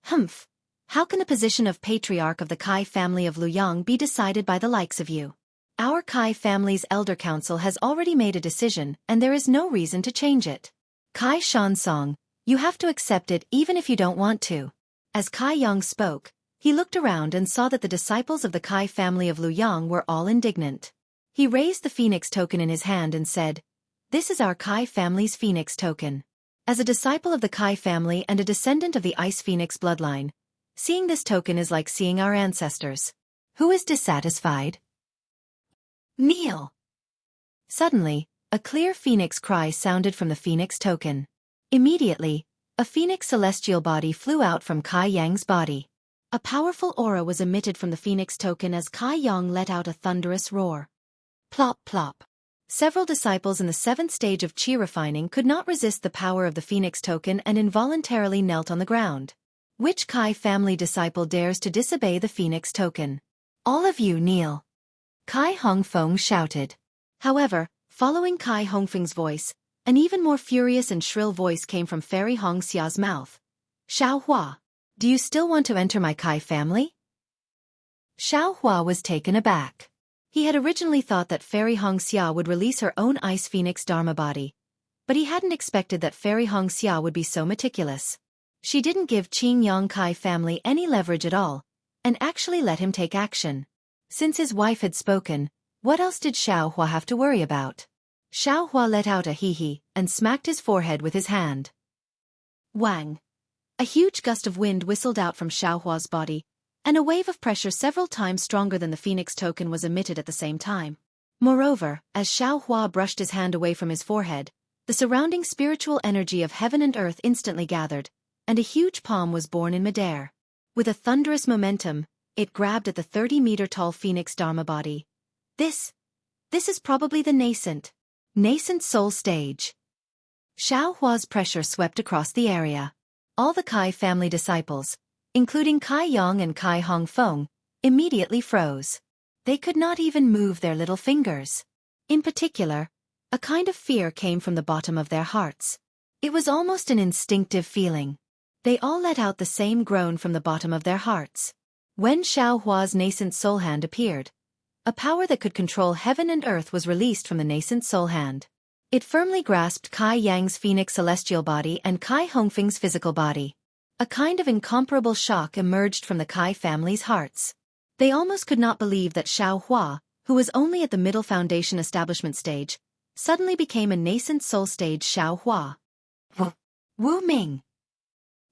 Humph! How can the position of patriarch of the Kai family of Luyang be decided by the likes of you? Our Kai family's elder council has already made a decision and there is no reason to change it. Kai Shansong, you have to accept it even if you don't want to. As Kai Yang spoke, he looked around and saw that the disciples of the Kai family of Luyang were all indignant. He raised the Phoenix token in his hand and said, This is our Kai family's Phoenix token. As a disciple of the Kai family and a descendant of the Ice Phoenix bloodline, seeing this token is like seeing our ancestors. Who is dissatisfied? Kneel! Suddenly, a clear phoenix cry sounded from the Phoenix token. Immediately, a phoenix celestial body flew out from Kai Yang's body. A powerful aura was emitted from the Phoenix token as Kai Yang let out a thunderous roar. Plop plop. Several disciples in the 7th stage of Qi refining could not resist the power of the Phoenix token and involuntarily knelt on the ground. Which Kai family disciple dares to disobey the Phoenix token? All of you kneel. Kai Hongfeng shouted. However, following Kai Hongfeng's voice, an even more furious and shrill voice came from Fairy Hong Xia's mouth. Xiao Hua, do you still want to enter my Kai family? Xiao Hua was taken aback. He had originally thought that Fairy Hongxia would release her own Ice Phoenix Dharma body, but he hadn't expected that Fairy Hongxia would be so meticulous. She didn't give Qing Yang Kai family any leverage at all, and actually let him take action. Since his wife had spoken, what else did Xiao Hua have to worry about? Xiao Hua let out a hee-hee and smacked his forehead with his hand. Wang! A huge gust of wind whistled out from Xiao Hua's body, and a wave of pressure several times stronger than the Phoenix token was emitted at the same time. Moreover, as Xiao Hua brushed his hand away from his forehead, the surrounding spiritual energy of heaven and earth instantly gathered, and a huge palm was born in midair. With a thunderous momentum, it grabbed at the 30-meter-tall Phoenix Dharma body. This is probably the nascent soul stage. Xiao Hua's pressure swept across the area. All the Kai family disciples, including Kai Yang and Kai Hongfeng, immediately froze. They could not even move their little fingers. In particular, a kind of fear came from the bottom of their hearts. It was almost an instinctive feeling. They all let out the same groan from the bottom of their hearts. When Xiao Hua's nascent soul hand appeared, a power that could control heaven and earth was released from the nascent soul hand. It firmly grasped Kai Yang's Phoenix celestial body and Kai Hongfeng's physical body. A kind of incomparable shock emerged from the Kai family's hearts. They almost could not believe that Xiao Hua, who was only at the middle foundation establishment stage, suddenly became a nascent soul stage Xiao Hua. Wu Ming!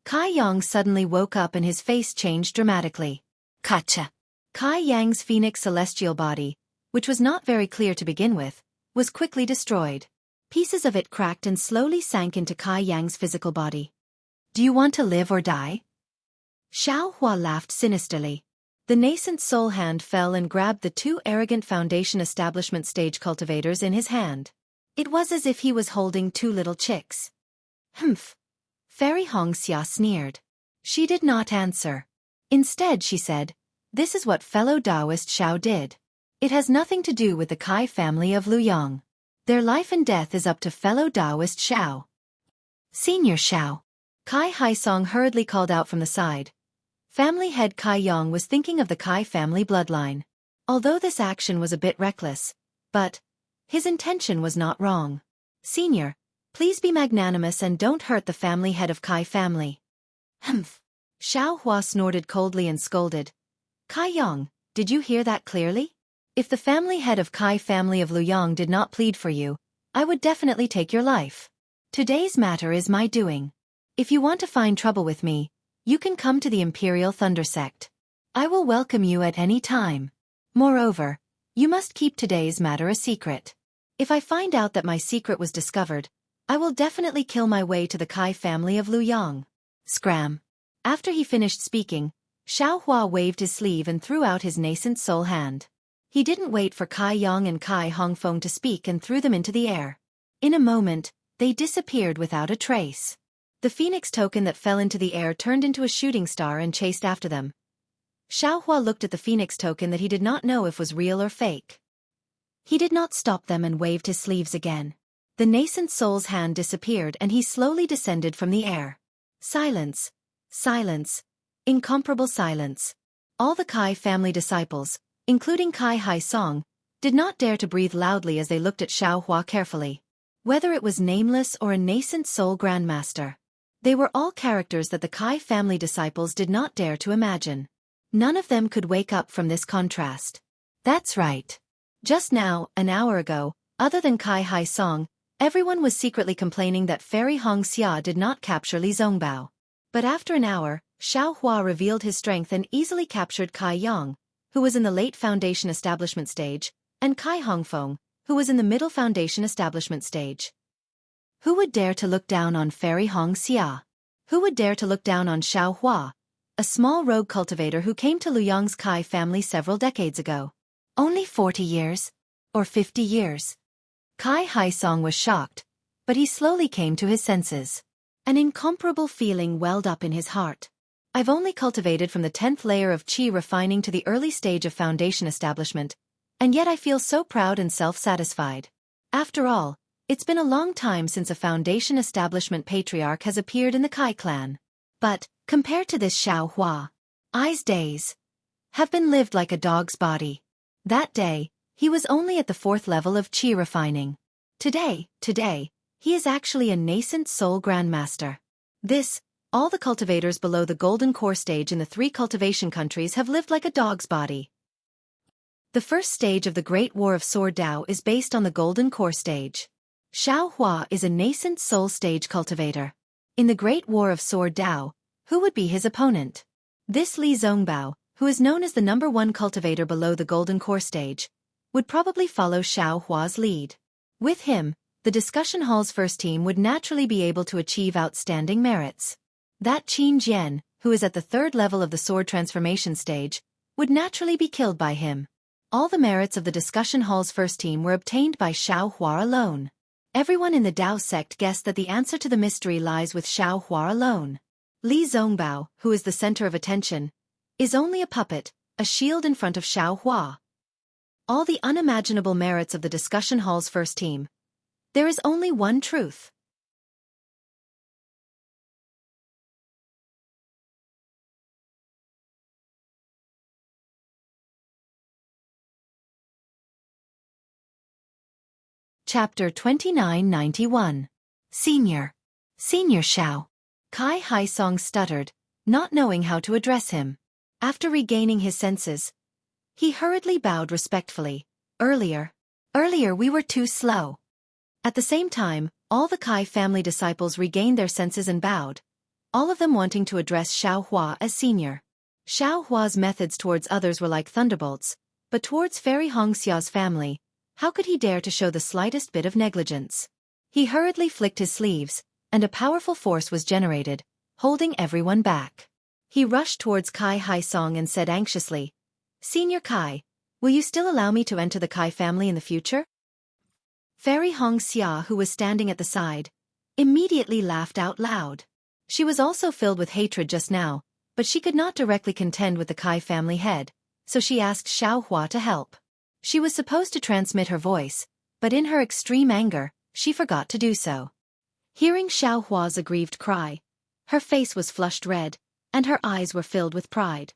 Kai Yang suddenly woke up and his face changed dramatically. Kacha! Kai Yang's Phoenix celestial body, which was not very clear to begin with, was quickly destroyed. Pieces of it cracked and slowly sank into Kai Yang's physical body. Do you want to live or die? Xiao Hua laughed sinisterly. The nascent soul hand fell and grabbed the two arrogant foundation establishment stage cultivators in his hand. It was as if he was holding two little chicks. Humph! Fairy Hongxia sneered. She did not answer. Instead she said, "This is what fellow Taoist Xiao did. It has nothing to do with the Kai family of Luyang. Their life and death is up to fellow Taoist Xiao." Senior Xiao. Kai Haisong hurriedly called out from the side. Family head Kai Yang was thinking of the Kai family bloodline. Although this action was a bit reckless, but his intention was not wrong. Senior, please be magnanimous and don't hurt the family head of Kai family. Humph. Xiao Hua snorted coldly and scolded. Kai Yang, did you hear that clearly? If the family head of Kai family of Luyang did not plead for you, I would definitely take your life. Today's matter is my doing. If you want to find trouble with me, you can come to the Imperial Thunder Sect. I will welcome you at any time. Moreover, you must keep today's matter a secret. If I find out that my secret was discovered, I will definitely kill my way to the Kai family of Luyang. Scram. After he finished speaking, Xiao Hua waved his sleeve and threw out his nascent soul hand. He didn't wait for Kai Yang and Kai Hongfeng to speak and threw them into the air. In a moment, they disappeared without a trace. The Phoenix token that fell into the air turned into a shooting star and chased after them. Xiao Hua looked at the Phoenix token that he did not know if was real or fake. He did not stop them and waved his sleeves again. The nascent soul's hand disappeared and he slowly descended from the air. Silence. Silence. Incomparable silence. All the Kai family disciples, including Kai Haisong, did not dare to breathe loudly as they looked at Xiao Hua carefully. Whether it was Nameless or a nascent soul grandmaster, they were all characters that the Kai family disciples did not dare to imagine. None of them could wake up from this contrast. That's right. Just now, an hour ago, other than Kai Haisong, everyone was secretly complaining that Fairy Hongxia did not capture Li Zongbao. But after an hour, Xiao Hua revealed his strength and easily captured Kai Yang, who was in the late foundation establishment stage, and Kai Hongfeng, who was in the middle foundation establishment stage. Who would dare to look down on Fairy Hongxia? Who would dare to look down on Xiao Hua, a small rogue cultivator who came to Luyang's Kai family several decades ago? Only 40 years? Or 50 years? Kai Haisong was shocked, but he slowly came to his senses. An incomparable feeling welled up in his heart. I've only cultivated from the 10th layer of Qi refining to the early stage of foundation establishment, and yet I feel so proud and self-satisfied. After all, it's been a long time since a foundation establishment patriarch has appeared in the Kai clan. But, compared to this Xiao Hua, I's days have been lived like a dog's body. That day, He was only at the 4th level of Qi refining. Today, he is actually a nascent soul grandmaster. All the cultivators below the golden core stage in the 3 cultivation countries have lived like a dog's body. The first stage of the Great War of Sword Dao is based on the golden core stage. Xiao Hua is a nascent soul stage cultivator. In the Great War of Sword Dao, who would be his opponent? This Li Zongbao, who is known as the #1 cultivator below the golden core stage, would probably follow Xiao Hua's lead. With him, the discussion hall's first team would naturally be able to achieve outstanding merits. That Qin Jian, who is at the 3rd level of the sword transformation stage, would naturally be killed by him. All the merits of the discussion hall's first team were obtained by Xiao Hua alone. Everyone in the Dao sect guessed that the answer to the mystery lies with Xiao Hua alone. Li Zongbao, who is the center of attention, is only a puppet, a shield in front of Xiao Hua. All the unimaginable merits of the discussion hall's first team. There is only one truth. Chapter 2991. Senior Xiao. Kai Haisong stuttered, not knowing how to address him. After regaining his senses, he hurriedly bowed respectfully. Earlier we were too slow. At the same time, all the Kai family disciples regained their senses and bowed, all of them wanting to address Xiao Hua as senior. Xiao Hua's methods towards others were like thunderbolts, but towards Fairy Hongxia's family, how could he dare to show the slightest bit of negligence? He hurriedly flicked his sleeves, and a powerful force was generated, holding everyone back. He rushed towards Kai Haisong and said anxiously, "Senior Kai, will you still allow me to enter the Kai family in the future?" Fairy Hongxia, who was standing at the side, immediately laughed out loud. She was also filled with hatred just now, but she could not directly contend with the Kai family head, so she asked Xiao Hua to help. She was supposed to transmit her voice, but in her extreme anger, she forgot to do so. Hearing Xiao Hua's aggrieved cry, her face was flushed red, and her eyes were filled with pride.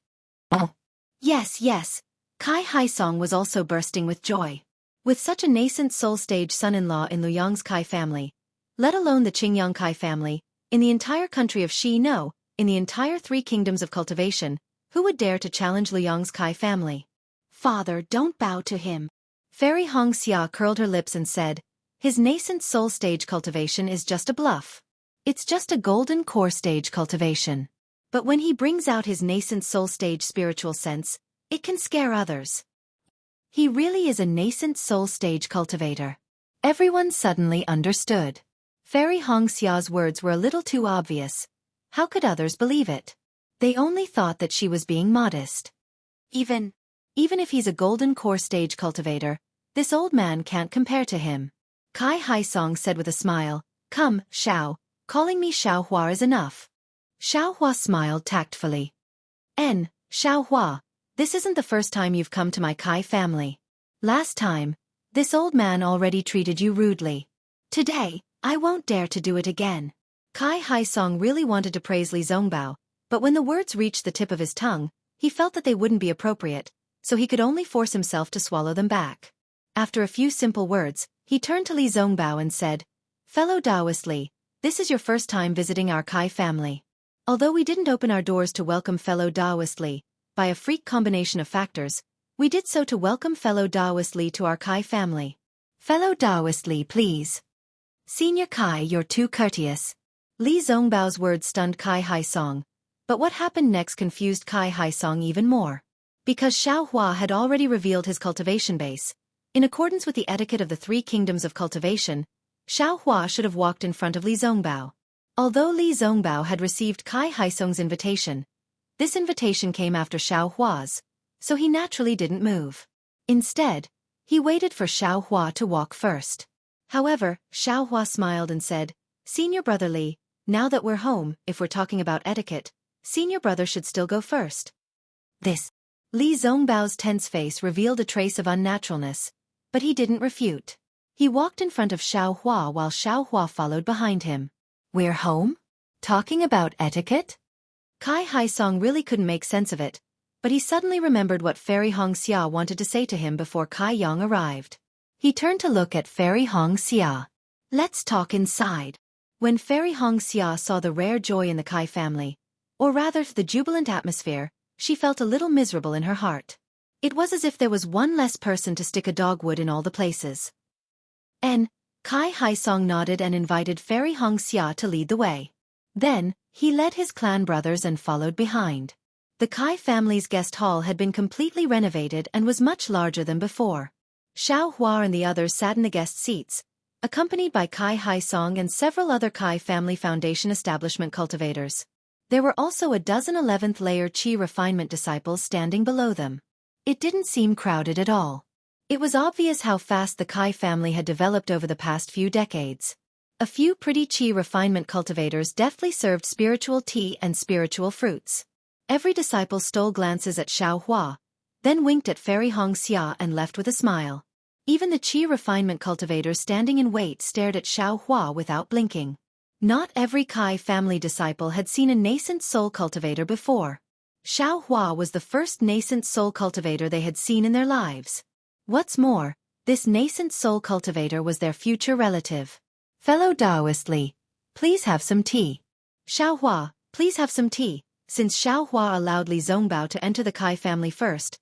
Oh. Yes. Kai Haisong was also bursting with joy. With such a nascent soul stage son-in-law in Liu Yang's Kai family, let alone the Qingyang Kai family, in the entire country of Shi No, in the entire 3 kingdoms of cultivation, who would dare to challenge Liu Yang's Kai family? "Father, don't bow to him." Fairy Hongxia curled her lips and said, "His nascent soul stage cultivation is just a bluff. It's just a golden core stage cultivation. But when he brings out his nascent soul stage spiritual sense, it can scare others. He really is a nascent soul stage cultivator." Everyone suddenly understood. Fairy Hongxia's words were a little too obvious. How could others believe it? They only thought that she was being modest. Even if he's a golden core stage cultivator, this old man can't compare to him. Kai Haisong said with a smile, "Come, Xiao, calling me Xiao Hua is enough." Xiao Hua smiled tactfully. Xiao Hua, this isn't the first time you've come to my Kai family. Last time, this old man already treated you rudely. Today, I won't dare to do it again. Kai Haisong really wanted to praise Li Zongbao, but when the words reached the tip of his tongue, he felt that they wouldn't be appropriate, so he could only force himself to swallow them back. After a few simple words, he turned to Li Zongbao and said, "Fellow Taoist Li, this is your first time visiting our Kai family. Although we didn't open our doors to welcome fellow Taoist Li, by a freak combination of factors, we did so to welcome fellow Taoist Li to our Kai family. Fellow Taoist Li, please." "Senior Kai, you're too courteous." Li Zongbao's words stunned Kai Haisong, but what happened next confused Kai Haisong even more. Because Xiao Hua had already revealed his cultivation base, in accordance with the etiquette of the 3 kingdoms of cultivation, Xiao Hua should have walked in front of Li Zongbao. Although Li Zongbao had received Kai Haisong's invitation, this invitation came after Xiao Hua's, so he naturally didn't move. Instead, he waited for Xiao Hua to walk first. However, Xiao Hua smiled and said, "Senior brother Li, now that we're home, if we're talking about etiquette, senior brother should still go first." Li Zongbao's tense face revealed a trace of unnaturalness, but he didn't refute. He walked in front of Xiao Hua while Xiao Hua followed behind him. "We're home? Talking about etiquette?" Kai Haisong really couldn't make sense of it, but he suddenly remembered what Fairy Hongxia wanted to say to him before Kai Yang arrived. He turned to look at Fairy Hongxia. "Let's talk inside." When Fairy Hongxia saw the rare joy in the Kai family, or rather the jubilant atmosphere, she felt a little miserable in her heart. It was as if there was one less person to stick a dogwood in all the places. Kai Haisong nodded and invited Fairy Hongxia to lead the way. Then, he led his clan brothers and followed behind. The Kai family's guest hall had been completely renovated and was much larger than before. Xiao Hua and the others sat in the guest seats, accompanied by Kai Haisong and several other Kai Family Foundation establishment cultivators. There were also a dozen 11th-layer Qi refinement disciples standing below them. It didn't seem crowded at all. It was obvious how fast the Kai family had developed over the past few decades. A few pretty Qi refinement cultivators deftly served spiritual tea and spiritual fruits. Every disciple stole glances at Xiao Hua, then winked at Fairy Hongxia and left with a smile. Even the Qi refinement cultivators standing in wait stared at Xiao Hua without blinking. Not every Kai family disciple had seen a nascent soul cultivator before. Xiao Hua was the first nascent soul cultivator they had seen in their lives. What's more, this nascent soul cultivator was their future relative. "Fellow Taoist Li, please have some tea." "Xiao Hua, please have some tea." Since Xiao Hua allowed Li Zongbao to enter the Kai family first,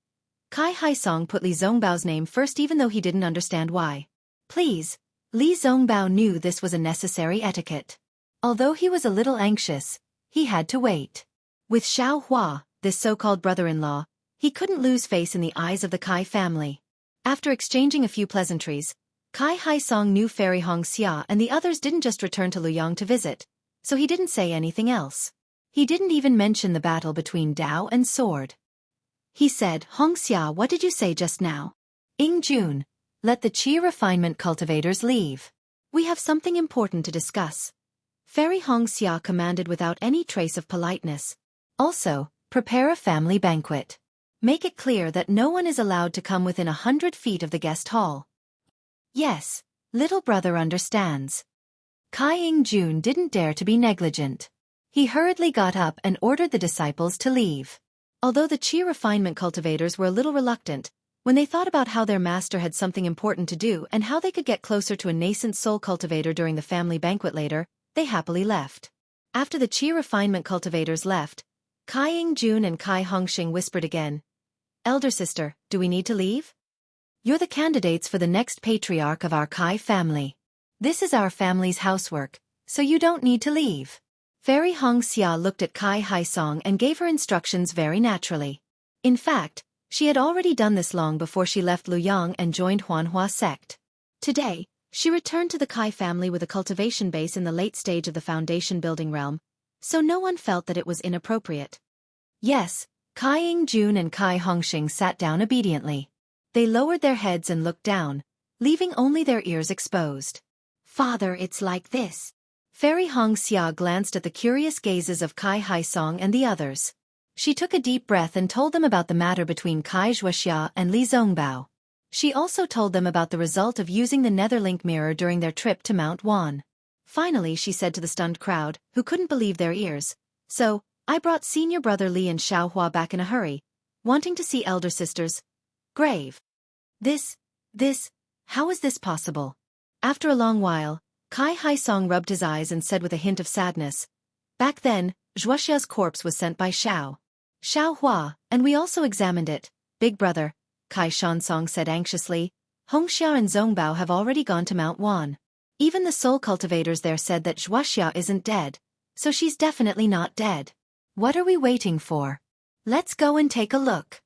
Kai Haisong put Li Zongbao's name first even though he didn't understand why. Please, Li Zongbao knew this was a necessary etiquette. Although he was a little anxious, he had to wait. With Xiao Hua, this so-called brother-in-law, he couldn't lose face in the eyes of the Kai family. After exchanging a few pleasantries, Kai Haisong knew Fairy Hongxia and the others didn't just return to Luoyang to visit, so he didn't say anything else. He didn't even mention the battle between Dao and Sword. He said, "Hongxia, what did you say just now?" "Ing Jun, let the Qi refinement cultivators leave. We have something important to discuss." Fairy Hongxia commanded without any trace of politeness. "Also, prepare a family banquet. Make it clear that no one is allowed to come within 100 feet of the guest hall." "Yes, little brother understands." Kai Ing-jun didn't dare to be negligent. He hurriedly got up and ordered the disciples to leave. Although the Qi refinement cultivators were a little reluctant, when they thought about how their master had something important to do and how they could get closer to a nascent soul cultivator during the family banquet later, they happily left. After the Qi refinement cultivators left, Kai Ing-jun and Kai Hongxing whispered again, "Elder sister, do we need to leave? You're the candidates for the next patriarch of our Kai family. This is our family's housework, so you don't need to leave." Fairy Hongxia looked at Kai Haisong and gave her instructions very naturally. In fact, she had already done this long before she left Luoyang and joined Huanhua sect. Today, she returned to the Kai family with a cultivation base in the late stage of the foundation building realm, so no one felt that it was inappropriate. Yes, Kai Ing-jun and Kai Hongxing sat down obediently. They lowered their heads and looked down, leaving only their ears exposed. "Father, it's like this." Fairy Hongxia glanced at the curious gazes of Kai Haisong and the others. She took a deep breath and told them about the matter between Kai Xueqi and Li Zongbao. She also told them about the result of using the Netherlink mirror during their trip to Mount Wan. Finally she said to the stunned crowd, who couldn't believe their ears, "So, I brought senior brother Li and Xiao Hua back in a hurry, wanting to see elder sister's grave. How is this possible?" After a long while, Kai Haisong rubbed his eyes and said with a hint of sadness, "Back then, Xueqi's corpse was sent by Xiao Hua, and we also examined it, big brother," Kai Shansong said anxiously. "Hongxia and Zongbao have already gone to Mount Wan. Even the soul cultivators there said that Xueqi isn't dead, so she's definitely not dead. What are we waiting for? Let's go and take a look."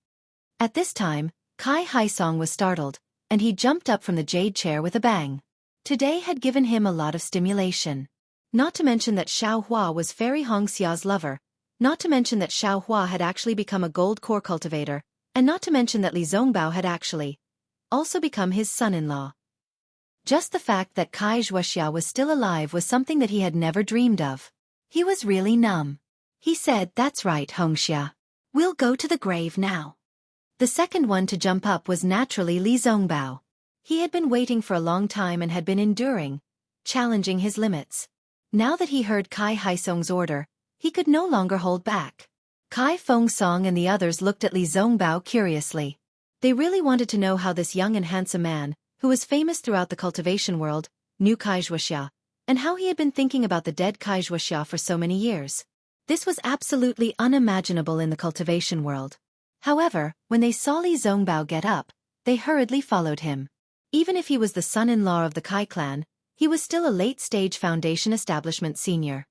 At this time, Kai Haisong was startled, and he jumped up from the jade chair with a bang. Today had given him a lot of stimulation. Not to mention that Xiao Hua was Fairy Hongxia's lover, not to mention that Xiao Hua had actually become a gold core cultivator, and not to mention that Li Zongbao had actually also become his son-in-law. Just the fact that Kai Xueqi was still alive was something that he had never dreamed of. He was really numb. He said, "That's right, Hongxia. We'll go to the grave now." The second one to jump up was naturally Li Zongbao. He had been waiting for a long time and had been enduring, challenging his limits. Now that he heard Kai Haisong's order, he could no longer hold back. Kai Feng Song and the others looked at Li Zongbao curiously. They really wanted to know how this young and handsome man, who was famous throughout the cultivation world, knew Kai Xueqi, and how he had been thinking about the dead Kai Xueqi for so many years. This was absolutely unimaginable in the cultivation world. However, when they saw Li Zongbao get up, they hurriedly followed him. Even if he was the son-in-law of the Kai clan, he was still a late-stage foundation establishment senior.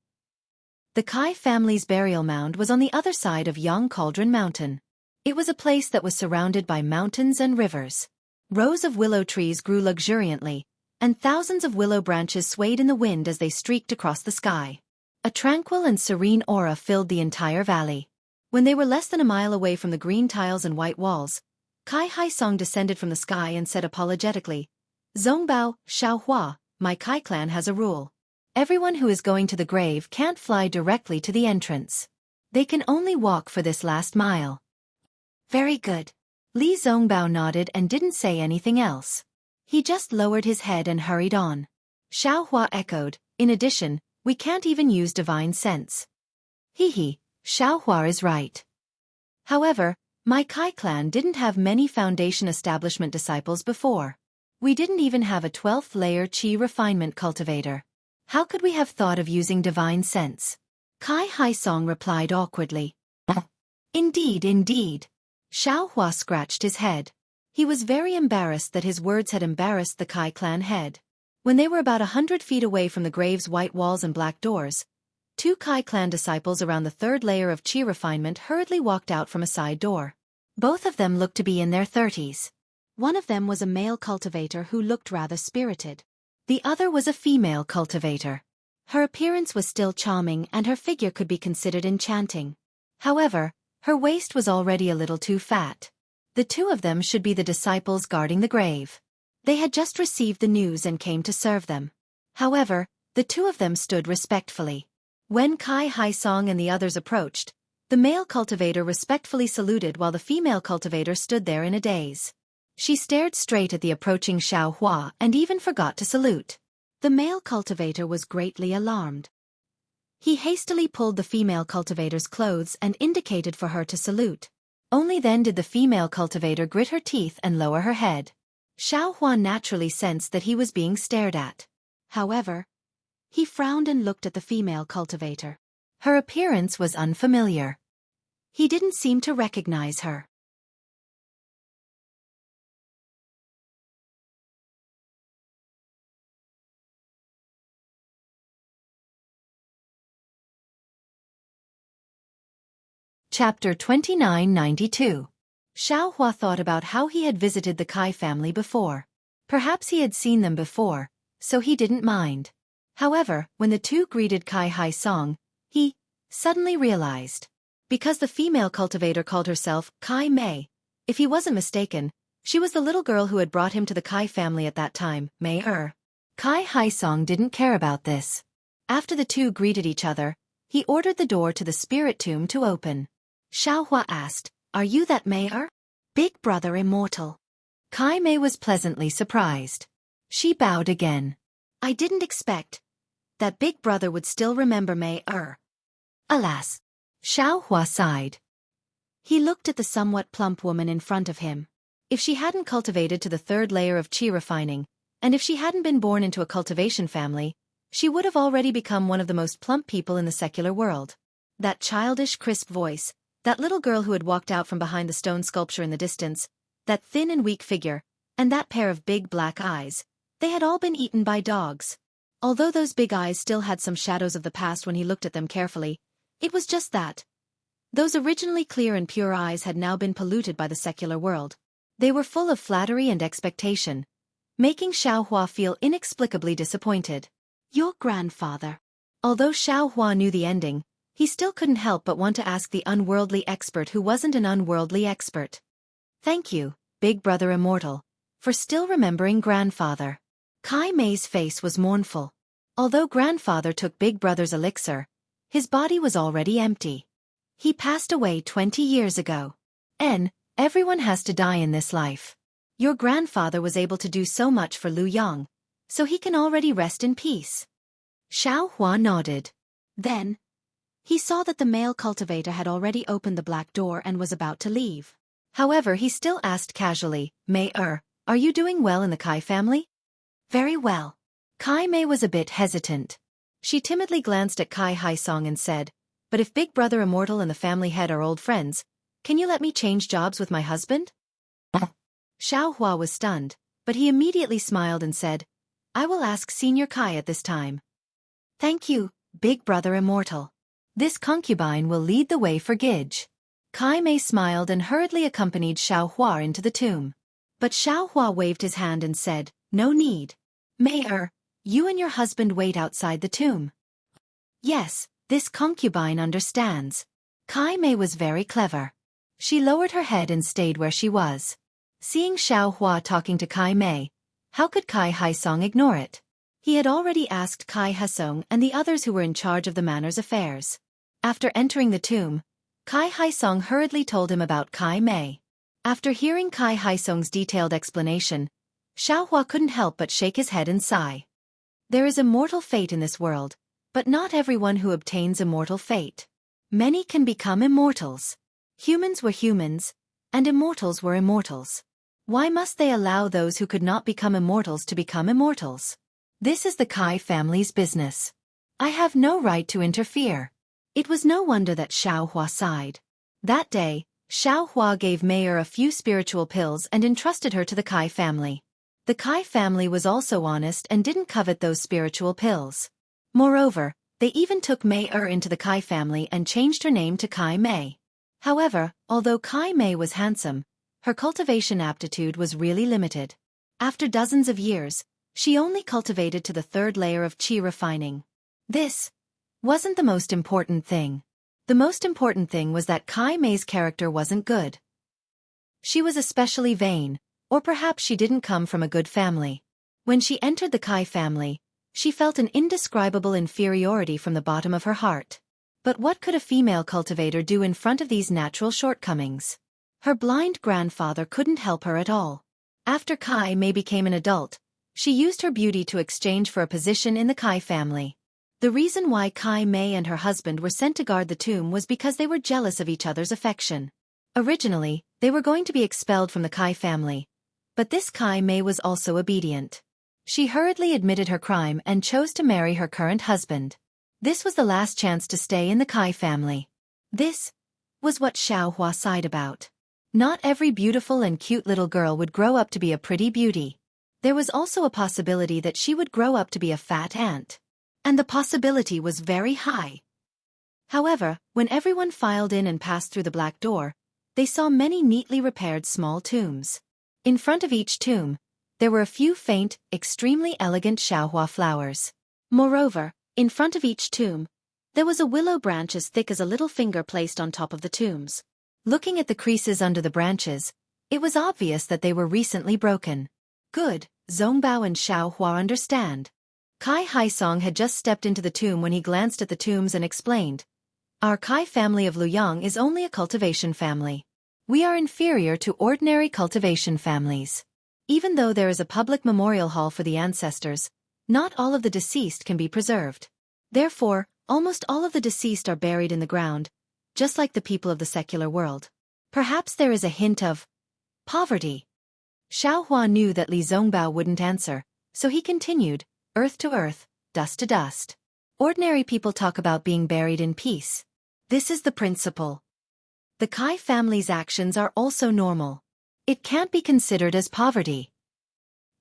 The Kai family's burial mound was on the other side of Yang Cauldron Mountain. It was a place that was surrounded by mountains and rivers. Rows of willow trees grew luxuriantly, and thousands of willow branches swayed in the wind as they streaked across the sky. A tranquil and serene aura filled the entire valley. When they were less than a mile away from the green tiles and white walls, Kai Haisong descended from the sky and said apologetically, "Zongbao, Xiaohua, my Kai clan has a rule. Everyone who is going to the grave can't fly directly to the entrance. They can only walk for this last mile." "Very good." Li Zongbao nodded and didn't say anything else. He just lowered his head and hurried on. Xiaohua echoed, "In addition, we can't even use divine sense." Hee, Xiaohua is right. However, my Kai clan didn't have many foundation establishment disciples before. We didn't even have a 12th layer qi refinement cultivator. How could we have thought of using divine sense? Kai Haisong replied awkwardly. Indeed. Xiaohua scratched his head. He was very embarrassed that his words had embarrassed the Kai clan head. When they were about 100 feet away from the grave's white walls and black doors, 2 Kai clan disciples around the 3rd layer of qi refinement hurriedly walked out from a side door. Both of them looked to be in their 30s. One of them was a male cultivator who looked rather spirited. The other was a female cultivator. Her appearance was still charming and her figure could be considered enchanting. However, her waist was already a little too fat. The 2 of them should be the disciples guarding the grave. They had just received the news and came to serve them. However, the 2 of them stood respectfully. When Kai Haisong and the others approached, the male cultivator respectfully saluted while the female cultivator stood there in a daze. She stared straight at the approaching Xiaohua and even forgot to salute. The male cultivator was greatly alarmed. He hastily pulled the female cultivator's clothes and indicated for her to salute. Only then did the female cultivator grit her teeth and lower her head. Xiaohua naturally sensed that he was being stared at. However, he frowned and looked at the female cultivator. Her appearance was unfamiliar. He didn't seem to recognize her. Chapter 2992. Xiaohua thought about how he had visited the Kai family before. Perhaps he had seen them before, so he didn't mind. However, when the 2 greeted Kai Haisong, he suddenly realized. Because the female cultivator called herself Kai Mei, if he wasn't mistaken, she was the little girl who had brought him to the Kai family at that time, Mei Er. Kai Haisong didn't care about this. After the 2 greeted each other, he ordered the door to the spirit tomb to open. Xiaohua asked, "Are you that Mei Er? Big brother immortal?" Kai Mei was pleasantly surprised. She bowed again. "I didn't expect that big brother would still remember Mei Er." Alas. Xiaohua sighed. He looked at the somewhat plump woman in front of him. If she hadn't cultivated to the 3rd layer of qi refining, and if she hadn't been born into a cultivation family, she would have already become one of the most plump people in the secular world. That childish, crisp voice, that little girl who had walked out from behind the stone sculpture in the distance, that thin and weak figure, and that pair of big black eyes, they had all been eaten by dogs. Although those big eyes still had some shadows of the past when he looked at them carefully, it was just that. Those originally clear and pure eyes had now been polluted by the secular world. They were full of flattery and expectation, making Xiaohua feel inexplicably disappointed. "Your grandfather." Although Xiaohua knew the ending, he still couldn't help but want to ask the unworldly expert who wasn't an unworldly expert. "Thank you, big brother immortal, for still remembering grandfather." Kai Mei's face was mournful. Although grandfather took big brother's elixir, his body was already empty. He passed away 20 years ago. Everyone has to die in this life. Your grandfather was able to do so much for Lu Yang, so he can already rest in peace. Xiaohua nodded. Then, He saw that the male cultivator had already opened the black door and was about to leave. However, he still asked casually, Mei-er, are you doing well in the Kai family? Very well. Kai Mei was a bit hesitant. She timidly glanced at Kai Haisong and said, but if Big Brother Immortal and the family head are old friends, can you let me change jobs with my husband? Xiao Hua was stunned, but he immediately smiled and said, I will ask Senior Kai at this time. Thank you, Big Brother Immortal. This concubine will lead the way for Gidge. Kai Mei smiled and hurriedly accompanied Xiao Hua into the tomb. But Xiao Hua waved his hand and said, no need. Mei-er, you and your husband wait outside the tomb. Yes, this concubine understands. Kai Mei was very clever. She lowered her head and stayed where she was. Seeing Xiao Hua talking to Kai Mei, how could Kai Haisong ignore it? He had already asked Kai Haisong and the others who were in charge of the manor's affairs. After entering the tomb, Kai Haisong hurriedly told him about Kai Mei. After hearing Kai Haisong's detailed explanation, Xiao Hua couldn't help but shake his head and sigh. There is immortal fate in this world, but not everyone who obtains immortal fate. Many can become immortals. Humans were humans, and immortals were immortals. Why must they allow those who could not become immortals to become immortals? This is the Kai family's business. I have no right to interfere. It was no wonder that Xiao Hua sighed. That day, Xiao Hua gave Mei-er a few spiritual pills and entrusted her to the Kai family. The Kai family was also honest and didn't covet those spiritual pills. Moreover, they even took Mei-er into the Kai family and changed her name to Kai Mei. However, although Kai Mei was handsome, her cultivation aptitude was really limited. After dozens of years, she only cultivated to the third layer of qi refining. This wasn't the most important thing. The most important thing was that Kai Mei's character wasn't good. She was especially vain, or perhaps she didn't come from a good family. When she entered the Kai family, she felt an indescribable inferiority from the bottom of her heart. But what could a female cultivator do in front of these natural shortcomings? Her blind grandfather couldn't help her at all. After Kai Mei became an adult, she used her beauty to exchange for a position in the Kai family. The reason why Kai Mei and her husband were sent to guard the tomb was because they were jealous of each other's affection. Originally, they were going to be expelled from the Kai family. But this Kai Mei was also obedient. She hurriedly admitted her crime and chose to marry her current husband. This was the last chance to stay in the Kai family. This was what Xiao Hua sighed about. Not every beautiful and cute little girl would grow up to be a pretty beauty. There was also a possibility that she would grow up to be a fat ant. And the possibility was very high. However, when everyone filed in and passed through the black door, they saw many neatly repaired small tombs. In front of each tomb, there were a few faint, extremely elegant Xiaohua flowers. Moreover, in front of each tomb, there was a willow branch as thick as a little finger placed on top of the tombs. Looking at the creases under the branches, it was obvious that they were recently broken. Good, Zongbao and Xiaohua understand. Kai Haisong had just stepped into the tomb when he glanced at the tombs and explained, our Kai family of Luyang is only a cultivation family. We are inferior to ordinary cultivation families. Even though there is a public memorial hall for the ancestors, not all of the deceased can be preserved. Therefore, almost all of the deceased are buried in the ground, just like the people of the secular world. Perhaps there is a hint of poverty. Xiao Hua knew that Li Zongbao wouldn't answer, so he continued, earth to earth, dust to dust. Ordinary people talk about being buried in peace. This is the principle. The Kai family's actions are also normal. It can't be considered as poverty.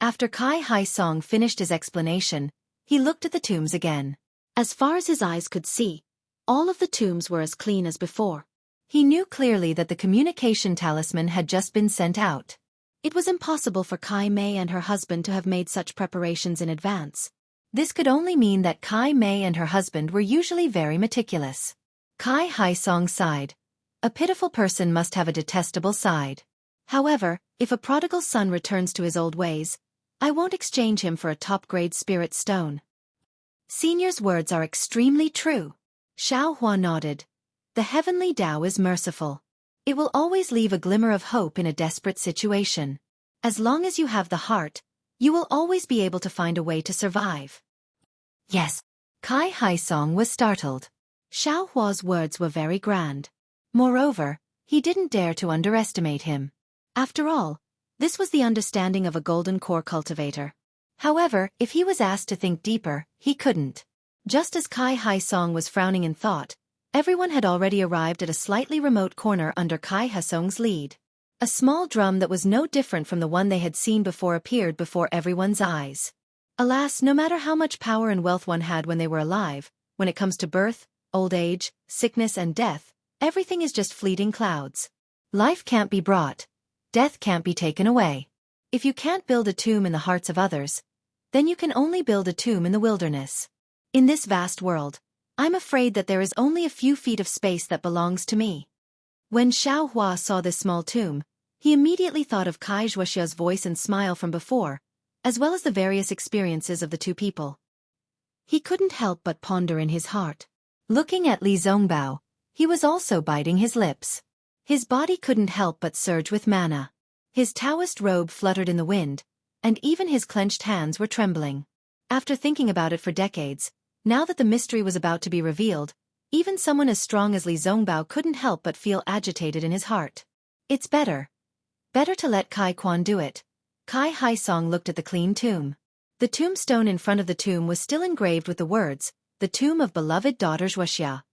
After Kai Haisong finished his explanation, he looked at the tombs again. As far as his eyes could see, all of the tombs were as clean as before. He knew clearly that the communication talisman had just been sent out. It was impossible for Kai Mei and her husband to have made such preparations in advance. This could only mean that Kai Mei and her husband were usually very meticulous. Kai Haisong sighed. A pitiful person must have a detestable side. However, if a prodigal son returns to his old ways, I won't exchange him for a top-grade spirit stone. Senior's words are extremely true. Xiao Hua nodded. The heavenly Tao is merciful. It will always leave a glimmer of hope in a desperate situation. As long as you have the heart, you will always be able to find a way to survive. Yes. Kai Haisong was startled. Xiao Hua's words were very grand. Moreover, he didn't dare to underestimate him. After all, this was the understanding of a golden core cultivator. However, if he was asked to think deeper, he couldn't. Just as Kai Haisong was frowning in thought, everyone had already arrived at a slightly remote corner under Kai Haisong's lead. A small drum that was no different from the one they had seen before appeared before everyone's eyes. Alas, no matter how much power and wealth one had when they were alive, when it comes to birth, old age, sickness and death, everything is just fleeting clouds. Life can't be brought. Death can't be taken away. If you can't build a tomb in the hearts of others, then you can only build a tomb in the wilderness. In this vast world, I'm afraid that there is only a few feet of space that belongs to me. When Xiao Hua saw this small tomb, he immediately thought of Kai Xueqi's voice and smile from before, as well as the various experiences of the two people. He couldn't help but ponder in his heart. Looking at Li Zongbao, he was also biting his lips. His body couldn't help but surge with mana. His Taoist robe fluttered in the wind, and even his clenched hands were trembling. After thinking about it for decades, now that the mystery was about to be revealed, even someone as strong as Li Zongbao couldn't help but feel agitated in his heart. It's better to let Kai Quan do it. Kai Haisong looked at the clean tomb. The tombstone in front of the tomb was still engraved with the words, "The tomb of beloved daughter Xueqi."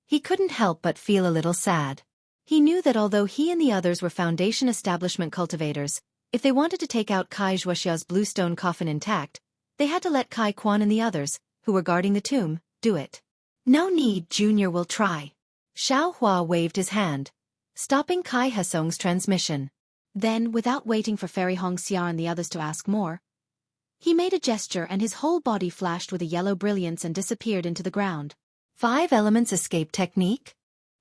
He couldn't help but feel a little sad. He knew that although he and the others were Foundation establishment cultivators, if they wanted to take out Kai Xueqi's bluestone coffin intact, they had to let Kai Quan and the others, who were guarding the tomb, do it. No need, Junior will try. Xiao Hua waved his hand, stopping Kai Haisong's transmission. Then, without waiting for Fairy Hongxia and the others to ask more, he made a gesture and his whole body flashed with a yellow brilliance and disappeared into the ground. 5 elements escape technique?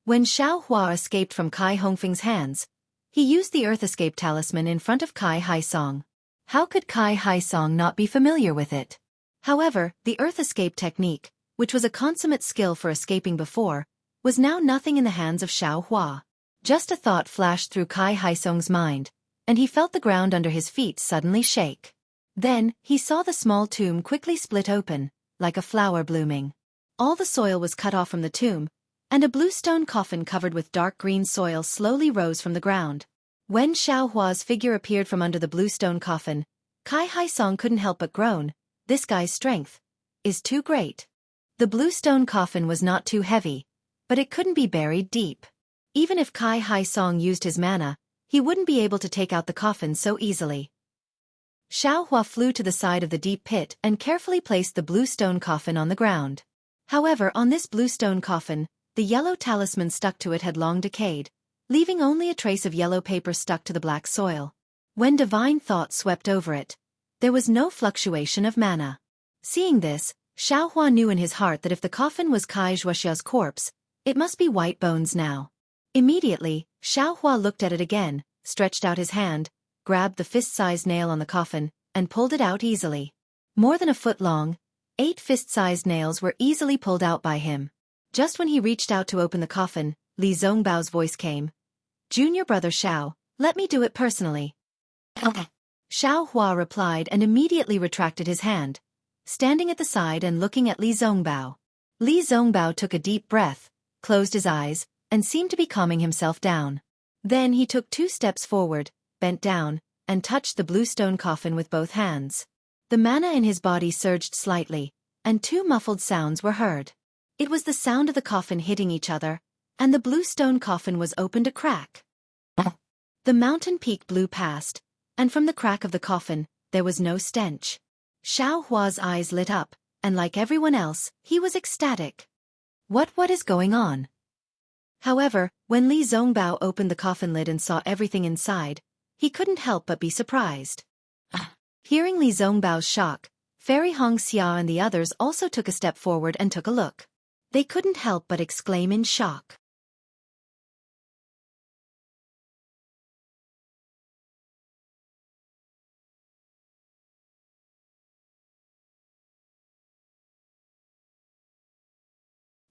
When Xiao Hua escaped from Kai Hongfeng's hands, he used the Earth Escape Talisman in front of Kai Haisong. How could Kai Haisong not be familiar with it? However, the Earth Escape technique, which was a consummate skill for escaping before, was now nothing in the hands of Xiao Hua. Just a thought flashed through Kai Haisong's mind, and he felt the ground under his feet suddenly shake. Then, he saw the small tomb quickly split open, like a flower blooming. All the soil was cut off from the tomb, and a bluestone coffin covered with dark green soil slowly rose from the ground. When Xiao Hua's figure appeared from under the bluestone coffin, Kai Haisong couldn't help but groan. This guy's strength is too great. The bluestone coffin was not too heavy, but it couldn't be buried deep. Even if Kai Haisong used his mana, he wouldn't be able to take out the coffin so easily. Xiao Hua flew to the side of the deep pit and carefully placed the bluestone coffin on the ground. However, on this bluestone coffin, the yellow talisman stuck to it had long decayed, leaving only a trace of yellow paper stuck to the black soil. When divine thought swept over it, there was no fluctuation of mana. Seeing this, Xiao Hua knew in his heart that if the coffin was Kai Xueqi's corpse, it must be white bones now. Immediately, Xiao Hua looked at it again, stretched out his hand, grabbed the fist-sized nail on the coffin, and pulled it out easily. More than a foot long, 8 fist-sized nails were easily pulled out by him. Just when he reached out to open the coffin, Li Zongbao's voice came. "Junior brother Xiao, let me do it personally." Okay. Xiao Hua replied and immediately retracted his hand, standing at the side and looking at Li Zongbao. Li Zongbao took a deep breath, closed his eyes, and seemed to be calming himself down. Then he took 2 steps forward, bent down, and touched the bluestone coffin with both hands. The mana in his body surged slightly, and 2 muffled sounds were heard. It was the sound of the coffin hitting each other, and the bluestone coffin was opened a crack. The mountain peak blew past, and from the crack of the coffin, there was no stench. Xiao Hua's eyes lit up, and like everyone else, he was ecstatic. What is going on? However, when Li Zongbao opened the coffin lid and saw everything inside, he couldn't help but be surprised. Hearing Li Zongbao's shock, Fairy Hongxia and the others also took a step forward and took a look. They couldn't help but exclaim in shock.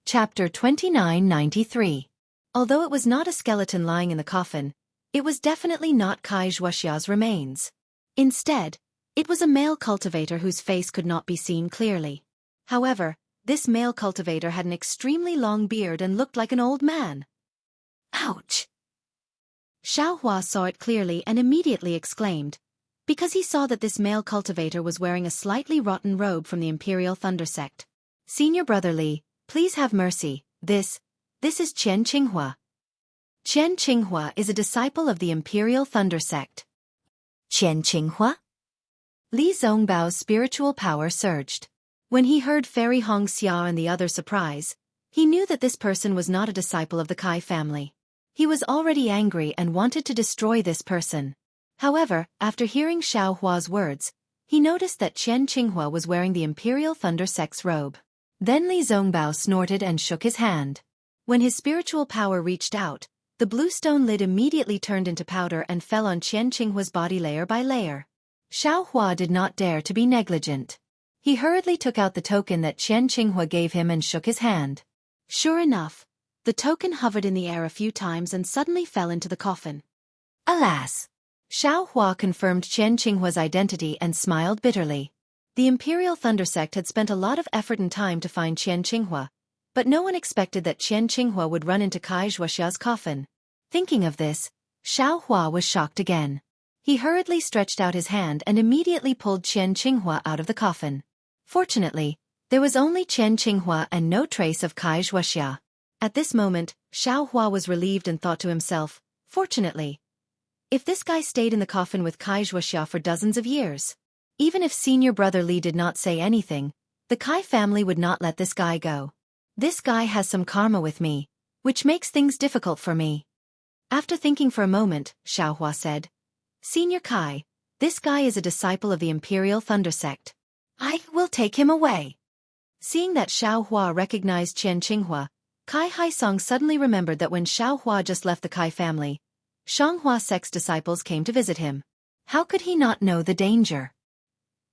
Chapter 2993. Although it was not a skeleton lying in the coffin, it was definitely not Kai Xueqi's remains. Instead, it was a male cultivator whose face could not be seen clearly. However, This male cultivator had an extremely long beard and looked like an old man. Ouch! Xiaohua saw it clearly and immediately exclaimed, because he saw that this male cultivator was wearing a slightly rotten robe from the Imperial Thunder Sect. Senior Brother Li, please have mercy, this is Qian Qinghua. Qian Qinghua is a disciple of the Imperial Thunder Sect. Qian Qinghua? Li Zongbao's spiritual power surged. When he heard Fairy Hong Xia and the other surprise, he knew that this person was not a disciple of the Kai family. He was already angry and wanted to destroy this person. However, after hearing Xiao Hua's words, he noticed that Qian Qinghua was wearing the Imperial Thunder Sect's robe. Then Li Zongbao snorted and shook his hand. When his spiritual power reached out, the blue stone lid immediately turned into powder and fell on Qian Qinghua's body layer by layer. Xiao Hua did not dare to be negligent. He hurriedly took out the token that Qian Qinghua gave him and shook his hand. Sure enough, the token hovered in the air a few times and suddenly fell into the coffin. Alas! Xiao Hua confirmed Qian Qinghua's identity and smiled bitterly. The Imperial Thunder Sect had spent a lot of effort and time to find Qian Qinghua, but no one expected that Qian Qinghua would run into Kai Xuexia's coffin. Thinking of this, Xiao Hua was shocked again. He hurriedly stretched out his hand and immediately pulled Qian Qinghua out of the coffin. Fortunately, there was only Qian Qinghua and no trace of Kai Xuexia. At this moment, Xiao Hua was relieved and thought to himself, fortunately, if this guy stayed in the coffin with Kai Xuexia for dozens of years, even if Senior Brother Li did not say anything, the Kai family would not let this guy go. This guy has some karma with me, which makes things difficult for me. After thinking for a moment, Xiao Hua said, Senior Kai, this guy is a disciple of the Imperial Thunder Sect. I will take him away. Seeing that Xiao Hua recognized Qian Qinghua, Kai Haisong suddenly remembered that when Xiao Hua just left the Kai family, Shanghua Sect's disciples came to visit him. How could he not know the danger?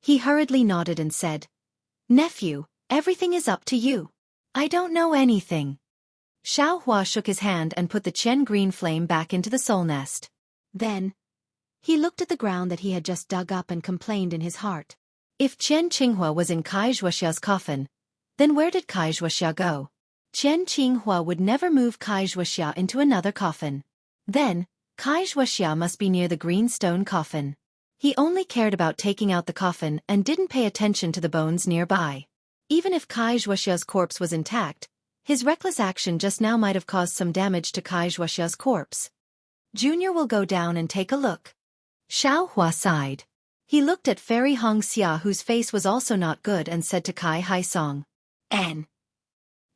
He hurriedly nodded and said, Nephew, everything is up to you. I don't know anything. Xiao Hua shook his hand and put the Qian green flame back into the soul nest. Then, he looked at the ground that he had just dug up and complained in his heart. If Qian Qinghua was in Kai Xuexia's coffin, then where did Kai Xuexia go? Qian Qinghua would never move Kai Xuexia into another coffin. Then, Kai Xuexia must be near the green stone coffin. He only cared about taking out the coffin and didn't pay attention to the bones nearby. Even if Kai Xuexia's corpse was intact, his reckless action just now might have caused some damage to Kai Xuexia's corpse. Junior will go down and take a look. Xiao Hua sighed. He looked at Fairy Hong Xia, whose face was also not good, and said to Kai Haisong, N.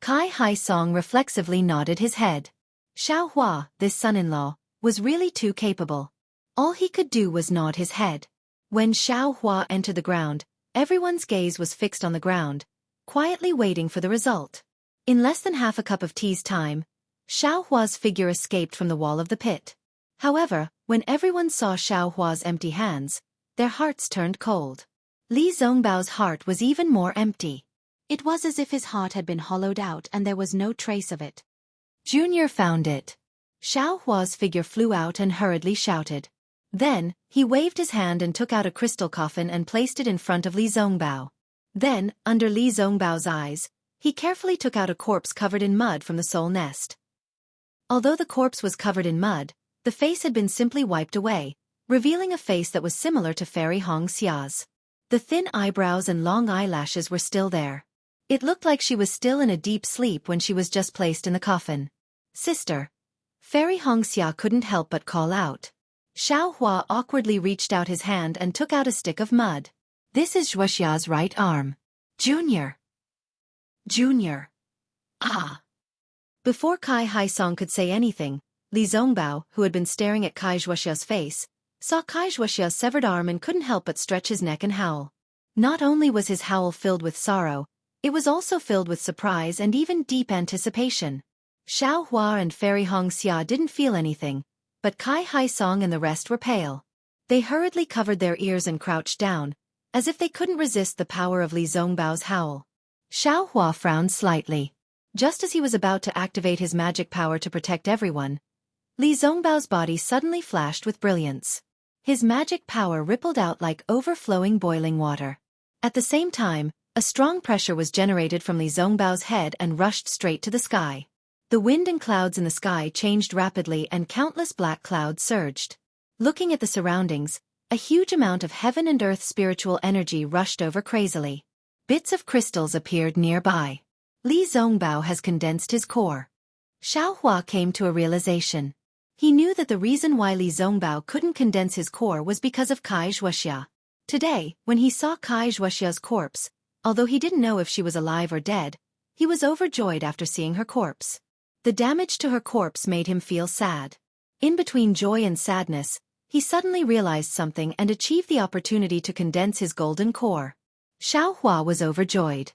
Kai Haisong reflexively nodded his head. Xiao Hua, this son-in-law, was really too capable. All he could do was nod his head. When Xiao Hua entered the ground, everyone's gaze was fixed on the ground, quietly waiting for the result. In less than half a cup of tea's time, Xiao Hua's figure escaped from the wall of the pit. However, when everyone saw Xiao Hua's empty hands, their hearts turned cold. Li Zongbao's heart was even more empty. It was as if his heart had been hollowed out and there was no trace of it. Junior found it. Xiao Hua's figure flew out and hurriedly shouted. Then, he waved his hand and took out a crystal coffin and placed it in front of Li Zongbao. Then, under Li Zongbao's eyes, he carefully took out a corpse covered in mud from the soul nest. Although the corpse was covered in mud, the face had been simply wiped away, revealing a face that was similar to Fairy Hong Xia's. The thin eyebrows and long eyelashes were still there. It looked like she was still in a deep sleep when she was just placed in the coffin. Sister. Fairy Hong Xia couldn't help but call out. Xiao Hua awkwardly reached out his hand and took out a stick of mud. This is Xuexia's right arm. Junior. Junior. Ah. Before Kai Haisong could say anything, Li Zongbao, who had been staring at Kai Xuexia's face, saw Kai Xuexia's severed arm and couldn't help but stretch his neck and howl. Not only was his howl filled with sorrow, it was also filled with surprise and even deep anticipation. Xiao Hua and Fairy Hong Xia didn't feel anything, but Kai Haisong and the rest were pale. They hurriedly covered their ears and crouched down, as if they couldn't resist the power of Li Zongbao's howl. Xiao Hua frowned slightly. Just as he was about to activate his magic power to protect everyone, Li Zongbao's body suddenly flashed with brilliance. His magic power rippled out like overflowing boiling water. At the same time, A strong pressure was generated from Li Zongbao's head and rushed straight to the sky. The wind and clouds in the sky changed rapidly and countless black clouds surged. Looking at the surroundings, a huge amount of heaven and earth spiritual energy rushed over crazily. Bits of crystals appeared nearby. Li Zongbao has condensed his core. Xiaohua came to a realization. He knew that the reason why Li Zongbao couldn't condense his core was because of Kai Xuexia. Today, when he saw Kai Xuexia's corpse, although he didn't know if she was alive or dead, he was overjoyed after seeing her corpse. The damage to her corpse made him feel sad. In between joy and sadness, he suddenly realized something and achieved the opportunity to condense his golden core. Xiaohua was overjoyed.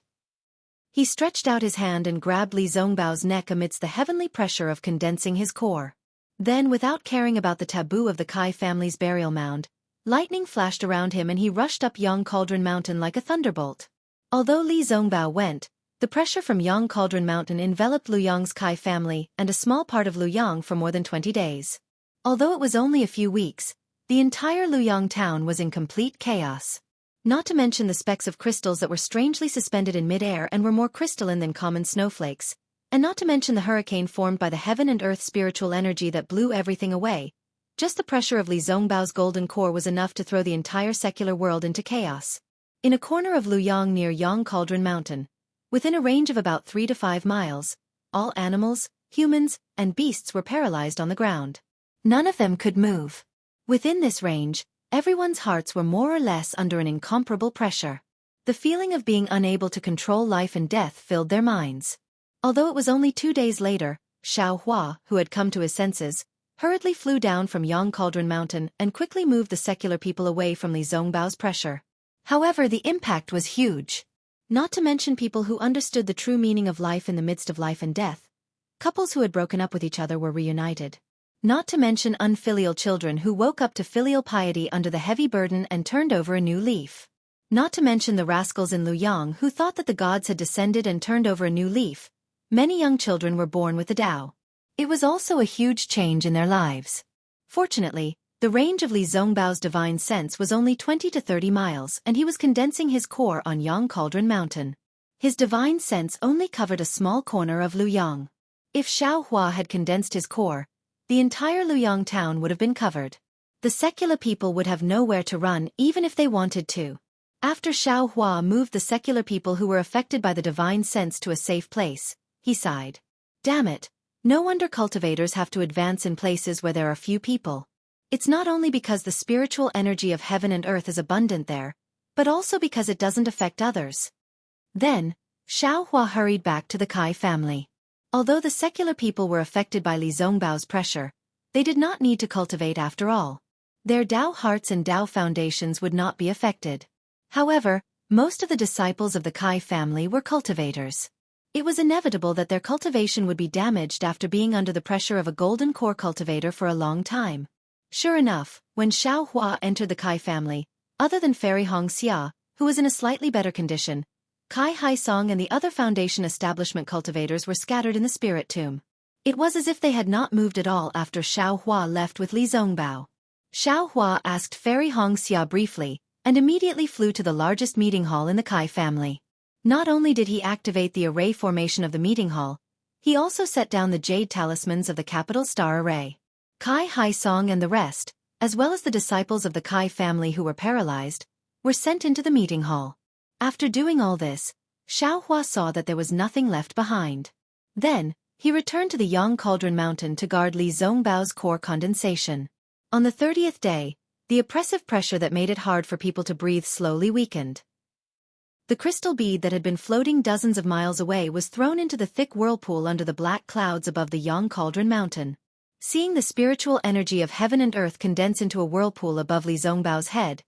He stretched out his hand and grabbed Li Zongbao's neck amidst the heavenly pressure of condensing his core. Then, without caring about the taboo of the Kai family's burial mound, lightning flashed around him and he rushed up Yang Cauldron Mountain like a thunderbolt. Although Li Zongbao went, the pressure from Yang Cauldron Mountain enveloped Luyang's Kai family and a small part of Luyang for more than 20 days. Although it was only a few weeks, the entire Luyang town was in complete chaos. Not to mention the specks of crystals that were strangely suspended in mid-air and were more crystalline than common snowflakes, and not to mention the hurricane formed by the heaven and earth spiritual energy that blew everything away. Just the pressure of Li Zongbao's golden core was enough to throw the entire secular world into chaos. In a corner of Luyang near Yang Cauldron Mountain, within a range of about 3 to 5 miles, all animals, humans, and beasts were paralyzed on the ground. None of them could move. Within this range, everyone's hearts were more or less under an incomparable pressure. The feeling of being unable to control life and death filled their minds. Although it was only 2 days later, Xiaohua, who had come to his senses, hurriedly flew down from Yang Cauldron Mountain and quickly moved the secular people away from Li Zongbao's pressure. However, the impact was huge. Not to mention people who understood the true meaning of life in the midst of life and death. Couples who had broken up with each other were reunited. Not to mention unfilial children who woke up to filial piety under the heavy burden and turned over a new leaf. Not to mention the rascals in Luyang who thought that the gods had descended and turned over a new leaf. Many young children were born with the Tao. It was also a huge change in their lives. Fortunately, the range of Li Zongbao's divine sense was only 20 to 30 miles and he was condensing his core on Yang Cauldron Mountain. His divine sense only covered a small corner of Luyang. If Xiaohua had condensed his core, the entire Luyang town would have been covered. The secular people would have nowhere to run even if they wanted to. After Xiaohua moved the secular people who were affected by the divine sense to a safe place, he sighed. Damn it, no wonder cultivators have to advance in places where there are few people. It's not only because the spiritual energy of heaven and earth is abundant there, but also because it doesn't affect others. Then, Xiaohua hurried back to the Kai family. Although the secular people were affected by Li Zongbao's pressure, they did not need to cultivate after all. Their Tao hearts and Tao foundations would not be affected. However, most of the disciples of the Kai family were cultivators. It was inevitable that their cultivation would be damaged after being under the pressure of a golden core cultivator for a long time. Sure enough, when Xiaohua entered the Kai family, other than Fairy Hongxia, who was in a slightly better condition, Kai Haisong and the other foundation establishment cultivators were scattered in the spirit tomb. It was as if they had not moved at all after Xiaohua left with Li Zongbao. Xiaohua asked Fairy Hongxia briefly, and immediately flew to the largest meeting hall in the Kai family. Not only did he activate the array formation of the meeting hall, he also set down the jade talismans of the capital star array. Kai Haisong and the rest, as well as the disciples of the Kai family who were paralyzed, were sent into the meeting hall. After doing all this, Xiaohua saw that there was nothing left behind. Then, he returned to the Yang Cauldron Mountain to guard Li Zongbao's core condensation. On the 30th day, the oppressive pressure that made it hard for people to breathe slowly weakened. The crystal bead that had been floating dozens of miles away was thrown into the thick whirlpool under the black clouds above the Yang Cauldron Mountain. Seeing the spiritual energy of heaven and earth condense into a whirlpool above Li Zongbao's head,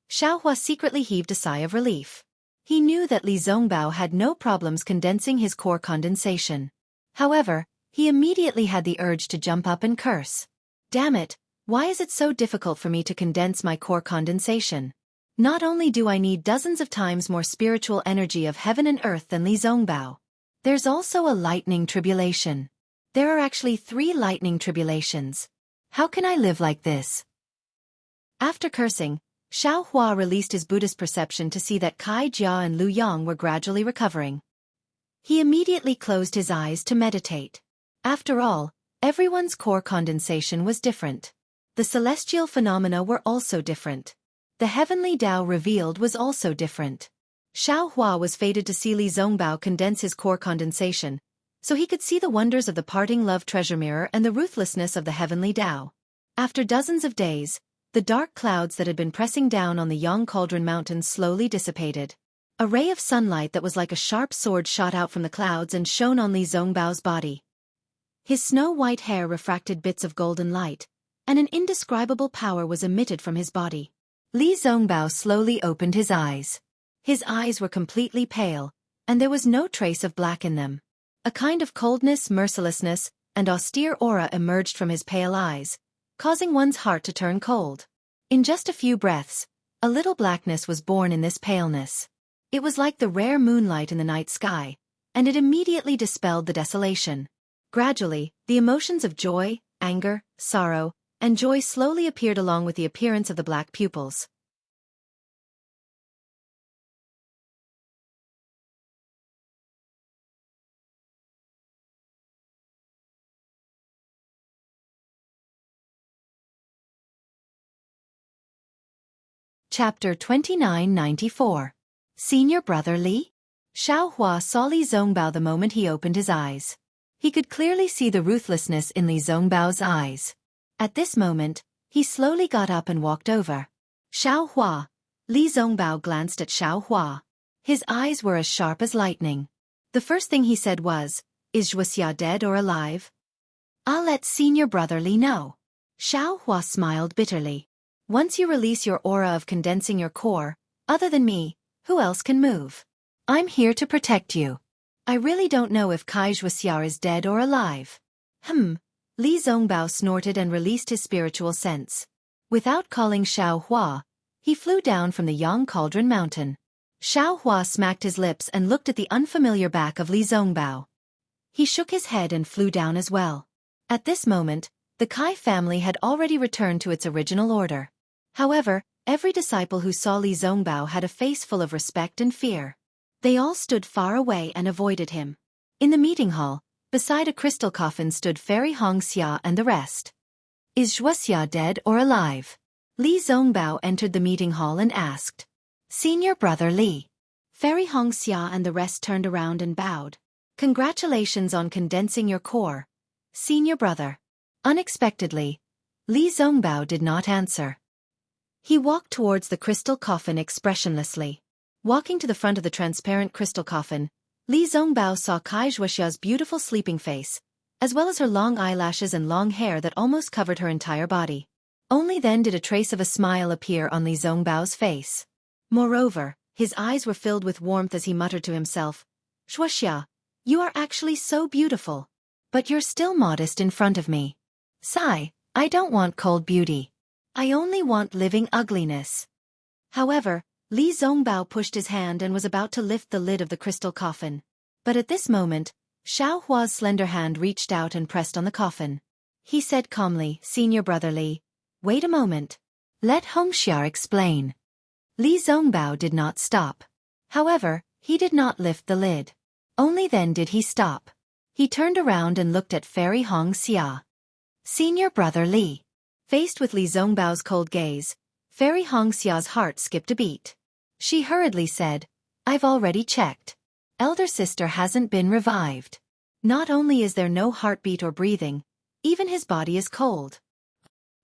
Xiaohua secretly heaved a sigh of relief. He knew that Li Zongbao had no problems condensing his core condensation. However, he immediately had the urge to jump up and curse. Damn it, why is it so difficult for me to condense my core condensation? Not only do I need dozens of times more spiritual energy of heaven and earth than Li Zongbao, there's also a lightning tribulation. There are actually 3 lightning tribulations. How can I live like this? After cursing, Xiao Hua released his Buddhist perception to see that Kai Jia and Lu Yang were gradually recovering. He immediately closed his eyes to meditate. After all, everyone's core condensation was different. The celestial phenomena were also different. The heavenly Tao revealed was also different. Xiao Hua was fated to see Li Zongbao condense his core condensation, so he could see the wonders of the parting love treasure mirror and the ruthlessness of the heavenly Tao. After dozens of days, the dark clouds that had been pressing down on the Yang Cauldron Mountains slowly dissipated. A ray of sunlight that was like a sharp sword shot out from the clouds and shone on Li Zongbao's body. His snow-white hair refracted bits of golden light, and an indescribable power was emitted from his body. Li Zongbao slowly opened his eyes. His eyes were completely pale, and there was no trace of black in them. A kind of coldness, mercilessness, and austere aura emerged from his pale eyes, causing one's heart to turn cold. In just a few breaths, a little blackness was born in this paleness. It was like the rare moonlight in the night sky, and it immediately dispelled the desolation. Gradually, the emotions of joy, anger, sorrow, and joy slowly appeared along with the appearance of the black pupils. Chapter 2994. Senior Brother Li? Xiao Hua saw Li Zongbao the moment he opened his eyes. He could clearly see the ruthlessness in Li Zongbao's eyes. At this moment, he slowly got up and walked over. Xiao Hua. Li Zongbao glanced at Xiao Hua. His eyes were as sharp as lightning. The first thing he said was, "Is Xueqi dead or alive?" "I'll let Senior Brother Li know." Xiao Hua smiled bitterly. "Once you release your aura of condensing your core, other than me, who else can move? I'm here to protect you. I really don't know if Kai Xueqi is dead or alive." Li Zongbao snorted and released his spiritual sense. Without calling Xiao Hua, he flew down from the Yang Cauldron Mountain. Xiao Hua smacked his lips and looked at the unfamiliar back of Li Zongbao. He shook his head and flew down as well. At this moment, the Kai family had already returned to its original order. However, every disciple who saw Li Zongbao had a face full of respect and fear. They all stood far away and avoided him. In the meeting hall, beside a crystal coffin stood Fairy Hongxia and the rest. "Is Xueqi dead or alive?" Li Zongbao entered the meeting hall and asked. "Senior Brother Li." Fairy Hongxia and the rest turned around and bowed. "Congratulations on condensing your core, Senior Brother." Unexpectedly, Li Zongbao did not answer. He walked towards the crystal coffin expressionlessly. Walking to the front of the transparent crystal coffin, Li Zongbao saw Kai Xueqia's beautiful sleeping face, as well as her long eyelashes and long hair that almost covered her entire body. Only then did a trace of a smile appear on Li Zongbao's face. Moreover, his eyes were filled with warmth as he muttered to himself, "Xueqi, you are actually so beautiful. But you're still modest in front of me. Sigh, I don't want cold beauty. I only want living ugliness." However, Li Zongbao pushed his hand and was about to lift the lid of the crystal coffin. But at this moment, Xiao Hua's slender hand reached out and pressed on the coffin. He said calmly, "Senior Brother Li, wait a moment. Let Hongxia explain." Li Zongbao did not stop. However, he did not lift the lid. Only then did he stop. He turned around and looked at Fairy Hongxia. "Senior Brother Li." Faced with Li Zongbao's cold gaze, Fairy Hongxia's heart skipped a beat. She hurriedly said, "I've already checked. Elder sister hasn't been revived. Not only is there no heartbeat or breathing, even his body is cold."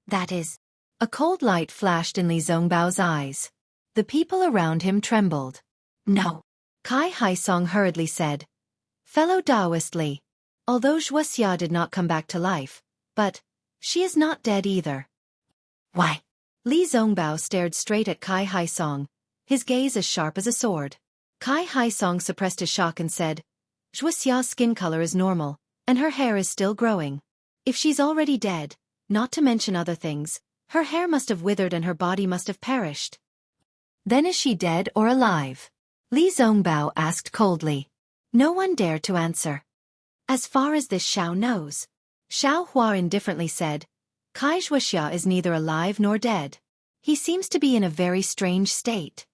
"That is..." A cold light flashed in Li Zongbao's eyes. The people around him trembled. "No." Kai Haisong hurriedly said, "Fellow Taoist Li, although Xueqi did not come back to life, but she is not dead either." "Why?" Li Zongbao stared straight at Kai Haisong, his gaze as sharp as a sword. Kai Haisong suppressed his shock and said, "Xueqia's skin color is normal, and her hair is still growing. If she's already dead, not to mention other things, her hair must have withered and her body must have perished." "Then is she dead or alive?" Li Zongbao asked coldly. No one dared to answer. "As far as this Xiao knows." Xiao Hua indifferently said, "Kai Xueqi is neither alive nor dead. He seems to be in a very strange state.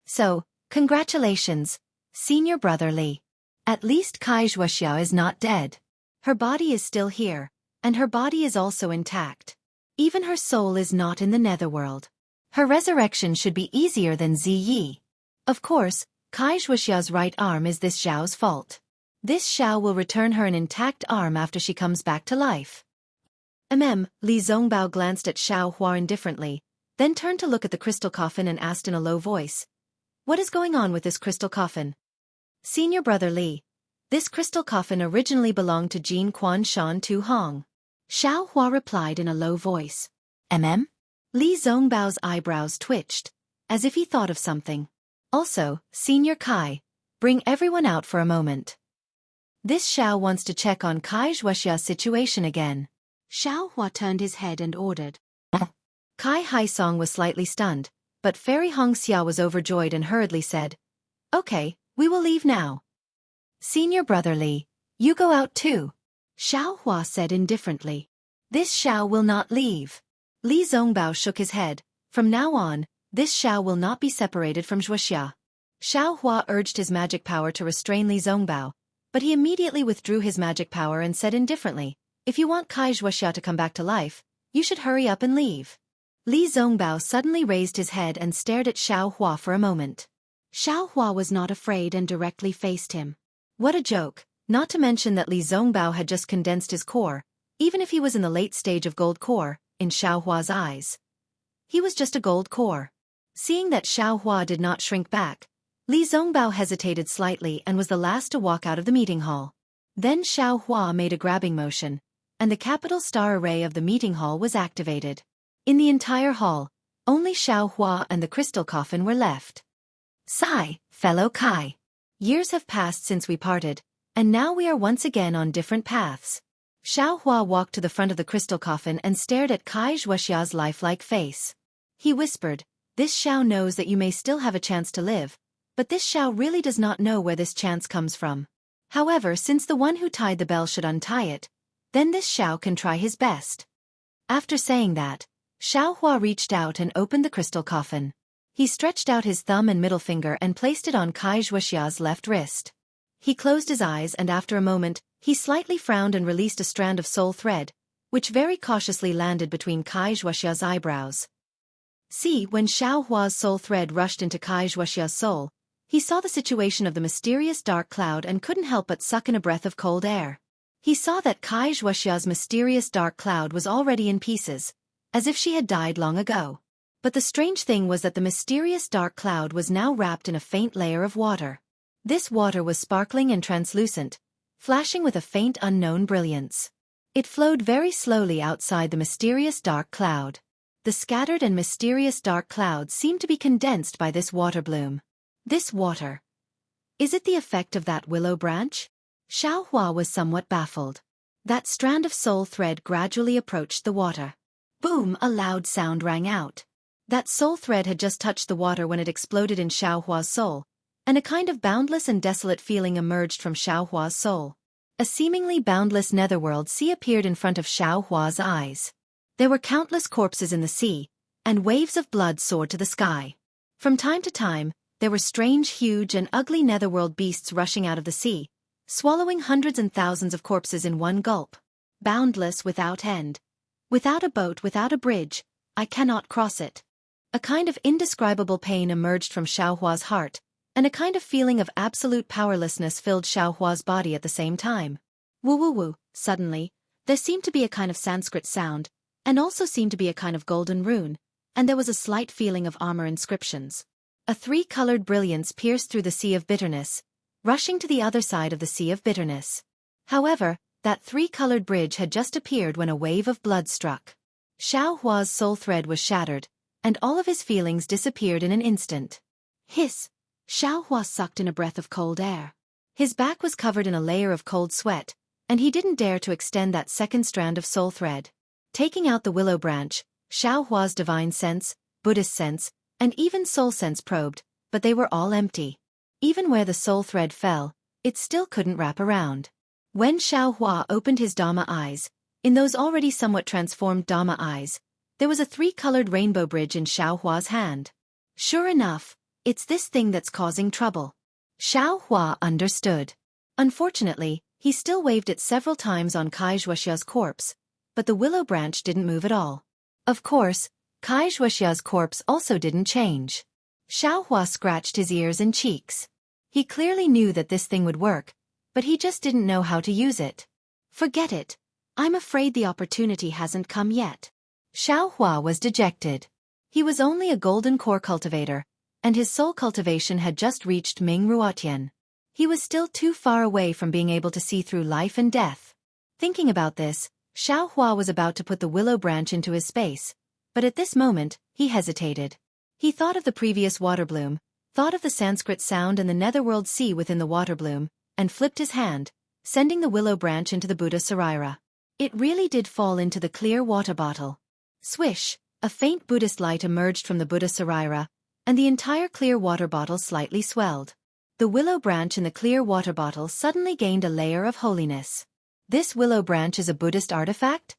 So, congratulations, senior brother Li. At least Kai Xueqi is not dead. Her body is still here, and her body is also intact. Even her soul is not in the netherworld. Her resurrection should be easier than Ziyi. Of course, Kai Xueqi's right arm is this Xiao's fault. This Xiao will return her an intact arm after she comes back to life. Li Zongbao glanced at Xiao Hua indifferently, then turned to look at the crystal coffin and asked in a low voice, "What is going on with this crystal coffin?" "Senior brother Li, this crystal coffin originally belonged to Jin Quan Shan Tu Hong." Xiao Hua replied in a low voice. Li Zongbao's eyebrows twitched, as if he thought of something. "Also, Senior Kai, bring everyone out for a moment. This Xiao wants to check on Kai Xueqi's situation again." Xiao Hua turned his head and ordered. Kai Haisong was slightly stunned, but Fairy Hong Xia was overjoyed and hurriedly said, "Okay, we will leave now." "Senior brother Li, you go out too," Xiao Hua said indifferently. "This Xiao will not leave." Li Zongbao shook his head. "From now on, this Xiao will not be separated from Xueqi." Xiao Hua urged his magic power to restrain Li Zongbao, but he immediately withdrew his magic power and said indifferently, "If you want Kai Xueqi to come back to life, you should hurry up and leave." Li Zongbao suddenly raised his head and stared at Xiao Hua for a moment. Xiao Hua was not afraid and directly faced him. What a joke, not to mention that Li Zongbao had just condensed his core, even if he was in the late stage of gold core, in Xiao Hua's eyes. He was just a gold core. Seeing that Xiao Hua did not shrink back, Li Zongbao hesitated slightly and was the last to walk out of the meeting hall. Then Xiao Hua made a grabbing motion, and the capital star array of the meeting hall was activated. In the entire hall, only Xiao Hua and the crystal coffin were left. "Sigh, fellow Kai. Years have passed since we parted, and now we are once again on different paths." Xiao Hua walked to the front of the crystal coffin and stared at Kai Xueqi's lifelike face. He whispered, "This Xiao knows that you may still have a chance to live, but this Xiao really does not know where this chance comes from. However, since the one who tied the bell should untie it, then this Xiao can try his best." After saying that, Xiao Hua reached out and opened the crystal coffin. He stretched out his thumb and middle finger and placed it on Kai Xueqi's left wrist. He closed his eyes and after a moment, he slightly frowned and released a strand of soul thread, which very cautiously landed between Kai Xueqi's eyebrows. See, when Xiao Hua's soul thread rushed into Kai Xueqi's soul, he saw the situation of the mysterious dark cloud and couldn't help but suck in a breath of cold air. He saw that Kai Xueqi's mysterious dark cloud was already in pieces, as if she had died long ago. But the strange thing was that the mysterious dark cloud was now wrapped in a faint layer of water. This water was sparkling and translucent, flashing with a faint unknown brilliance. It flowed very slowly outside the mysterious dark cloud. The scattered and mysterious dark clouds seemed to be condensed by this water bloom. This water. Is it the effect of that willow branch? Xiao Hua was somewhat baffled. That strand of soul thread gradually approached the water. Boom! A loud sound rang out. That soul thread had just touched the water when it exploded in Xiao Hua's soul, and a kind of boundless and desolate feeling emerged from Xiao Hua's soul. A seemingly boundless netherworld sea appeared in front of Xiao Hua's eyes. There were countless corpses in the sea, and waves of blood soared to the sky. From time to time, there were strange, huge and ugly netherworld beasts rushing out of the sea, swallowing hundreds and thousands of corpses in one gulp. Boundless without end. Without a boat, without a bridge, I cannot cross it. A kind of indescribable pain emerged from Xiao Hua's heart, and a kind of feeling of absolute powerlessness filled Xiao Hua's body at the same time. Woo-woo-woo, suddenly, there seemed to be a kind of Sanskrit sound, and also seemed to be a kind of golden rune, and there was a slight feeling of armor inscriptions. A three-colored brilliance pierced through the sea of bitterness, rushing to the other side of the sea of bitterness. However, that three-colored bridge had just appeared when a wave of blood struck. Xiao Hua's soul thread was shattered, and all of his feelings disappeared in an instant. Hiss! Xiao Hua sucked in a breath of cold air. His back was covered in a layer of cold sweat, and he didn't dare to extend that second strand of soul thread. Taking out the willow branch, Xiao Hua's divine sense, Buddhist sense, and even soul sense probed, but they were all empty. Even where the soul thread fell, it still couldn't wrap around. When Xiao Hua opened his Dhamma eyes, in those already somewhat transformed Dhamma eyes, There was a three-colored rainbow bridge in Xiaohua's hand. Sure enough, it's this thing that's causing trouble. Xiaohua understood. Unfortunately, he still waved it several times on Kai Xueqia's corpse, but the willow branch didn't move at all. Of course, Kai Xueqia's corpse also didn't change. Xiaohua scratched his ears and cheeks. He clearly knew that this thing would work, but he just didn't know how to use it. Forget it. I'm afraid the opportunity hasn't come yet. Xiaohua was dejected. He was only a golden core cultivator, and his soul cultivation had just reached Ming Ruotian. He was still too far away from being able to see through life and death. Thinking about this, Xiaohua was about to put the willow branch into his space, but at this moment, he hesitated. He thought of the previous water bloom, thought of the Sanskrit sound and the netherworld sea within the water bloom, and flipped his hand, sending the willow branch into the Buddha Sarira. It really did fall into the clear water bottle. Swish, a faint Buddhist light emerged from the Buddha Sarira, and the entire clear water bottle slightly swelled. The willow branch in the clear water bottle suddenly gained a layer of holiness. This willow branch is a Buddhist artifact?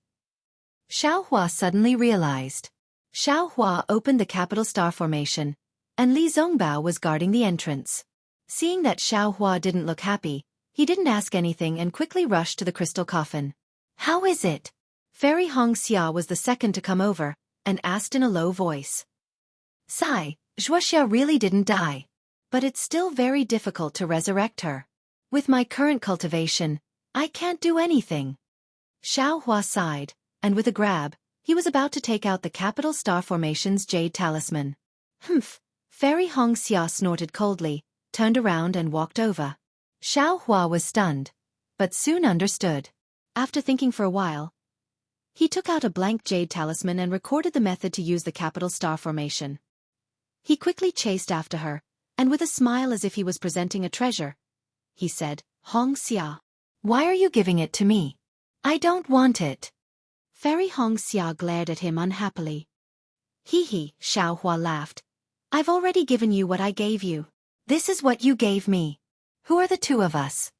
Xiaohua suddenly realized. Xiaohua opened the capital star formation, and Li Zongbao was guarding the entrance. Seeing that Xiaohua didn't look happy, he didn't ask anything and quickly rushed to the crystal coffin. How is it? Fairy Hong Xia was the second to come over, and asked in a low voice. Sigh, Xuexia really didn't die. But it's still very difficult to resurrect her. With my current cultivation, I can't do anything. Xiaohua sighed, and with a grab, he was about to take out the capital star formation's jade talisman. Humph. Fairy Hong Xia snorted coldly, turned around and walked over. Xiaohua was stunned, but soon understood. After thinking for a while, he took out a blank jade talisman and recorded the method to use the capital star formation. He quickly chased after her, and with a smile as if he was presenting a treasure, he said, Hong Xia. Why are you giving it to me? I don't want it. Fairy Hong Xia glared at him unhappily. Hee, Xiaohua laughed. I've already given you what I gave you. This is what you gave me. Who are the two of us?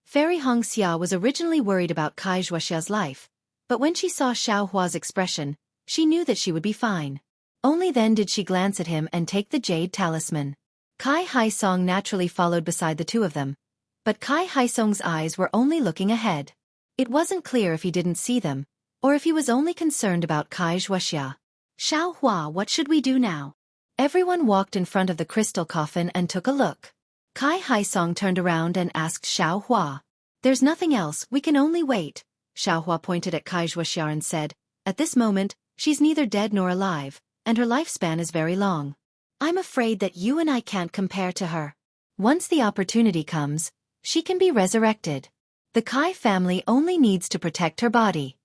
Fairy Hong Xia was originally worried about Kai Xuexia's life, but when she saw Xiaohua's expression, she knew that she would be fine. Only then did she glance at him and take the jade talisman. Kai Haisong naturally followed beside the two of them, but Kai Haisong's eyes were only looking ahead. It wasn't clear if he didn't see them, or if he was only concerned about Kai Xuexia. Xiaohua, what should we do now? Everyone walked in front of the crystal coffin and took a look. Kai Haisong turned around and asked Xiaohua. There's nothing else, we can only wait. Xiaohua pointed at Kai Xuexia and said, at this moment, she's neither dead nor alive, and her lifespan is very long. I'm afraid that you and I can't compare to her. Once the opportunity comes, she can be resurrected. The Kai family only needs to protect her body.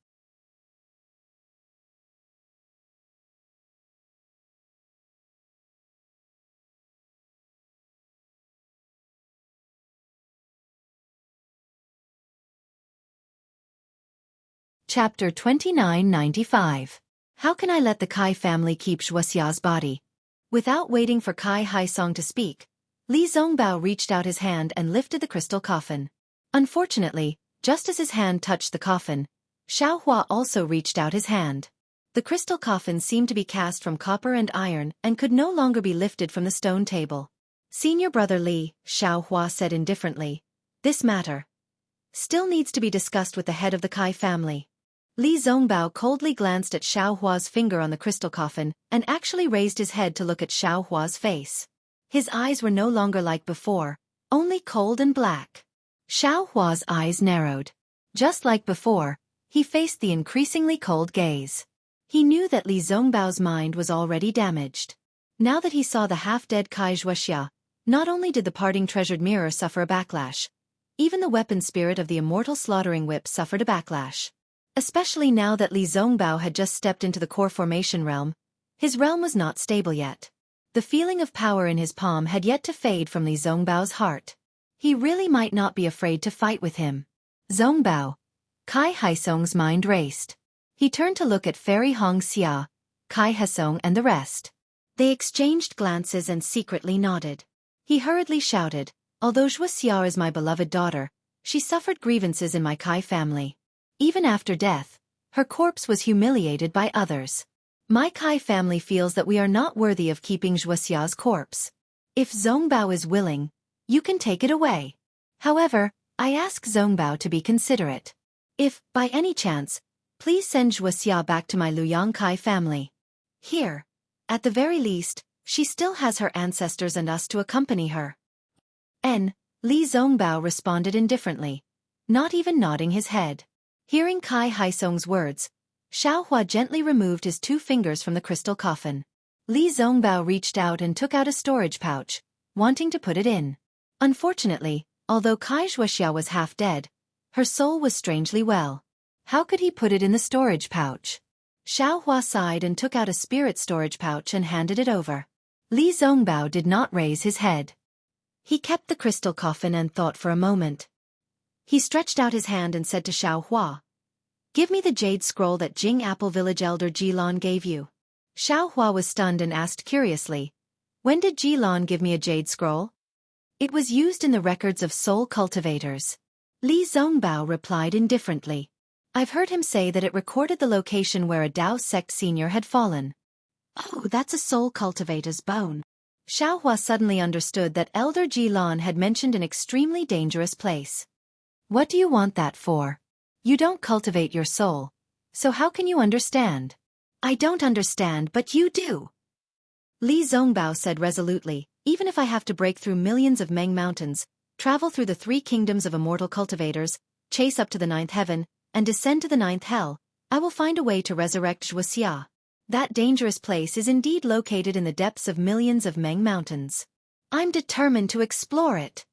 Chapter 2995. How can I let the Kai family keep Xuexia's body? Without waiting for Kai Haisong to speak, Li Zongbao reached out his hand and lifted the crystal coffin. Unfortunately, just as his hand touched the coffin, Xiaohua also reached out his hand. The crystal coffin seemed to be cast from copper and iron and could no longer be lifted from the stone table. Senior brother Li, Xiaohua said indifferently, this matter still needs to be discussed with the head of the Kai family. Li Zongbao coldly glanced at Xiaohua's finger on the crystal coffin and actually raised his head to look at Xiaohua's face. His eyes were no longer like before, only cold and black. Xiaohua's eyes narrowed. Just like before, he faced the increasingly cold gaze. He knew that Li Zongbao's mind was already damaged. Now that he saw the half-dead Kai Xuexia, not only did the parting treasured mirror suffer a backlash, even the weapon spirit of the immortal slaughtering whip suffered a backlash. Especially now that Li Zongbao had just stepped into the core formation realm, his realm was not stable yet. The feeling of power in his palm had yet to fade from Li Zongbao's heart. He really might not be afraid to fight with him. Zongbao. Kai Haisong's mind raced. He turned to look at Fairy Hong Xia, Kai Haisong and the rest. They exchanged glances and secretly nodded. He hurriedly shouted, although Xuexia is my beloved daughter, she suffered grievances in my Kai family. Even after death, her corpse was humiliated by others. My Kai family feels that we are not worthy of keeping Xueqi's corpse. If Zongbao is willing, you can take it away. However, I ask Zongbao to be considerate. If, by any chance, please send Xueqi back to my Luyang Kai family. Here, at the very least, she still has her ancestors and us to accompany her. Li Zongbao responded indifferently, not even nodding his head. Hearing Kai Haisong's words, Xiaohua gently removed his 2 fingers from the crystal coffin. Li Zongbao reached out and took out a storage pouch, wanting to put it in. Unfortunately, although Kai Xueqi was half dead, her soul was strangely well. How could he put it in the storage pouch? Xiaohua sighed and took out a spirit storage pouch and handed it over. Li Zongbao did not raise his head. He kept the crystal coffin and thought for a moment. He stretched out his hand and said to Xiaohua, "Give me the jade scroll that Jing Apple Village Elder Jilon gave you." Xiaohua was stunned and asked curiously, "When did Jilon give me a jade scroll?" "It was used in the records of soul cultivators." Li Zongbao replied indifferently. "I've heard him say that it recorded the location where a Dao sect senior had fallen." "Oh, that's a soul cultivator's bone." Xiaohua suddenly understood that Elder Jilon had mentioned an extremely dangerous place. "What do you want that for? You don't cultivate your soul, so how can you understand?" "I don't understand, but you do." Li Zongbao said resolutely, "Even if I have to break through millions of Meng mountains, travel through the 3 kingdoms of immortal cultivators, chase up to the 9th heaven, and descend to the 9th hell, I will find a way to resurrect Xueqi. That dangerous place is indeed located in the depths of millions of Meng mountains. I'm determined to explore it."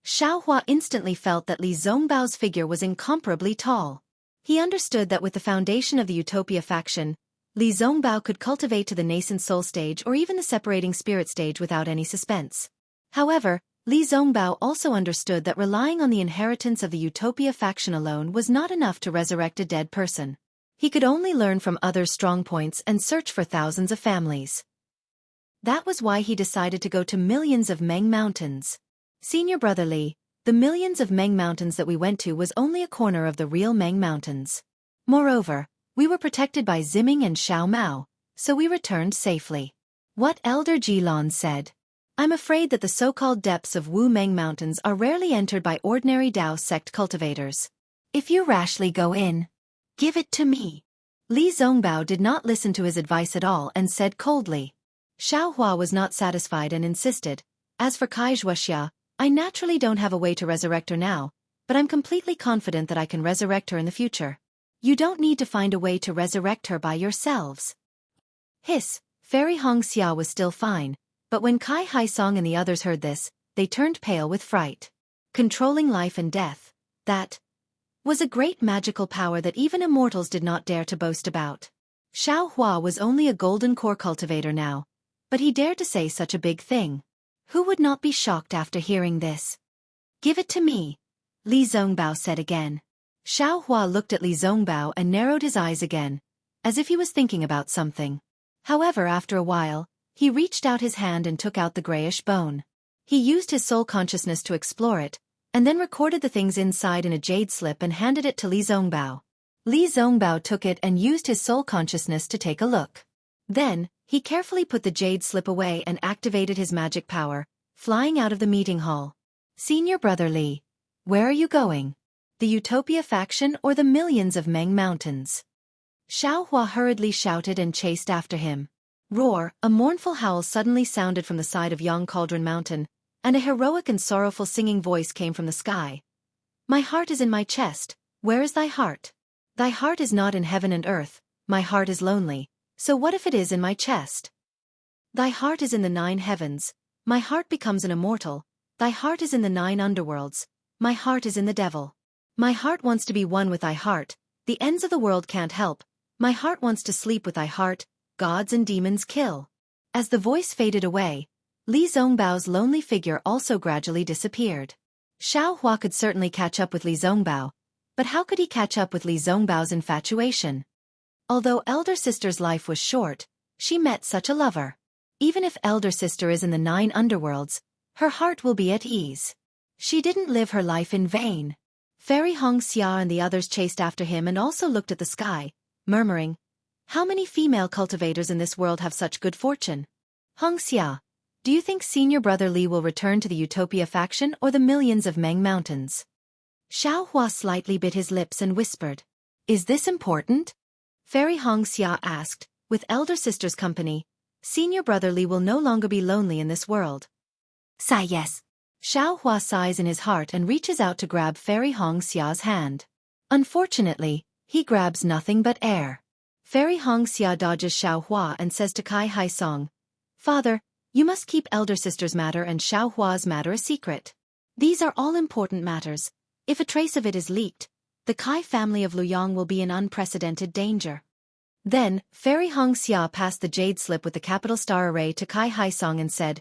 Xiaohua instantly felt that Li Zongbao's figure was incomparably tall. He understood that with the foundation of the Utopia faction, Li Zongbao could cultivate to the nascent soul stage or even the separating spirit stage without any suspense. However, Li Zongbao also understood that relying on the inheritance of the Utopia faction alone was not enough to resurrect a dead person. He could only learn from others' strong points and search for thousands of families. That was why he decided to go to millions of Meng mountains. "Senior Brother Li, the millions of Meng mountains that we went to was only a corner of the real Meng mountains. Moreover, we were protected by Ziming and Xiao Mao, so we returned safely." What Elder Jilon said. "I'm afraid that the so-called depths of Wu Meng mountains are rarely entered by ordinary Dao sect cultivators. If you rashly go in, give it to me." Li Zongbao did not listen to his advice at all and said coldly. Xiaohua was not satisfied and insisted, "As for Kai Xueqi, I naturally don't have a way to resurrect her now, but I'm completely confident that I can resurrect her in the future. You don't need to find a way to resurrect her by yourselves." Fairy Hong Xia was still fine, but when Kai Haisong and the others heard this, they turned pale with fright. Controlling life and death, that was a great magical power that even immortals did not dare to boast about. Xiaohua was only a golden core cultivator now, but he dared to say such a big thing. Who would not be shocked after hearing this? "Give it to me," Li Zongbao said again. Xiaohua looked at Li Zongbao and narrowed his eyes again, as if he was thinking about something. However, after a while, he reached out his hand and took out the grayish bone. He used his soul consciousness to explore it, and then recorded the things inside in a jade slip and handed it to Li Zongbao. Li Zongbao took it and used his soul consciousness to take a look. Then, he carefully put the jade slip away and activated his magic power, flying out of the meeting hall. "Senior Brother Li, where are you going? The Utopia faction or the millions of Meng mountains?" Xiaohua hurriedly shouted and chased after him. Roar! A mournful howl suddenly sounded from the side of Yang Cauldron Mountain, and a heroic and sorrowful singing voice came from the sky. "My heart is in my chest, where is thy heart? Thy heart is not in heaven and earth, my heart is lonely, so what if it is in my chest? Thy heart is in the 9 heavens, my heart becomes an immortal, thy heart is in the 9 underworlds, my heart is in the devil. My heart wants to be one with thy heart, the ends of the world can't help, my heart wants to sleep with thy heart, gods and demons kill." As the voice faded away, Li Zongbao's lonely figure also gradually disappeared. Xiaohua could certainly catch up with Li Zongbao, but how could he catch up with Li Zongbao's infatuation? Although elder sister's life was short, she met such a lover. Even if elder sister is in the 9 underworlds, her heart will be at ease. She didn't live her life in vain. Fairy Hong Xia and the others chased after him and also looked at the sky, murmuring, How many female cultivators in this world have such good fortune? Hong Xia, do you think senior brother Li will return to the Utopia faction or the millions of Meng Mountains? Xiao Hua slightly bit his lips and whispered. Is this important? Fairy Hong Xia asked, with elder sister's company, senior brother Li will no longer be lonely in this world. Sigh yes. Xiao Hua sighs in his heart and reaches out to grab Fairy Hong Xia's hand. Unfortunately, he grabs nothing but air. Fairy Hong Xia dodges Xiao Hua and says to Kai Hai Song, Father, you must keep elder sister's matter and Xiao Hua's matter a secret. These are all important matters. If a trace of it is leaked, the Kai family of Luyang will be in unprecedented danger. Then, Fairy Hong Xia passed the jade slip with the capital star array to Kai Hai Song and said,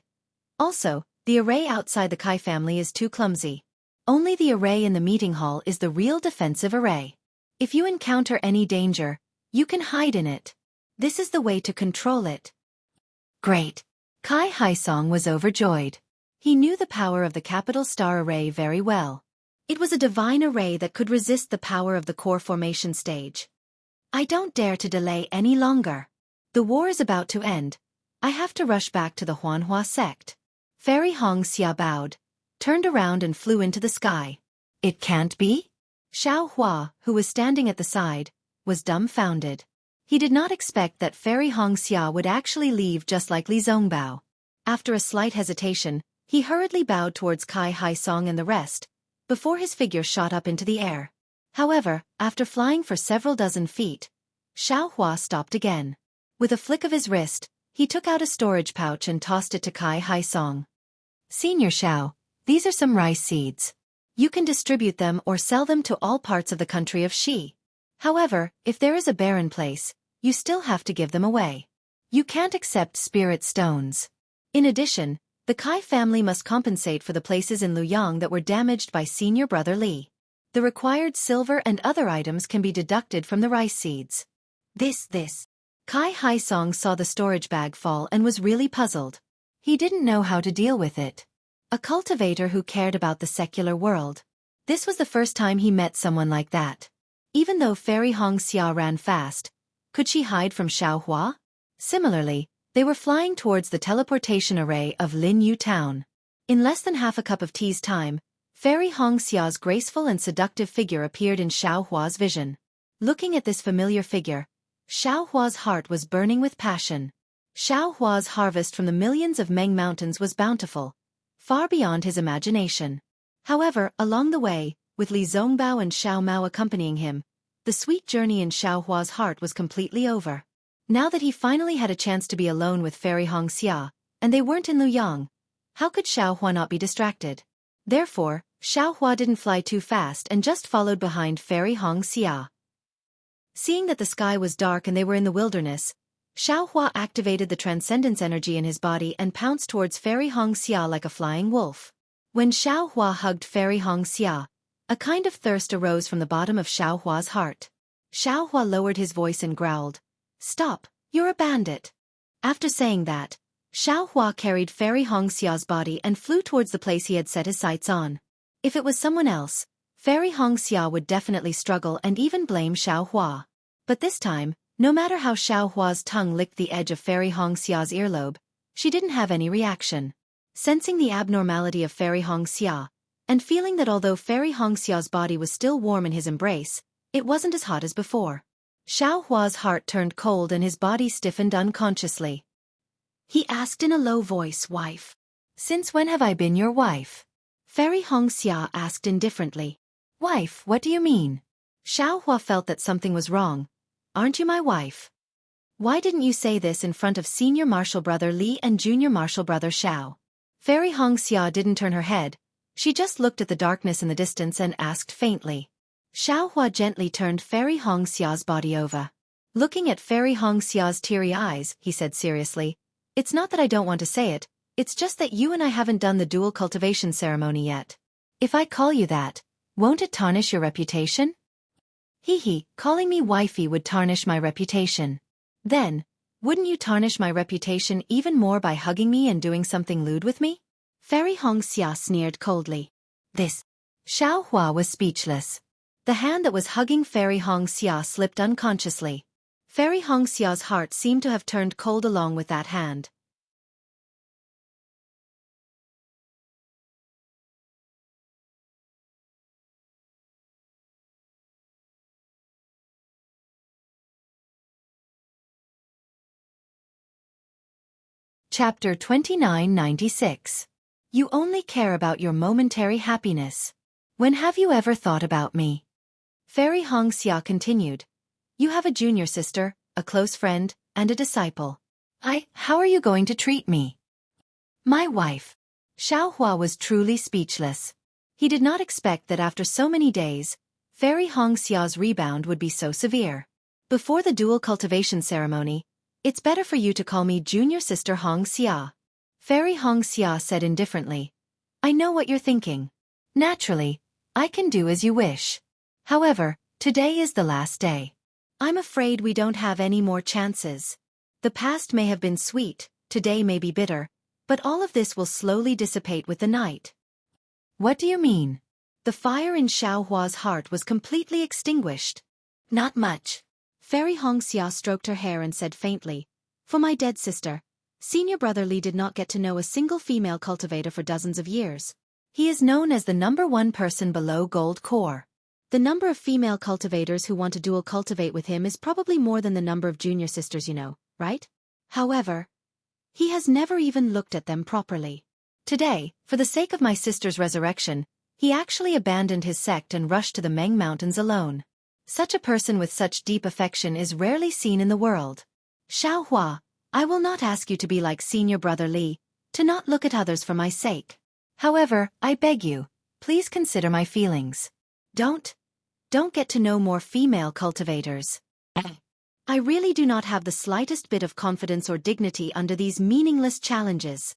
Also, the array outside the Kai family is too clumsy. Only the array in the meeting hall is the real defensive array. If you encounter any danger, you can hide in it. This is the way to control it. Great. Kai Hai Song was overjoyed. He knew the power of the capital star array very well. It was a divine array that could resist the power of the core formation stage. I don't dare to delay any longer. The war is about to end. I have to rush back to the Huanhua sect. Fairy Hong Xia bowed, turned around and flew into the sky. It can't be? Xiao Hua, who was standing at the side, was dumbfounded. He did not expect that Fairy Hong Xia would actually leave just like Li Zongbao. After a slight hesitation, he hurriedly bowed towards Kai Hai Song and the rest, before his figure shot up into the air. However, after flying for several dozen feet, Xiao Hua stopped again. With a flick of his wrist, he took out a storage pouch and tossed it to Kai Hai Song. Senior Xiao, these are some rice seeds. You can distribute them or sell them to all parts of the country of Xi. However, if there is a barren place, you still have to give them away. You can't accept spirit stones. In addition, the Kai family must compensate for the places in Luyang that were damaged by senior brother Li. The required silver and other items can be deducted from the rice seeds. This. Kai Hai Song saw the storage bag fall and was really puzzled. He didn't know how to deal with it. A cultivator who cared about the secular world. This was the first time he met someone like that. Even though Fairy Hong Xia ran fast, could she hide from Xiao Hua? Similarly, they were flying towards the teleportation array of Lin Yu Town. In less than half a cup of tea's time, Fairy Hong Xia's graceful and seductive figure appeared in Xiao Hua's vision. Looking at this familiar figure, Xiao Hua's heart was burning with passion. Xiao Hua's harvest from the millions of Meng Mountains was bountiful, far beyond his imagination. However, along the way, with Li Zongbao and Xiao Mao accompanying him, the sweet journey in Xiao Hua's heart was completely over. Now that he finally had a chance to be alone with Fairy Hong Xia, and they weren't in Luyang, how could Xiao Hua not be distracted? Therefore, Xiao Hua didn't fly too fast and just followed behind Fairy Hong Xia. Seeing that the sky was dark and they were in the wilderness, Xiao Hua activated the transcendence energy in his body and pounced towards Fairy Hong Xia like a flying wolf. When Xiao Hua hugged Fairy Hong Xia, a kind of thirst arose from the bottom of Xiao Hua's heart. Xiao Hua lowered his voice and growled, "Stop, you're a bandit." After saying that, Xiao Hua carried Fairy Hong Xia's body and flew towards the place he had set his sights on. If it was someone else, Fairy Hong Xia would definitely struggle and even blame Xiao Hua. But this time, no matter how Xiao Hua's tongue licked the edge of Fairy Hong Xia's earlobe, she didn't have any reaction. Sensing the abnormality of Fairy Hong Xia, and feeling that although Fairy Hong Xia's body was still warm in his embrace, it wasn't as hot as before. Xiao Hua's heart turned cold and his body stiffened unconsciously. He asked in a low voice, "Wife? Since when have I been your wife?" Fairy Hong Xia asked indifferently. "Wife, what do you mean?" Xiao Hua felt that something was wrong. "Aren't you my wife? Why didn't you say this in front of senior martial brother Li and junior martial brother Xiao?" Fairy Hong Xia didn't turn her head. She just looked at the darkness in the distance and asked faintly. Xiao Hua gently turned Fairy Hong Xia's body over. Looking at Fairy Hong Xia's teary eyes, he said seriously, "It's not that I don't want to say it, it's just that you and I haven't done the dual cultivation ceremony yet. If I call you that, won't it tarnish your reputation?" Calling me wifey would tarnish my reputation. Then, wouldn't you tarnish my reputation even more by hugging me and doing something lewd with me? Fairy Hong Xia sneered coldly. Xiao Hua was speechless. The hand that was hugging Fairy Hong Xia slipped unconsciously. Fairy Hongxia's heart seemed to have turned cold along with that hand. Chapter 2996. You only care about your momentary happiness. When have you ever thought about me? Fairy Hongxia continued. You have a junior sister, a close friend, and a disciple. How are you going to treat me? My wife. Xiaohua was truly speechless. He did not expect that after so many days, Fairy Hongxia's rebound would be so severe. Before the dual cultivation ceremony, it's better for you to call me Junior Sister Hongxia. Fairy Hongxia said indifferently. I know what you're thinking. Naturally, I can do as you wish. However, today is the last day. I'm afraid we don't have any more chances. The past may have been sweet, today may be bitter, but all of this will slowly dissipate with the night. What do you mean? The fire in Xiaohua's heart was completely extinguished. Not much. Fairy Hongxia stroked her hair and said faintly, For my dead sister, senior brother Li did not get to know a single female cultivator for dozens of years. He is known as the #1 person below gold core. The number of female cultivators who want to dual cultivate with him is probably more than the number of junior sisters, right? However, he has never even looked at them properly. Today, for the sake of my sister's resurrection, he actually abandoned his sect and rushed to the Meng Mountains alone. Such a person with such deep affection is rarely seen in the world. Xiaohua, I will not ask you to be like senior brother Li, to not look at others for my sake. However, I beg you, please consider my feelings. Don't get to know more female cultivators. I really do not have the slightest bit of confidence or dignity under these meaningless challenges.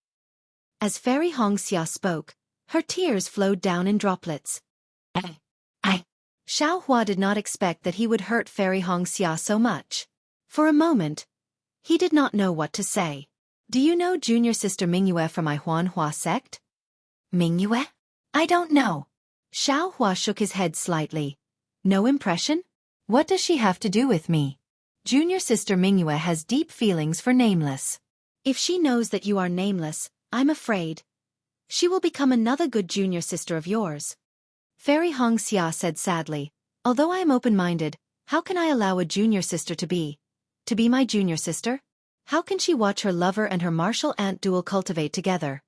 As Fairy Hongxia spoke, her tears flowed down in droplets. Xiaohua did not expect that he would hurt Fairy Hongxia so much. For a moment, he did not know what to say. Do you know junior sister Mingyue from my Huanhua sect? Mingyue? I don't know. Xiaohua shook his head slightly. No impression? What does she have to do with me? Junior sister Mingyue has deep feelings for Nameless. If she knows that you are Nameless, I'm afraid she will become another good junior sister of yours. Fairy Hongxia said sadly, although I am open-minded, how can I allow a junior sister to be my junior sister? How can she watch her lover and her martial aunt dual cultivate together?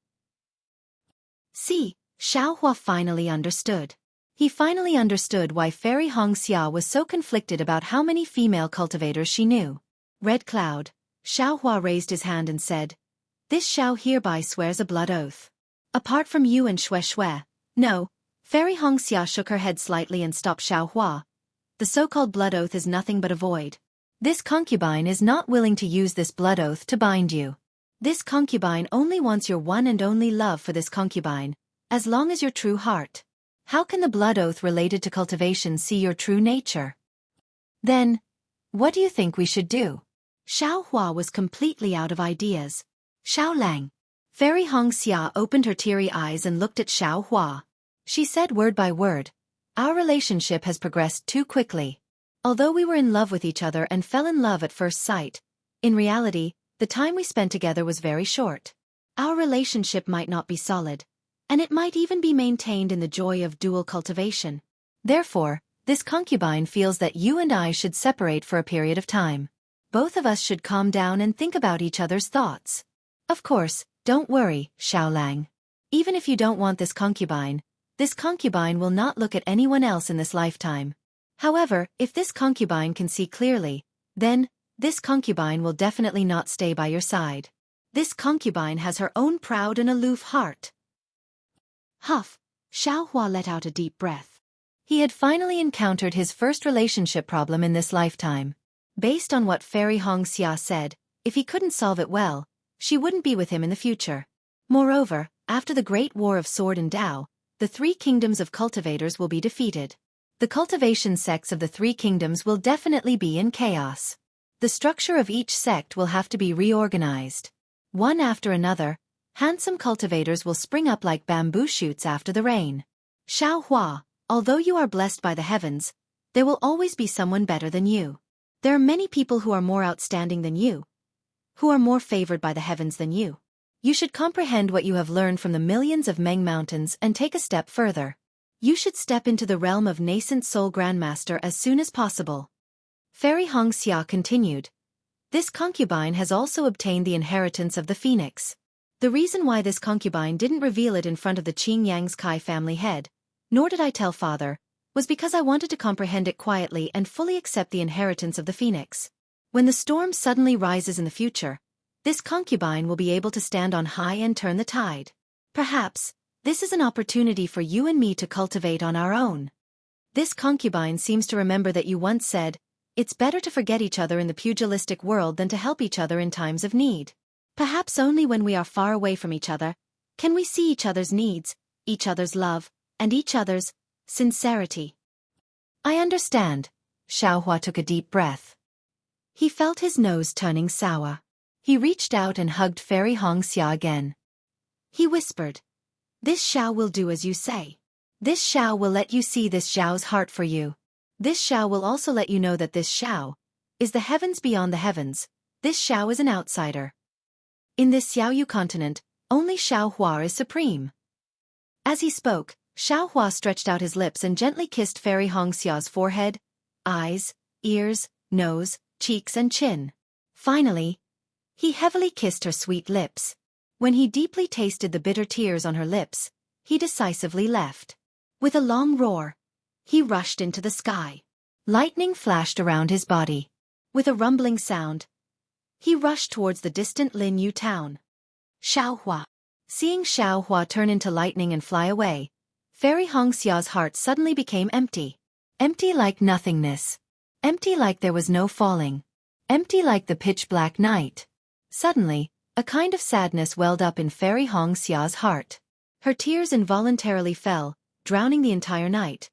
See, Xiaohua finally understood. He finally understood why Fairy Hongxia was so conflicted about how many female cultivators she knew. Red Cloud, Xiaohua raised his hand and said, This Xiao hereby swears a blood oath. Apart from you and Xueqi, no. Fairy Hongxia shook her head slightly and stopped Xiaohua. The so-called blood oath is nothing but a void. This concubine is not willing to use this blood oath to bind you. This concubine only wants your one and only love for this concubine, as long as your true heart. How can the blood oath related to cultivation see your true nature? Then, what do you think we should do? Xiaohua was completely out of ideas. Xiaolang. Fairy Hongxia opened her teary eyes and looked at Xiaohua. She said word by word, Our relationship has progressed too quickly. Although we were in love with each other and fell in love at first sight, in reality, the time we spent together was very short. Our relationship might not be solid, and it might even be maintained in the joy of dual cultivation. Therefore, this concubine feels that you and I should separate for a period of time. Both of us should calm down and think about each other's thoughts. Of course, don't worry, Xiaolang. Even if you don't want this concubine will not look at anyone else in this lifetime. However, if this concubine can see clearly, then, this concubine will definitely not stay by your side. This concubine has her own proud and aloof heart. Huff, Xiaohua let out a deep breath. He had finally encountered his first relationship problem in this lifetime. Based on what Fairy Hongxia said, if he couldn't solve it well, she wouldn't be with him in the future. Moreover, after the Great War of Sword and Dao, the 3 kingdoms of cultivators will be defeated. The cultivation sects of the 3 kingdoms will definitely be in chaos. The structure of each sect will have to be reorganized. One after another, handsome cultivators will spring up like bamboo shoots after the rain. Xiaohua, although you are blessed by the heavens, there will always be someone better than you. There are many people who are more outstanding than you, who are more favored by the heavens than you. You should comprehend what you have learned from the millions of Meng mountains and take a step further. You should step into the realm of nascent soul grandmaster as soon as possible. Fairy Hongxia continued. This concubine has also obtained the inheritance of the phoenix. The reason why this concubine didn't reveal it in front of the Qing Yang's Kai family head, nor did I tell father, was because I wanted to comprehend it quietly and fully accept the inheritance of the phoenix. When the storm suddenly rises in the future, this concubine will be able to stand on high and turn the tide. Perhaps, this is an opportunity for you and me to cultivate on our own. This concubine seems to remember that you once said, it's better to forget each other in the pugilistic world than to help each other in times of need. Perhaps only when we are far away from each other, can we see each other's needs, each other's love, and each other's sincerity. I understand. Xiaohua took a deep breath. He felt his nose turning sour. He reached out and hugged Fairy Hongxia again. He whispered, this Xiao will do as you say. This Xiao will let you see this Xiao's heart for you. This Xiao will also let you know that this Xiao is the heavens beyond the heavens. This Xiao is an outsider. In this Xiaoyu continent, only Xiaohua is supreme. As he spoke, Xiaohua stretched out his lips and gently kissed Fairy Hongxia's forehead, eyes, ears, nose, cheeks and chin. Finally, he heavily kissed her sweet lips. When he deeply tasted the bitter tears on her lips, he decisively left. With a long roar, he rushed into the sky. Lightning flashed around his body. With a rumbling sound, he rushed towards the distant Linyu town. Xiaohua. Seeing Xiaohua turn into lightning and fly away, Fairy Hongxia's heart suddenly became empty. Empty like nothingness. Empty like there was no falling. Empty like the pitch-black night. Suddenly, a kind of sadness welled up in Fairy Hongxia's heart. Her tears involuntarily fell, drowning the entire night.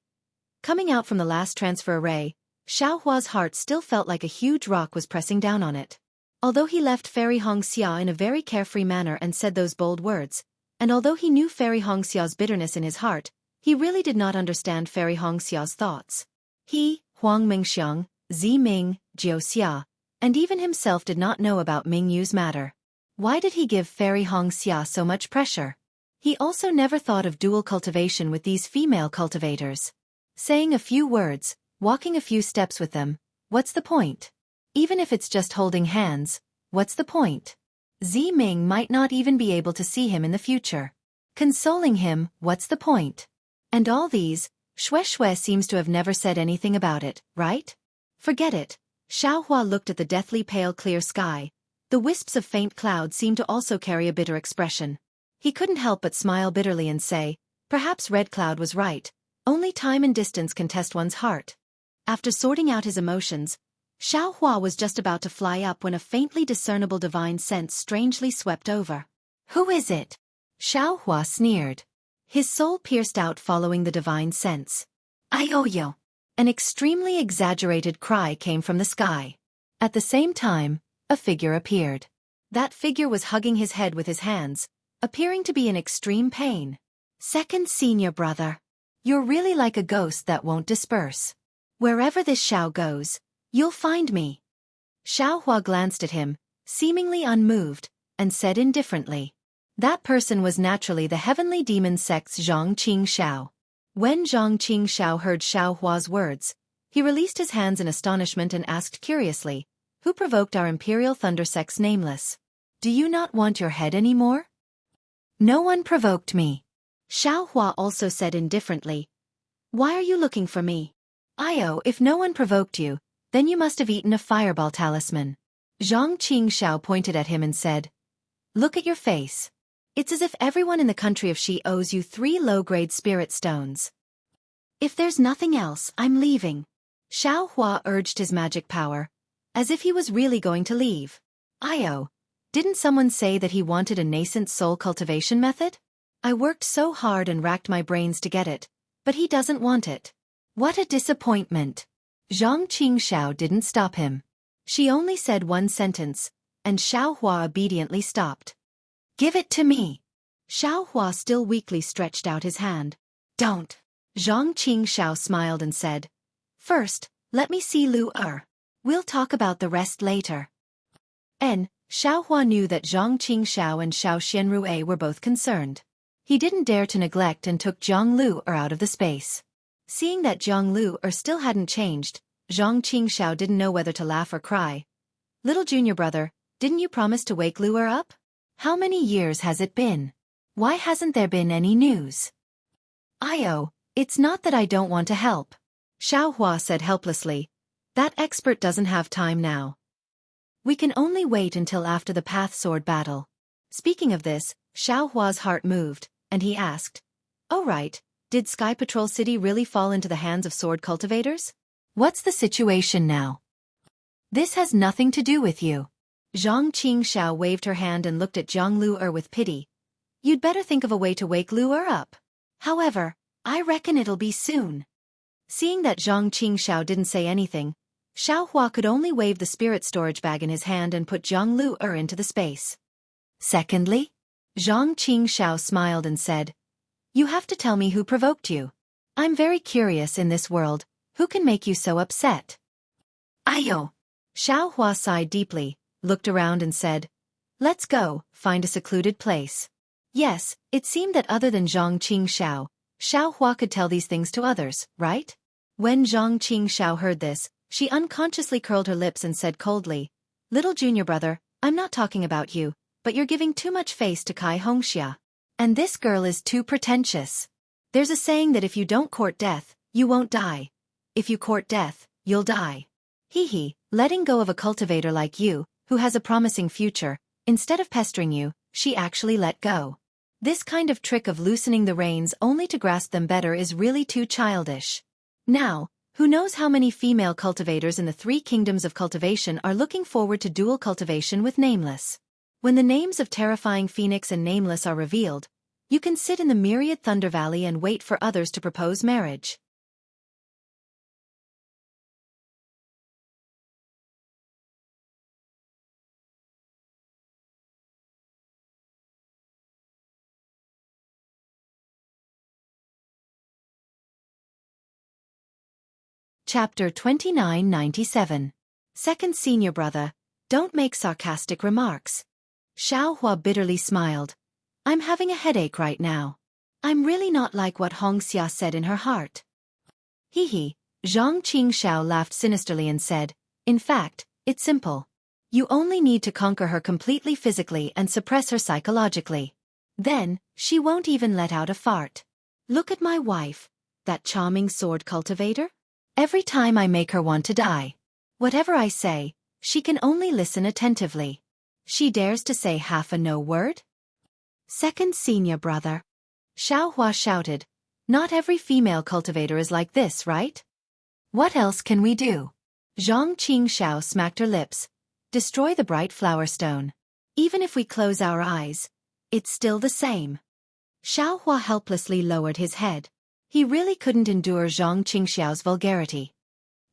Coming out from the last transfer array, Xiaohua's heart still felt like a huge rock was pressing down on it. Although he left Fairy Hongxia in a very carefree manner and said those bold words, and although he knew Fairy Hongxia's bitterness in his heart, he really did not understand Fairy Hongxia's thoughts. He, Huang Mingxiang, Zi Ming, Jiu Xia, and even himself did not know about Ming Yu's matter. Why did he give Fairy Hongxia so much pressure? He also never thought of dual cultivation with these female cultivators. Saying a few words, walking a few steps with them, what's the point? Even if it's just holding hands, what's the point? Zi Ming might not even be able to see him in the future. Consoling him, what's the point? And all these, Xueqi seems to have never said anything about it, right? Forget it. Xiaohua looked at the deathly pale clear sky. The wisps of faint cloud seemed to also carry a bitter expression. He couldn't help but smile bitterly and say, perhaps Red Cloud was right. Only time and distance can test one's heart. After sorting out his emotions, Xiaohua was just about to fly up when a faintly discernible divine sense strangely swept over. Who is it? Xiaohua sneered. His soul pierced out following the divine sense. Ayoyo! An extremely exaggerated cry came from the sky. At the same time, a figure appeared. That figure was hugging his head with his hands, appearing to be in extreme pain. Second senior brother. You're really like a ghost that won't disperse. Wherever this Xiao goes, you'll find me. Xiaohua glanced at him, seemingly unmoved, and said indifferently. That person was naturally the heavenly demon sect's Zhang Qingxiao. When Zhang Qingxiao heard Xiaohua's words, he released his hands in astonishment and asked curiously, who provoked our imperial thunder sect's nameless? Do you not want your head anymore? No one provoked me. Xiaohua also said indifferently, why are you looking for me? If no one provoked you, then you must have eaten a fireball talisman. Zhang Qingxiao pointed at him and said, look at your face. It's as if everyone in the country of Xi owes you 3 low-grade spirit stones. If there's nothing else, I'm leaving. Xiaohua urged his magic power, as if he was really going to leave. Didn't someone say that he wanted a nascent soul cultivation method? I worked so hard and racked my brains to get it, but he doesn't want it. What a disappointment. Zhang Qingxiao didn't stop him. She only said one sentence, and Xiaohua obediently stopped. Give it to me. Xiaohua still weakly stretched out his hand. Don't. Zhang Qingxiao smiled and said, first, let me see Lu Er. We'll talk about the rest later. Xiaohua knew that Zhang Qingxiao and Xiao Xianrue were both concerned. He didn't dare to neglect and took Zhang Lu'er out of the space. Seeing that Zhang Lu'er still hadn't changed, Zhang Qingxiao didn't know whether to laugh or cry. Little junior brother, didn't you promise to wake Lu'er up? How many years has it been? Why hasn't there been any news? It's not that I don't want to help. Xiaohua said helplessly. That expert doesn't have time now. We can only wait until after the Path Sword battle. Speaking of this, Xiaohua's heart moved, and he asked, "Oh right, did Sky Patrol City really fall into the hands of sword cultivators? What's the situation now?" "This has nothing to do with you." Zhang Qingxiao waved her hand and looked at Zhang Lu'er with pity. "You'd better think of a way to wake Lu'er up. However, I reckon it'll be soon." Seeing that Zhang Qingxiao didn't say anything, Xiaohua could only wave the spirit storage bag in his hand and put Zhang Lu'er into the space. "Secondly?" Zhang Qingxiao smiled and said, "You have to tell me who provoked you. I'm very curious in this world, who can make you so upset?" Xiaohua sighed deeply, looked around and said, "Let's go, find a secluded place." Yes, it seemed that other than Zhang Qingxiao, Xiaohua could tell these things to others, right? When Zhang Qingxiao heard this, she unconsciously curled her lips and said coldly, "Little junior brother, I'm not talking about you, but you're giving too much face to Kai Hongxia. And this girl is too pretentious. There's a saying that if you don't court death, you won't die. If you court death, you'll die. Letting go of a cultivator like you, who has a promising future, instead of pestering you, she actually let go. This kind of trick of loosening the reins only to grasp them better is really too childish. Now, who knows how many female cultivators in the 3 kingdoms of cultivation are looking forward to dual cultivation with Nameless. When the names of Terrifying Phoenix and Nameless are revealed, you can sit in the myriad Thunder Valley and wait for others to propose marriage." Chapter 2997. Second Senior Brother, don't make sarcastic remarks. Xiaohua bitterly smiled. "I'm having a headache right now. I'm really not like what Hongxia said in her heart." Zhang Qingxiao laughed sinisterly and said, "In fact, it's simple. You only need to conquer her completely physically and suppress her psychologically. Then, she won't even let out a fart. Look at my wife, that charming sword cultivator. Every time I make her want to die. Whatever I say, she can only listen attentively. She dares to say half a no word?" "Second Senior Brother," Xiaohua shouted, "not every female cultivator is like this, right? What else can we do?" Zhang Qingxiao smacked her lips. "Destroy the bright flower stone. Even if we close our eyes, it's still the same." Xiaohua helplessly lowered his head. He really couldn't endure Zhang Qingxiao's vulgarity.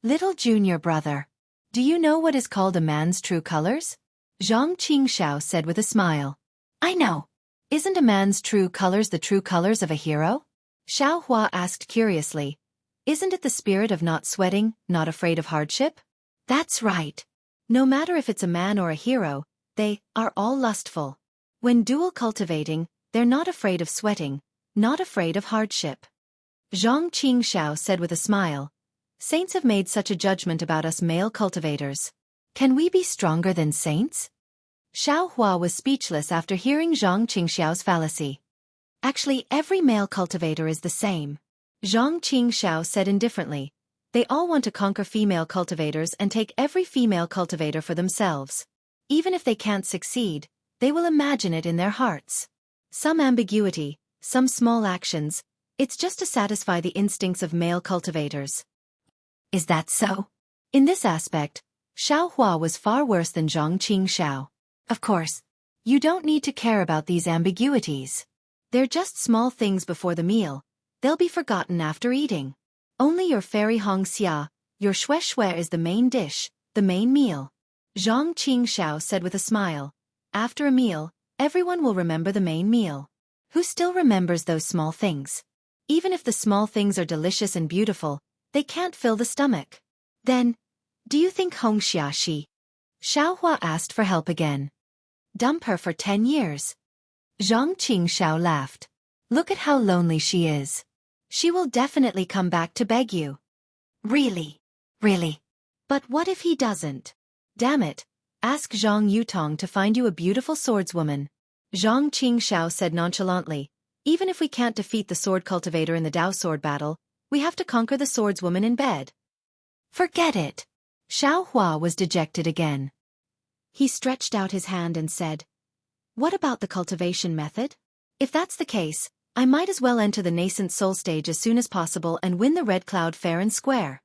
"Little junior brother, do you know what is called a man's true colors?" Zhang Qingxiao said with a smile. "I know. Isn't a man's true colors the true colors of a hero?" Xiaohua asked curiously. "Isn't it the spirit of not sweating, not afraid of hardship?" "That's right. No matter if it's a man or a hero, they are all lustful. When dual cultivating, they're not afraid of sweating, not afraid of hardship." Zhang Qingxiao said with a smile. "Saints have made such a judgment about us male cultivators. Can we be stronger than saints?" Xiaohua was speechless after hearing Zhang Qingxiao's fallacy. "Actually, every male cultivator is the same," Zhang Qingxiao said indifferently. "They all want to conquer female cultivators and take every female cultivator for themselves. Even if they can't succeed, they will imagine it in their hearts. Some ambiguity, some small actions, it's just to satisfy the instincts of male cultivators." "Is that so?" In this aspect, Xiaohua was far worse than Zhang Qingxiao. "Of course, you don't need to care about these ambiguities. They're just small things before the meal. They'll be forgotten after eating. Only your fairy Hongxia, your Xueqi is the main dish, the main meal." Zhang Qingxiao said with a smile. "After a meal, everyone will remember the main meal. Who still remembers those small things? Even if the small things are delicious and beautiful, they can't fill the stomach. Then, Do you think Hong Xiaxi? Xiaohua asked for help again. Dump her for 10 years. Zhang Qingxiao laughed. Look at how lonely she is. She will definitely come back to beg you. Really? Really? But what if he doesn't? Damn it. Ask Zhang Yutong to find you a beautiful swordswoman. Zhang Qingxiao said nonchalantly. Even if we can't defeat the sword cultivator in the Dao sword battle, we have to conquer the swordswoman in bed. Forget it. Xiao Hua was dejected again. He stretched out his hand and said, "What about the cultivation method? If that's the case, I might as well enter the nascent soul stage as soon as possible and win the red cloud fair and square.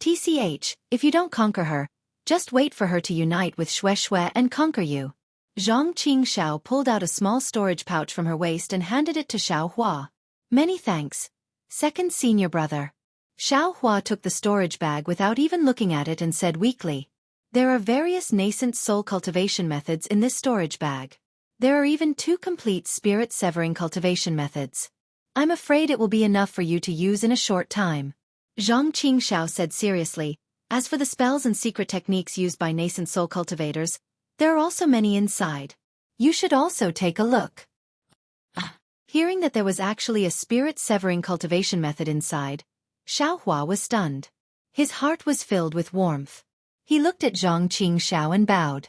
TCH, if you don't conquer her, just wait for her to unite with Xueqi and conquer you." Zhang Qingxiao pulled out a small storage pouch from her waist and handed it to Xiao Hua. Many thanks, second senior brother. Xiao Hua took the storage bag without even looking at it and said weakly, "There are various nascent soul cultivation methods in this storage bag. There are even 2 complete spirit-severing cultivation methods. I'm afraid it will be enough for you to use in a short time." Zhang Qingxiao said seriously, "As for the spells and secret techniques used by nascent soul cultivators, there are also many inside. You should also take a look." Hearing that there was actually a spirit-severing cultivation method inside, Xiao Hua was stunned. His heart was filled with warmth. He looked at Zhang Qingxiao and bowed.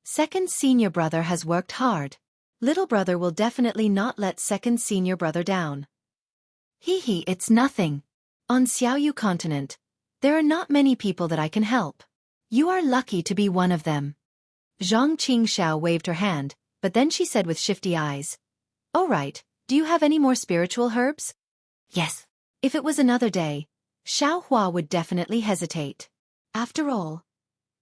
Second senior brother has worked hard. Little brother will definitely not let second senior brother down. Hee, it's nothing. On Xiaoyu continent, there are not many people that I can help. You are lucky to be one of them. Zhang Qingxiao waved her hand, but then she said with shifty eyes, "All right, do you have any more spiritual herbs?" Yes. If it was another day, Xiao Hua would definitely hesitate. After all,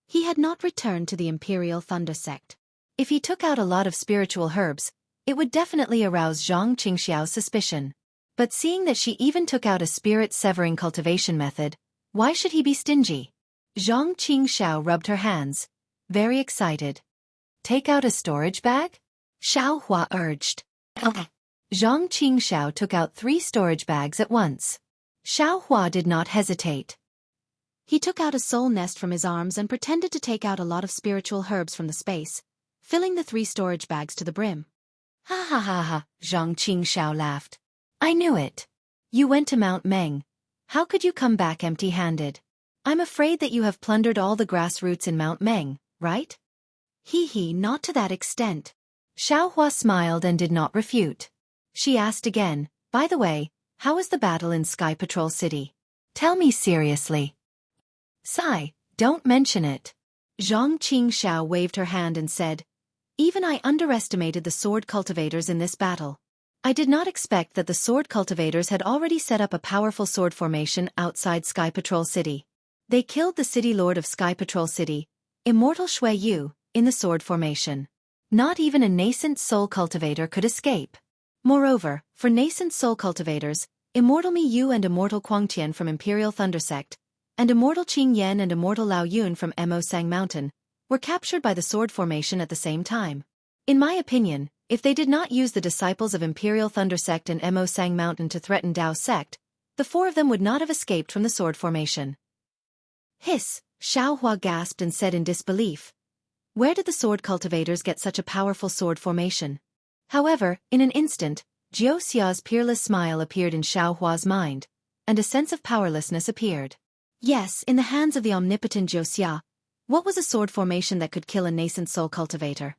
he had not returned to the Imperial Thunder Sect. If he took out a lot of spiritual herbs, it would definitely arouse Zhang Qingxiao's suspicion. But seeing that she even took out a spirit-severing cultivation method, why should he be stingy? Zhang Qingxiao rubbed her hands, very excited. Take out a storage bag? Xiao Hua urged. Okay. Zhang Qingxiao took out 3 storage bags at once. Xiao Hua did not hesitate. He took out a soul nest from his arms and pretended to take out a lot of spiritual herbs from the space, filling the 3 storage bags to the brim. Ha ha ha ha, Zhang Qingxiao laughed. I knew it. You went to Mount Meng. How could you come back empty-handed? I'm afraid that you have plundered all the grassroots in Mount Meng, right? Hee, not to that extent. Xiao Hua smiled and did not refute. She asked again, by the way, how was the battle in Sky Patrol City? Tell me seriously. Sigh, don't mention it. Zhang Qingxiao waved her hand and said, "Even I underestimated the sword cultivators in this battle. I did not expect that the sword cultivators had already set up a powerful sword formation outside Sky Patrol City. They killed the city lord of Sky Patrol City, Immortal Xueqi, in the sword formation. Not even a nascent soul cultivator could escape. Moreover, for nascent soul cultivators, Immortal Mi Yu and Immortal Quangtian from Imperial Thunder Sect, and Immortal Qing Yan and Immortal Lao Yun from Mo Sang Mountain, were captured by the sword formation at the same time. In my opinion, if they did not use the disciples of Imperial Thunder Sect and Mo Sang Mountain to threaten Dao Sect, the 4 of them would not have escaped from the sword formation." Hiss, Xiao Hua gasped and said in disbelief. Where did the sword cultivators get such a powerful sword formation? However, in an instant, Jiu Xia's peerless smile appeared in Xiao Hua's mind, and a sense of powerlessness appeared. Yes, in the hands of the omnipotent Jiu Xia, what was a sword formation that could kill a nascent soul cultivator?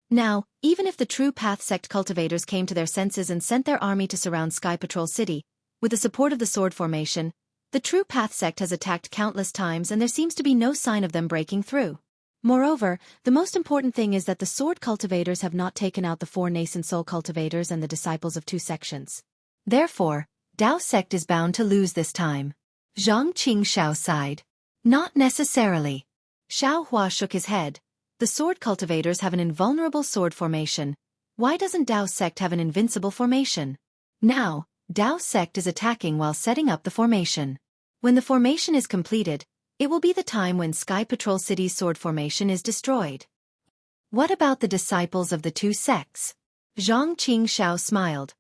Now, even if the true Path Sect cultivators came to their senses and sent their army to surround Sky Patrol City, with the support of the sword formation, the true Path Sect has attacked countless times and there seems to be no sign of them breaking through. Moreover, the most important thing is that the sword cultivators have not taken out the 4 nascent soul cultivators and the disciples of 2 sections. Therefore, Dao Sect is bound to lose this time. Zhang Qingxiao sighed. Not necessarily. Xiao Hua shook his head. The sword cultivators have an invulnerable sword formation. Why doesn't Dao Sect have an invincible formation? Now, Dao Sect is attacking while setting up the formation. When the formation is completed, it will be the time when Sky Patrol City's sword formation is destroyed. What about the disciples of the 2 sects? Zhang Qingxiao smiled.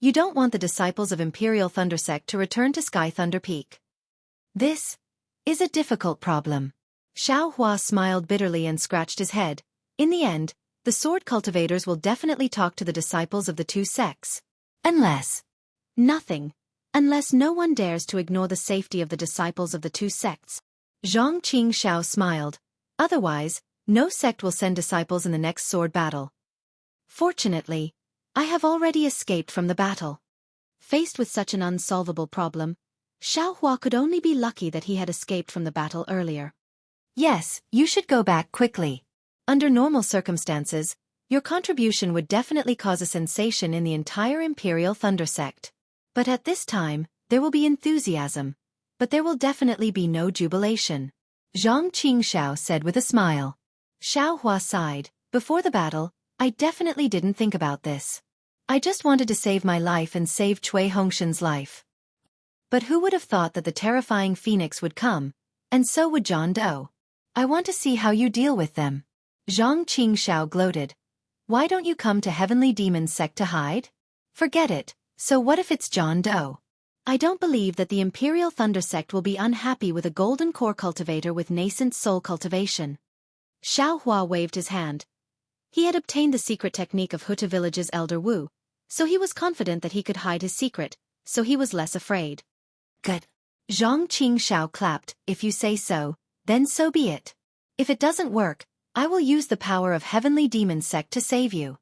You don't want the disciples of Imperial Thunder Sect to return to Sky Thunder Peak. This is a difficult problem. Xiao Hua smiled bitterly and scratched his head. In the end, the sword cultivators will definitely talk to the disciples of the two sects. Unless. Nothing. Unless no one dares to ignore the safety of the disciples of the two sects. Zhang Qingxiao smiled. Otherwise, no sect will send disciples in the next sword battle. Fortunately, I have already escaped from the battle. Faced with such an unsolvable problem, Xiao Hua could only be lucky that he had escaped from the battle earlier. Yes, you should go back quickly. Under normal circumstances, your contribution would definitely cause a sensation in the entire Imperial Thunder sect. But at this time, there will be enthusiasm. But there will definitely be no jubilation. Zhang Qingxiao said with a smile. Xiao Hua sighed. Before the battle, I definitely didn't think about this. I just wanted to save my life and save Cui Hongshan's life. But who would have thought that the terrifying phoenix would come, and so would John Doe. I want to see how you deal with them. Zhang Qingxiao gloated. Why don't you come to Heavenly Demon's sect to hide? Forget it, so what if it's John Doe? I don't believe that the Imperial Thunder sect will be unhappy with a golden core cultivator with nascent soul cultivation. Xiao Hua waved his hand. He had obtained the secret technique of Huta village's Elder Wu, so he was confident that he could hide his secret, so he was less afraid. Good. Zhang Qingxiao clapped. If you say so, then so be it. If it doesn't work, I will use the power of Heavenly Demon Sect to save you.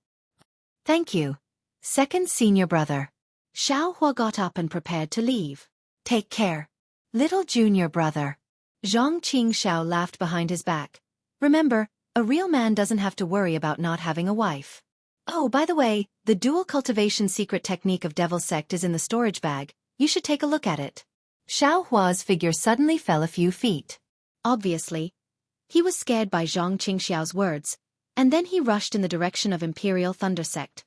Thank you. Second senior brother. Xiao Hua got up and prepared to leave. Take care. Little junior brother. Zhang Qingxiao laughed behind his back. Remember, a real man doesn't have to worry about not having a wife. Oh, by the way, the dual cultivation secret technique of Devil Sect is in the storage bag. You should take a look at it. Xiao Hua's figure suddenly fell a few feet. Obviously, he was scared by Zhang Qingxiao's words, and then he rushed in the direction of Imperial Thunder Sect.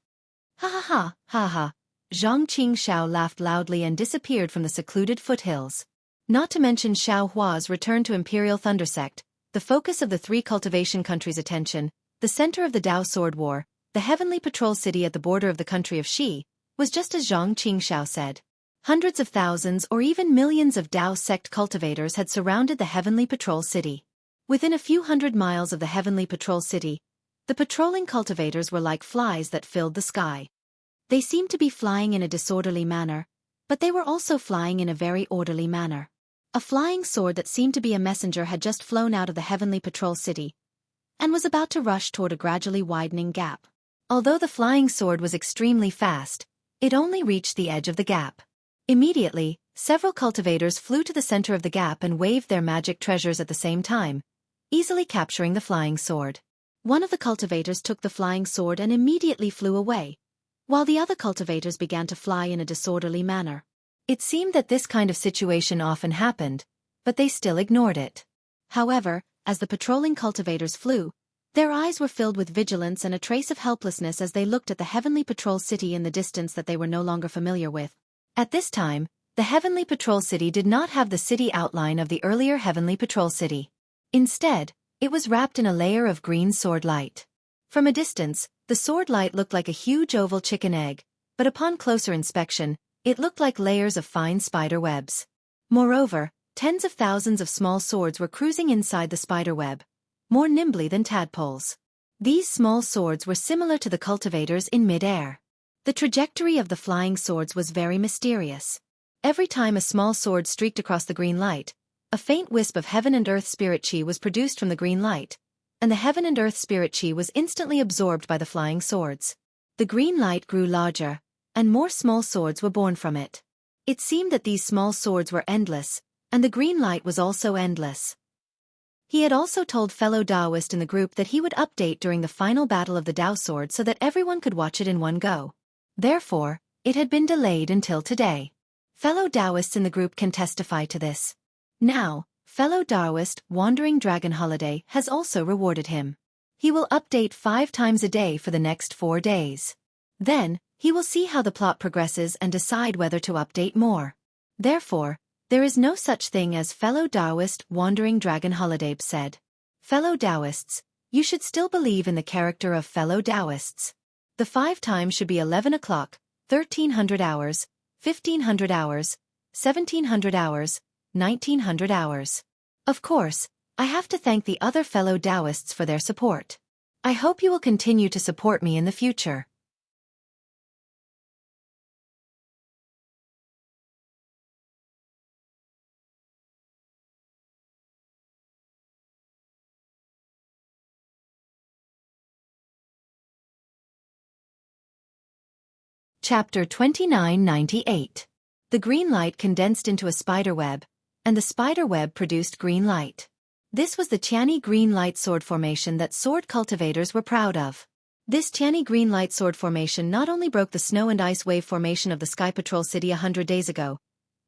Ha ha ha, ha ha. Zhang Qingxiao laughed loudly and disappeared from the secluded foothills. Not to mention Xiao Hua's return to Imperial Thunder Sect, the focus of the three cultivation countries' attention, the center of the Dao Sword War, the Heavenly Patrol City at the border of the country of Xi, was just as Zhang Qingxiao said. Hundreds of thousands or even millions of Dao sect cultivators had surrounded the Heavenly Patrol City. Within a few hundred miles of the Heavenly Patrol City, the patrolling cultivators were like flies that filled the sky. They seemed to be flying in a disorderly manner, but they were also flying in a very orderly manner. A flying sword that seemed to be a messenger had just flown out of the Heavenly Patrol City and was about to rush toward a gradually widening gap. Although the flying sword was extremely fast, it only reached the edge of the gap. Immediately, several cultivators flew to the center of the gap and waved their magic treasures at the same time, easily capturing the flying sword. One of the cultivators took the flying sword and immediately flew away, while the other cultivators began to fly in a disorderly manner. It seemed that this kind of situation often happened, but they still ignored it. However, as the patrolling cultivators flew, their eyes were filled with vigilance and a trace of helplessness as they looked at the Heavenly Patrol City in the distance that they were no longer familiar with. At this time, the Heavenly Patrol City did not have the city outline of the earlier Heavenly Patrol City. Instead, it was wrapped in a layer of green sword light. From a distance, the sword light looked like a huge oval chicken egg, but upon closer inspection, it looked like layers of fine spider webs. Moreover, tens of thousands of small swords were cruising inside the spider web, more nimbly than tadpoles. These small swords were similar to the cultivators in mid-air. The trajectory of the flying swords was very mysterious. Every time a small sword streaked across the green light, a faint wisp of heaven and earth spirit chi was produced from the green light, and the heaven and earth spirit chi was instantly absorbed by the flying swords. The green light grew larger, and more small swords were born from it. It seemed that these small swords were endless, and the green light was also endless. He had also told fellow Daoist in the group that he would update during the final battle of the Dao Sword so that everyone could watch it in one go. Therefore, it had been delayed until today. Fellow Daoists in the group can testify to this. Now, fellow Daoist Wandering Dragon Holiday has also rewarded him. He will update 5 times a day for the next 4 days. Then, he will see how the plot progresses and decide whether to update more. Therefore, there is no such thing as fellow Daoist Wandering Dragon Holiday said. Fellow Daoists, you should still believe in the character of fellow Daoists. The 5 times should be 11 o'clock, 1300 hours, 1500 hours, 1700 hours, 1900 hours. Of course, I have to thank the other fellow Taoists for their support. I hope you will continue to support me in the future. Chapter 2998. The green light condensed into a spider web, and the spider web produced green light. This was the Qiani green light sword formation that sword cultivators were proud of. This Qiani green light sword formation not only broke the snow and ice wave formation of the Sky Patrol City 100 days ago,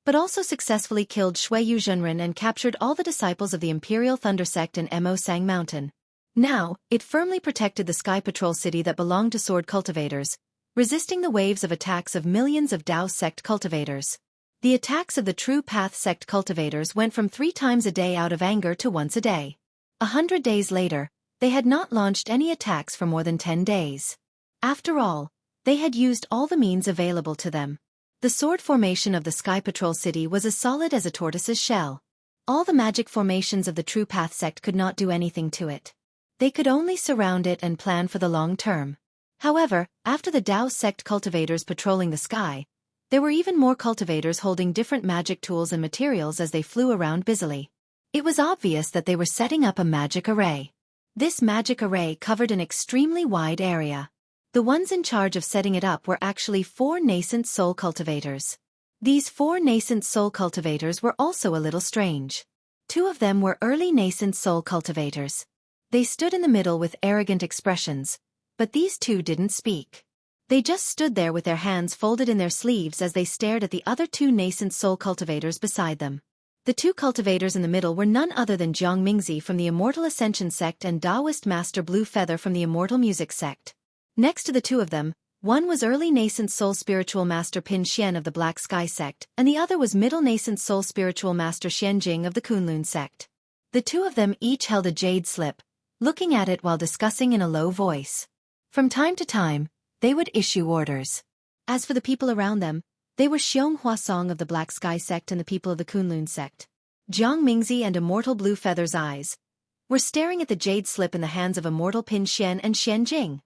but also successfully killed Xueqi Zhenren and captured all the disciples of the Imperial Thunder Sect in Mo Sang Mountain. Now, it firmly protected the Sky Patrol City that belonged to sword cultivators, resisting the waves of attacks of millions of Dao sect cultivators. The attacks of the True Path sect cultivators went from 3 times a day out of anger to once a day. 100 days later, they had not launched any attacks for more than 10 days. After all, they had used all the means available to them. The sword formation of the Sky Patrol City was as solid as a tortoise's shell. All the magic formations of the True Path sect could not do anything to it. They could only surround it and plan for the long term. However, after the Dao sect cultivators patrolling the sky, there were even more cultivators holding different magic tools and materials as they flew around busily. It was obvious that they were setting up a magic array. This magic array covered an extremely wide area. The ones in charge of setting it up were actually 4 nascent soul cultivators. These 4 nascent soul cultivators were also a little strange. 2 of them were early nascent soul cultivators. They stood in the middle with arrogant expressions, but these 2 didn't speak. They just stood there with their hands folded in their sleeves as they stared at the other 2 nascent soul cultivators beside them. The 2 cultivators in the middle were none other than Jiang Mingzi from the Immortal Ascension sect and Taoist Master Blue Feather from the Immortal Music sect. Next to the 2 of them, one was early nascent soul spiritual master Pin Xian of the Black Sky sect, and the other was middle nascent soul spiritual master Xian Jing of the Kunlun sect. The 2 of them each held a jade slip, looking at it while discussing in a low voice. From time to time, they would issue orders. As for the people around them, they were Xiong Huasong of the Black Sky sect and the people of the Kunlun sect. Jiang Mingzi and Immortal Blue Feather's eyes were staring at the jade slip in the hands of Immortal Pin Xian and Xian Jing.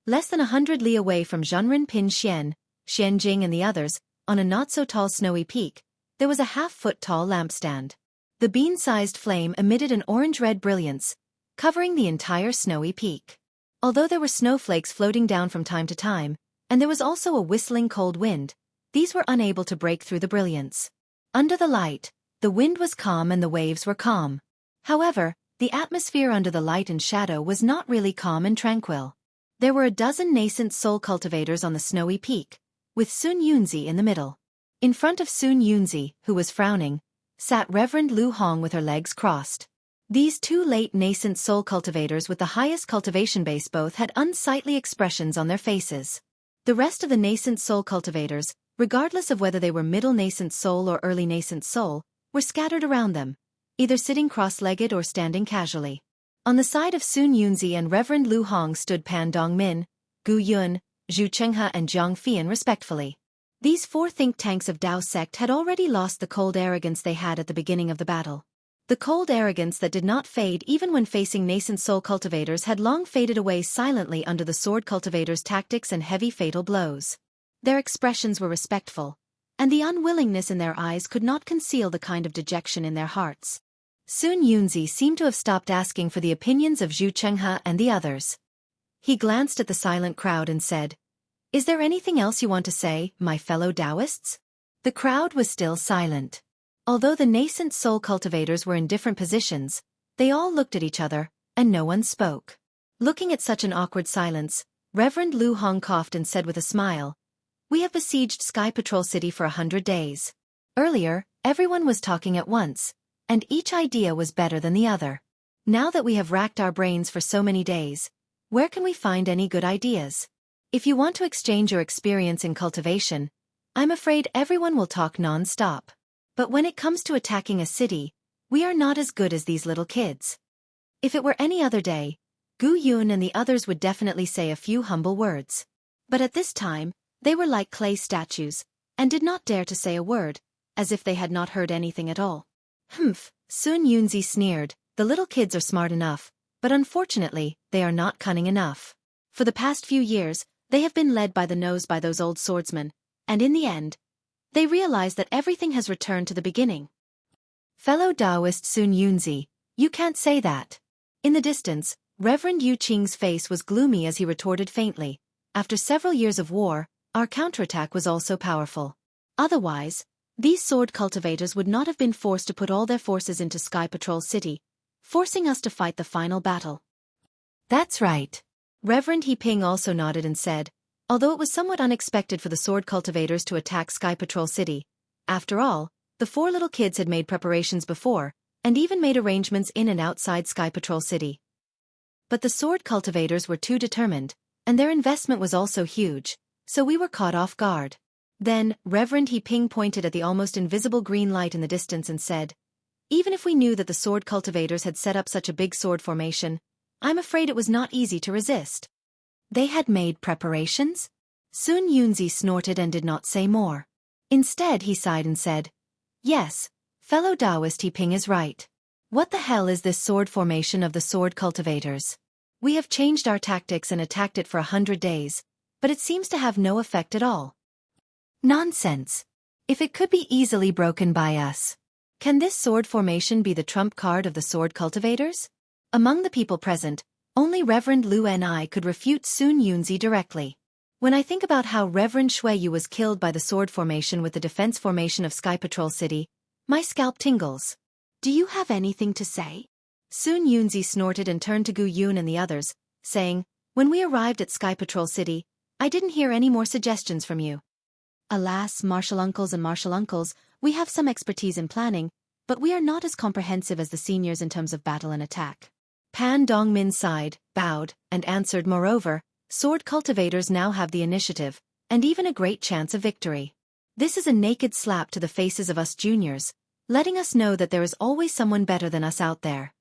Less than 100 li away from Zhenren Pin Xian, Xian Jing and the others, on a not-so-tall snowy peak, there was a half-foot-tall lampstand. The bean-sized flame emitted an orange-red brilliance, covering the entire snowy peak. Although there were snowflakes floating down from time to time, and there was also a whistling cold wind, these were unable to break through the brilliance. Under the light, the wind was calm and the waves were calm. However, the atmosphere under the light and shadow was not really calm and tranquil. There were a dozen nascent soul cultivators on the snowy peak, with Sun Yunzi in the middle. In front of Sun Yunzi, who was frowning, sat Reverend Lu Hong with her legs crossed. These 2 late nascent soul cultivators with the highest cultivation base both had unsightly expressions on their faces. The rest of the nascent soul cultivators, regardless of whether they were middle nascent soul or early nascent soul, were scattered around them, either sitting cross-legged or standing casually. On the side of Sun Yunzi and Reverend Lu Hong stood Pan Dongmin, Gu Yun, Zhu Chenghe and Zhang Fian respectfully. These 4 think tanks of Dao sect had already lost the cold arrogance they had at the beginning of the battle. The cold arrogance that did not fade even when facing nascent soul cultivators had long faded away silently under the sword cultivators' tactics and heavy fatal blows. Their expressions were respectful, and the unwillingness in their eyes could not conceal the kind of dejection in their hearts. Sun Yunzi seemed to have stopped asking for the opinions of Zhu Chenghe and the others. He glanced at the silent crowd and said, "Is there anything else you want to say, my fellow Taoists?" The crowd was still silent. Although the nascent soul cultivators were in different positions, they all looked at each other, and no one spoke. Looking at such an awkward silence, Reverend Lu Hong coughed and said with a smile, "We have besieged Sky Patrol City for 100 days. Earlier, everyone was talking at once, and each idea was better than the other. Now that we have racked our brains for so many days, where can we find any good ideas? If you want to exchange your experience in cultivation, I'm afraid everyone will talk non-stop. But when it comes to attacking a city, we are not as good as these little kids." If it were any other day, Gu Yun and the others would definitely say a few humble words. But at this time, they were like clay statues, and did not dare to say a word, as if they had not heard anything at all. Humph, Sun Yunzi sneered, the little kids are smart enough, but unfortunately, they are not cunning enough. For the past few years, they have been led by the nose by those old swordsmen, and in the end, they realize that everything has returned to the beginning. Fellow Taoist Sun Yunzi, you can't say that. In the distance, Reverend Yu Qing's face was gloomy as he retorted faintly, after several years of war, our counterattack was also powerful. Otherwise, these sword cultivators would not have been forced to put all their forces into Sky Patrol City, forcing us to fight the final battle. That's right. Reverend He Ping also nodded and said, although it was somewhat unexpected for the sword cultivators to attack Sky Patrol City, after all, the four little kids had made preparations before, and even made arrangements in and outside Sky Patrol City. But the sword cultivators were too determined, and their investment was also huge, so we were caught off guard. Then, Reverend He Ping pointed at the almost invisible green light in the distance and said, even if we knew that the sword cultivators had set up such a big sword formation, I'm afraid it was not easy to resist. They had made preparations? Sun Yunzi snorted and did not say more. Instead he sighed and said, yes, fellow Taoist He Ping is right. What the hell is this sword formation of the sword cultivators? We have changed our tactics and attacked it for 100 days, but it seems to have no effect at all. Nonsense. If it could be easily broken by us. Can this sword formation be the trump card of the sword cultivators? Among the people present, only Reverend Lu and I could refute Sun Yunzi directly. When I think about how Reverend Xueqi was killed by the sword formation with the defense formation of Sky Patrol City, my scalp tingles. Do you have anything to say? Sun Yunzi snorted and turned to Gu Yun and the others, saying, when we arrived at Sky Patrol City, I didn't hear any more suggestions from you. Alas, martial uncles and martial uncles, we have some expertise in planning, but we are not as comprehensive as the seniors in terms of battle and attack. Pan Dongmin sighed, bowed, and answered, moreover, sword cultivators now have the initiative, and even a great chance of victory. This is a naked slap to the faces of us juniors, letting us know that there is always someone better than us out there.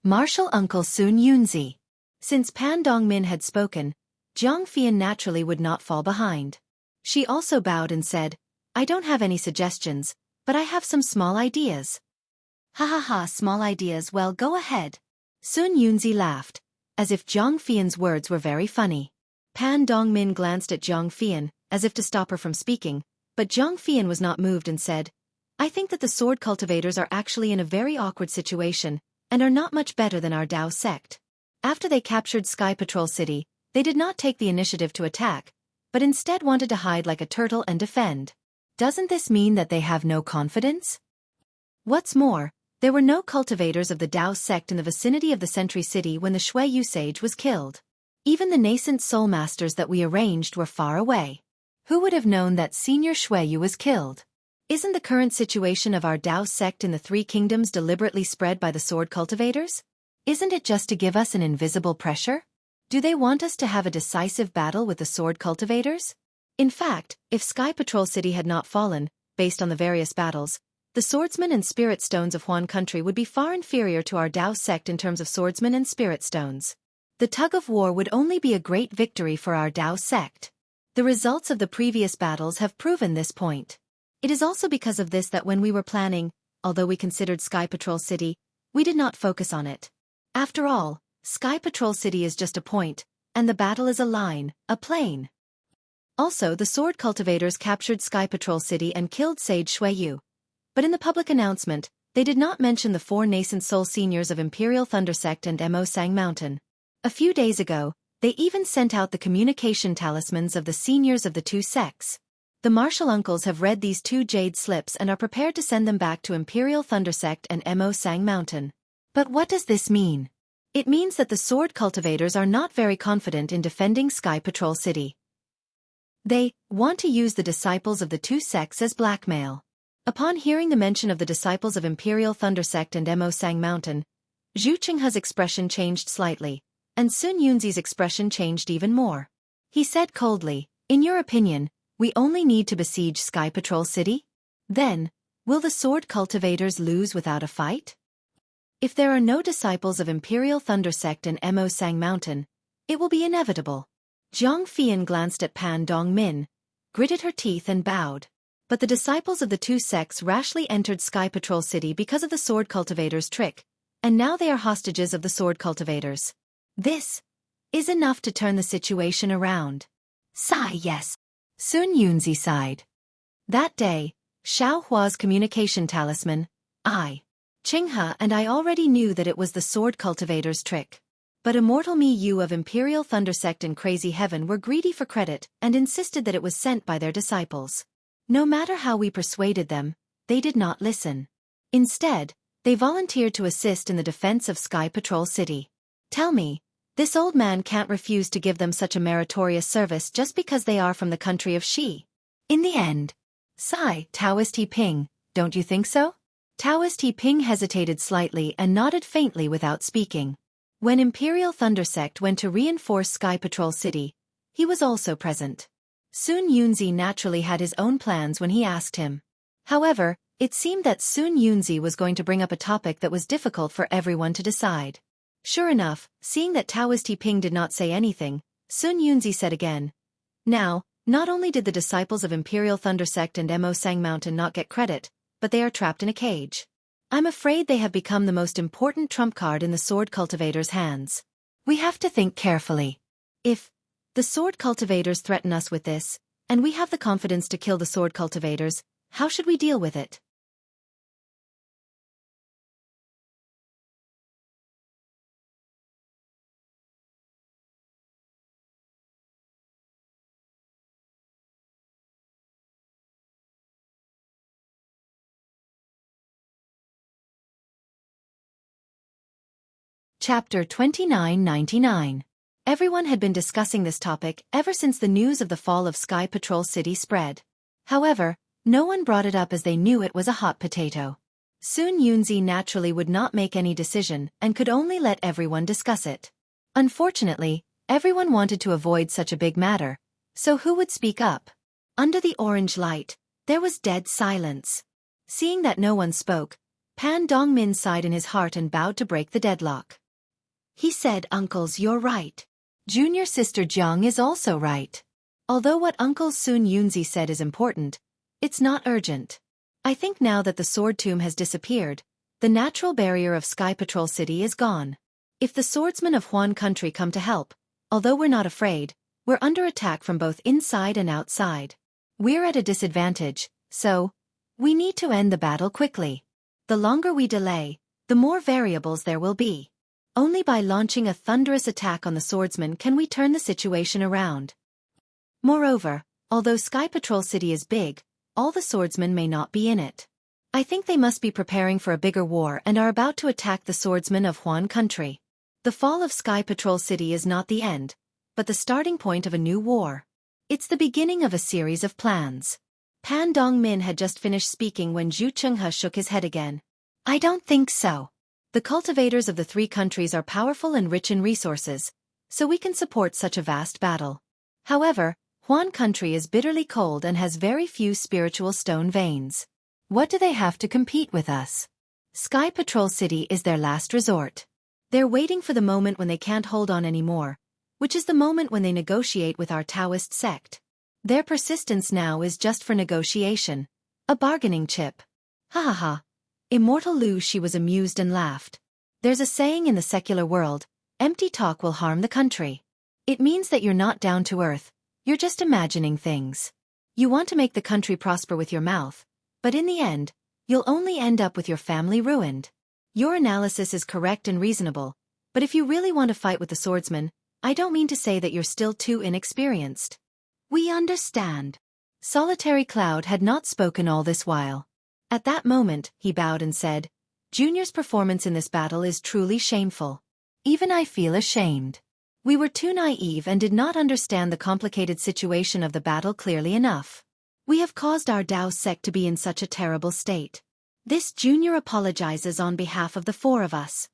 Martial Uncle Sun Yunzi. Since Pan Dongmin had spoken, Jiang Fian naturally would not fall behind. She also bowed and said, I don't have any suggestions, but I have some small ideas. Ha ha ha, small ideas, well go ahead. Sun Yunzi laughed, as if Jiang Fian's words were very funny. Pan Dongmin glanced at Jiang Fian, as if to stop her from speaking, but Jiang Fian was not moved and said, I think that the sword cultivators are actually in a very awkward situation, and are not much better than our Dao sect. After they captured Sky Patrol City, they did not take the initiative to attack, but instead wanted to hide like a turtle and defend. Doesn't this mean that they have no confidence? What's more, there were no cultivators of the Dao sect in the vicinity of the Sentry City when the Xueqi sage was killed. Even the nascent soul masters that we arranged were far away. Who would have known that Senior Xueqi was killed? Isn't the current situation of our Dao sect in the Three Kingdoms deliberately spread by the sword cultivators? Isn't it just to give us an invisible pressure? Do they want us to have a decisive battle with the sword cultivators? In fact, if Sky Patrol City had not fallen, based on the various battles, the swordsmen and spirit stones of Huan country would be far inferior to our Dao sect in terms of swordsmen and spirit stones. The tug of war would only be a great victory for our Dao sect. The results of the previous battles have proven this point. It is also because of this that when we were planning, although we considered Sky Patrol City, we did not focus on it. After all, Sky Patrol City is just a point, and the battle is a line, a plane. Also, the sword cultivators captured Sky Patrol City and killed Sage Xueqi. But in the public announcement, they did not mention the four nascent soul seniors of Imperial Thunder Sect and Mo Sang Mountain. A few days ago, they even sent out the communication talismans of the seniors of the two sects. The martial uncles have read these two jade slips and are prepared to send them back to Imperial Thunder Sect and Mo Sang Mountain. But what does this mean? It means that the sword cultivators are not very confident in defending Sky Patrol City. They want to use the disciples of the two sects as blackmail. Upon hearing the mention of the disciples of Imperial Thunder Sect and Mo Sang Mountain, Zhu Qinghe's expression changed slightly, and Sun Yunzi's expression changed even more. He said coldly, in your opinion, we only need to besiege Sky Patrol City? Then, will the sword cultivators lose without a fight? If there are no disciples of Imperial Thunder Sect and Mo Sang Mountain, it will be inevitable. Jiang Fian glanced at Pan Dongmin, gritted her teeth and bowed. But the disciples of the two sects rashly entered Sky Patrol City because of the sword cultivators' trick, and now they are hostages of the sword cultivators. This is enough to turn the situation around. Sigh, yes. Sun Yunzi sighed. That day, Xiaohua's communication talisman, Qinghe and I already knew that it was the sword cultivator's trick. But Immortal Mi Yu of Imperial Thunder Sect and Crazy Heaven were greedy for credit and insisted that it was sent by their disciples. No matter how we persuaded them, they did not listen. Instead, they volunteered to assist in the defense of Sky Patrol City. Tell me, this old man can't refuse to give them such a meritorious service just because they are from the country of Xi. In the end, sigh, Taoist He Ping, don't you think so? Taoist He Ping hesitated slightly and nodded faintly without speaking. When Imperial Thunder Sect went to reinforce Sky Patrol City, he was also present. Sun Yunzi naturally had his own plans when he asked him. However, it seemed that Sun Yunzi was going to bring up a topic that was difficult for everyone to decide. Sure enough, seeing that Taoist He Ping did not say anything, Sun Yunzi said again. Now, not only did the disciples of Imperial Thunder Sect and Mo Sang Mountain not get credit, but they are trapped in a cage. I'm afraid they have become the most important trump card in the sword cultivators' hands. We have to think carefully. If the sword cultivators threaten us with this, and we have the confidence to kill the sword cultivators, how should we deal with it? Chapter 2999. Everyone had been discussing this topic ever since the news of the fall of Sky Patrol City spread. However, no one brought it up as they knew it was a hot potato. Sun Yunzi naturally would not make any decision and could only let everyone discuss it. Unfortunately, everyone wanted to avoid such a big matter, so who would speak up? Under the orange light, there was dead silence. Seeing that no one spoke, Pan Dongmin sighed in his heart and bowed to break the deadlock. He said, "Uncles, you're right. Junior sister Jiang is also right. Although what Uncle Sun Yunzi said is important, it's not urgent. I think now that the sword tomb has disappeared, the natural barrier of Sky Patrol City is gone. If the swordsmen of Huan country come to help, although we're not afraid, we're under attack from both inside and outside. We're at a disadvantage, so we need to end the battle quickly. The longer we delay, the more variables there will be. Only by launching a thunderous attack on the swordsmen can we turn the situation around. Moreover, although Sky Patrol City is big, all the swordsmen may not be in it. I think they must be preparing for a bigger war and are about to attack the swordsmen of Huan country. The fall of Sky Patrol City is not the end, but the starting point of a new war. It's the beginning of a series of plans." Pan Dongmin had just finished speaking when Zhu Chenghe shook his head again. I don't think so. The cultivators of the three countries are powerful and rich in resources, so we can support such a vast battle. However, Huan country is bitterly cold and has very few spiritual stone veins. What do they have to compete with us? Sky Patrol City is their last resort. They're waiting for the moment when they can't hold on anymore, which is the moment when they negotiate with our Taoist sect. Their persistence now is just for negotiation, a bargaining chip. Ha ha ha. Immortal Lu Shi was amused and laughed. There's a saying in the secular world, empty talk will harm the country. It means that you're not down to earth, you're just imagining things. You want to make the country prosper with your mouth, but in the end, you'll only end up with your family ruined. Your analysis is correct and reasonable, but if you really want to fight with the swordsman, I don't mean to say that you're still too inexperienced. We understand. Solitary Cloud had not spoken all this while. At that moment, he bowed and said, Junior's performance in this battle is truly shameful. Even I feel ashamed. We were too naive and did not understand the complicated situation of the battle clearly enough. We have caused our Dao sect to be in such a terrible state. This Junior apologizes on behalf of the four of us.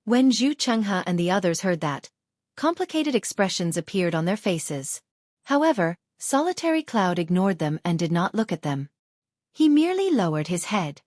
When Zhu Chenghe and the others heard that, complicated expressions appeared on their faces. However, Solitary Cloud ignored them and did not look at them. He merely lowered his head.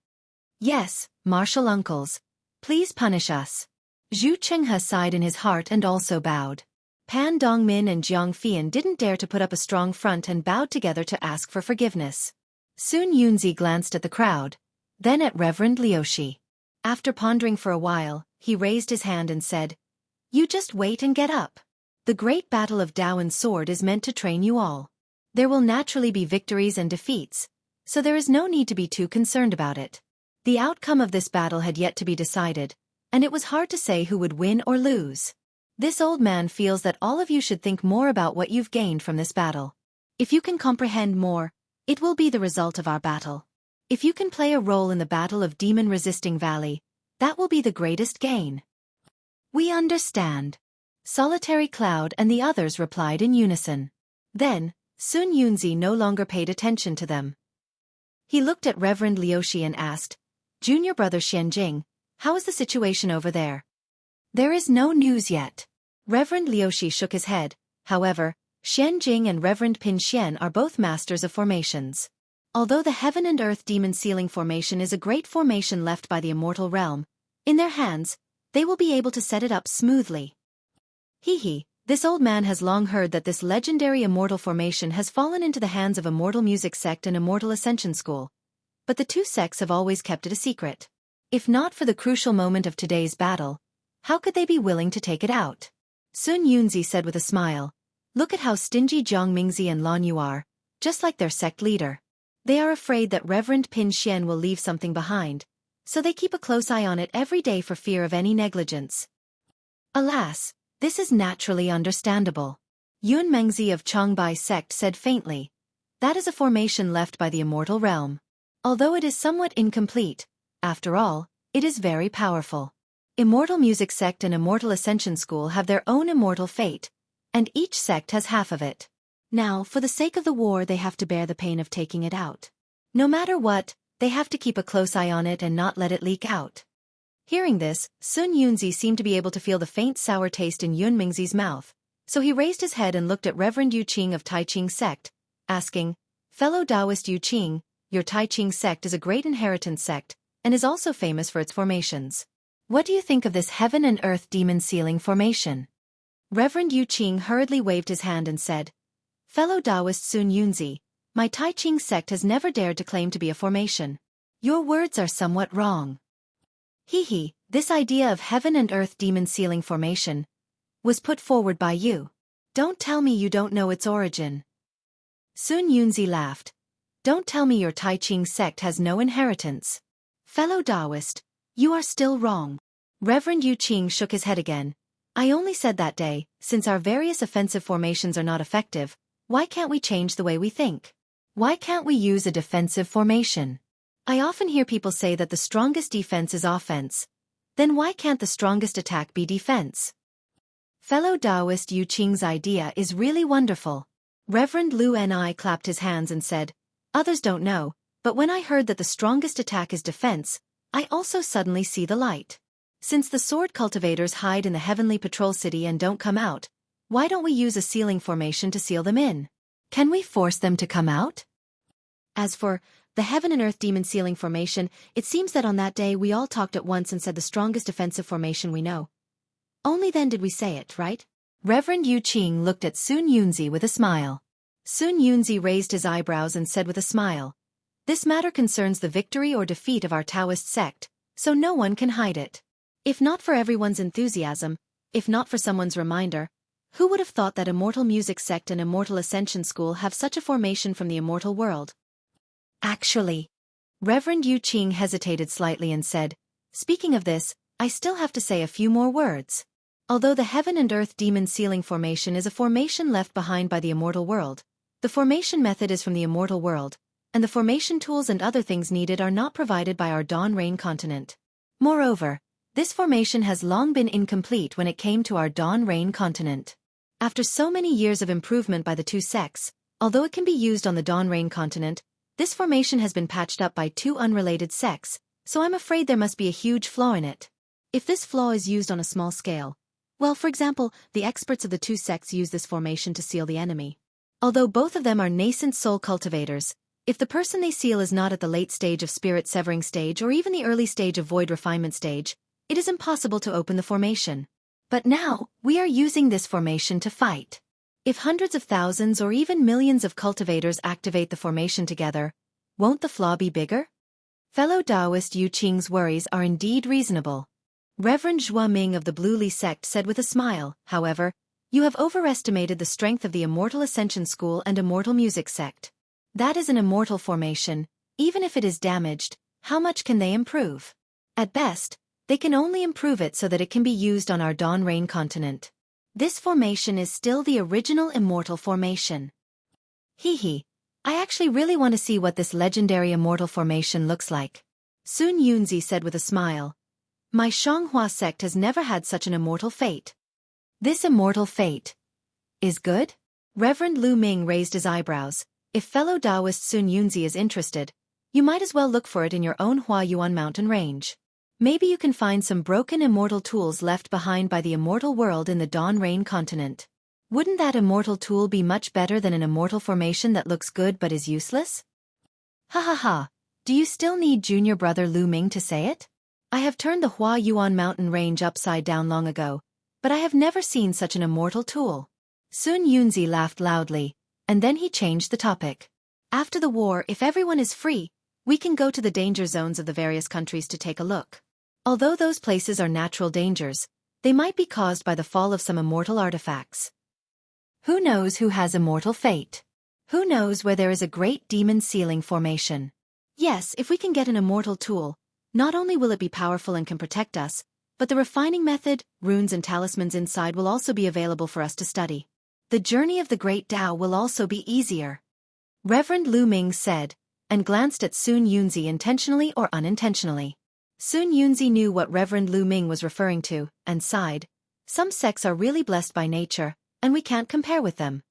Yes, martial uncles, please punish us. Zhu Chenghe sighed in his heart and also bowed. Pan Dongmin and Jiang Fian didn't dare to put up a strong front and bowed together to ask for forgiveness. Sun Yunzi glanced at the crowd, then at Reverend Liuxi. After pondering for a while, he raised his hand and said, "You just wait and get up. The great battle of Daowen's sword is meant to train you all. There will naturally be victories and defeats, so there is no need to be too concerned about it." The outcome of this battle had yet to be decided, and it was hard to say who would win or lose. This old man feels that all of you should think more about what you've gained from this battle. If you can comprehend more, it will be the result of our battle. If you can play a role in the battle of demon-resisting Valley, that will be the greatest gain. "We understand." Solitary Cloud and the others replied in unison. Then, Sun Yunzi no longer paid attention to them. He looked at Reverend Liuxi and asked, "Junior brother Xianjing, how is the situation over there?" "There is no news yet." Reverend Liuxi shook his head. However, Xianjing and Reverend Pin Xian are both masters of formations. Although the Heaven and Earth Demon Sealing formation is a great formation left by the immortal realm, in their hands, they will be able to set it up smoothly. This old man has long heard that this legendary immortal formation has fallen into the hands of Immortal Music Sect and Immortal Ascension School. But the two sects have always kept it a secret. If not for the crucial moment of today's battle, how could they be willing to take it out? Sun Yunzi said with a smile, "Look at how stingy Jiang Mingzi and Lan Yu are, just like their sect leader. They are afraid that Reverend Pin Xian will leave something behind, so they keep a close eye on it every day for fear of any negligence." Alas, this is naturally understandable. Yun Mengzi of Changbai sect said faintly, "That is a formation left by the immortal realm. Although it is somewhat incomplete, after all, it is very powerful. Immortal Music Sect and Immortal Ascension School have their own immortal fate, and each sect has half of it. Now, for the sake of the war, they have to bear the pain of taking it out. No matter what, they have to keep a close eye on it and not let it leak out." Hearing this, Sun Yunzi seemed to be able to feel the faint sour taste in Yun Mingzi's mouth, so he raised his head and looked at Reverend Yu Qing of Tai Ching sect, asking, "Fellow Taoist Yu Qing, your Tai Ching sect is a great inheritance sect, and is also famous for its formations. What do you think of this Heaven and Earth Demon Sealing formation?" Reverend Yu Qing hurriedly waved his hand and said, "Fellow Taoist Sun Yunzi, my Tai Ching sect has never dared to claim to be a formation. Your words are somewhat wrong. This idea of Heaven and Earth Demon Sealing formation was put forward by you. Don't tell me you don't know its origin." Sun Yunzi laughed. "Don't tell me your Tai Ching sect has no inheritance. Fellow Taoist, you are still wrong." Reverend Yu Qing shook his head again. "I only said that day, since our various offensive formations are not effective, why can't we change the way we think? Why can't we use a defensive formation? I often hear people say that the strongest defense is offense. Then why can't the strongest attack be defense?" Fellow Taoist Yu Qing's idea is really wonderful. Reverend Lu Ni clapped his hands and said, "Others don't know, but when I heard that the strongest attack is defense, I also suddenly see the light. Since the sword cultivators hide in the Heavenly Patrol City and don't come out, why don't we use a sealing formation to seal them in? Can we force them to come out?" As for the Heaven and Earth Demon Sealing formation, it seems that on that day we all talked at once and said the strongest defensive formation we know. Only then did we say it, right? Reverend Yu Qing looked at Sun Yunzi with a smile. Sun Yunzi raised his eyebrows and said with a smile, "This matter concerns the victory or defeat of our Taoist sect, so no one can hide it. If not for everyone's enthusiasm, if not for someone's reminder, who would have thought that Immortal Music Sect and Immortal Ascension School have such a formation from the immortal world?" Actually, Reverend Yu Qing hesitated slightly and said, "Speaking of this, I still have to say a few more words. Although the Heaven and Earth Demon Sealing formation is a formation left behind by the immortal world, the formation method is from the immortal world, and the formation tools and other things needed are not provided by our Dawn Rain continent. Moreover, this formation has long been incomplete when it came to our Dawn Rain continent. After so many years of improvement by the two sects, although it can be used on the Dawn Rain continent, this formation has been patched up by two unrelated sects, so I'm afraid there must be a huge flaw in it. If this flaw is used on a small scale, well, for example, the experts of the two sects use this formation to seal the enemy. Although both of them are nascent soul cultivators, if the person they seal is not at the late stage of spirit severing stage or even the early stage of void refinement stage, it is impossible to open the formation. But now, we are using this formation to fight. If hundreds of thousands or even millions of cultivators activate the formation together, won't the flaw be bigger? Fellow Taoist Yu Qing's worries are indeed reasonable. Reverend Zhua Ming of the Blue Li sect said with a smile, however, you have overestimated the strength of the Immortal Ascension School and Immortal Music sect. That is an immortal formation. Even if it is damaged, how much can they improve? At best, they can only improve it so that it can be used on our Dawn Rain continent. This formation is still the original immortal formation. Hee. I actually really want to see what this legendary immortal formation looks like. Sun Yunzi said with a smile. My Xianghua sect has never had such an immortal fate. This immortal fate is good? Reverend Lu Ming raised his eyebrows. If fellow Taoist Sun Yunzi is interested, you might as well look for it in your own Huayuan mountain range. Maybe you can find some broken immortal tools left behind by the immortal world in the Dawn Rain continent. Wouldn't that immortal tool be much better than an immortal formation that looks good but is useless? Ha. Do you still need junior brother Lu Ming to say it? I have turned the Huayuan mountain range upside down long ago, but I have never seen such an immortal tool. Sun Yunzi laughed loudly, and then he changed the topic. After the war, if everyone is free, we can go to the danger zones of the various countries to take a look. Although those places are natural dangers, they might be caused by the fall of some immortal artifacts. Who knows who has immortal fate? Who knows where there is a great demon ceiling formation? Yes, if we can get an immortal tool, not only will it be powerful and can protect us, but the refining method, runes and talismans inside will also be available for us to study. The journey of the Great Tao will also be easier. Reverend Lu Ming said, and glanced at Sun Yunzi intentionally or unintentionally. Sun Yunzi knew what Reverend Lu Ming was referring to, and sighed. Some sects are really blessed by nature, and we can't compare with them.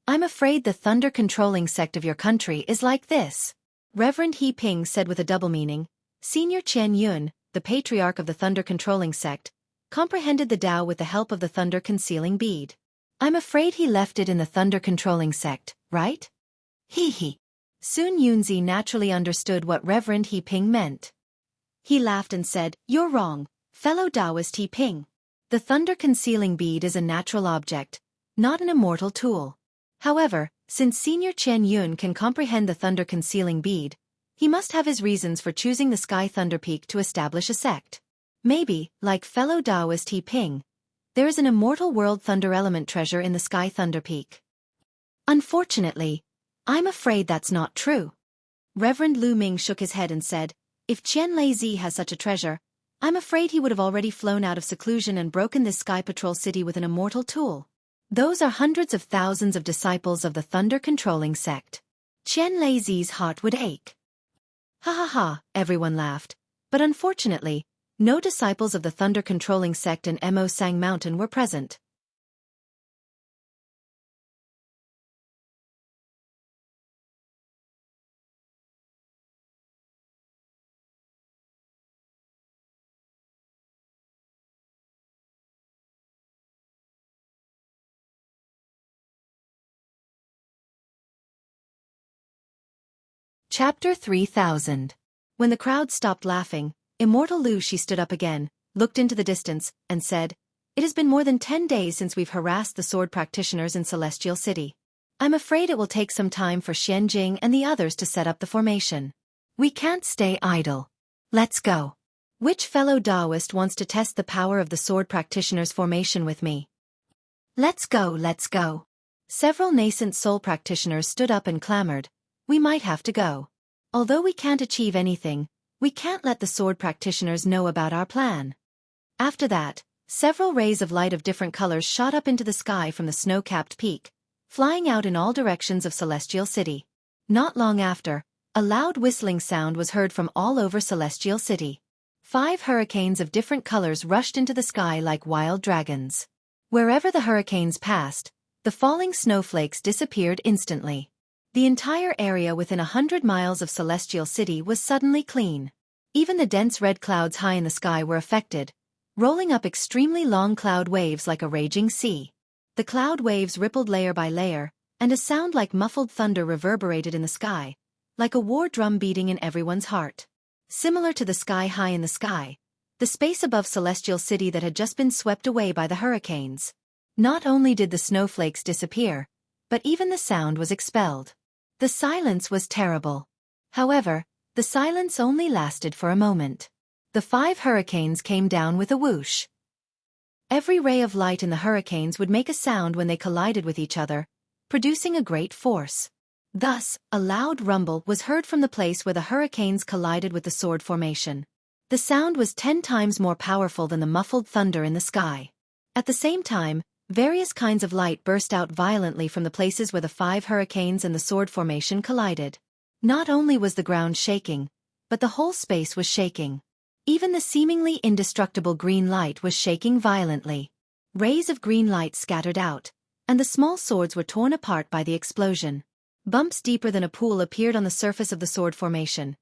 I'm afraid the thunder-controlling sect of your country is like this. Reverend He Ping said with a double meaning. Senior Qian Yun, the patriarch of the thunder-controlling sect, comprehended the Tao with the help of the thunder-concealing bead. I'm afraid he left it in the thunder-controlling sect, right? Hee. Sun Yunzi naturally understood what Reverend He Ping meant. He laughed and said, you're wrong, fellow Taoist He Ping. The thunder-concealing bead is a natural object, not an immortal tool. However, since Senior Qian Yun can comprehend the thunder-concealing bead, he must have his reasons for choosing the Sky Thunder Peak to establish a sect. Maybe, like fellow Taoist He Ping, there is an immortal world thunder element treasure in the Sky Thunder Peak. Unfortunately, I'm afraid that's not true. Reverend Lu Ming shook his head and said, if Qian Lei has such a treasure, I'm afraid he would have already flown out of seclusion and broken this Sky Patrol city with an immortal tool. Those are hundreds of thousands of disciples of the thunder-controlling sect. Qian Lei's heart would ache. Ha, everyone laughed. But unfortunately, no disciples of the thunder-controlling sect in Mo Sang Mountain were present. Chapter 3000. When the crowd stopped laughing, Immortal Lu Shi stood up again, looked into the distance, and said, it has been more than 10 days since we've harassed the sword practitioners in Celestial City. I'm afraid it will take some time for Xian Jing and the others to set up the formation. We can't stay idle. Let's go. Which fellow Taoist wants to test the power of the sword practitioners' formation with me? Let's go. Several nascent soul practitioners stood up and clamored, we might have to go. Although we can't achieve anything, we can't let the sword practitioners know about our plan. After that, several rays of light of different colors shot up into the sky from the snow-capped peak, flying out in all directions of Celestial City. Not long after, a loud whistling sound was heard from all over Celestial City. 5 hurricanes of different colors rushed into the sky like wild dragons. Wherever the hurricanes passed, the falling snowflakes disappeared instantly. The entire area within 100 miles of Celestial City was suddenly clean. Even the dense red clouds high in the sky were affected, rolling up extremely long cloud waves like a raging sea. The cloud waves rippled layer by layer, and a sound like muffled thunder reverberated in the sky, like a war drum beating in everyone's heart. Similar to the sky high in the sky, the space above Celestial City that had just been swept away by the hurricanes. Not only did the snowflakes disappear, but even the sound was expelled. The silence was terrible. However, the silence only lasted for a moment. The 5 hurricanes came down with a whoosh. Every ray of light in the hurricanes would make a sound when they collided with each other, producing a great force. Thus, a loud rumble was heard from the place where the hurricanes collided with the sword formation. The sound was 10 times more powerful than the muffled thunder in the sky. At the same time, various kinds of light burst out violently from the places where the 5 hurricanes and the sword formation collided. Not only was the ground shaking, but the whole space was shaking. Even the seemingly indestructible green light was shaking violently. Rays of green light scattered out, and the small swords were torn apart by the explosion. Bumps deeper than a pool appeared on the surface of the sword formation.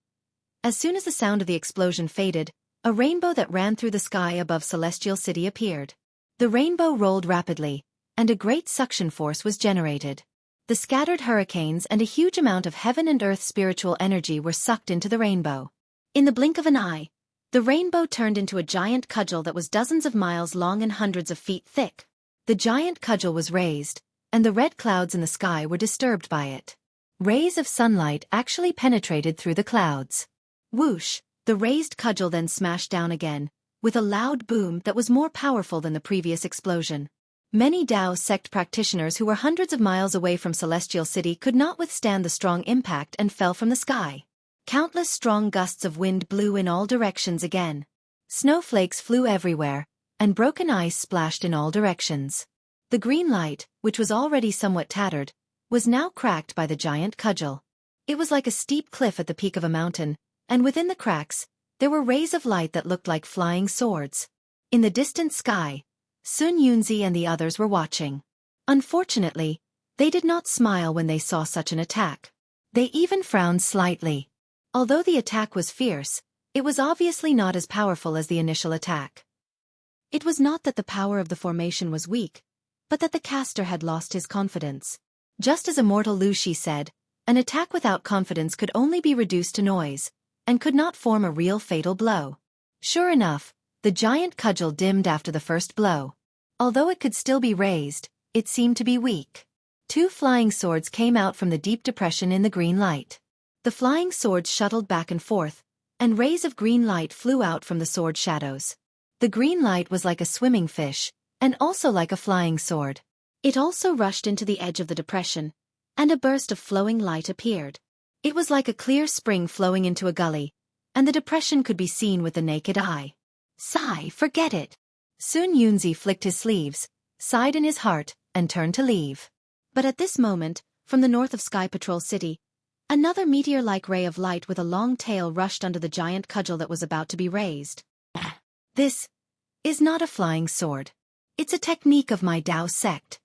As soon as the sound of the explosion faded, a rainbow that ran through the sky above Celestial City appeared. The rainbow rolled rapidly, and a great suction force was generated. The scattered hurricanes and a huge amount of heaven and earth spiritual energy were sucked into the rainbow. In the blink of an eye, the rainbow turned into a giant cudgel that was dozens of miles long and hundreds of feet thick. The giant cudgel was raised, and the red clouds in the sky were disturbed by it. Rays of sunlight actually penetrated through the clouds. Whoosh, the raised cudgel then smashed down again, with a loud boom that was more powerful than the previous explosion. Many Tao sect practitioners who were hundreds of miles away from Celestial City could not withstand the strong impact and fell from the sky. Countless strong gusts of wind blew in all directions again. Snowflakes flew everywhere, and broken ice splashed in all directions. The green light, which was already somewhat tattered, was now cracked by the giant cudgel. It was like a steep cliff at the peak of a mountain, and within the cracks, there were rays of light that looked like flying swords. In the distant sky, Sun Yunzi and the others were watching. Unfortunately, they did not smile when they saw such an attack. They even frowned slightly. Although the attack was fierce, it was obviously not as powerful as the initial attack. It was not that the power of the formation was weak, but that the caster had lost his confidence. Just as immortal Lu Shi said, an attack without confidence could only be reduced to noise, and could not form a real fatal blow. Sure enough, the giant cudgel dimmed after the first blow. Although it could still be raised, it seemed to be weak. 2 flying swords came out from the deep depression in the green light. The flying swords shuttled back and forth, and rays of green light flew out from the sword shadows. The green light was like a swimming fish, and also like a flying sword. It also rushed into the edge of the depression, and a burst of flowing light appeared. It was like a clear spring flowing into a gully, and the depression could be seen with the naked eye. Sigh, forget it. Sun Yunzi flicked his sleeves, sighed in his heart, and turned to leave. But at this moment, from the north of Sky Patrol City, another meteor-like ray of light with a long tail rushed under the giant cudgel that was about to be raised. This is not a flying sword. It's a technique of my Tao sect.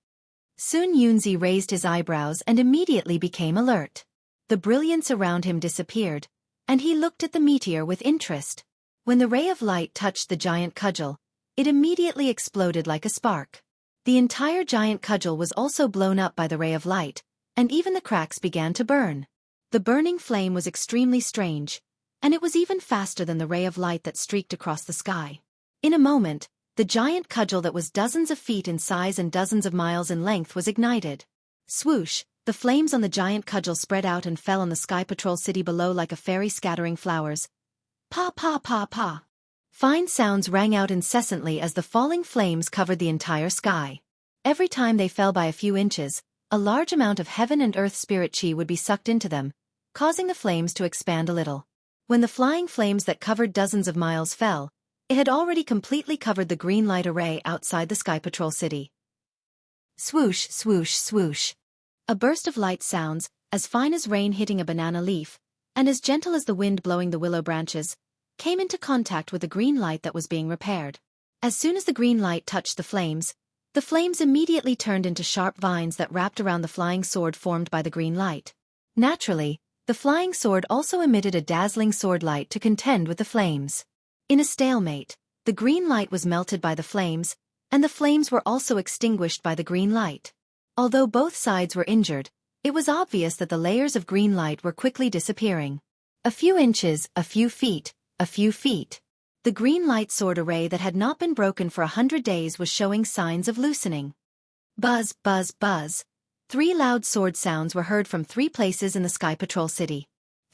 Sun Yunzi raised his eyebrows and immediately became alert. The brilliance around him disappeared, and he looked at the meteor with interest. When the ray of light touched the giant cudgel, it immediately exploded like a spark. The entire giant cudgel was also blown up by the ray of light, and even the cracks began to burn. The burning flame was extremely strange, and it was even faster than the ray of light that streaked across the sky. In a moment, the giant cudgel that was dozens of feet in size and dozens of miles in length was ignited. Swoosh, the flames on the giant cudgel spread out and fell on the Sky Patrol City below like a fairy scattering flowers. Pa pa pa pa. Fine sounds rang out incessantly as the falling flames covered the entire sky. Every time they fell by a few inches, a large amount of heaven and earth spirit chi would be sucked into them, causing the flames to expand a little. When the flying flames that covered dozens of miles fell, it had already completely covered the green light array outside the Sky Patrol City. Swoosh, swoosh, swoosh. A burst of light sounds, as fine as rain hitting a banana leaf, and as gentle as the wind blowing the willow branches, came into contact with the green light that was being repaired. As soon as the green light touched the flames immediately turned into sharp vines that wrapped around the flying sword formed by the green light. Naturally, the flying sword also emitted a dazzling sword light to contend with the flames. In a stalemate, the green light was melted by the flames, and the flames were also extinguished by the green light. Although both sides were injured, it was obvious that the layers of green light were quickly disappearing. A few inches, a few feet, a few feet. The green light sword array that had not been broken for 100 days was showing signs of loosening. Buzz, buzz, buzz. 3 loud sword sounds were heard from 3 places in the Sky Patrol City.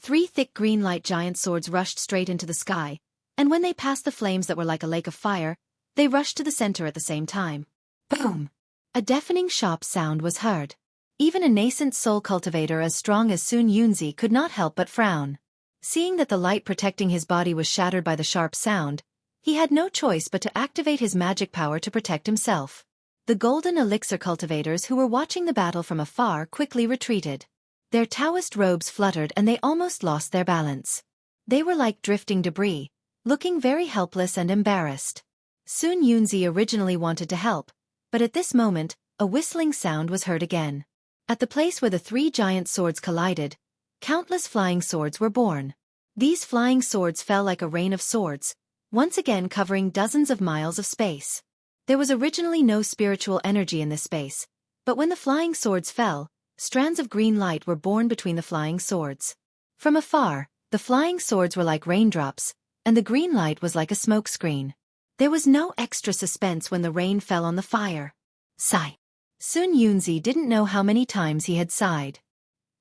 3 thick green light giant swords rushed straight into the sky, and when they passed the flames that were like a lake of fire, they rushed to the center at the same time. Boom! A deafening sharp sound was heard. Even a nascent soul cultivator as strong as Sun Yunzi could not help but frown. Seeing that the light protecting his body was shattered by the sharp sound, he had no choice but to activate his magic power to protect himself. The golden elixir cultivators who were watching the battle from afar quickly retreated. Their Taoist robes fluttered and they almost lost their balance. They were like drifting debris, looking very helpless and embarrassed. Sun Yunzi originally wanted to help, but at this moment, a whistling sound was heard again. At the place where the 3 giant swords collided, countless flying swords were born. These flying swords fell like a rain of swords, once again covering dozens of miles of space. There was originally no spiritual energy in this space, but when the flying swords fell, strands of green light were born between the flying swords. From afar, the flying swords were like raindrops, and the green light was like a smokescreen. There was no extra suspense when the rain fell on the fire. Sigh. Sun Yunzi didn't know how many times he had sighed.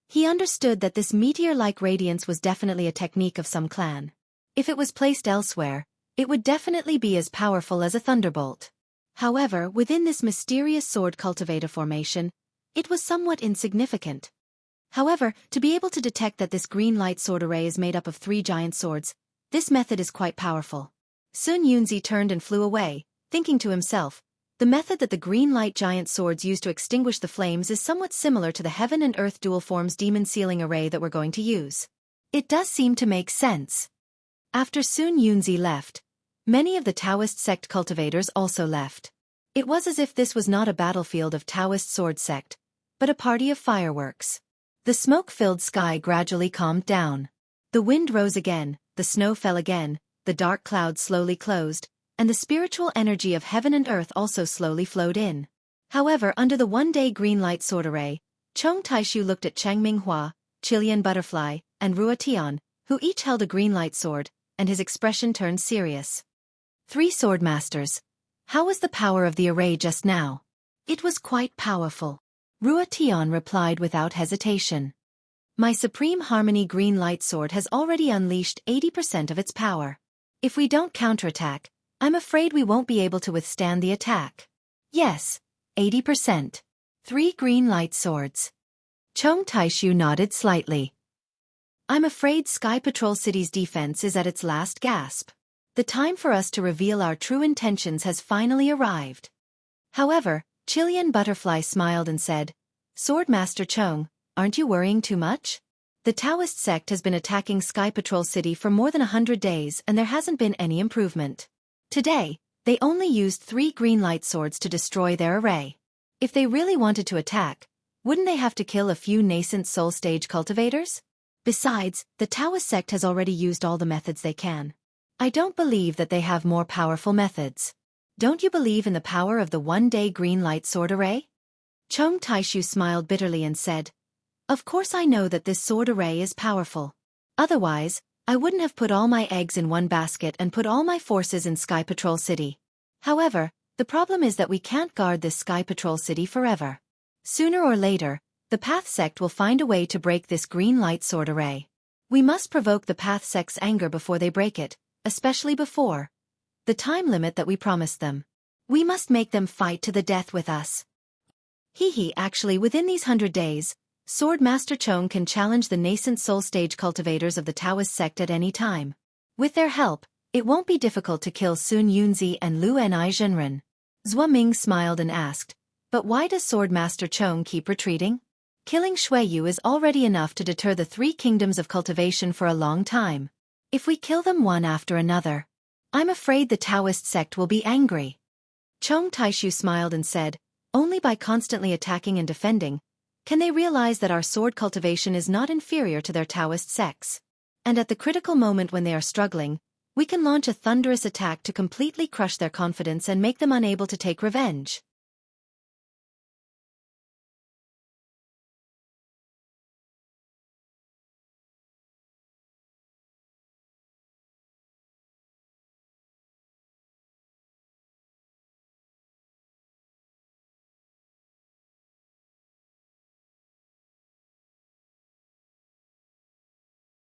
He understood that this meteor-like radiance was definitely a technique of some clan. If it was placed elsewhere, it would definitely be as powerful as a thunderbolt. However, within this mysterious sword cultivator formation, it was somewhat insignificant. However, to be able to detect that this green light sword array is made up of 3 giant swords, this method is quite powerful. Sun Yunzi turned and flew away, thinking to himself, the method that the green light giant swords use to extinguish the flames is somewhat similar to the heaven and earth dual forms demon sealing array that we're going to use. It does seem to make sense. After Sun Yunzi left, many of the Taoist sect cultivators also left. It was as if this was not a battlefield of Taoist sword sect, but a party of fireworks. The smoke-filled sky gradually calmed down. The wind rose again, the snow fell again, the dark clouds slowly closed, and the spiritual energy of heaven and earth also slowly flowed in. However, under the one-day green light sword array, Chong Taishu looked at Cheng Minghua, Chilean Butterfly, and Rua Tian, who each held a green light sword, and his expression turned serious. 3 sword masters. How was the power of the array just now? It was quite powerful. Rua Tian replied without hesitation. My Supreme Harmony green light sword has already unleashed 80% of its power. If we don't counterattack, I'm afraid we won't be able to withstand the attack. Yes, 80%. 3 green light swords. Chong Taishu nodded slightly. I'm afraid Sky Patrol City's defense is at its last gasp. The time for us to reveal our true intentions has finally arrived. However, Chilean Butterfly smiled and said, Swordmaster Chong, aren't you worrying too much? The Taoist sect has been attacking Sky Patrol City for more than 100 days and there hasn't been any improvement. Today, they only used 3 green light swords to destroy their array. If they really wanted to attack, wouldn't they have to kill a few nascent soul stage cultivators? Besides, the Taoist sect has already used all the methods they can. I don't believe that they have more powerful methods. Don't you believe in the power of the one-day green light sword array? Chong Taishu smiled bitterly and said, Of course I know that this sword array is powerful. Otherwise, I wouldn't have put all my eggs in one basket and put all my forces in Sky Patrol City. However, the problem is that we can't guard this Sky Patrol City forever. Sooner or later, the Path Sect will find a way to break this green light sword array. We must provoke the Path Sect's anger before they break it, especially before the time limit that we promised them. We must make them fight to the death with us. Actually within these 100 days, Sword Master Chong can challenge the nascent soul stage cultivators of the Taoist sect at any time. With their help, it won't be difficult to kill Sun Yunzi and Lu Ni Zhenren. Zhua Ming smiled and asked, But why does Sword Master Chong keep retreating? Killing Xueqi is already enough to deter the 3 kingdoms of cultivation for a long time. If we kill them one after another, I'm afraid the Taoist sect will be angry. Chong Taishu smiled and said, Only by constantly attacking and defending, can they realize that our sword cultivation is not inferior to their Taoist sects. And at the critical moment when they are struggling, we can launch a thunderous attack to completely crush their confidence and make them unable to take revenge.